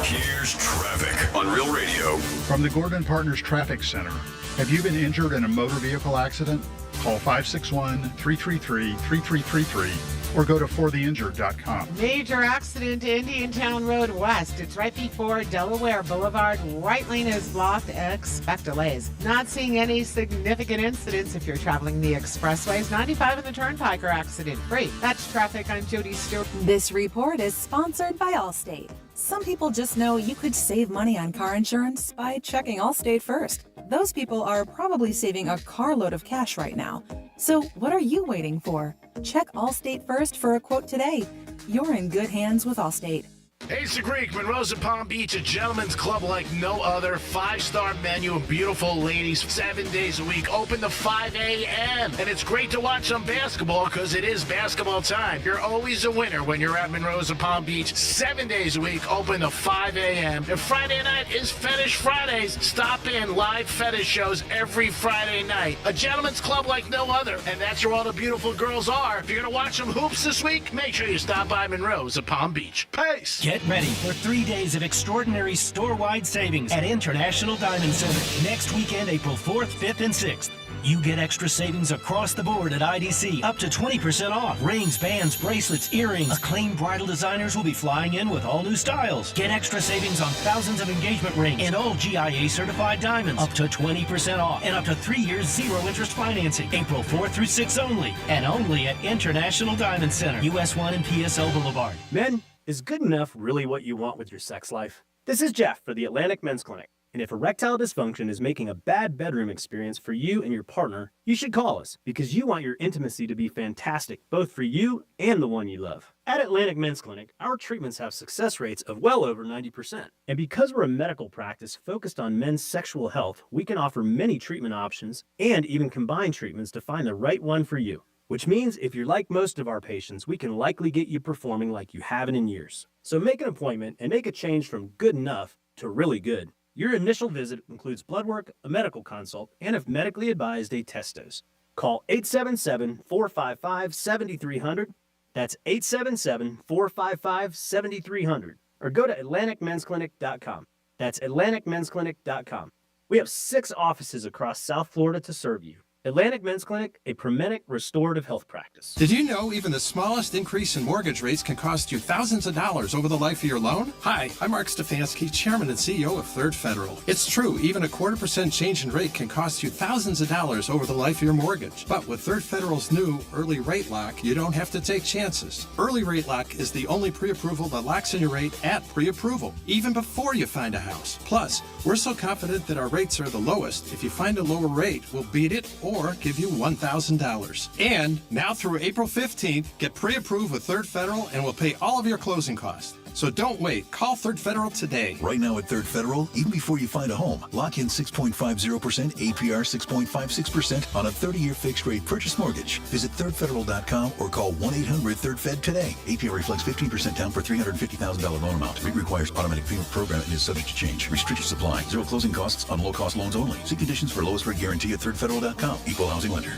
[SPEAKER 2] Here's traffic on Real Radio.
[SPEAKER 18] From the Gordon Partners Traffic Center. Have you been injured in a motor vehicle accident? Call 561-333-3333 or go to fortheinjured.com.
[SPEAKER 20] Major accident to Indiantown Road West. It's right before Delaware Boulevard. Right lane is blocked. Expect delays. Not seeing any significant incidents if you're traveling the expressways. 95 in the Turnpike are accident free. That's traffic. I'm Jody Stewart.
[SPEAKER 25] This report is sponsored by Allstate. Some people just know you could save money on car insurance by checking Allstate first. Those people are probably saving a carload of cash right now. So what are you waiting for? Check Allstate first for a quote today. You're in good hands with Allstate.
[SPEAKER 26] Ace of Greek, Monroe's and Palm Beach, a gentleman's club like no other. 5-star menu of beautiful ladies, 7 days a week, open to 5 a.m. And it's great to watch some basketball because it is basketball time. You're always a winner when you're at Monroe's and Palm Beach. 7 days a week, open to 5 a.m. And Friday night is Fetish Fridays. Stop in, live fetish shows every Friday night. A gentleman's club like no other. And that's where all the beautiful girls are. If you're going to watch some hoops this week, make sure you stop by Monroe's at Palm Beach. Peace.
[SPEAKER 27] Get ready for 3 days of extraordinary store-wide savings at International Diamond Center. Next weekend, April 4th, 5th, and 6th. You get extra savings across the board at IDC, up to 20% off. Rings, bands, bracelets, earrings. Acclaimed bridal designers will be flying in with all new styles. Get extra savings on thousands of engagement rings and all GIA certified diamonds, up to 20% off. And up to 3 years, zero interest financing. April 4th through 6th only. And only at International Diamond Center, US 1 and PSL Boulevard.
[SPEAKER 28] Men, is good enough really what you want with your sex life? This is Jeff for the Atlantic Men's Clinic. And if erectile dysfunction is making a bad bedroom experience for you and your partner, you should call us because you want your intimacy to be fantastic, both for you and the one you love. At Atlantic Men's Clinic, our treatments have success rates of well over 90%. And because we're a medical practice focused on men's sexual health, we can offer many treatment options and even combine treatments to find the right one for you. Which means if you're like most of our patients, we can likely get you performing like you haven't in years. So make an appointment and make a change from good enough to really good. Your initial visit includes blood work, a medical consult, and if medically advised, a test dose. Call 877-455-7300. That's 877-455-7300. Or go to AtlanticMen'sClinic.com. That's AtlanticMen'sClinic.com. We have 6 offices across South Florida to serve you. Atlantic Men's Clinic, a Promenic restorative health practice.
[SPEAKER 29] Did you know even the smallest increase in mortgage rates can cost you thousands of dollars over the life of your loan? Hi, I'm Mark Stefanski, Chairman and CEO of Third Federal. It's true, even a 0.25% change in rate can cost you thousands of dollars over the life of your mortgage. But with Third Federal's new Early Rate Lock, you don't have to take chances. Early Rate Lock is the only pre-approval that locks in your rate at pre-approval, even before you find a house. Plus, We're so confident that our rates are the lowest. If you find a lower rate, we'll beat it or give you $1,000. And now through April 15th, get pre-approved with Third Federal and we'll pay all of your closing costs. So don't wait. Call Third Federal today.
[SPEAKER 1] Right now at Third Federal, even before you find a home, lock in 6.50%, APR 6.56% on a 30-year fixed-rate purchase mortgage. Visit thirdfederal.com or call 1-800-3RD-FED today. APR reflects 15% down for $350,000 loan amount. Rate requires automatic payment program and is subject to change. Restricted supply. Zero closing costs on low-cost loans only. See conditions for lowest rate guarantee at thirdfederal.com. Equal housing lender.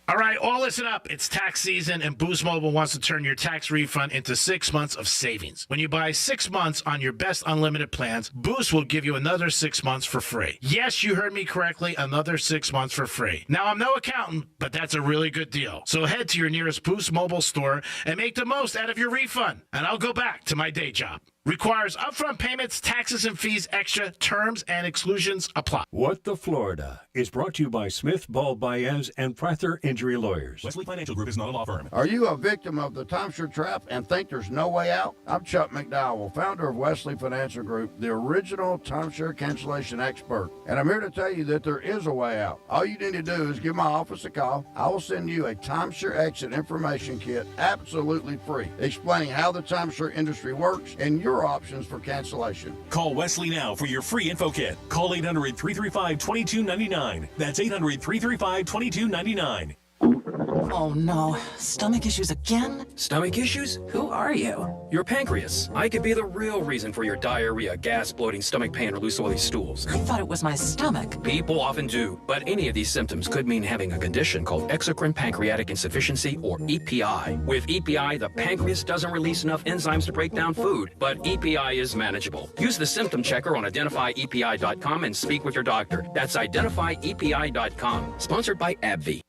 [SPEAKER 26] All right, all listen up. It's tax season, and Boost Mobile wants to turn your tax refund into 6 months of savings. When you buy 6 months on your best unlimited plans, Boost will give you another 6 months for free. Yes, you heard me correctly, another 6 months for free. Now, I'm no accountant, but that's a really good deal. So head to your nearest Boost Mobile store and make the most out of your refund. And I'll go back to my day job. Requires upfront payments, taxes and fees extra. Terms and exclusions apply.
[SPEAKER 4] What the Florida is brought to you by Smith, Ball, Baez, and Prather Injury Lawyers.
[SPEAKER 5] Wesley Financial Group is not a law firm.
[SPEAKER 8] Are you a victim of the timeshare trap and think there's no way out? I'm Chuck McDowell, founder of Wesley Financial Group, the original timeshare cancellation expert. And I'm here to tell you that there is a way out. All you need to do is give my office a call. I will send you a timeshare exit information kit absolutely free, explaining how the timeshare industry works and your options for cancellation.
[SPEAKER 5] Call Wesley now for your free info kit. Call 800-335-2299. That's 800-335-2299.
[SPEAKER 6] Oh no, stomach issues again?
[SPEAKER 7] Stomach issues? Who are you? Your pancreas. I could be the real reason for your diarrhea, gas, bloating, stomach pain, or loose oily stools.
[SPEAKER 6] I thought it was my stomach.
[SPEAKER 7] People often do, but any of these symptoms could mean having a condition called exocrine pancreatic insufficiency, or EPI. With EPI, the pancreas doesn't release enough enzymes to break down food, but EPI is manageable. Use the symptom checker on identifyepi.com and speak with your doctor. That's identifyepi.com. Sponsored by AbbVie.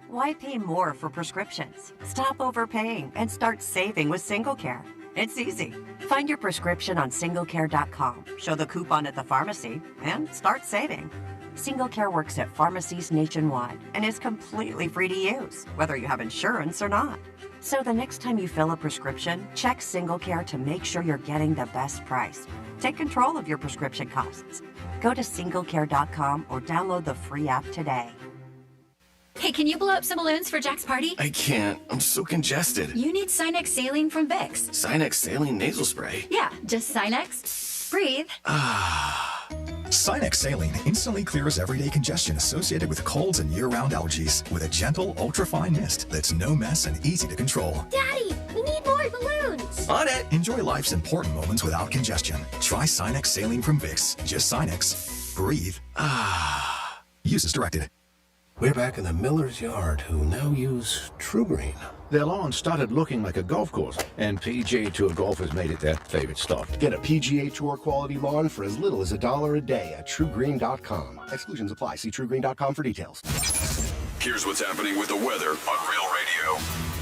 [SPEAKER 11] Why pay more for prescriptions? Stop overpaying and start saving with SingleCare. It's easy. Find your prescription on singlecare.com, show the coupon at the pharmacy, and start saving. SingleCare works at pharmacies nationwide and is completely free to use, whether you have insurance or not. So the next time you fill a prescription, check SingleCare to make sure you're getting the best price. Take control of your prescription costs. Go to singlecare.com or download the free app today.
[SPEAKER 22] Hey, can you blow up some balloons for Jack's party?
[SPEAKER 17] I can't. I'm so congested.
[SPEAKER 22] You need Sinex Saline from Vicks.
[SPEAKER 17] Sinex Saline Nasal Spray?
[SPEAKER 22] Yeah, just Sinex. Breathe.
[SPEAKER 21] Sinex Saline instantly clears everyday congestion associated with colds and year-round allergies with a gentle, ultra-fine mist that's no mess and easy to control.
[SPEAKER 22] Daddy, we need more balloons.
[SPEAKER 21] On it! Enjoy life's important moments without congestion. Try Sinex Saline from Vicks. Just Sinex. Breathe. Use as directed.
[SPEAKER 23] We're back in the miller's yard, who now use True Green.
[SPEAKER 30] Their lawn started looking like a golf course, and PGA Tour golfers made it their favorite stop.
[SPEAKER 31] Get a PGA Tour quality lawn for as little as $1 a day at TrueGreen.com. Exclusions apply. See TrueGreen.com for details.
[SPEAKER 2] Here's what's happening with the weather on Real Radio.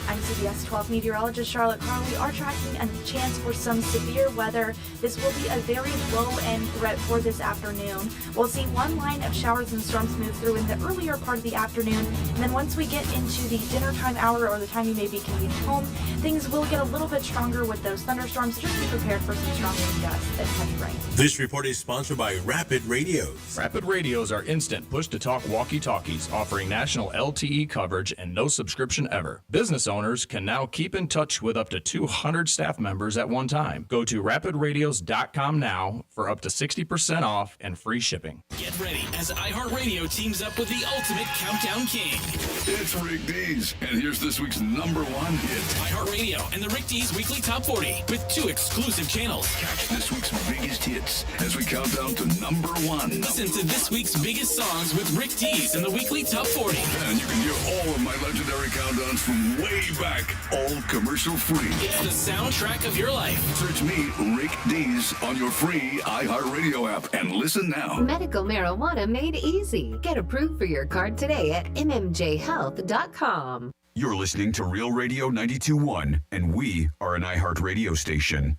[SPEAKER 32] I'm CBS 12 meteorologist Charlotte Carl. We are tracking a chance for some severe weather. This will be a very low-end threat for this afternoon. We'll see one line of showers and storms move through in the earlier part of the afternoon. And then once we get into the dinner time hour or the time you may be commuting home, things will get a little bit stronger with those thunderstorms. Just be prepared for some strong wind gusts and heavy rain.
[SPEAKER 19] This report is sponsored by Rapid Radios.
[SPEAKER 33] Rapid Radios are instant push-to-talk walkie-talkies offering national LTE coverage and no subscription ever. Business owners can now keep in touch with up to 200 staff members at one time. Go to rapidradios.com now for up to 60% off and free shipping.
[SPEAKER 34] Get ready as iHeartRadio teams up with the ultimate countdown king.
[SPEAKER 2] It's Rick Dees, and here's this week's #1 hit.
[SPEAKER 34] iHeartRadio and the Rick Dees Weekly Top 40 with 2 exclusive channels.
[SPEAKER 2] Catch this week's biggest hits as we count down to #1.
[SPEAKER 34] Listen to this week's biggest songs with Rick Dees and the Weekly Top 40.
[SPEAKER 2] And you can hear all of my legendary countdowns from way back, all commercial free.
[SPEAKER 34] It's the soundtrack of your life.
[SPEAKER 2] Search me, Rick Dees, on your free iHeartRadio app and listen now.
[SPEAKER 35] Medical marijuana made easy. Get approved for your card today at mmjhealth.com.
[SPEAKER 2] You're listening to Real Radio 92.1, and we are an iHeartRadio station.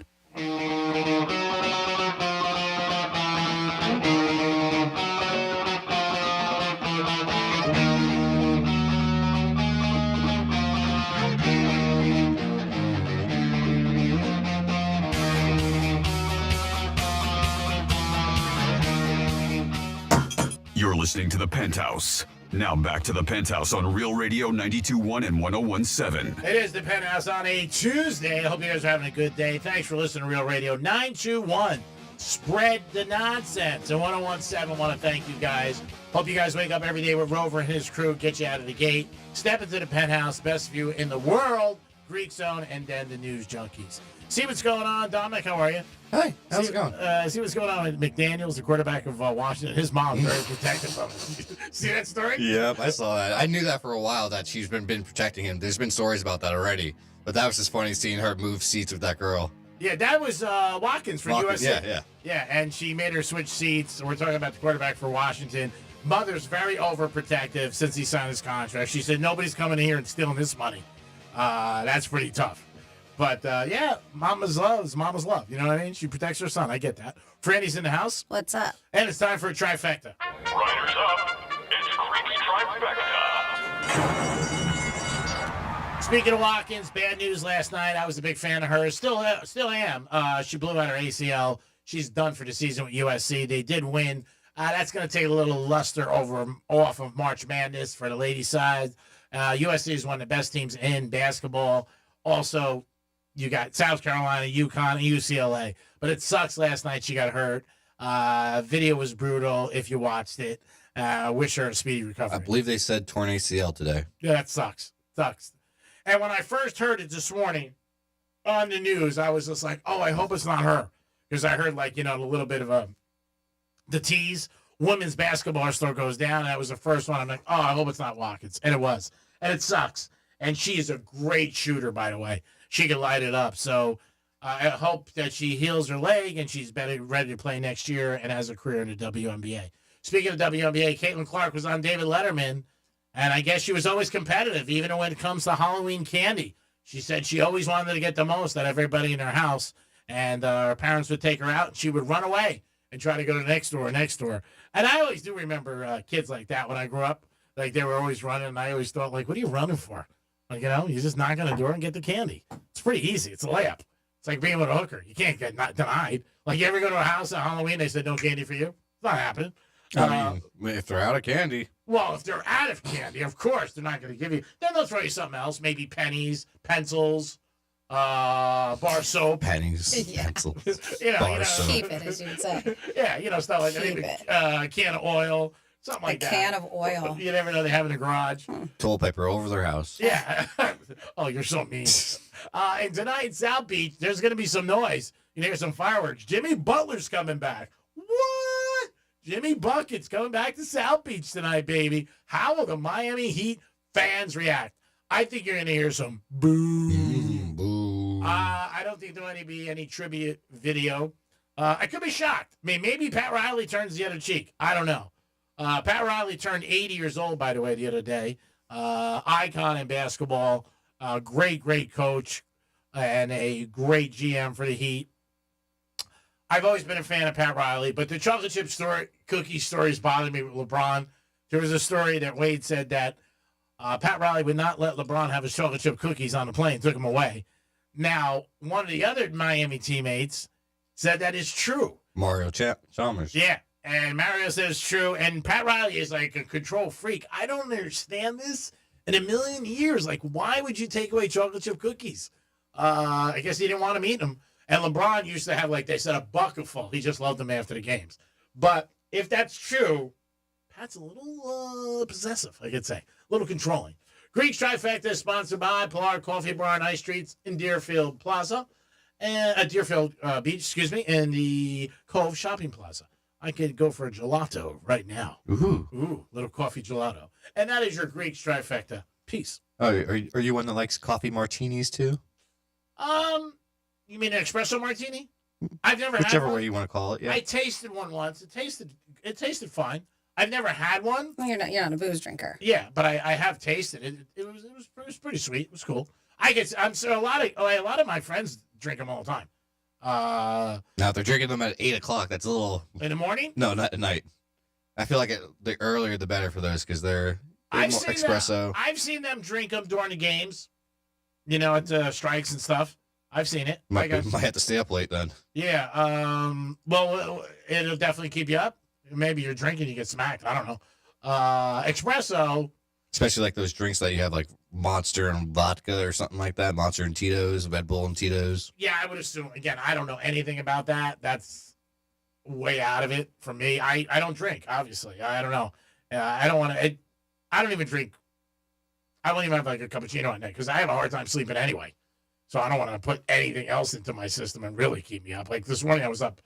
[SPEAKER 2] listening to The Penthouse. Now back to The Penthouse on Real Radio 92.1 and 101.7.
[SPEAKER 26] It is The Penthouse on a Tuesday. I hope you guys are having a good day. Thanks for listening to Real Radio 921. Spread the nonsense. And 101.7, I want to thank you guys. Hope you guys wake up every day with Rover and his crew, get you out of the gate. Step into The Penthouse, best view in the world, Greek Zone, and then the News Junkies. See what's going on. Dominic, how are you?
[SPEAKER 3] Hey, how's it going?
[SPEAKER 26] See what's going on with McDaniels, the quarterback of Washington. His mom's very protective of him. See that story?
[SPEAKER 3] Yep, I saw that. I knew that for a while, that she's been protecting him. There's been stories about that already. But that was just funny seeing her move seats with that girl.
[SPEAKER 26] Yeah, that was Watkins for USC.
[SPEAKER 3] Yeah.
[SPEAKER 26] Yeah, and she made her switch seats. We're talking about the quarterback for Washington. Mother's very overprotective since he signed his contract. She said, nobody's coming in here and stealing this money. That's pretty tough. But, yeah, mama's love is mama's love. You know what I mean? She protects her son. I get that. Franny's in the house.
[SPEAKER 9] What's up?
[SPEAKER 26] And it's time for a trifecta.
[SPEAKER 10] Riders up. It's Creek's Trifecta.
[SPEAKER 26] Speaking of Watkins, bad news last night. I was a big fan of hers. Still am. She blew out her ACL. She's done for the season with USC. They did win. That's going to take a little luster off of March Madness for the ladies' side. USC is one of the best teams in basketball. Also, you got South Carolina, UConn, and UCLA. But it sucks last night she got hurt. Video was brutal if you watched it. Wish her a speedy recovery.
[SPEAKER 3] I believe they said torn ACL today.
[SPEAKER 26] Yeah, that sucks. Sucks. And when I first heard it this morning on the news, I was just like, oh, I hope it's not her. Because I heard, like, a little bit of the tease. Women's basketball star goes down. That was the first one. I'm like, oh, I hope it's not Watkins. And it was. And it sucks. And she is a great shooter, by the way. She can light it up. So I hope that she heals her leg and she's ready to play next year and has a career in the WNBA. Speaking of WNBA, Caitlin Clark was on David Letterman, and I guess she was always competitive, even when it comes to Halloween candy. She said she always wanted to get the most out of everybody in her house, and her parents would take her out, and she would run away and try to go to next door. And I always do remember kids like that when I grew up. Like, they were always running, and I always thought, like, what are you running for? Like, you just knock on the door and get the candy. It's pretty easy. It's a layup. It's like being with a hooker. You can't get not denied. Like, you ever go to a house on Halloween, they said no candy for you? It's not happening.
[SPEAKER 3] I mean, if they're out of candy.
[SPEAKER 26] Well, if they're out of candy, of course, they're not going to give you. Then they'll throw you something else. Maybe pennies, pencils, bar soap.
[SPEAKER 3] Pennies, pencils,
[SPEAKER 26] bar
[SPEAKER 9] soap. Keep it, as you would say.
[SPEAKER 26] Yeah, stuff like that. Maybe a can of oil. Something like that.
[SPEAKER 9] A can of oil.
[SPEAKER 26] You never know they have in the garage.
[SPEAKER 3] Toilet paper over their house.
[SPEAKER 26] Yeah. Oh, you're so mean. And tonight in South Beach, there's going to be some noise. You hear some fireworks. Jimmy Butler's coming back. What? Jimmy Bucket's coming back to South Beach tonight, baby. How will the Miami Heat fans react? I think you're going to hear some boo.
[SPEAKER 3] Boo.
[SPEAKER 26] I don't think there'll be any tribute video. I could be shocked. I mean, maybe Pat Riley turns the other cheek. I don't know. Pat Riley turned 80 years old, by the way, the other day. Icon in basketball. Great coach and a great GM for the Heat. I've always been a fan of Pat Riley, but the chocolate chip cookie stories bother me with LeBron. There was a story that Wade said that Pat Riley would not let LeBron have his chocolate chip cookies on the plane, took them away. Now, one of the other Miami teammates said that is true.
[SPEAKER 3] Mario Chalmers.
[SPEAKER 26] Yeah. And Mario says true. And Pat Riley is like a control freak. I don't understand this in a million years. Like, why would you take away chocolate chip cookies? I guess he didn't want him eating them. And LeBron used to have, like they said, a bucket full. He just loved them after the games. But if that's true, Pat's a little possessive, I could say. A little controlling. Greek's Trifecta is sponsored by Pilar Coffee Bar on High Streets in Deerfield Plaza. And at Deerfield Beach, in the Cove Shopping Plaza. I could go for a gelato right now.
[SPEAKER 3] Ooh,
[SPEAKER 26] little coffee gelato. And that is your Greek Trifecta. Peace.
[SPEAKER 3] Oh, are you one that likes coffee martinis too?
[SPEAKER 26] You mean an espresso martini? I've never had
[SPEAKER 3] Whichever
[SPEAKER 26] one.
[SPEAKER 3] way you want to call it. Yeah.
[SPEAKER 26] I tasted one once. It tasted fine. I've never had one.
[SPEAKER 9] Well, you're not a booze drinker.
[SPEAKER 26] Yeah, but I have tasted it. It was pretty sweet. It was cool. A lot of my friends drink them all the time.
[SPEAKER 3] Now, if they're drinking them at 8 o'clock, that's a little...
[SPEAKER 26] In the morning?
[SPEAKER 3] No, not at night. I feel like the earlier the better for those because they're more espresso.
[SPEAKER 26] I've seen them drink them during the games, at strikes and stuff. I've seen it.
[SPEAKER 3] Might have to stay up late then.
[SPEAKER 26] Yeah. Well, it'll definitely keep you up. Maybe you're drinking, you get smacked. I don't know. Espresso.
[SPEAKER 3] Especially like those drinks that you have like Monster and vodka or something like that. Monster and Tito's, Red Bull and Tito's.
[SPEAKER 26] Yeah, I would assume. Again, I don't know anything about that. That's way out of it for me. I don't drink, obviously. I don't know. I don't want to. I don't even drink. I won't even have like a cappuccino at night because I have a hard time sleeping anyway. So I don't want to put anything else into my system and really keep me up. Like this morning, I was up.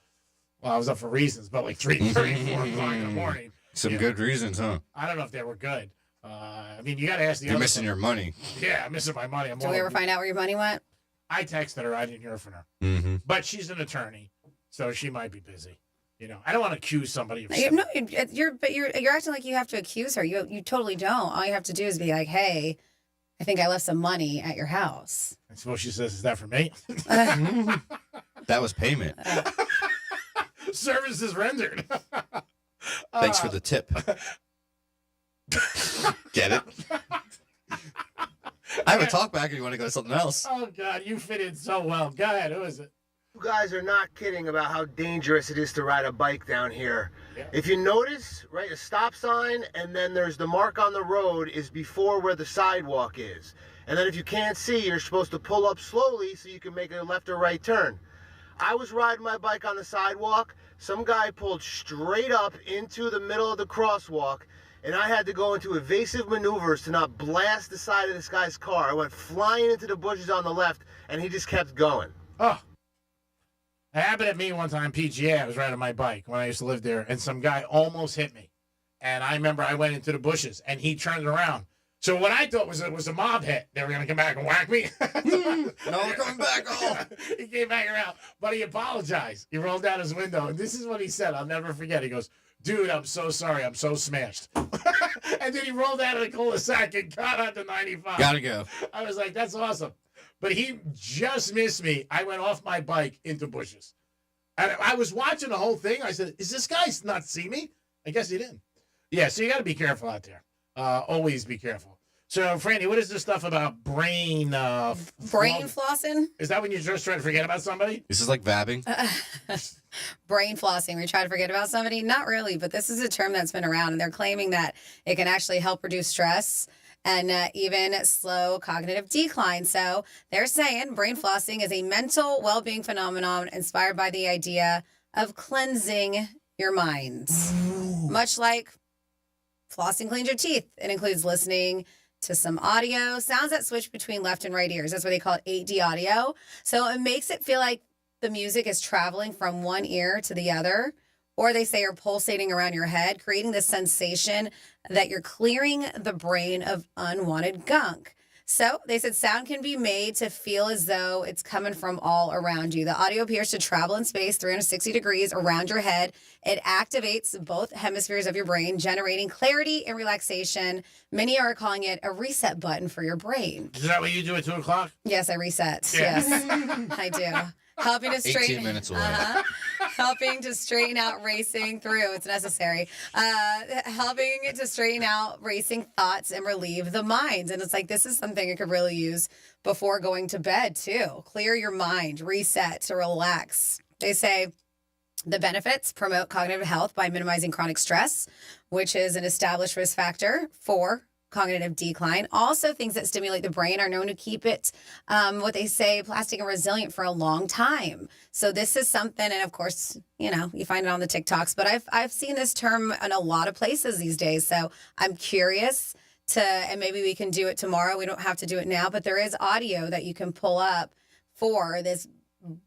[SPEAKER 26] Well, I was up for reasons, but like 3:30, 4 o'clock in the morning.
[SPEAKER 3] Some good reasons, huh?
[SPEAKER 26] I don't know if they were good. I mean, you got to ask the
[SPEAKER 3] You're
[SPEAKER 26] other
[SPEAKER 3] missing your money.
[SPEAKER 26] Yeah, I'm missing my money.
[SPEAKER 9] Did we ever find out where your money went?
[SPEAKER 26] I texted her. I didn't hear from her.
[SPEAKER 3] Mm-hmm.
[SPEAKER 26] But she's an attorney, so she might be busy. You know, I don't want to accuse somebody of
[SPEAKER 9] No, you're acting like you have to accuse her. You totally don't. All you have to do is be like, hey, I think I left some money at your house.
[SPEAKER 26] I suppose she says, is that for me?
[SPEAKER 3] That was payment.
[SPEAKER 26] Services rendered.
[SPEAKER 3] Thanks for the tip. Get it? I have a talk back if you want to go to something else.
[SPEAKER 26] Oh, God, you fit in so well. Go ahead. Who is it?
[SPEAKER 1] You guys are not kidding about how dangerous it is to ride a bike down here. Yeah. If you notice, right, a stop sign, and then there's the mark on the road is before where the sidewalk is. And then if you can't see, you're supposed to pull up slowly so you can make a left or right turn. I was riding my bike on the sidewalk. Some guy pulled straight up into the middle of the crosswalk, and I had to go into evasive maneuvers to not blast the side of this guy's car. I went flying into the bushes on the left, and he just kept going.
[SPEAKER 26] Oh. It happened at me one time, PGA. I was riding my bike when I used to live there, and some guy almost hit me. And I remember I went into the bushes, and he turned around. So what I thought was it was a mob hit. They were going to come back and whack me.
[SPEAKER 3] No, we're coming back. Oh.
[SPEAKER 26] He came back around, but he apologized. He rolled down his window, and this is what he said. I'll never forget. He goes, dude, I'm so sorry. I'm so smashed. And then he rolled out of the cul-de-sac and got out to 95.
[SPEAKER 3] Gotta go.
[SPEAKER 26] I was like, that's awesome. But he just missed me. I went off my bike into bushes. And I was watching the whole thing. I said, is this guy not see me? I guess he didn't. Yeah, so you got to be careful out there. Always be careful. So, Franny, what is this stuff about brain
[SPEAKER 9] flossing?
[SPEAKER 26] Is that when you're just trying to forget about somebody?
[SPEAKER 3] This is like vabbing.
[SPEAKER 9] Brain flossing, where you try to forget about somebody? Not really, but this is a term that's been around, and they're claiming that it can actually help reduce stress and even slow cognitive decline. So they're saying brain flossing is a mental well-being phenomenon inspired by the idea of cleansing your minds. Much like flossing cleans your teeth. It includes listening to some audio, sounds that switch between left and right ears. That's what they call it, 8D audio. So it makes it feel like the music is traveling from one ear to the other, or they say are pulsating around your head, creating this sensation that you're clearing the brain of unwanted gunk. So they said sound can be made to feel as though it's coming from all around you. The audio appears to travel in space 360 degrees around your head. It activates both hemispheres of your brain, generating clarity and relaxation. Many are calling it a reset button for your brain.
[SPEAKER 26] Is that what you do at 2 o'clock?
[SPEAKER 9] Yes, I reset.
[SPEAKER 26] Yeah.
[SPEAKER 9] Yes, I do. Helping to straighten
[SPEAKER 3] 18 minutes away.
[SPEAKER 9] Helping to straighten out racing through. It's necessary. Helping to straighten out racing thoughts and relieve the mind. And it's like, this is something you could really use before going to bed too. Clear your mind, reset, to relax. They say the benefits promote cognitive health by minimizing chronic stress, which is an established risk factor for cognitive decline. Also, things that stimulate the brain are known to keep it, what they say, plastic and resilient for a long time. So this is something, and of course, you know, you find it on the TikToks, but I've seen this term in a lot of places these days. So I'm curious and maybe we can do it tomorrow. We don't have to do it now, but there is audio that you can pull up for this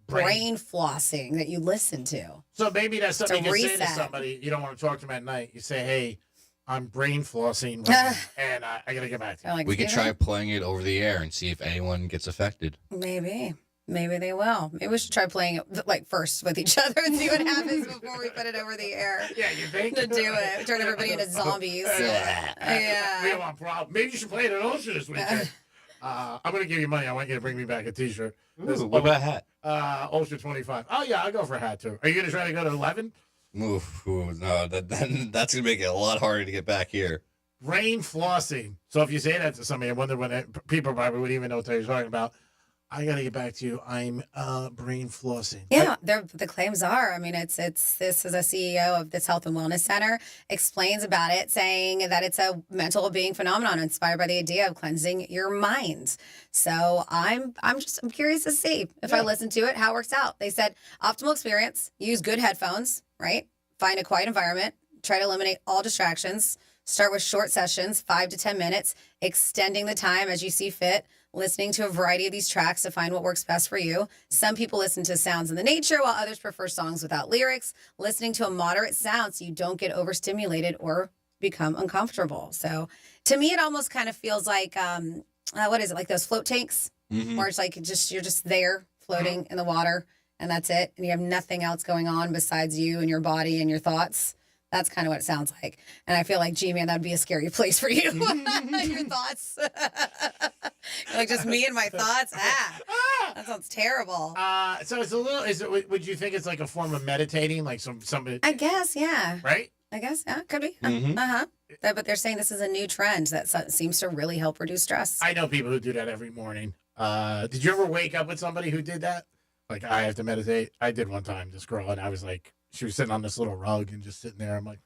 [SPEAKER 9] brain flossing that you listen to.
[SPEAKER 26] So maybe that's something you can say to
[SPEAKER 9] reset.
[SPEAKER 26] somebody. You don't want to talk to them at night. You say, hey, I'm brain flossing right now, and I got to get back to you.
[SPEAKER 9] Like,
[SPEAKER 3] We could try playing it over the air and see if anyone gets affected.
[SPEAKER 9] Maybe they will. Maybe we should try playing it like first with each other and see what happens before we put it over the air.
[SPEAKER 26] Yeah, you think?
[SPEAKER 9] To do it. Turn everybody into zombies. Yeah.
[SPEAKER 26] We don't want problem. Maybe you should play it at Ocean this weekend. I'm going to give you money. I want you to bring me back a T-shirt.
[SPEAKER 3] Ooh, what about a hat?
[SPEAKER 26] Ocean 25. Oh, yeah, I'll go for a hat, too. Are you going to try to go to 11?
[SPEAKER 3] Ooh, no, that's going to make it a lot harder to get back here.
[SPEAKER 26] Brain flossing. So if you say that to somebody, I wonder when people probably wouldn't even know what you're talking about.
[SPEAKER 4] I gotta get back to you. I'm brain flossing.
[SPEAKER 9] Yeah, the claims are. I mean, this is a CEO of this health and wellness center explains about it, saying that it's a mental well-being phenomenon inspired by the idea of cleansing your mind. So I'm curious to see if I listen to it, how it works out. They said optimal experience, use good headphones, right? Find a quiet environment, try to eliminate all distractions. Start with short sessions, 5 to 10 minutes, extending the time as you see fit, listening to a variety of these tracks to find what works best for you. Some people listen to sounds in the nature, while others prefer songs without lyrics. Listening to a moderate sound so you don't get overstimulated or become uncomfortable. So to me, it almost kind of feels like, what is it, like those float tanks? Where it's like you're just there floating in the water and that's it. And you have nothing else going on besides you and your body and your thoughts. That's kind of what it sounds like. And I feel like, gee, man, that'd be a scary place for you. Your thoughts. Like just me and my thoughts. That sounds terrible.
[SPEAKER 4] So it's a little, would you think it's like a form of meditating? Like somebody.
[SPEAKER 9] I guess, yeah.
[SPEAKER 4] Right?
[SPEAKER 9] I guess, yeah, could be.
[SPEAKER 4] Mhm.
[SPEAKER 9] But they're saying this is a new trend that seems to really help reduce stress.
[SPEAKER 4] I know people who do that every morning. Did you ever wake up with somebody who did that? Like, I have to meditate. I did one time, this girl, and I was like, she was sitting on this little rug and just sitting there. I'm like,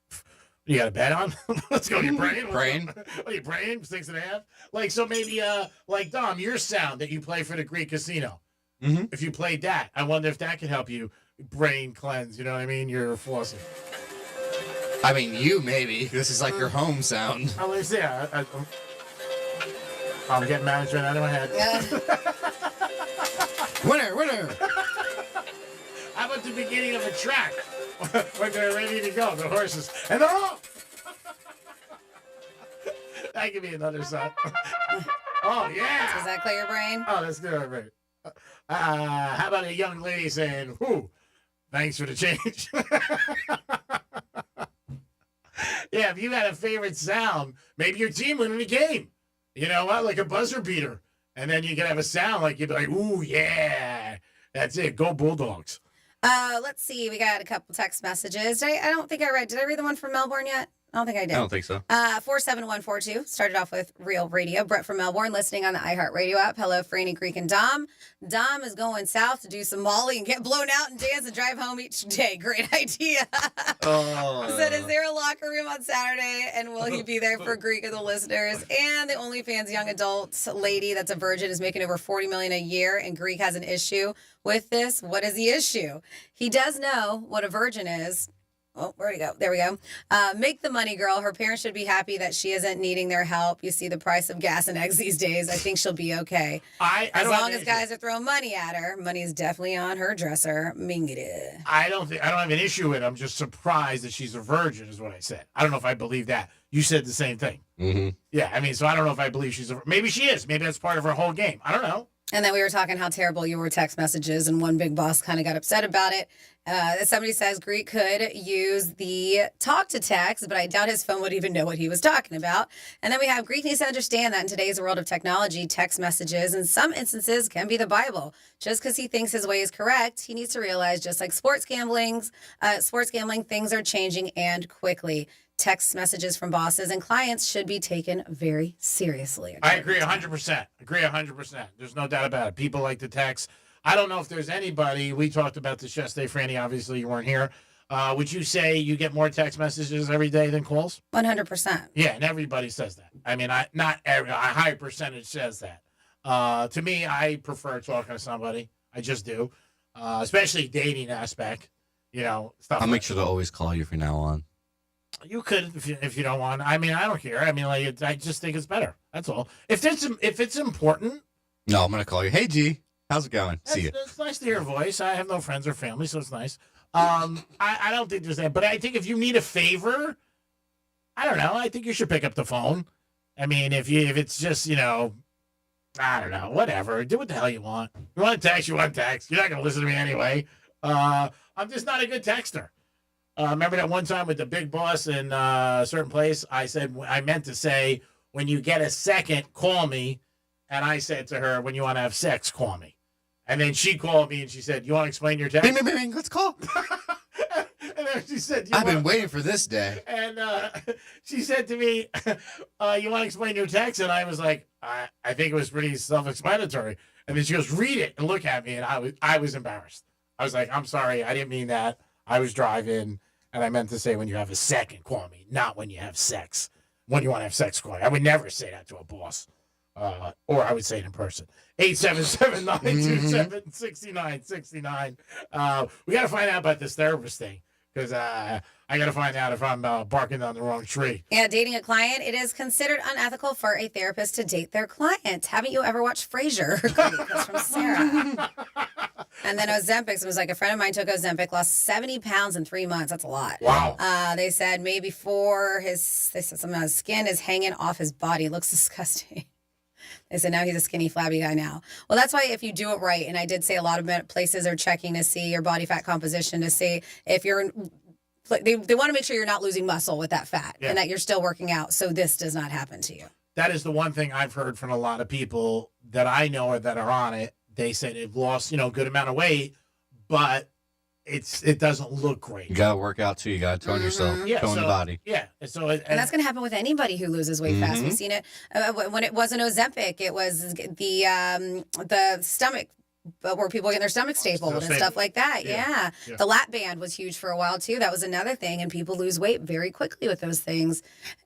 [SPEAKER 4] you got a bed on? Let's go. You praying?
[SPEAKER 3] Praying?
[SPEAKER 4] Are you praying? 6.5? Like, so maybe, like, Dom, your sound that you play for the Greek casino. If you played that, I wonder if that could help you brain cleanse. You know what I mean? You're flossing.
[SPEAKER 3] I mean, you maybe. This is like your home sound.
[SPEAKER 4] Oh, let's see. I'm getting management out of my head.
[SPEAKER 3] Winner.
[SPEAKER 4] How about the beginning of a track? When they're ready to go, the horses. And they're off! That could be another song. Oh, yeah!
[SPEAKER 9] Does that clear your brain?
[SPEAKER 4] Oh, that's good, right. How about a young lady saying, whoo, thanks for the change. Yeah, if you had a favorite sound, maybe your team would win the game. You know what? Like a buzzer beater. And then you could have a sound like you'd be like, ooh, yeah. That's it. Go Bulldogs.
[SPEAKER 9] Let's see. We got a couple text messages. I don't think I read. Did I read the one from Melbourne yet? I don't think I did.
[SPEAKER 3] I don't think so.
[SPEAKER 9] 47142 started off with Real Radio. Brett from Melbourne listening on the iHeartRadio app. Hello, Franny, Greek, and Dom. Dom is going south to do some Molly and get blown out and dance and drive home each day. Great idea. Said, is there a locker room on Saturday? And will he be there for Greek and the listeners? And the OnlyFans young adult lady that's a virgin is making over $40 million a year, and Greek has an issue with this. What is the issue? He does know what a virgin is. Oh, where'd he go? There we go. Make the money, girl. Her parents should be happy that she isn't needing their help. You see the price of gas and eggs these days. I think she'll be okay. As long as guys are throwing money at her, money is definitely on her dresser. Mingity.
[SPEAKER 4] I don't have an issue with it. I'm just surprised that she's a virgin, is what I said. I don't know if I believe that. You said the same thing. Yeah, I mean, so I don't know if I believe she's maybe she is. Maybe that's part of her whole game. I don't know.
[SPEAKER 9] And then we were talking how terrible you were text messages, and one big boss kind of got upset about it. Somebody says Greek could use the talk to text, but I doubt his phone would even know what he was talking about. And then we have Greek needs to understand that in today's world of technology, text messages in some instances can be the Bible. Just because he thinks his way is correct, he needs to realize, just like sports gambling, things are changing and quickly. Text messages from bosses and clients should be taken very seriously.
[SPEAKER 4] I agree 100%. Agree 100%. There's no doubt about it. People like to text. I don't know if there's anybody. We talked about this yesterday, Franny. Obviously, you weren't here. Would you say you get more text messages every day than calls?
[SPEAKER 9] 100%.
[SPEAKER 4] Yeah, and everybody says that. I mean, not every, a high percentage says that. To me, I prefer talking to somebody. I just do, especially dating aspect. You know, stuff.
[SPEAKER 3] I'll make sure to always call you from now on.
[SPEAKER 4] You could if you don't want. I mean, I don't care. I mean, like, I just think it's better. That's all. If it's important.
[SPEAKER 3] No, I'm gonna call you. Hey, G, how's it going? See you.
[SPEAKER 4] It's nice to hear a voice. I have no friends or family, so it's nice. I don't think there's that. But I think if you need a favor, I don't know. I think you should pick up the phone. I mean, if it's just, you know, I don't know, whatever. Do what the hell you want. You want to text, you want to text. You're not gonna listen to me anyway. I'm just not a good texter. Remember that one time with the big boss in a certain place? I meant to say, when you get a second, call me. And I said to her, when you want to have sex, call me. And then she called me and she said, you want to explain your text?
[SPEAKER 3] Bing, let's call.
[SPEAKER 4] And And then she said,
[SPEAKER 3] I've been waiting for this day.
[SPEAKER 4] And she said to me, you want to explain your text? And I was like, I think it was pretty self-explanatory. And then she goes, read it and look at me. And I was embarrassed. I was like, I'm sorry. I didn't mean that. I was driving. And I meant to say when you have a second, call me. Not when you have sex. When you want to have sex, call me. I would never say that to a boss. Or I would say it in person. 877-927-6969. We got to find out about this therapist thing. Because I got to find out if I'm barking down the wrong tree.
[SPEAKER 9] Yeah, dating a client, it is considered unethical for a therapist to date their client. Haven't you ever watched Frasier? That's from Sarah. And then Ozempic, it was like a friend of mine took Ozempic, lost 70 pounds in 3 months. That's a lot.
[SPEAKER 4] Wow.
[SPEAKER 9] They said maybe they said something, his skin is hanging off his body. It looks disgusting. They said now he's a skinny, flabby guy now. Well, that's why if you do it right, and I did say a lot of places are checking to see your body fat composition to see if you're, they want to make sure you're not losing muscle with that fat and that you're still working out so this does not happen to you.
[SPEAKER 4] That is the one thing I've heard from a lot of people that I know or that are on it. They say they've lost, a good amount of weight, but it doesn't look great.
[SPEAKER 3] You gotta work out too. You gotta tone yourself, tone the body.
[SPEAKER 4] Yeah, and
[SPEAKER 9] that's gonna happen with anybody who loses weight fast.
[SPEAKER 3] Mm-hmm.
[SPEAKER 9] We've seen it when it wasn't Ozempic. It was the stomach, where people get their stomach stapled and stuff like that. Yeah. The lap band was huge for a while too. That was another thing, and people lose weight very quickly with those things.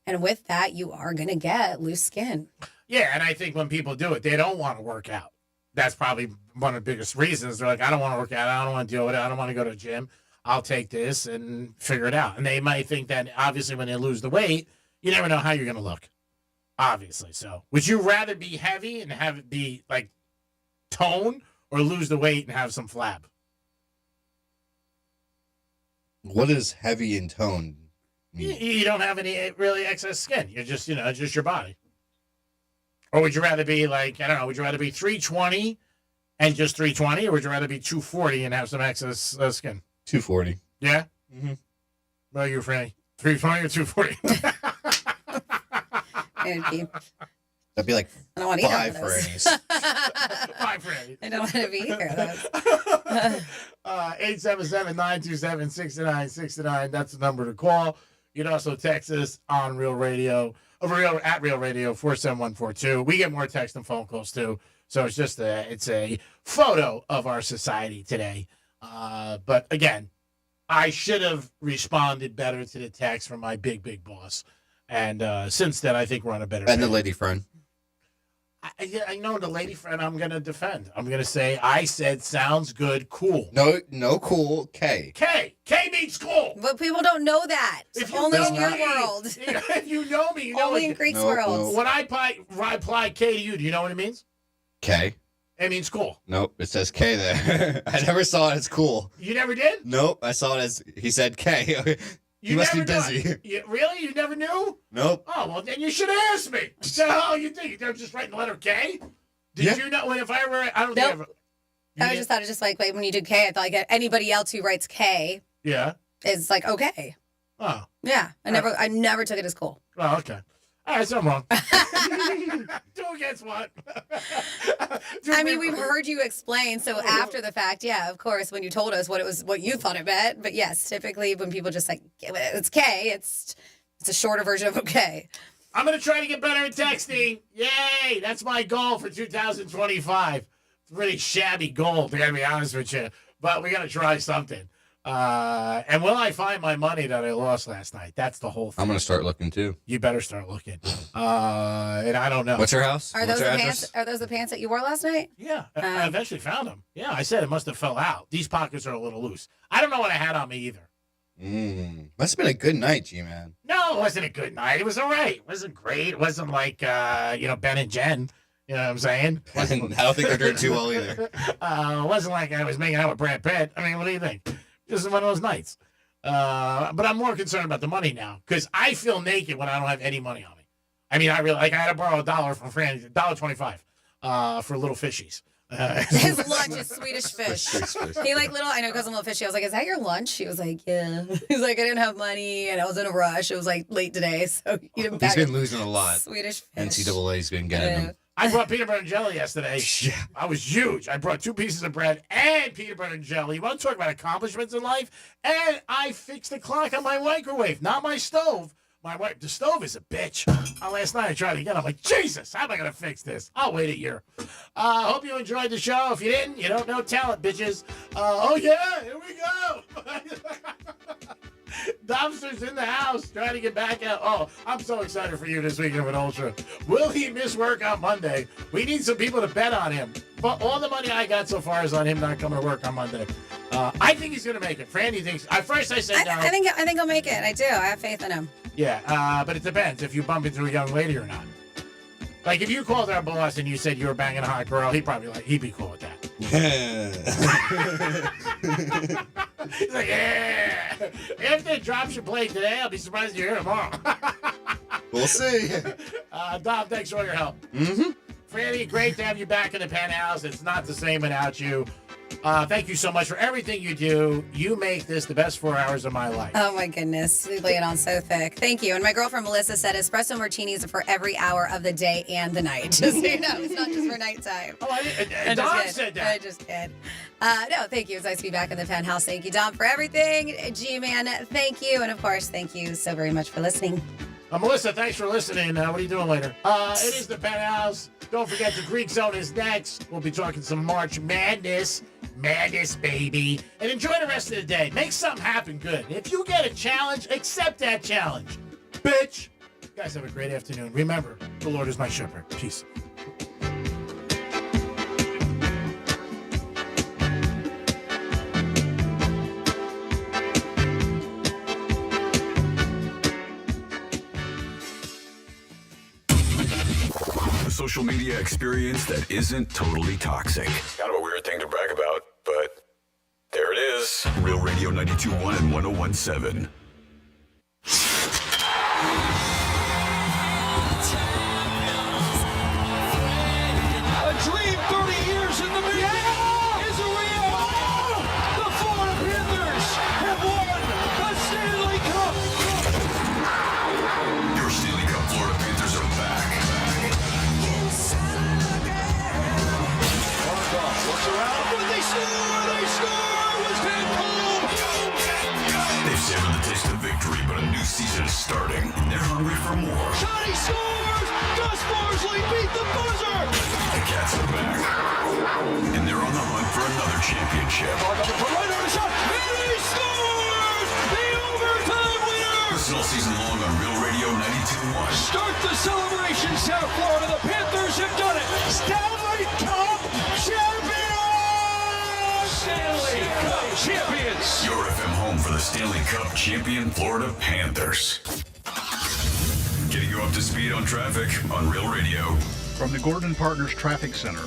[SPEAKER 9] And with that, you are gonna get loose skin.
[SPEAKER 4] Yeah, and I think when people do it, they don't want to work out. That's probably one of the biggest reasons. They're like, I don't want to work out. I don't want to deal with it. I don't want to go to the gym. I'll take this and figure it out. And they might think that, obviously, when they lose the weight, you never know how you're going to look. Obviously. So would you rather be heavy and have it be, like, tone or lose the weight and have some flab?
[SPEAKER 3] What is heavy and tone mean?
[SPEAKER 4] You don't have any really excess skin. You're just, just your body. Or would you rather be like, I don't know, would you rather be 320 and just 320, or would you rather be 240 and have some excess skin?
[SPEAKER 3] 240.
[SPEAKER 4] Yeah?
[SPEAKER 3] Mm-hmm.
[SPEAKER 4] Well, you're Franny. 320 or 240?
[SPEAKER 3] That'd be like
[SPEAKER 9] I don't want either
[SPEAKER 3] 5
[SPEAKER 9] of those.
[SPEAKER 3] Frannies.
[SPEAKER 4] 5 Frannies.
[SPEAKER 9] I don't want to be either of those.
[SPEAKER 4] 877-927-6969. That's the number to call. You can also text us on Real Radio. At Real Radio 47142. We get more text and phone calls too. So it's just it's a photo of our society today. But again, I should have responded better to the text from my big boss. And since then, I think we're on a better
[SPEAKER 3] And
[SPEAKER 4] page.
[SPEAKER 3] the lady friend.
[SPEAKER 4] I know the lady friend I'm going to defend. I'm going to say, I said, sounds good, cool.
[SPEAKER 3] No cool, K.
[SPEAKER 4] K means cool.
[SPEAKER 9] But people don't know that.
[SPEAKER 4] If you
[SPEAKER 9] only
[SPEAKER 4] know
[SPEAKER 9] in your
[SPEAKER 4] me,
[SPEAKER 9] world.
[SPEAKER 4] If you know me, you know
[SPEAKER 9] Only
[SPEAKER 4] it.
[SPEAKER 9] in Greek's world.
[SPEAKER 4] When I reply K to you, do you know what it means?
[SPEAKER 3] K.
[SPEAKER 4] It means cool.
[SPEAKER 3] Nope, it says K there. I never saw it as cool.
[SPEAKER 4] You never did?
[SPEAKER 3] Nope, I saw it as, he said K. You must be busy.
[SPEAKER 4] Really? You never knew?
[SPEAKER 3] Nope.
[SPEAKER 4] Oh, well, then you should have asked me. What the hell you think? You're just writing the letter K? Did you know? If I ever, I don't think I ever.
[SPEAKER 9] I just thought it just like when you did K, I thought like anybody else who writes K is like okay.
[SPEAKER 4] Oh.
[SPEAKER 9] Yeah. I never took it as cool.
[SPEAKER 4] Oh, okay. All right, so I'm wrong. Two against one.
[SPEAKER 9] I mean, we've heard you explain. So after the fact, yeah, of course, when you told us what you thought it meant. But yes, typically when people just like it's K, it's a shorter version of okay.
[SPEAKER 4] I'm gonna try to get better at texting. Yay! That's my goal for 2025. It's a really shabby goal, to be honest with you. But we gotta try something. And will I find my money that I lost last night? That's the whole thing.
[SPEAKER 3] I'm gonna start looking too.
[SPEAKER 4] You better start looking. And I don't know.
[SPEAKER 3] What's your house?
[SPEAKER 9] Are those the pants? Are those the pants that you wore last night?
[SPEAKER 4] Yeah, I eventually found them. Yeah, I said it must have fell out. These pockets are a little loose. I don't know what I had on me either.
[SPEAKER 3] Must have been a good night, G-Man.
[SPEAKER 4] No, it wasn't a good night. It was all right. It wasn't great. It wasn't like Ben and Jen. You know what I'm saying?
[SPEAKER 3] I don't think they're doing too well either.
[SPEAKER 4] It wasn't like I was making out with Brad Pitt. I mean, what do you think? Just one of those nights. But I'm more concerned about the money now because I feel naked when I don't have any money on me. I mean, I had to borrow $1 from Franny, $1.25 for little fishies.
[SPEAKER 9] His lunch is Swedish fish. He I know because I'm a little fishy. I was like, is that your lunch? He was like, yeah. He's like, I didn't have money and I was in a rush. It was like late today. So he didn't
[SPEAKER 3] He's been losing a lot.
[SPEAKER 9] Swedish fish.
[SPEAKER 3] NCAA's been getting him.
[SPEAKER 4] I brought peanut butter and jelly yesterday.
[SPEAKER 3] Yeah.
[SPEAKER 4] I was huge. I brought 2 pieces of bread and peanut butter and jelly. You want to talk about accomplishments in life? And I fixed the clock on my microwave, not my stove. The stove is a bitch. Last night I tried it again. I'm like, Jesus, how am I going to fix this? I'll wait a year. Hope you enjoyed the show. If you didn't, you don't know talent, bitches. Oh, yeah, here we go. Dumpster's in the house trying to get back out. Oh, I'm so excited for you this weekend with Ultra. Will he miss work on Monday? We need some people to bet on him. But all the money I got so far is on him not coming to work on Monday. I think he's going to make it. Franny thinks. At first I said no.
[SPEAKER 9] I think he'll make it. I do. I have faith in him.
[SPEAKER 4] Yeah, but it depends if you bump into a young lady or not. Like, if you called our boss and you said you were banging a hot girl, he'd be cool with that. He's like, yeah. If they drops your plate today, I'll be surprised you're here tomorrow.
[SPEAKER 3] We'll see.
[SPEAKER 4] Dom, thanks for all your help.
[SPEAKER 3] Mm-hmm.
[SPEAKER 4] Franny, great to have you back in the penthouse. It's not the same without you. Thank you so much for everything you do. You make this the best 4 hours of my life.
[SPEAKER 9] Oh, my goodness. We lay it on so thick. Thank you. And my girlfriend Melissa said espresso martinis are for every hour of the day and the night. Just so you know, it's not just for nighttime.
[SPEAKER 4] Oh, Dom said that.
[SPEAKER 9] I just kid. No, thank you. It's nice to be back in the penthouse. Thank you, Dom, for everything. G-Man, thank you. And, of course, thank you so very much for listening.
[SPEAKER 4] Melissa, thanks for listening. What are you doing later? It is the penthouse. Don't forget the Greek Zone is next. We'll be talking some March Madness. Madness, baby. And enjoy the rest of the day. Make something happen good. If you get a challenge, accept that challenge. Bitch. You guys have a great afternoon. Remember, the Lord is my shepherd. Peace.
[SPEAKER 2] Social media experience that isn't totally toxic. Kind of a weird thing to brag about, but there it is. Real Radio 92.1 and 101.7.
[SPEAKER 10] A dream 30 years in the making is a reality. The Florida Panthers have won the Stanley Cup.
[SPEAKER 2] Your Stanley Cup Florida Panthers are back.
[SPEAKER 10] Looks around. Would they score? They score! It was Van Cole.
[SPEAKER 2] They've savored the taste of victory, but a new season is starting, and they're hungry for more.
[SPEAKER 10] Johnny scores! Gus Barsley beat the buzzer!
[SPEAKER 2] The Cats are back, and they're on the hunt for another championship.
[SPEAKER 10] Right on the shot, and he scores! The overtime winner!
[SPEAKER 2] Listen all season long on Real Radio 92.1.
[SPEAKER 10] Start the celebration, South Florida. The Panthers have done it. Stanley Cup champions! Stanley Cup champions!
[SPEAKER 2] Your FM home for the Stanley Cup champion Florida Panthers. Getting you up to speed on traffic on Real Radio.
[SPEAKER 5] From the Gordon Partners Traffic Center.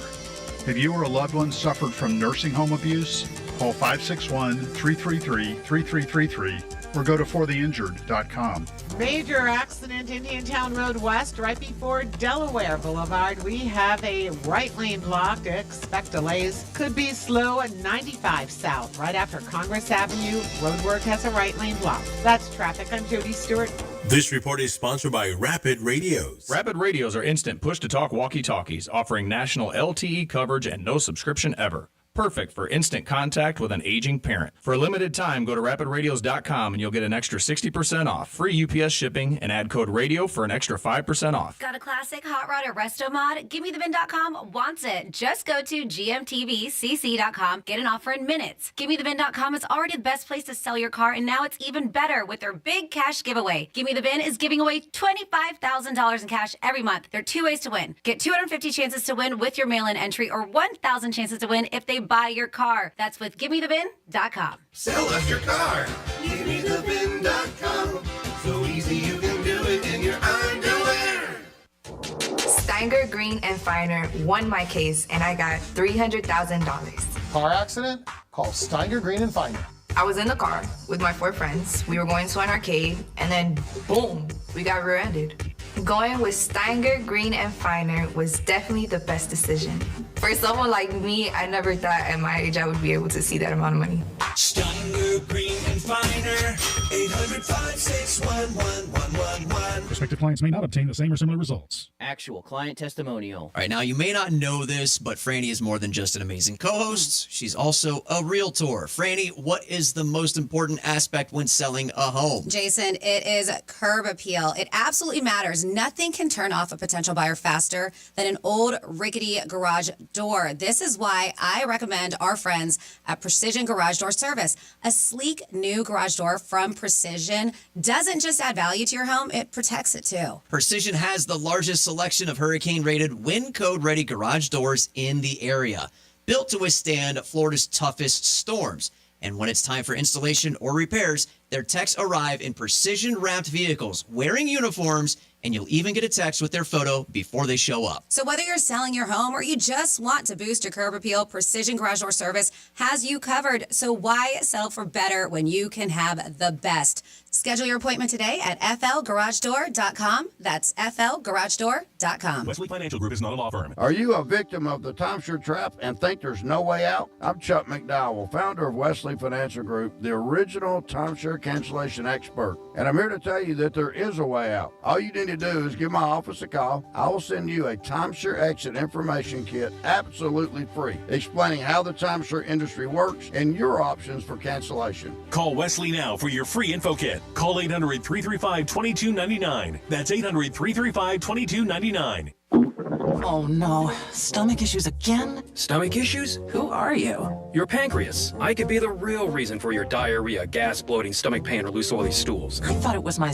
[SPEAKER 5] If you or a loved one suffered from nursing home abuse, call 561-333-3333 or go to fortheinjured.com.
[SPEAKER 6] Major accident, Indiantown Road West, right before Delaware Boulevard. We have a right lane blocked. Expect delays. Could be slow at 95 South, right after Congress Avenue. Roadwork has a right lane block. That's traffic. I'm Jody Stewart.
[SPEAKER 19] This report is sponsored by Rapid Radios.
[SPEAKER 33] Rapid Radios are instant push-to-talk walkie-talkies offering national LTE coverage and no subscription ever. Perfect for instant contact with an aging parent. For a limited time, go to rapidradios.com and you'll get an extra 60% off, free UPS shipping, and add code radio for an extra 5% off.
[SPEAKER 22] Got a classic hot rod or resto mod? GiveMeTheVin.com wants it. Just go to gmtvcc.com, get an offer in minutes. GiveMeTheVin.com is already the best place to sell your car, and now it's even better with their big cash giveaway. Give Me The Vin is giving away $25,000 in cash every month. There are 2 ways to win. Get 250 chances to win with your mail-in entry or 1,000 chances to win if they buy your car. That's with GiveMeTheVin.com.
[SPEAKER 10] Sell us your car. GiveMeTheVin.com. So easy you can do it in your underwear.
[SPEAKER 8] Steinger, Green, and Finer won my case, and I got $300,000.
[SPEAKER 12] Car accident? Call Steinger, Green, and Finer.
[SPEAKER 8] I was in the car with my 4 friends. We were going to an arcade, and then boom, we got rear-ended. Going with Steinger, Green, and Finer was definitely the best decision. For someone like me, I never thought at my age I would be able to see that amount of money.
[SPEAKER 10] Steiner, Green, and Finer. 800-561-1111.
[SPEAKER 5] Prospective clients may not obtain the same or similar results.
[SPEAKER 7] Actual client testimonial.
[SPEAKER 11] All right, now you may not know this, but Franny is more than just an amazing co-host. She's also a realtor. Franny, what is the most important aspect when selling a home?
[SPEAKER 9] Jason, it is curb appeal. It absolutely matters. Nothing can turn off a potential buyer faster than an old rickety garage door. This is why I recommend our friends at Precision Garage Door Service. A sleek new garage door from Precision doesn't just add value to your home, it protects it too.
[SPEAKER 11] Precision has the largest selection of hurricane-rated, wind code-ready garage doors in the area, built to withstand Florida's toughest storms. And when it's time for installation or repairs, their techs arrive in precision-wrapped vehicles, wearing uniforms, and you'll even get a text with their photo before they show up.
[SPEAKER 9] So whether you're selling your home or you just want to boost your curb appeal, Precision Garage Door Service has you covered. So why settle for better when you can have the best? Schedule your appointment today at flgaragedoor.com. That's flgaragedoor.com.
[SPEAKER 13] Wesley Financial Group is not a law firm.
[SPEAKER 30] Are you a victim of the timeshare trap and think there's no way out? I'm Chuck McDowell, founder of Wesley Financial Group, the original timeshare cancellation expert. And I'm here to tell you that there is a way out. All you need to do is give my office a call. I will send you a timeshare exit information kit absolutely free, explaining how the timeshare industry works and your options for cancellation.
[SPEAKER 19] Call Wesley now for your free info kit. Call 800-335-2299. That's 800-335-2299.
[SPEAKER 14] Oh no, stomach issues again?
[SPEAKER 15] Stomach issues?
[SPEAKER 14] Who are you?
[SPEAKER 15] Your pancreas. I could be the real reason for your diarrhea, gas, bloating, stomach pain, or loose oily stools.
[SPEAKER 14] I thought it was my